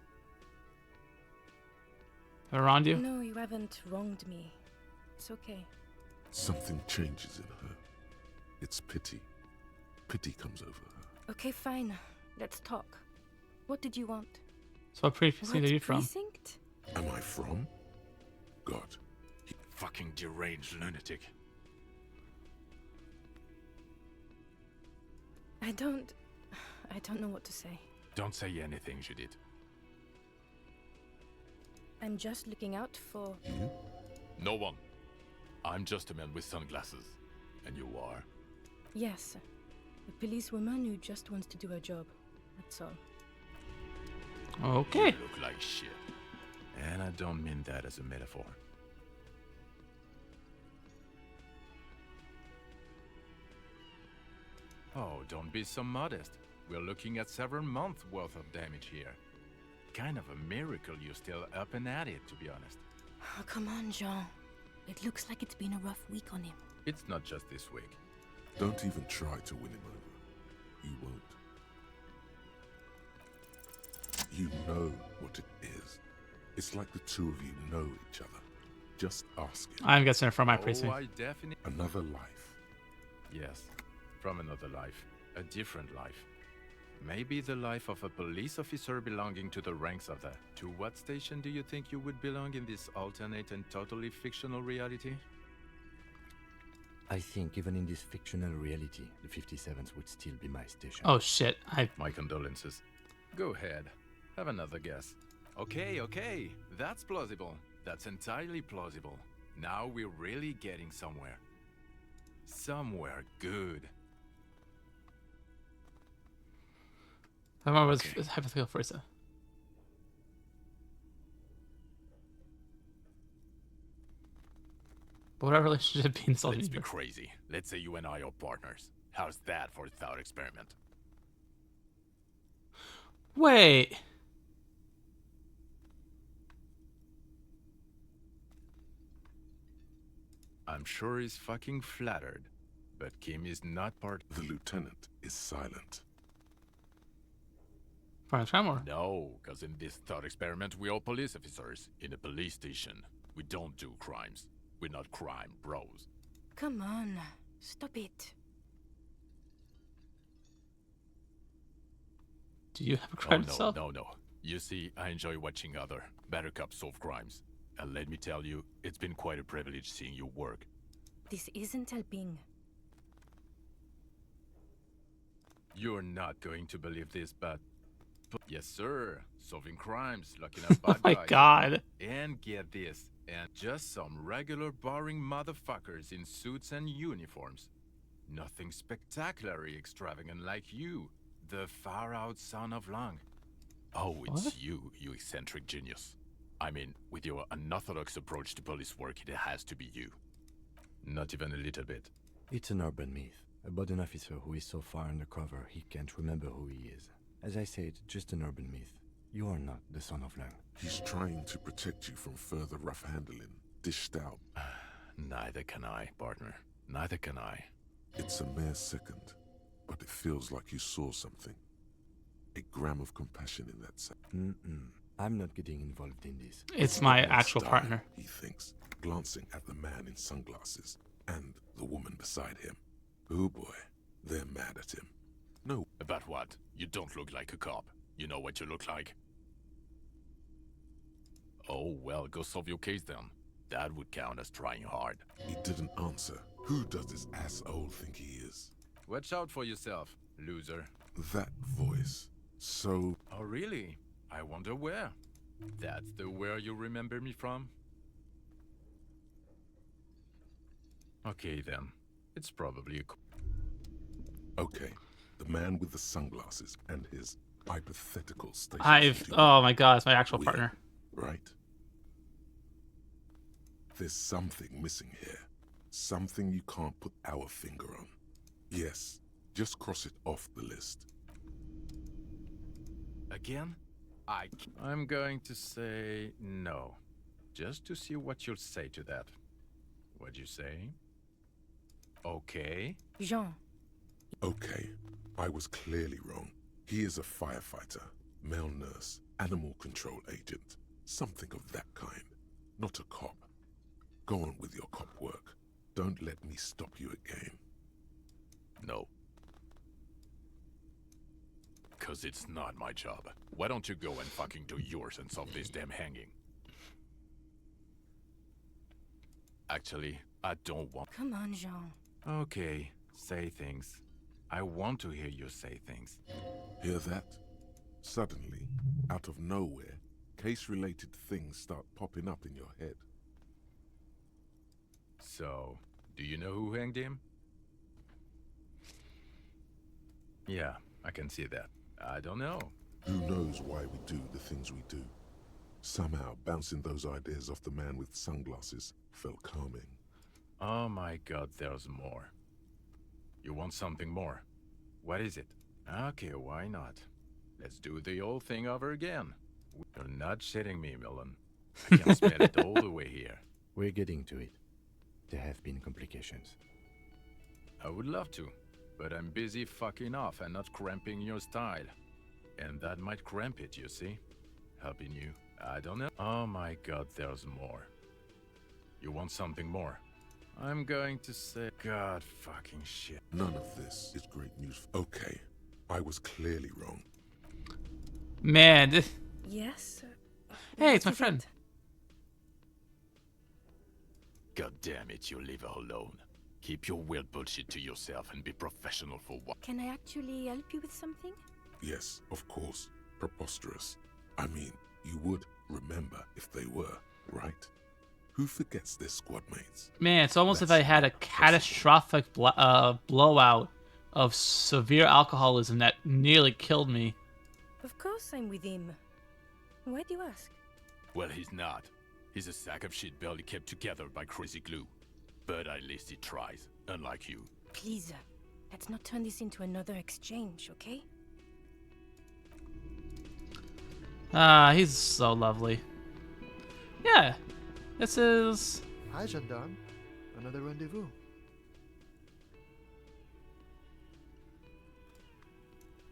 Have I wronged you? No, you haven't wronged me. It's okay. Something changes in her. It's pity. Pity comes over her. Okay, fine. Let's talk. What did you want? So what precinct are you from? Precinct? Am I from? God. Fucking deranged lunatic. I don't know what to say. Don't say anything, Judith. I'm just looking out for... You? No one. I'm just a man with sunglasses. And you are? Yes. A policewoman who just wants to do her job. That's all. Okay. You look like shit. And I don't mean that as a metaphor. Oh, don't be so modest. We're looking at several months worth of damage here. Kind of a miracle you're still up and at it, to be honest. Oh, come on, Jean. It looks like it's been a rough week on him. It's not just this week. Don't even try to win him over. You won't. You know what it is. It's like the two of you know each other. Just ask it. I'm guessing from my Oh, precinct. I definitely... Another life. Yes, from another life. A different life. Maybe the life of a police officer belonging to the ranks of the... To what station do you think you would belong in this alternate and totally fictional reality? I think even in this fictional reality, the 57th would still be my station. Oh shit, My condolences. Go ahead. Have another guess. Okay, that's plausible. That's entirely plausible. Now we're really getting somewhere. Somewhere good. I remember it was hypothetical for a second. But what relationship being insulted? Let's be crazy. Let's say you and I are partners. How's that for a thought experiment? Wait. I'm sure he's fucking flattered. But Kim is not part... The lieutenant is silent. No, because in this thought experiment, we're all police officers in a police station. We don't do crimes. We're not crime bros. Come on. Stop it. Do you have a crime yourself? No. You see, I enjoy watching other better cops solve crimes. And let me tell you, it's been quite a privilege seeing you work. This isn't helping. You're not going to believe this, but yes, sir. Solving crimes, locking up bad Oh my guys. God. And get this, and just some regular boring motherfuckers in suits and uniforms. Nothing spectacularly extravagant like you, the far-out son of Lang. Oh, it's What? you eccentric genius. I mean, with your unorthodox approach to police work, it has to be you. Not even a little bit. It's an urban myth about an officer who is so far undercover he can't remember who he is. As I said, just an urban myth. You are not the son of Lang. He's trying to protect you from further rough handling, dished out. Neither can I, partner. Neither can I. It's a mere second, but it feels like you saw something. A gram of compassion in that second. I'm not getting involved in this. It's my Let's actual die, partner. he thinks, glancing at the man in sunglasses and the woman beside him. Oh boy, they're mad at him. No. About what? You don't look like a cop. You know what you look like? Oh, well, go solve your case then. That would count as trying hard. He didn't answer. Who does this asshole think he is? Watch out for yourself, loser. That voice. So... Oh, really? I wonder where. That's the where you remember me from? Okay, then. It's probably a... Okay, the man with the sunglasses and his hypothetical station. Oh my god, it's my actual Weird, partner. Right? There's something missing here. Something you can't put our finger on. Yes, just cross it off the list. Again? I'm going to say no. Just to see what you'll say to that. What'd you say? Okay. Jean. Okay, I was clearly wrong. He is a firefighter, male nurse, animal control agent, something of that kind. Not a cop. Go on with your cop work. Don't let me stop you again. No. Cause it's not my job. Why don't you go and fucking do yours and solve this damn hanging? Actually, I don't want... Come on, Jean. Okay, say things. I want to hear you say things. Hear that? Suddenly, out of nowhere, case-related things start popping up in your head. So, do you know who hanged him? Yeah, I can see that. I don't know. Who knows why we do the things we do? Somehow, bouncing those ideas off the man with sunglasses felt calming. Oh my god, there's more. You want something more? What is it? Okay, why not? Let's do the old thing over again. You're not shitting me, Millen. I can smell it all the way here. We're getting to it. There have been complications. I would love to, but I'm busy fucking off and not cramping your style. And that might cramp it, you see? Helping you, I don't know. Oh my god, there's more. You want something more? I'm going to say, god fucking shit. None of this is great news. Okay, I was clearly wrong. Man. Yes? Hey, it's my friend. God damn it, you leave her alone. Keep your weird bullshit to yourself and be professional for what? Can I actually help you with something? Yes, of course. Preposterous. I mean, you would remember if they were, right? Who forgets their squad mates? Man, it's almost as if I had a catastrophic blowout of severe alcoholism that nearly killed me. Of course I'm with him. Why do you ask? Well, he's not. He's a sack of shit barely kept together by crazy glue. But at least he tries, unlike you. Please, let's not turn this into another exchange, okay? Ah, he's so lovely. Yeah, this is... Hi, gendarme. Another rendezvous.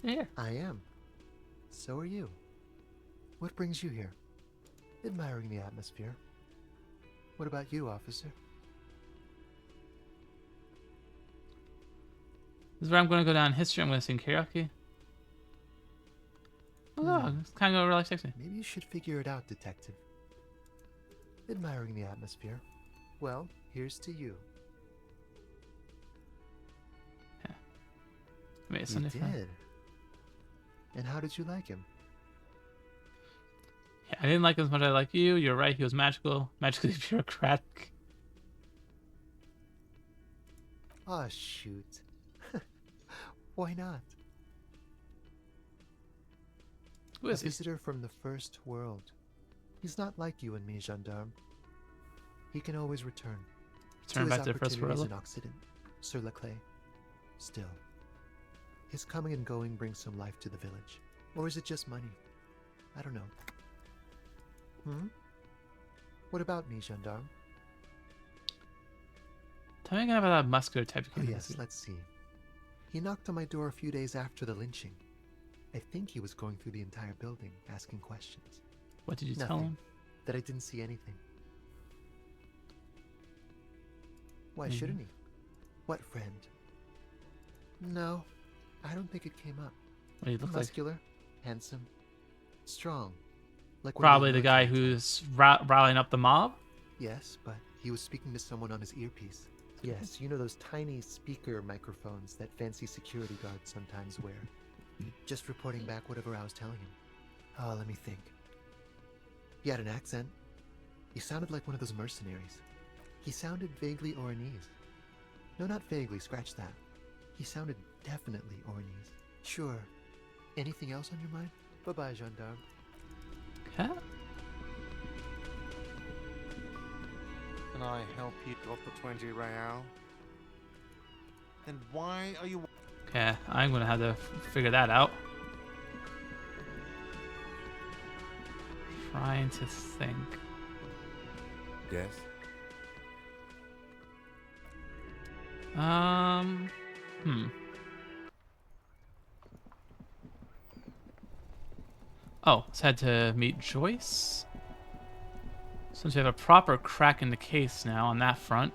Yeah. I am. So are you. What brings you here? Admiring the atmosphere. What about you, officer? This is where I'm going to go down in history. I'm going to sing karaoke. Oh, it's kind of really sexy. Maybe you should figure it out, detective. Admiring the atmosphere. Well, here's to you. Wait, You Sunday fun. did. And how did you like him? Yeah, I didn't like him as much as I like you. You're right. He was magical. Magically bureaucratic. Ah, shoot. Why not? Who is A visitor from the first world. He's not like you and me, gendarme. He can always return. Return back to the first opportunities world? in Occident, sur la clé. Still, his coming and going brings some life to the village. Or is it just money? I don't know. What about me, gendarme? Tell me again about that muscular type. Oh yes, let's see. He knocked on my door a few days after the lynching. I think he was going through the entire building, asking questions. What did you Nothing. tell him? That I didn't see anything. Why Mhm. shouldn't he? What friend? No, I don't think it came up. What do you look like? Muscular, handsome, strong. Like one of Probably the guy military who's rallying up the mob. Yes, but he was speaking to someone on his earpiece. Yes, you know those tiny speaker microphones that fancy security guards sometimes wear. Just reporting back whatever I was telling him. Oh, let me think. He had an accent. He sounded like one of those mercenaries. He sounded vaguely Oranese. No, not vaguely, scratch that. He sounded definitely Oranese. Sure. Anything else on your mind? Bye-bye, gendarme. Okay. Can I help you drop the 20 real? Then why are you... Okay, I'm gonna have to figure that out. Trying to think. Yes. Oh, let's head to meet Joyce. Since we have a proper crack in the case now on that front.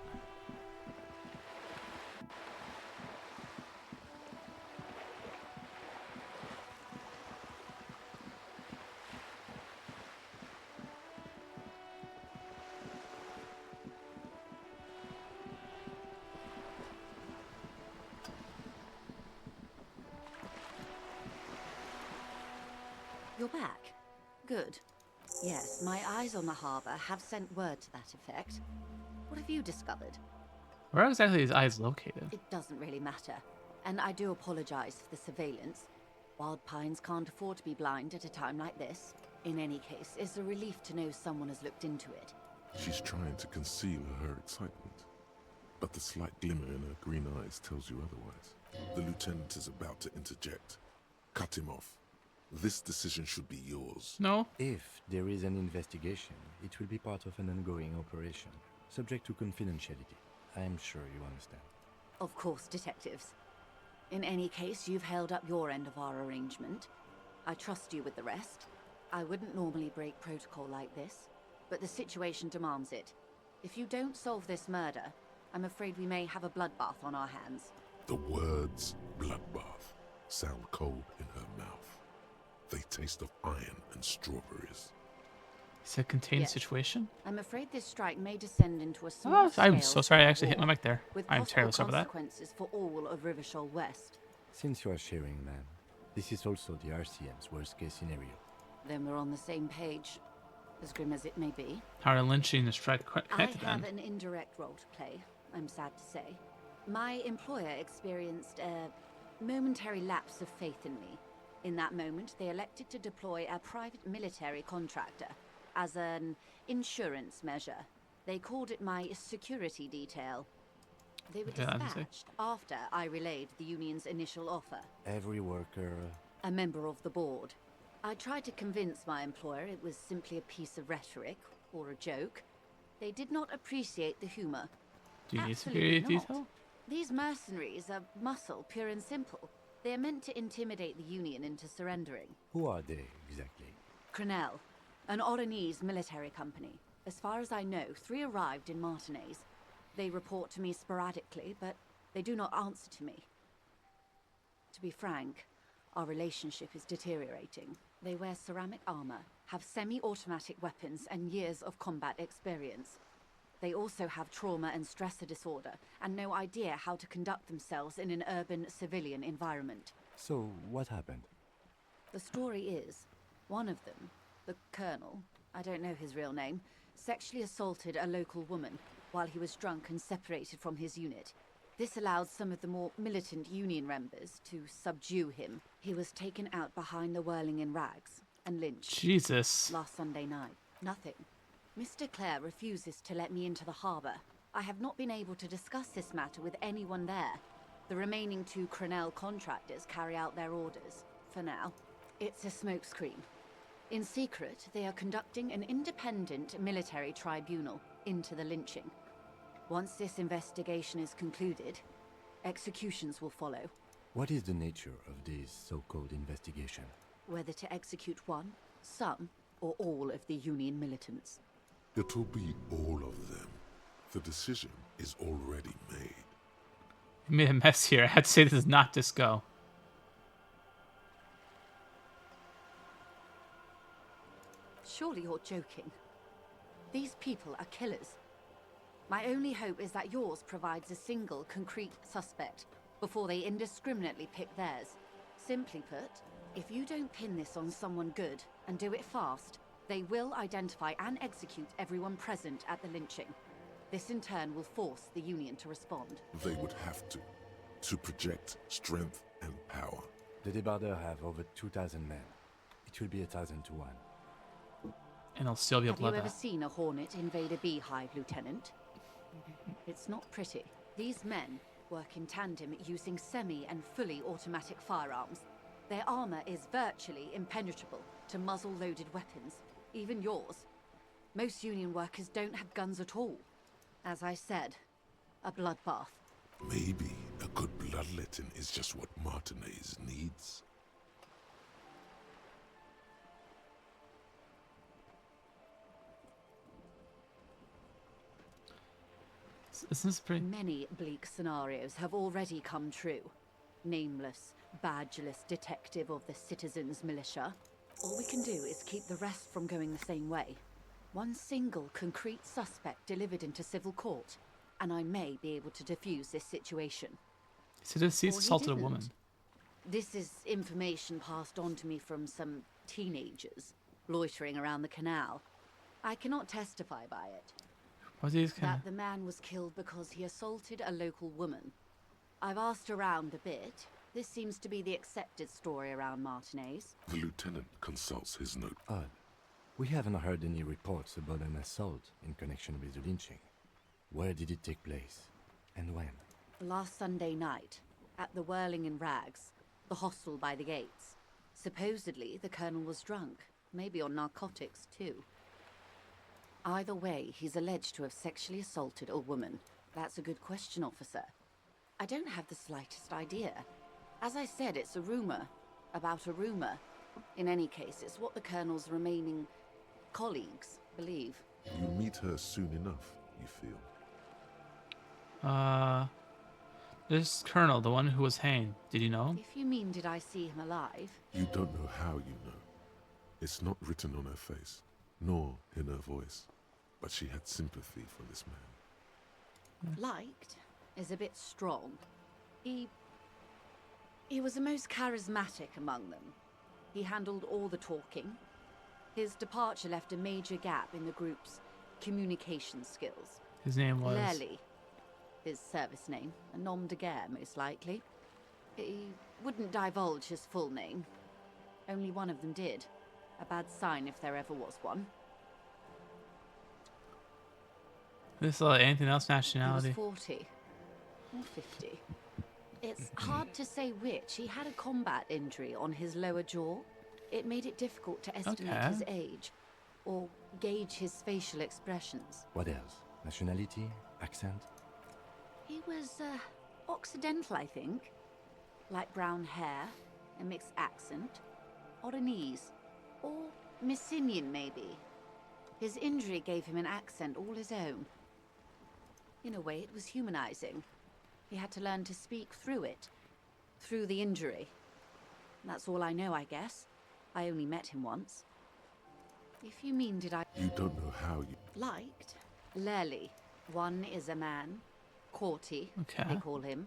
You're back. Good. Yes, my eyes on the harbour have sent word to that effect. What have you discovered? Where exactly is his eyes located? It doesn't really matter. And I do apologize for the surveillance. Wild Pines can't afford to be blind at a time like this. In any case, it's a relief to know someone has looked into it. She's trying to conceal her excitement, but the slight glimmer in her green eyes tells you otherwise. The lieutenant is about to interject. Cut him off. This decision should be yours. No. If there is an investigation, it will be part of an ongoing operation, subject to confidentiality. I am sure you understand. Of course, detectives. In any case, you've held up your end of our arrangement. I trust you with the rest. I wouldn't normally break protocol like this, but the situation demands it. If you don't solve this murder, I'm afraid we may have a bloodbath on our hands. The words bloodbath sound cold in her mouth. They taste of iron and strawberries. It's a contained Yes. situation? I'm afraid this strike may descend into a small Oh, I'm so sorry I actually hit my mic there. with I'm possible terribly sorry for that. consequences for all of Rivershoal West. Since you are sharing, ma'am, this is also the RCM's worst-case scenario. Then we're on the same page, as grim as it may be. How are lynching the strike I connected have then? an indirect role to play, I'm sad to say. My employer experienced a momentary lapse of faith in me. In that moment, they elected to deploy a private military contractor as an insurance measure. They called it my security detail. They were Okay, that is it. dispatched after I relayed the union's initial offer. Every worker... A member of the board. I tried to convince my employer it was simply a piece of rhetoric or a joke. They did not appreciate the humor. Do you need Absolutely security not. detail? These mercenaries are muscle, pure and simple. They are meant to intimidate the Union into surrendering. Who are they, exactly? Crenell, an Oranese military company. As far as I know, 3 arrived in Martinez. They report to me sporadically, but they do not answer to me. To be frank, our relationship is deteriorating. They wear ceramic armor, have semi-automatic weapons, and years of combat experience. They also have trauma and stressor disorder, and no idea how to conduct themselves in an urban civilian environment. So, what happened? The story is, one of them, the colonel, I don't know his real name, sexually assaulted a local woman while he was drunk and separated from his unit. This allowed some of the more militant Union members to subdue him. He was taken out behind the whirling in rags and lynched. Jesus. Last Sunday night. Nothing. Mr. Clare refuses to let me into the harbour. I have not been able to discuss this matter with anyone there. The remaining 2 Crenell contractors carry out their orders, for now. It's a smokescreen. In secret, they are conducting an independent military tribunal into the lynching. Once this investigation is concluded, executions will follow. What is the nature of this so-called investigation? Whether to execute one, some, or all of the Union militants. It'll be all of them. The decision is already made. You made a mess here. I had to say this is not disco. Surely you're joking. These people are killers. My only hope is that yours provides a single, concrete suspect before they indiscriminately pick theirs. Simply put, if you don't pin this on someone good and do it fast, they will identify and execute everyone present at the lynching. This in turn will force the Union to respond. They would have to project strength and power. The débardeurs have over 2,000 men. It will be 1,000 to 1. And they'll still be a Have you ever bloodbath. seen a Hornet invade a beehive, Lieutenant? It's not pretty. These men work in tandem using semi and fully automatic firearms. Their armor is virtually impenetrable to muzzle-loaded weapons, even yours. Most Union workers don't have guns at all. As I said, a bloodbath. Maybe a good bloodletting is just what Martinez needs. This is pretty... Many bleak scenarios have already come true. Nameless, badgeless detective of the citizens' militia. All we can do is keep the rest from going the same way. One single concrete suspect delivered into civil court, and I may be able to defuse this situation. So this he's Or he assaulted a didn't. woman. This is information passed on to me from some teenagers loitering around the canal. I cannot testify by it. What these kind That the man was killed because he assaulted a local woman. I've asked around a bit. This seems to be the accepted story around Martinez. The lieutenant consults his note. Odd. We haven't heard any reports about an assault in connection with the lynching. Where did it take place? And when? Last Sunday night, at the Whirling in Rags, the hostel by the gates. Supposedly, the colonel was drunk, maybe on narcotics too. Either way, he's alleged to have sexually assaulted a woman. That's a good question, officer. I don't have the slightest idea. As I said, it's a rumor about a rumor. In any case, it's what the colonel's remaining colleagues believe. You meet her soon enough, you feel. This colonel, the one who was hanged, did you know him? If you mean did I see him alive? You don't know how you know. It's not written on her face, nor in her voice, but she had sympathy for this man. Liked is a bit strong. He was the most charismatic among them. He handled all the talking. His departure left a major gap in the group's communication skills. His name was... Lely, his service name, a nom de guerre, most likely. He wouldn't divulge his full name. Only one of them did. A bad sign if there ever was one. This anything else He nationality? was 40 or 50. It's hard to say which. He had a combat injury on his lower jaw. It made it difficult to estimate Okay. his age or gauge his facial expressions. What else? Nationality? Accent? He was Occidental, I think. Light brown hair, a mixed accent, Oranese, or Messinian maybe. His injury gave him an accent all his own. In a way, it was humanizing. He had to learn to speak through it, through the injury. That's all I know, I guess. I only met him once. If you mean did I... You don't know how you... Liked? Lely. One is a man. Corty, Okay. they call him.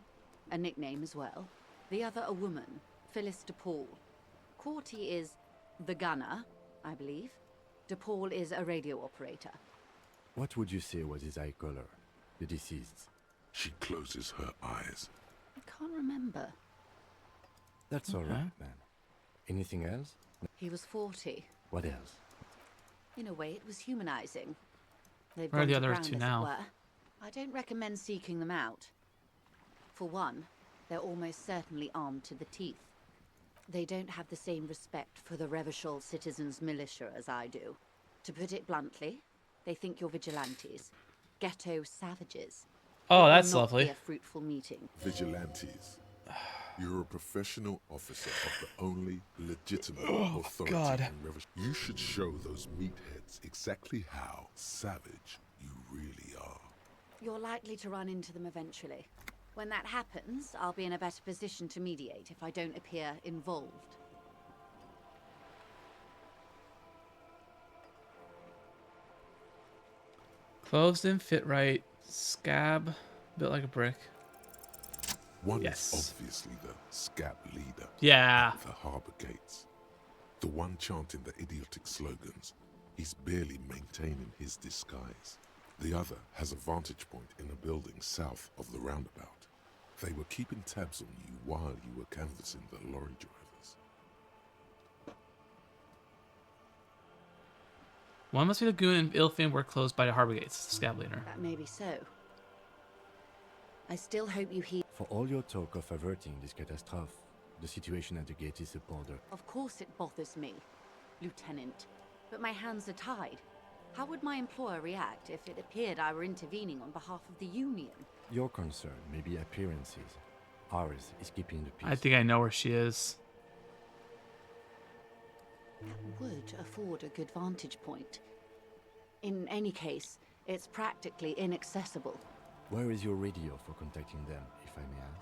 A nickname as well. The other a woman. Phyllis DePaul. Corty is the gunner, I believe. DePaul is a radio operator. What would you say was his eye color? The deceased's. She closes her eyes. I can't remember. That's all Okay. right, man. Anything else? He was 40. What else? In a way, it was humanizing. They've Where are gone the to other ground, two as it now? were. I don't recommend seeking them out. For one, they're almost certainly armed to the teeth. They don't have the same respect for the Revachol citizens' militia as I do. To put it bluntly, they think you're vigilantes. Ghetto savages. Oh, It that's will not lovely. be a fruitful meeting. Vigilantes. You're a professional officer of the only legitimate Oh, authority God. in Revolution. You should show those meatheads exactly how savage you really are. You're likely to run into them eventually. When that happens, I'll be in a better position to mediate if I don't appear involved. Clothes didn't fit right. Scab built like a brick. One Yes. is obviously the scab leader Yeah. at the harbor gates. The one chanting the idiotic slogans. He's barely maintaining his disguise. The other has a vantage point in a building south of the roundabout. They were keeping tabs on you while you were canvassing the lorry drivers. One must be the goon and ill-famed work closed by the harbor gates. Scab leader. That may be so. I still hope you hear. For all your talk of averting this catastrophe, the situation at the gate is appalling. Of course it bothers me, Lieutenant. But my hands are tied. How would my employer react if it appeared I were intervening on behalf of the Union? Your concern may be appearances. Ours is keeping the peace. I think I know where she is. That would afford a good vantage point. In any case, it's practically inaccessible. Where is your radio for contacting them, if I may ask?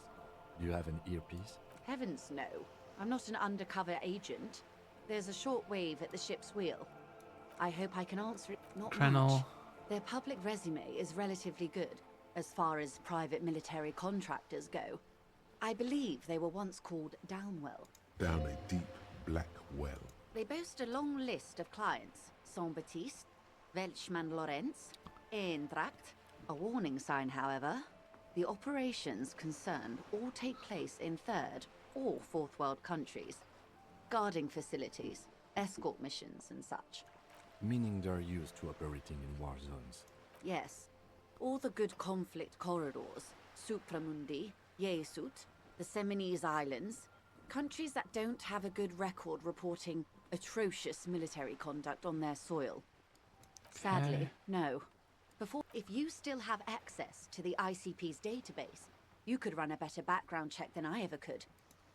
Do you have an earpiece? Heavens no. I'm not an undercover agent. There's a short wave at the ship's wheel. I hope I can answer it. Not much. Their public resume is relatively good, as far as private military contractors go. I believe they were once called Downwell. Down a deep black well. They boast a long list of clients. Saint-Baptiste, Welchman-Lorenz, Eintracht. A warning sign, however. The operations concerned all take place in third or fourth world countries. Guarding facilities, escort missions and such. Meaning they're used to operating in war zones. Yes. All the good conflict corridors. Supramundi, Yesut, the Seminese Islands. Countries that don't have a good record reporting atrocious military conduct on their soil. Sadly, no. If you still have access to the ICP's database, you could run a better background check than I ever could.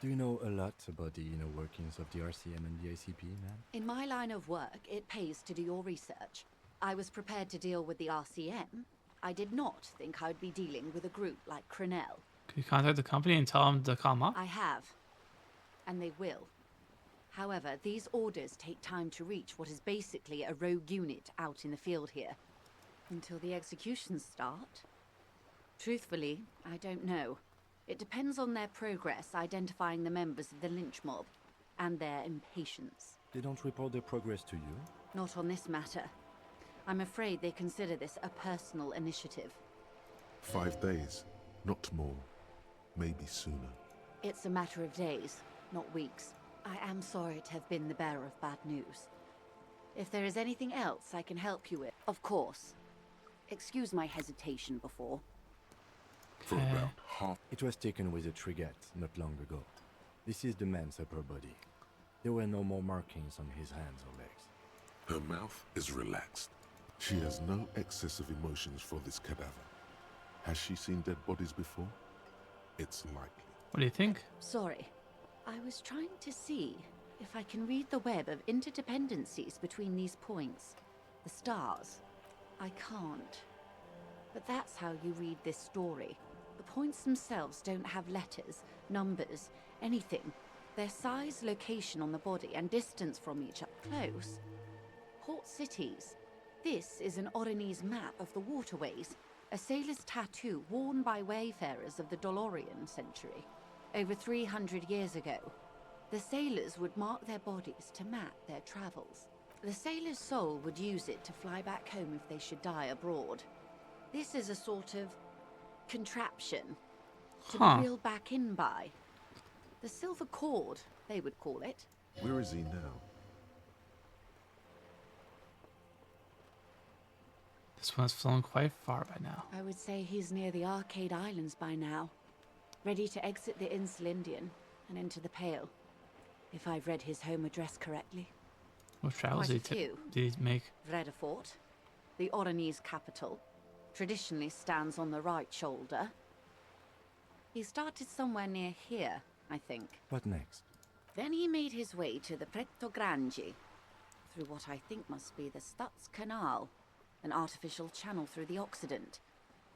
Do you know a lot about the inner workings of the RCM and the ICP, ma'am? In my line of work, it pays to do your research. I was prepared to deal with the RCM. I did not think I'd be dealing with a group like Crenell. Can you contact the company and tell them to call them up? I have. And they will. However, these orders take time to reach what is basically a rogue unit out in the field here. Until the executions start? Truthfully, I don't know. It depends on their progress identifying the members of the lynch mob, and their impatience. They don't report their progress to you? Not on this matter. I'm afraid they consider this a personal initiative. 5 days, not more. Maybe sooner. It's a matter of days, not weeks. I am sorry to have been the bearer of bad news. If there is anything else I can help you with, of course. Excuse my hesitation before. For about half. It was taken with a frigate not long ago. This is the man's upper body. There were no more markings on his hands or legs. Her mouth is relaxed. She has no excessive emotions for this cadaver. Has she seen dead bodies before? It's likely. What do you think? Sorry. I was trying to see if I can read the web of interdependencies between these points. The stars. I can't. But that's how you read this story. The points themselves don't have letters, numbers, anything. Their size, location on the body, and distance from each other. Close. Port cities. This is an Oronese map of the waterways, a sailor's tattoo worn by wayfarers of the Dolorian century. Over 300 years ago, the sailors would mark their bodies to map their travels. The sailor's soul would use it to fly back home if they should die abroad. This is a sort of contraption to be reeled back in by. The silver cord, they would call it. Where is he now? This one's flown quite far by now. I would say he's near the Arcade Islands by now, ready to exit the Insel Indian and into the Pale, if I've read his home address correctly. What travels Quite did a few. he make? Vredefort, the Oronese capital, traditionally stands on the right shoulder. He started somewhere near here, I think. What next? Then he made his way to the Pretto Grande, through what I think must be the Stutz Canal, an artificial channel through the Occident.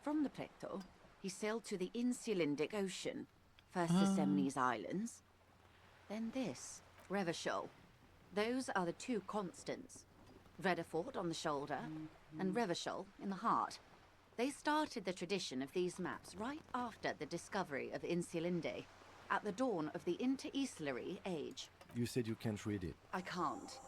From the Pretto, he sailed to the Insulindic Ocean, first the Semnes Islands, then this, Revachol. Those are the two constants. Vredefort on the shoulder, and Revachol in the heart. They started the tradition of these maps right after the discovery of Insulinde, at the dawn of the Interinsulary Age. You said you can't read it. I can't.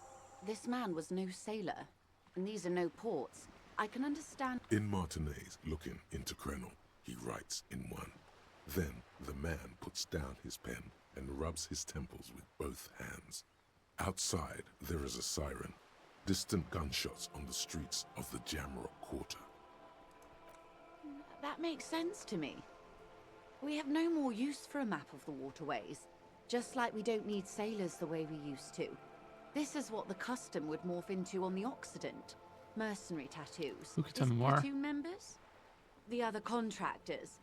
This man was no sailor, and these are no ports. I can understand. In Martinez looking into Krenel, he writes in one. Then the man puts down his pen and rubs his temples with both hands. Outside, there is a siren. Distant gunshots on the streets of the Jamrock Quarter. That makes sense to me. We have no more use for a map of the waterways, just like we don't need sailors the way we used to. This is what the custom would morph into on the Occident. Mercenary tattoos. Who could tell His me more? platoon members? The other contractors.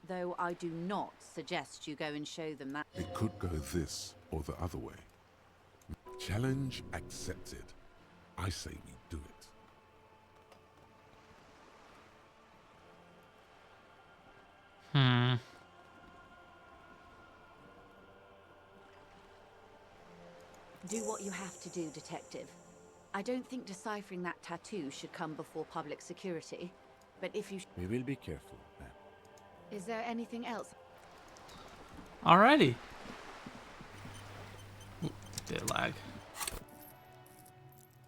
Though I do not suggest you go and show them that. It could go this or the other way. Challenge accepted. I say we do it. Do what you have to do, Detective. I don't think deciphering that tattoo should come before public security, but if you... We will be careful, ma'am. Is there anything else? Alrighty. Ooh, did lag.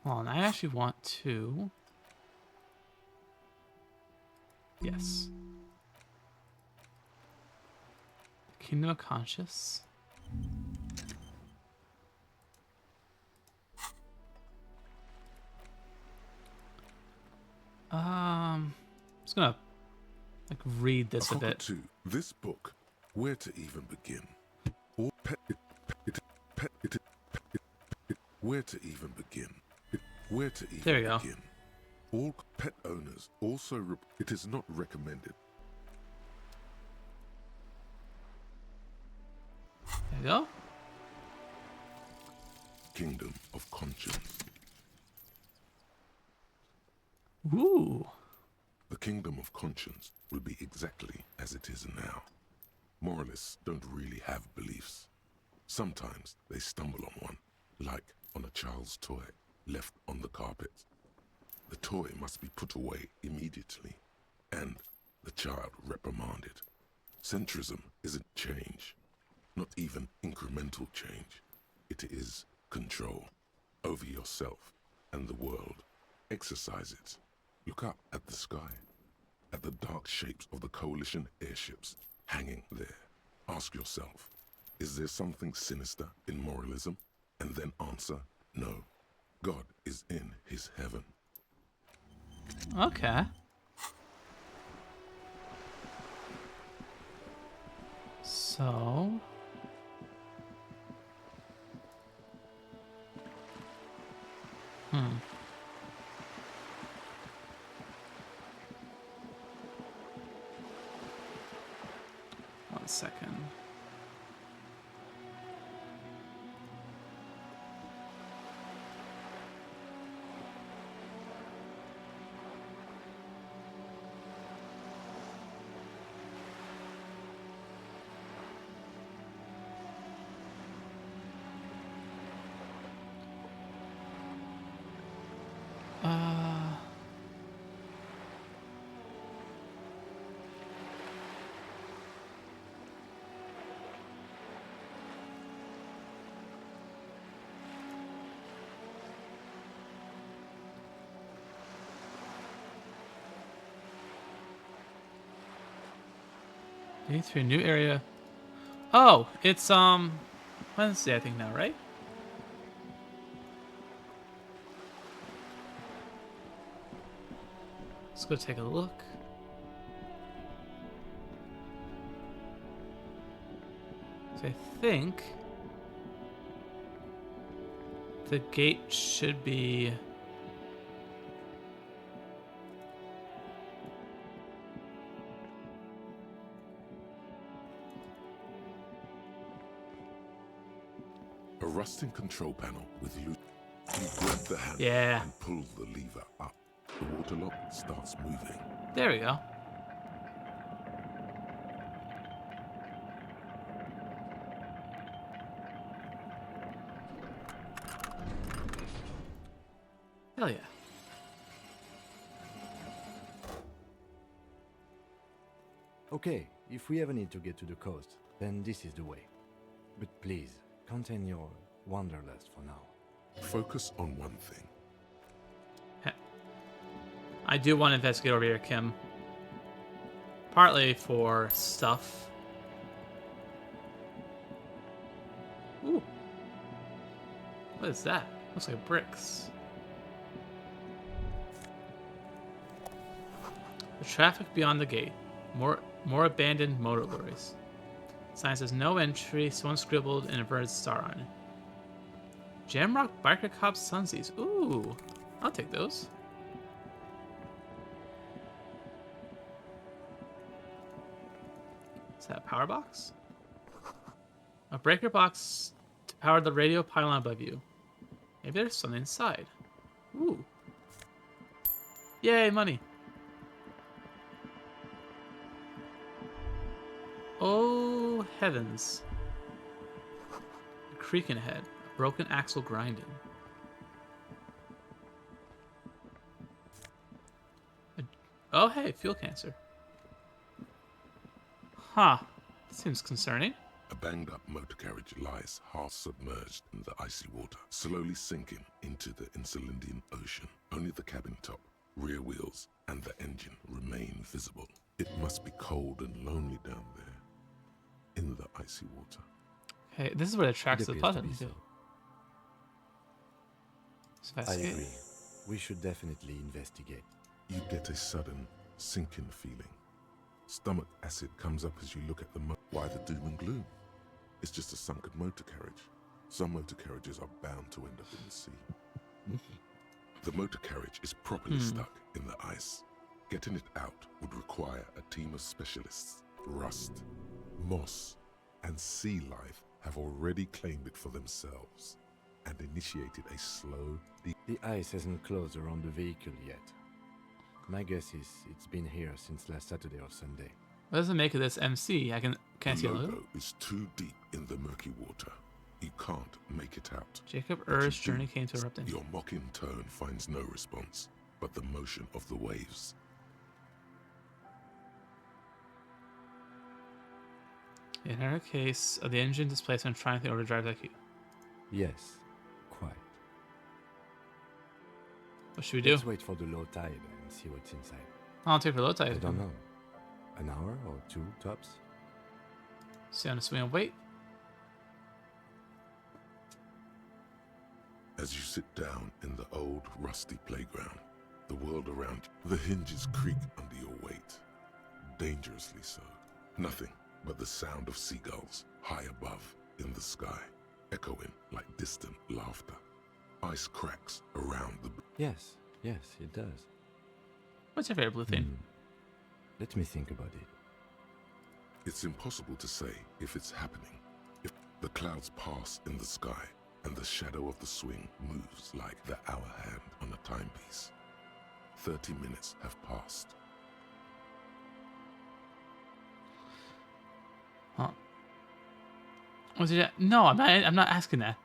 Hold on, I actually want to... Yes. Kingdom of Conscious. I'm just gonna like read this a bit. To this book, where to even begin? Or where to even begin? Where to even There you go. begin? All pet owners also it is not recommended. There you go. Kingdom of Conscience. Ooh. The Kingdom of Conscience will be exactly as it is now. Moralists don't really have beliefs. Sometimes they stumble on one, like on a child's toy left on the carpet. The toy must be put away immediately, and the child reprimanded. Centrism isn't change, not even incremental change. It is control over yourself and the world. Exercise it. Look up at the sky, at the dark shapes of the coalition airships hanging there. Ask yourself, is there something sinister in moralism? And then answer, no. God is in his heaven. Okay. So... One second. Getting through a new area. Oh, it's Wednesday, I think now, right? Let's go take a look. So I think the gate should be A rusting control panel with loose. You grab the handle Yeah. and pull the lever up. The water lock starts moving. There we go. Hell yeah. Okay, if we ever need to get to the coast, then this is the way. But please, contain your wanderlust for now. Focus on one thing. I do want to investigate over here, Kim. Partly for stuff. Ooh. What is that? Looks like bricks. The traffic beyond the gate. More abandoned motor lorries. Sign says no entry. Someone scribbled an inverted star on it. Jamrock Biker Cop Sunsies. Ooh. I'll take those. Is that a power box? A breaker box to power the radio pylon above you. Maybe there's something inside. Ooh. Yay, money. Oh, heavens. A creaking ahead. A broken axle grinding. Oh, hey, fuel cancer. Huh. Seems concerning. A banged-up motor carriage lies half submerged in the icy water, slowly sinking into the Insulindian Ocean. Only the cabin top, rear wheels, and the engine remain visible. It must be cold and lonely down there, in the icy water. Hey, this is where the tracks to the appears to button. be so. I agree. We should definitely investigate. You get a sudden sinking feeling. Stomach acid comes up as you look at the why the doom and gloom? It's just a sunken motor carriage. Some motor carriages are bound to end up in the sea. The motor carriage is properly stuck in the ice. Getting it out would require a team of specialists. Rust, moss, and sea life have already claimed it for themselves and initiated a slow... The ice hasn't closed around the vehicle yet. My guess is it's been here since last Saturday or Sunday. What does it make of this MC? Can't see The a logo logo. is too deep in the murky water. You can't make it out. Jacob But you Er's do. journey came to erupt in. Your mocking tone finds no response, but the motion of the waves. In her case of the engine displacement trying to overdrive like you. Yes, quite. What should we do? Let's wait for the low tide and see what's inside. How long take for low tide? I don't know. An hour or two, tops? Stay on the swing and wait. As you sit down in the old, rusty playground, the world around you, the hinges creak under your weight. Dangerously so. Nothing but the sound of seagulls high above in the sky, echoing like distant laughter. Ice cracks around the... Yes, it does. What's your favorite blue theme? Let me think about it. It's impossible to say if it's happening. If the clouds pass in the sky and the shadow of the swing moves like the hour hand on a timepiece. 30 minutes have passed. Huh. Was it? No, I'm not asking that.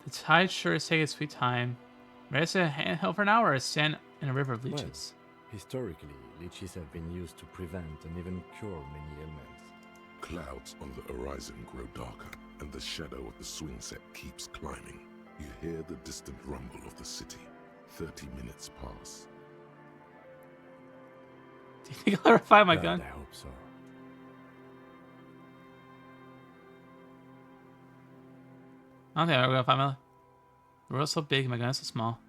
The tide sure is taking its sweet time. Ready to handheld for an hour or stand in a river of leeches? Well, historically, leeches have been used to prevent and even cure many ailments. Clouds on the horizon grow darker, and the shadow of the swing set keeps climbing. You hear the distant rumble of the city. 30 minutes pass. Do you think I'll ever find my God, gun? I hope so. I don't think I'm ever gonna find my. The world's so big, my gun's so small.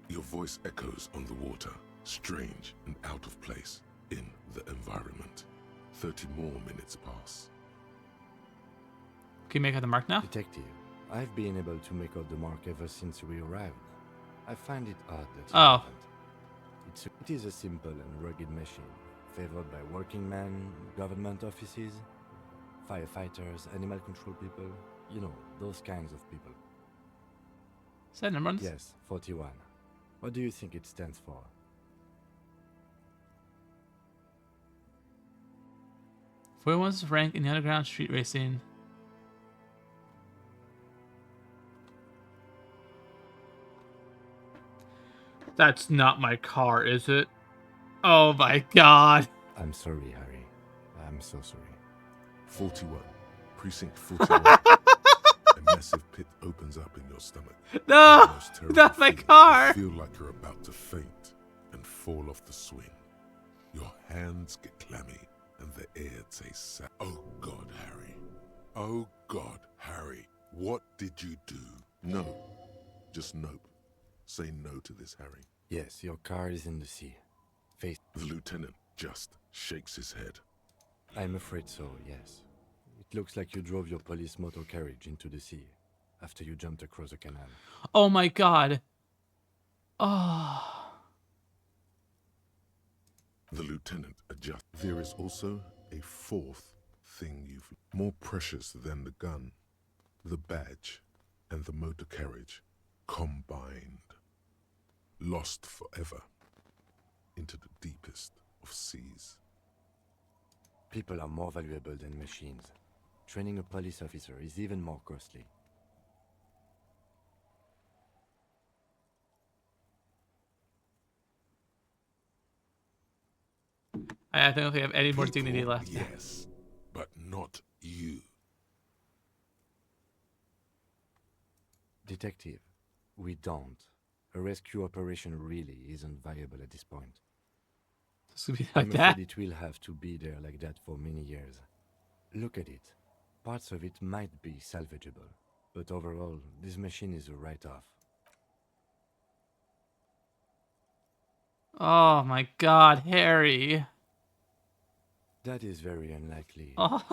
Your voice echoes on the water, strange and out of place in the environment. 30 more minutes pass. Can you make out the mark now? Detective, I've been able to make out the mark ever since we arrived. I find it odd that you Oh. haven't. It is a simple and rugged machine, favored by working men, government offices, firefighters, animal control people. You know, those kinds of people. Is that numbers? Yes, 41. What do you think it stands for? For one's rank in the underground street racing. That's not my car, is it? Oh my god. I'm sorry, Harry. I'm so sorry. 41. Precinct 41. A massive pit opens up in your stomach. No! And the most terrible Not my feeling, car! You feel like you're about to faint and fall off the swing. Your hands get clammy and the air tastes sad. Oh God, Harry. Oh God, Harry. What did you do? No. Just nope. Say no to this, Harry. Yes, your car is in the sea. Face. The lieutenant just shakes his head. I'm afraid so, yes. It looks like you drove your police motor carriage into the sea after you jumped across a canal. Oh my god. Oh. The lieutenant adjusts. There is also a fourth thing you've more precious than the gun, the badge, and the motor carriage combined. Lost forever into the deepest of seas. People are more valuable than machines. Training a police officer is even more costly. I don't think I have any more People, dignity left. Yes, but not you. Detective, we don't. A rescue operation really isn't viable at this point. It's gonna be like I'm that? afraid it will have to be there like that for many years. Look at it. Parts of it might be salvageable, but overall, this machine is a write-off. Oh my god, Harry. That is very unlikely. Oh.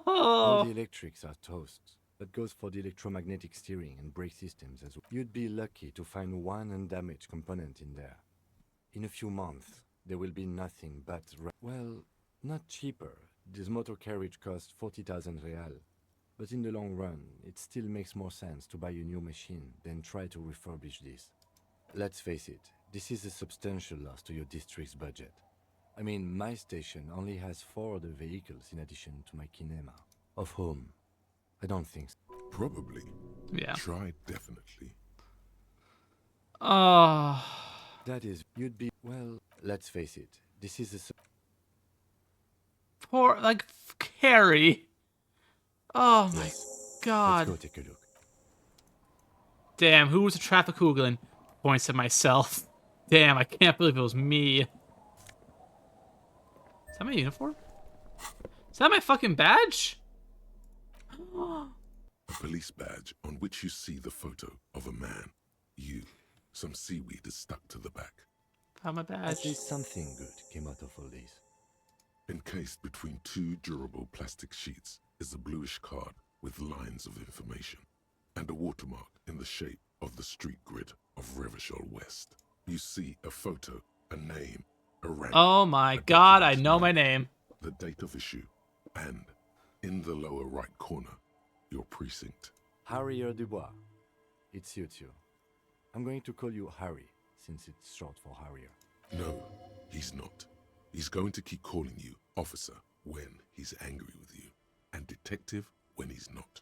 All the electrics are toast. That goes for the electromagnetic steering and brake systems as well. You'd be lucky to find one undamaged component in there. In a few months, there will be nothing but... Well, not cheaper. This motor carriage costs 40,000 real. But in the long run, it still makes more sense to buy a new machine than try to refurbish this. Let's face it, this is a substantial loss to your district's budget. I mean, my station only has 4 other vehicles in addition to my kinema. Of whom? I don't think so. Probably. Yeah. Try definitely. Oh. That is, you'd be... Well, let's face it, this is a... Poor, like, Harry. Oh my god. Let's go take a look. Damn, who was the traffic hooligan? Points at myself. Damn, I can't believe it was me. Is that my uniform? Is that my fucking badge? A police badge on which you see the photo of a man. You. Some seaweed is stuck to the back. Found my badge. At least something good came out of all this. Encased between 2 durable plastic sheets is a bluish card with lines of information and a watermark in the shape of the street grid of Revachol West. You see a photo, a name, a rank. Oh my god, I know my name. The date of issue, and in the lower right corner, your precinct. Harry Dubois. It suits you. I'm going to call you Harry, since it's short for Harrier. No, he's not. He's going to keep calling you officer when he's angry with you, and detective when he's not.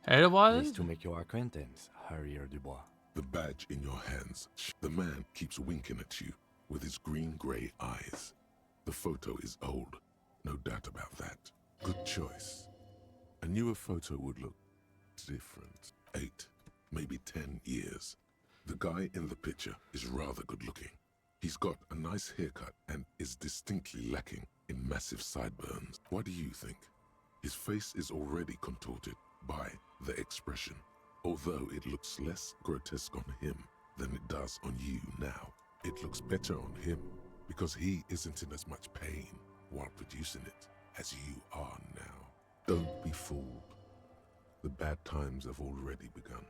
Harry Dubois? Pleased to make your acquaintance, Harry Dubois. The badge in your hands. The man keeps winking at you with his green-grey eyes. The photo is old, no doubt about that. Good choice. A newer photo would look different. 8, maybe 10 years. The guy in the picture is rather good-looking. He's got a nice haircut and is distinctly lacking in massive sideburns. What do you think? His face is already contorted by the expression, although it looks less grotesque on him than it does on you now. It looks better on him because he isn't in as much pain while producing it as you are now. Don't be fooled. The bad times have already begun.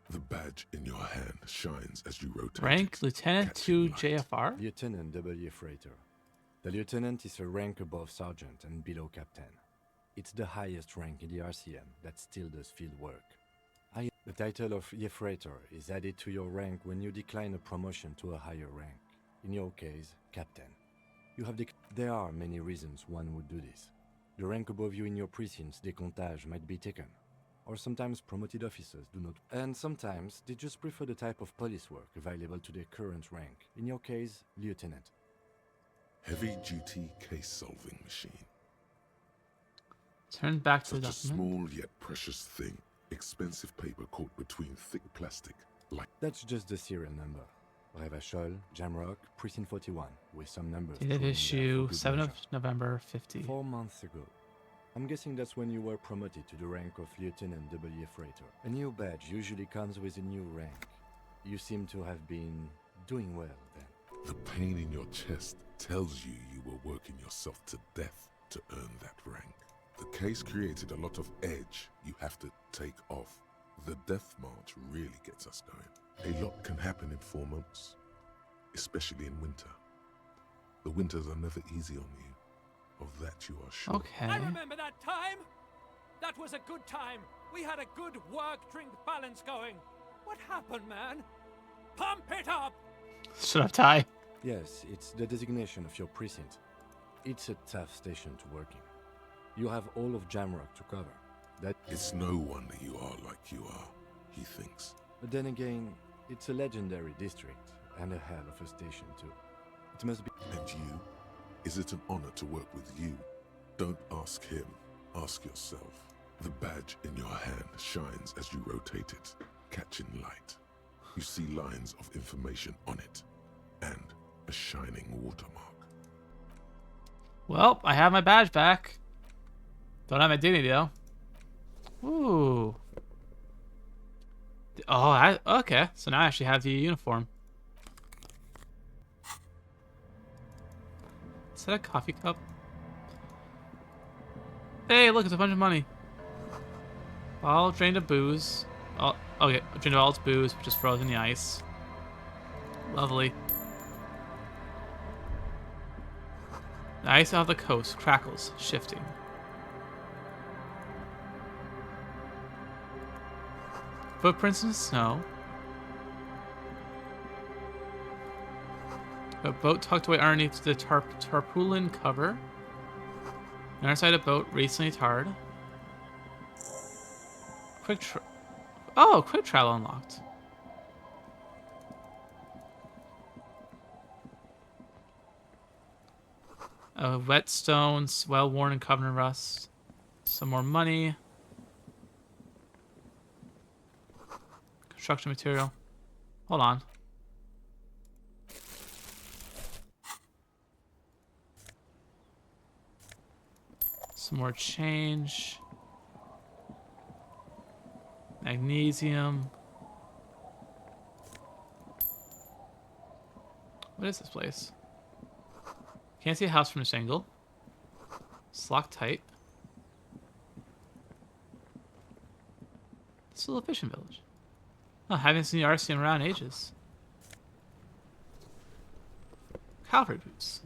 The badge in your hand shines as you rotate. Rank Lieutenant 2 JFR? Lieutenant W. Freighter. The lieutenant is a rank above sergeant and below captain. It's the highest rank in the RCM that still does field work. The title of Yefrator is added to your rank when you decline a promotion to a higher rank. In your case, Captain. There are many reasons one would do this. The rank above you in your precinct's decomptage might be taken. Or sometimes promoted officers do not. And sometimes they just prefer the type of police work available to their current rank. In your case, Lieutenant. Heavy-duty case-solving machine. Turn back to the Such a document. small yet precious thing. Expensive paper caught between thick plastic, like... That's just the serial number. Revachol, Jamrock, Precinct 41, with some numbers. Date of thrown in there issue, for good 7 of measure. November 50. 4 months ago. I'm guessing that's when you were promoted to the rank of Lieutenant W. Freighter. A new badge usually comes with a new rank. You seem to have been doing well then. The pain in your chest tells you you were working yourself to death to earn that rank. The case created a lot of edge you have to take off. The death march really gets us going. A lot can happen in 4 months, especially in winter. The winters are never easy on you. Of that you are sure. Okay. I remember that time. That was a good time. We had a good work-drink balance going. What happened, man? Pump it up! Shut up, Ty. Yes, it's the designation of your precinct. It's a tough station to work in. You have all of Jamrock to cover. It's no wonder you are like you are, he thinks. But then again, it's a legendary district, and a hell of a station too. It must be... And you? Is it an honor to work with you? Don't ask him, ask yourself. The badge in your hand shines as you rotate it, catching light. You see lines of information on it, and a shining watermark. Well, I have my badge back. Don't have my dignity, though. Ooh. Oh, okay. So now I actually have the uniform. Is that a coffee cup? Hey, look, it's a bunch of money. All drained of booze. Oh, okay, drained of all its booze, which is frozen in the ice. Lovely. The ice off the coast crackles, shifting. Footprints in the snow. A boat tucked away underneath the tarpaulin cover. On the other side of the boat, recently tarred. Quick travel unlocked. Whetstones, well worn and covered in rust. Some more money. Construction material. Hold on. Some more change. Magnesium. What is this place? Can't see a house from this angle. It's locked tight. It's still a fishing village. Oh, haven't seen the RCM around ages. Cavalry boots.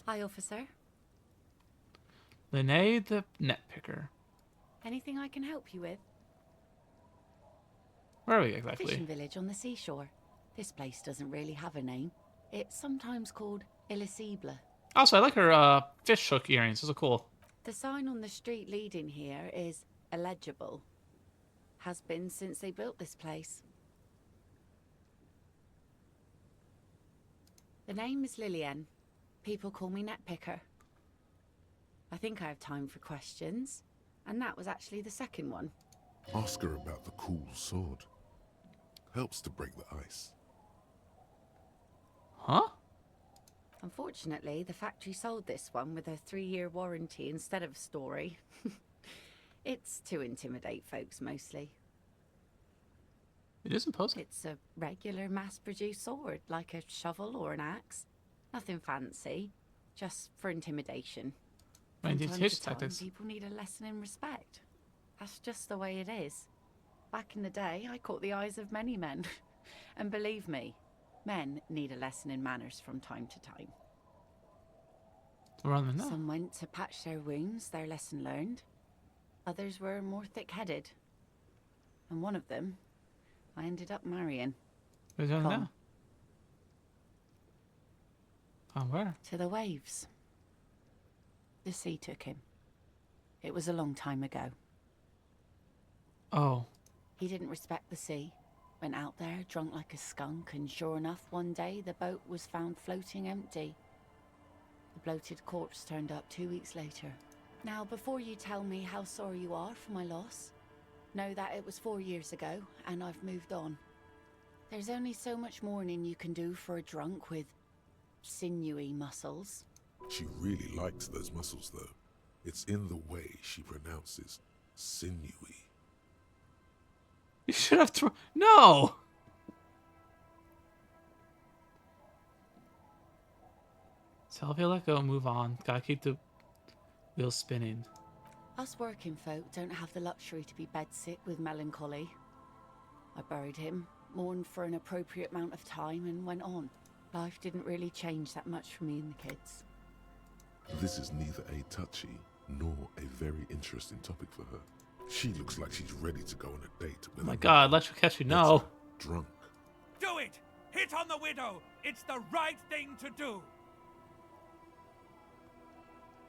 Hi, officer. Linnae the net picker. Anything I can help you with? Where are we exactly? Fishing village on the seashore. This place doesn't really have a name. It's sometimes called Elysium. Also, I like her fish hook earrings. Those are cool. The sign on the street leading here is illegible. Has been since they built this place. The name is Lillian. People call me Netpicker. I think I have time for questions. And that was actually the second one. Ask her about the cool sword. Helps to break the ice. Huh? Unfortunately, the factory sold this one with a 3-year warranty instead of story. It's to intimidate folks, mostly. It is imposing. It's a regular mass-produced sword, like a shovel or an axe. Nothing fancy, just for intimidation. From time to Intimidation time, tactics. people need a lesson in respect. That's just the way it is. Back in the day, I caught the eyes of many men. And believe me, men need a lesson in manners from time to time. We're on the no. Some went to patch their wounds, their lesson learned. Others were more thick-headed. And one of them, I ended up marrying. Where's on now? Oh, where? To the waves. The sea took him. It was a long time ago. Oh. He didn't respect the sea. Went out there, drunk like a skunk, and sure enough, one day the boat was found floating empty. The bloated corpse turned up 2 weeks later. Now, before you tell me how sorry you are for my loss, know that it was 4 years ago, and I've moved on. There's only so much mourning you can do for a drunk with sinewy muscles. She really likes those muscles, though. It's in the way she pronounces sinewy. You should have thrown. No! So if you let go, move on. Gotta keep the wheels spinning. Us working folk don't have the luxury to be bedsick with melancholy. I buried him, mourned for an appropriate amount of time, and went on. Life didn't really change that much for me and the kids. This is neither a touchy nor a very interesting topic for her. She looks like she's ready to go on a date with Oh my god, let you catch you know. Drunk. Do it! Hit on the widow! It's the right thing to do!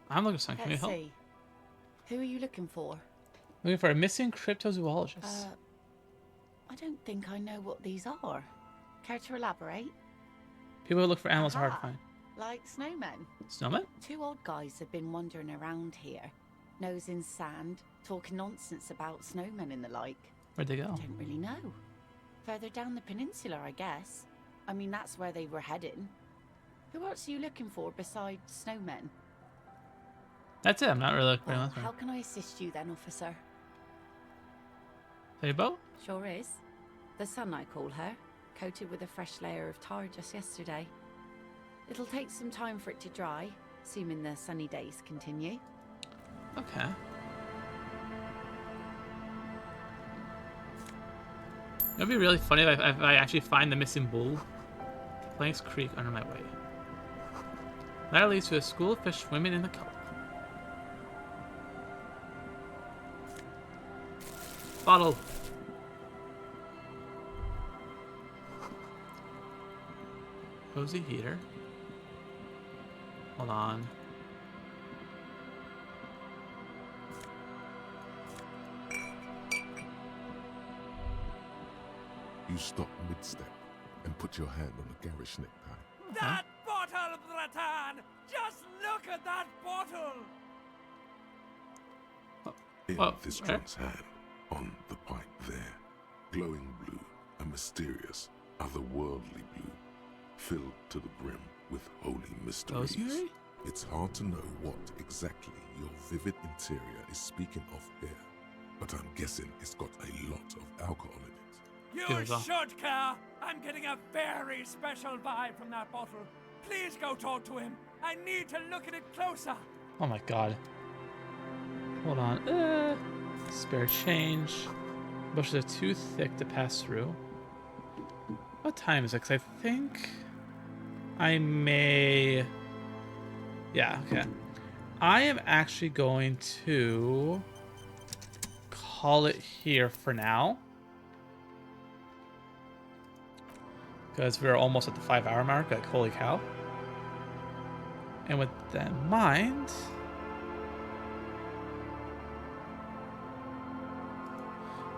I'm looking for something. Can you Let's help? see. Who are you looking for? Looking for a missing cryptozoologist. I don't think I know what these are. Care to elaborate? People who look for animals are hard to Aha. find. Like snowmen. Snowmen? 2 old guys have been wandering around here, nose in sand, talking nonsense about snowmen and the like. Where'd they go? Don't really know. Further down the peninsula, I guess. I mean, that's where they were heading. Who else are you looking for besides snowmen? That's it. I'm not really looking for Well, anything how else. can I assist you then, officer? Hey, boat? Sure is. The sun, I call her, coated with a fresh layer of tar just yesterday. It'll take some time for it to dry, assuming the sunny days continue. Okay. It'd be really funny if I actually find the missing bull. Planks Creek under my way. That leads to a school of fish swimming in the kelp. Bottle. Cozy heater. Hold on. You stop mid-step and put your hand on the garish necktie. That bottle, Bratan! Just look at that bottle! In this where? one's hand, on the pipe there, glowing blue, a mysterious, otherworldly blue, filled to the brim with holy mysteries. Rosemary? It's hard to know what exactly your vivid interior is speaking of here, but I'm guessing it's got a lot of alcohol in it. You Give us should care! I'm getting a very special vibe from that bottle. Please go talk to him. I need to look at it closer. Oh my god. Hold on. Spare change. Bushes are too thick to pass through. What time is it? 'Cause I think I may... Yeah, okay. I am actually going to call it here for now. Because we're almost at the 5-hour mark. Like, holy cow. And with that in mind...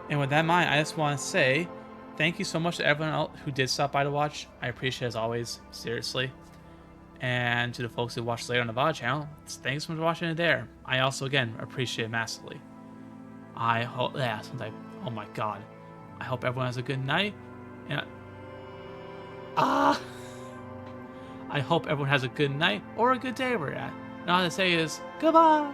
And with that in mind, I just want to say thank you so much to everyone else who did stop by to watch. I appreciate it as always, seriously. And to the folks who watched later on the VOD channel, thanks so much for watching it there. I also, again, appreciate it massively. I hope, yeah, sometimes, oh my god. I hope everyone has a good night. And I hope everyone has a good night or a good day where you're at. And all I have to say is, goodbye.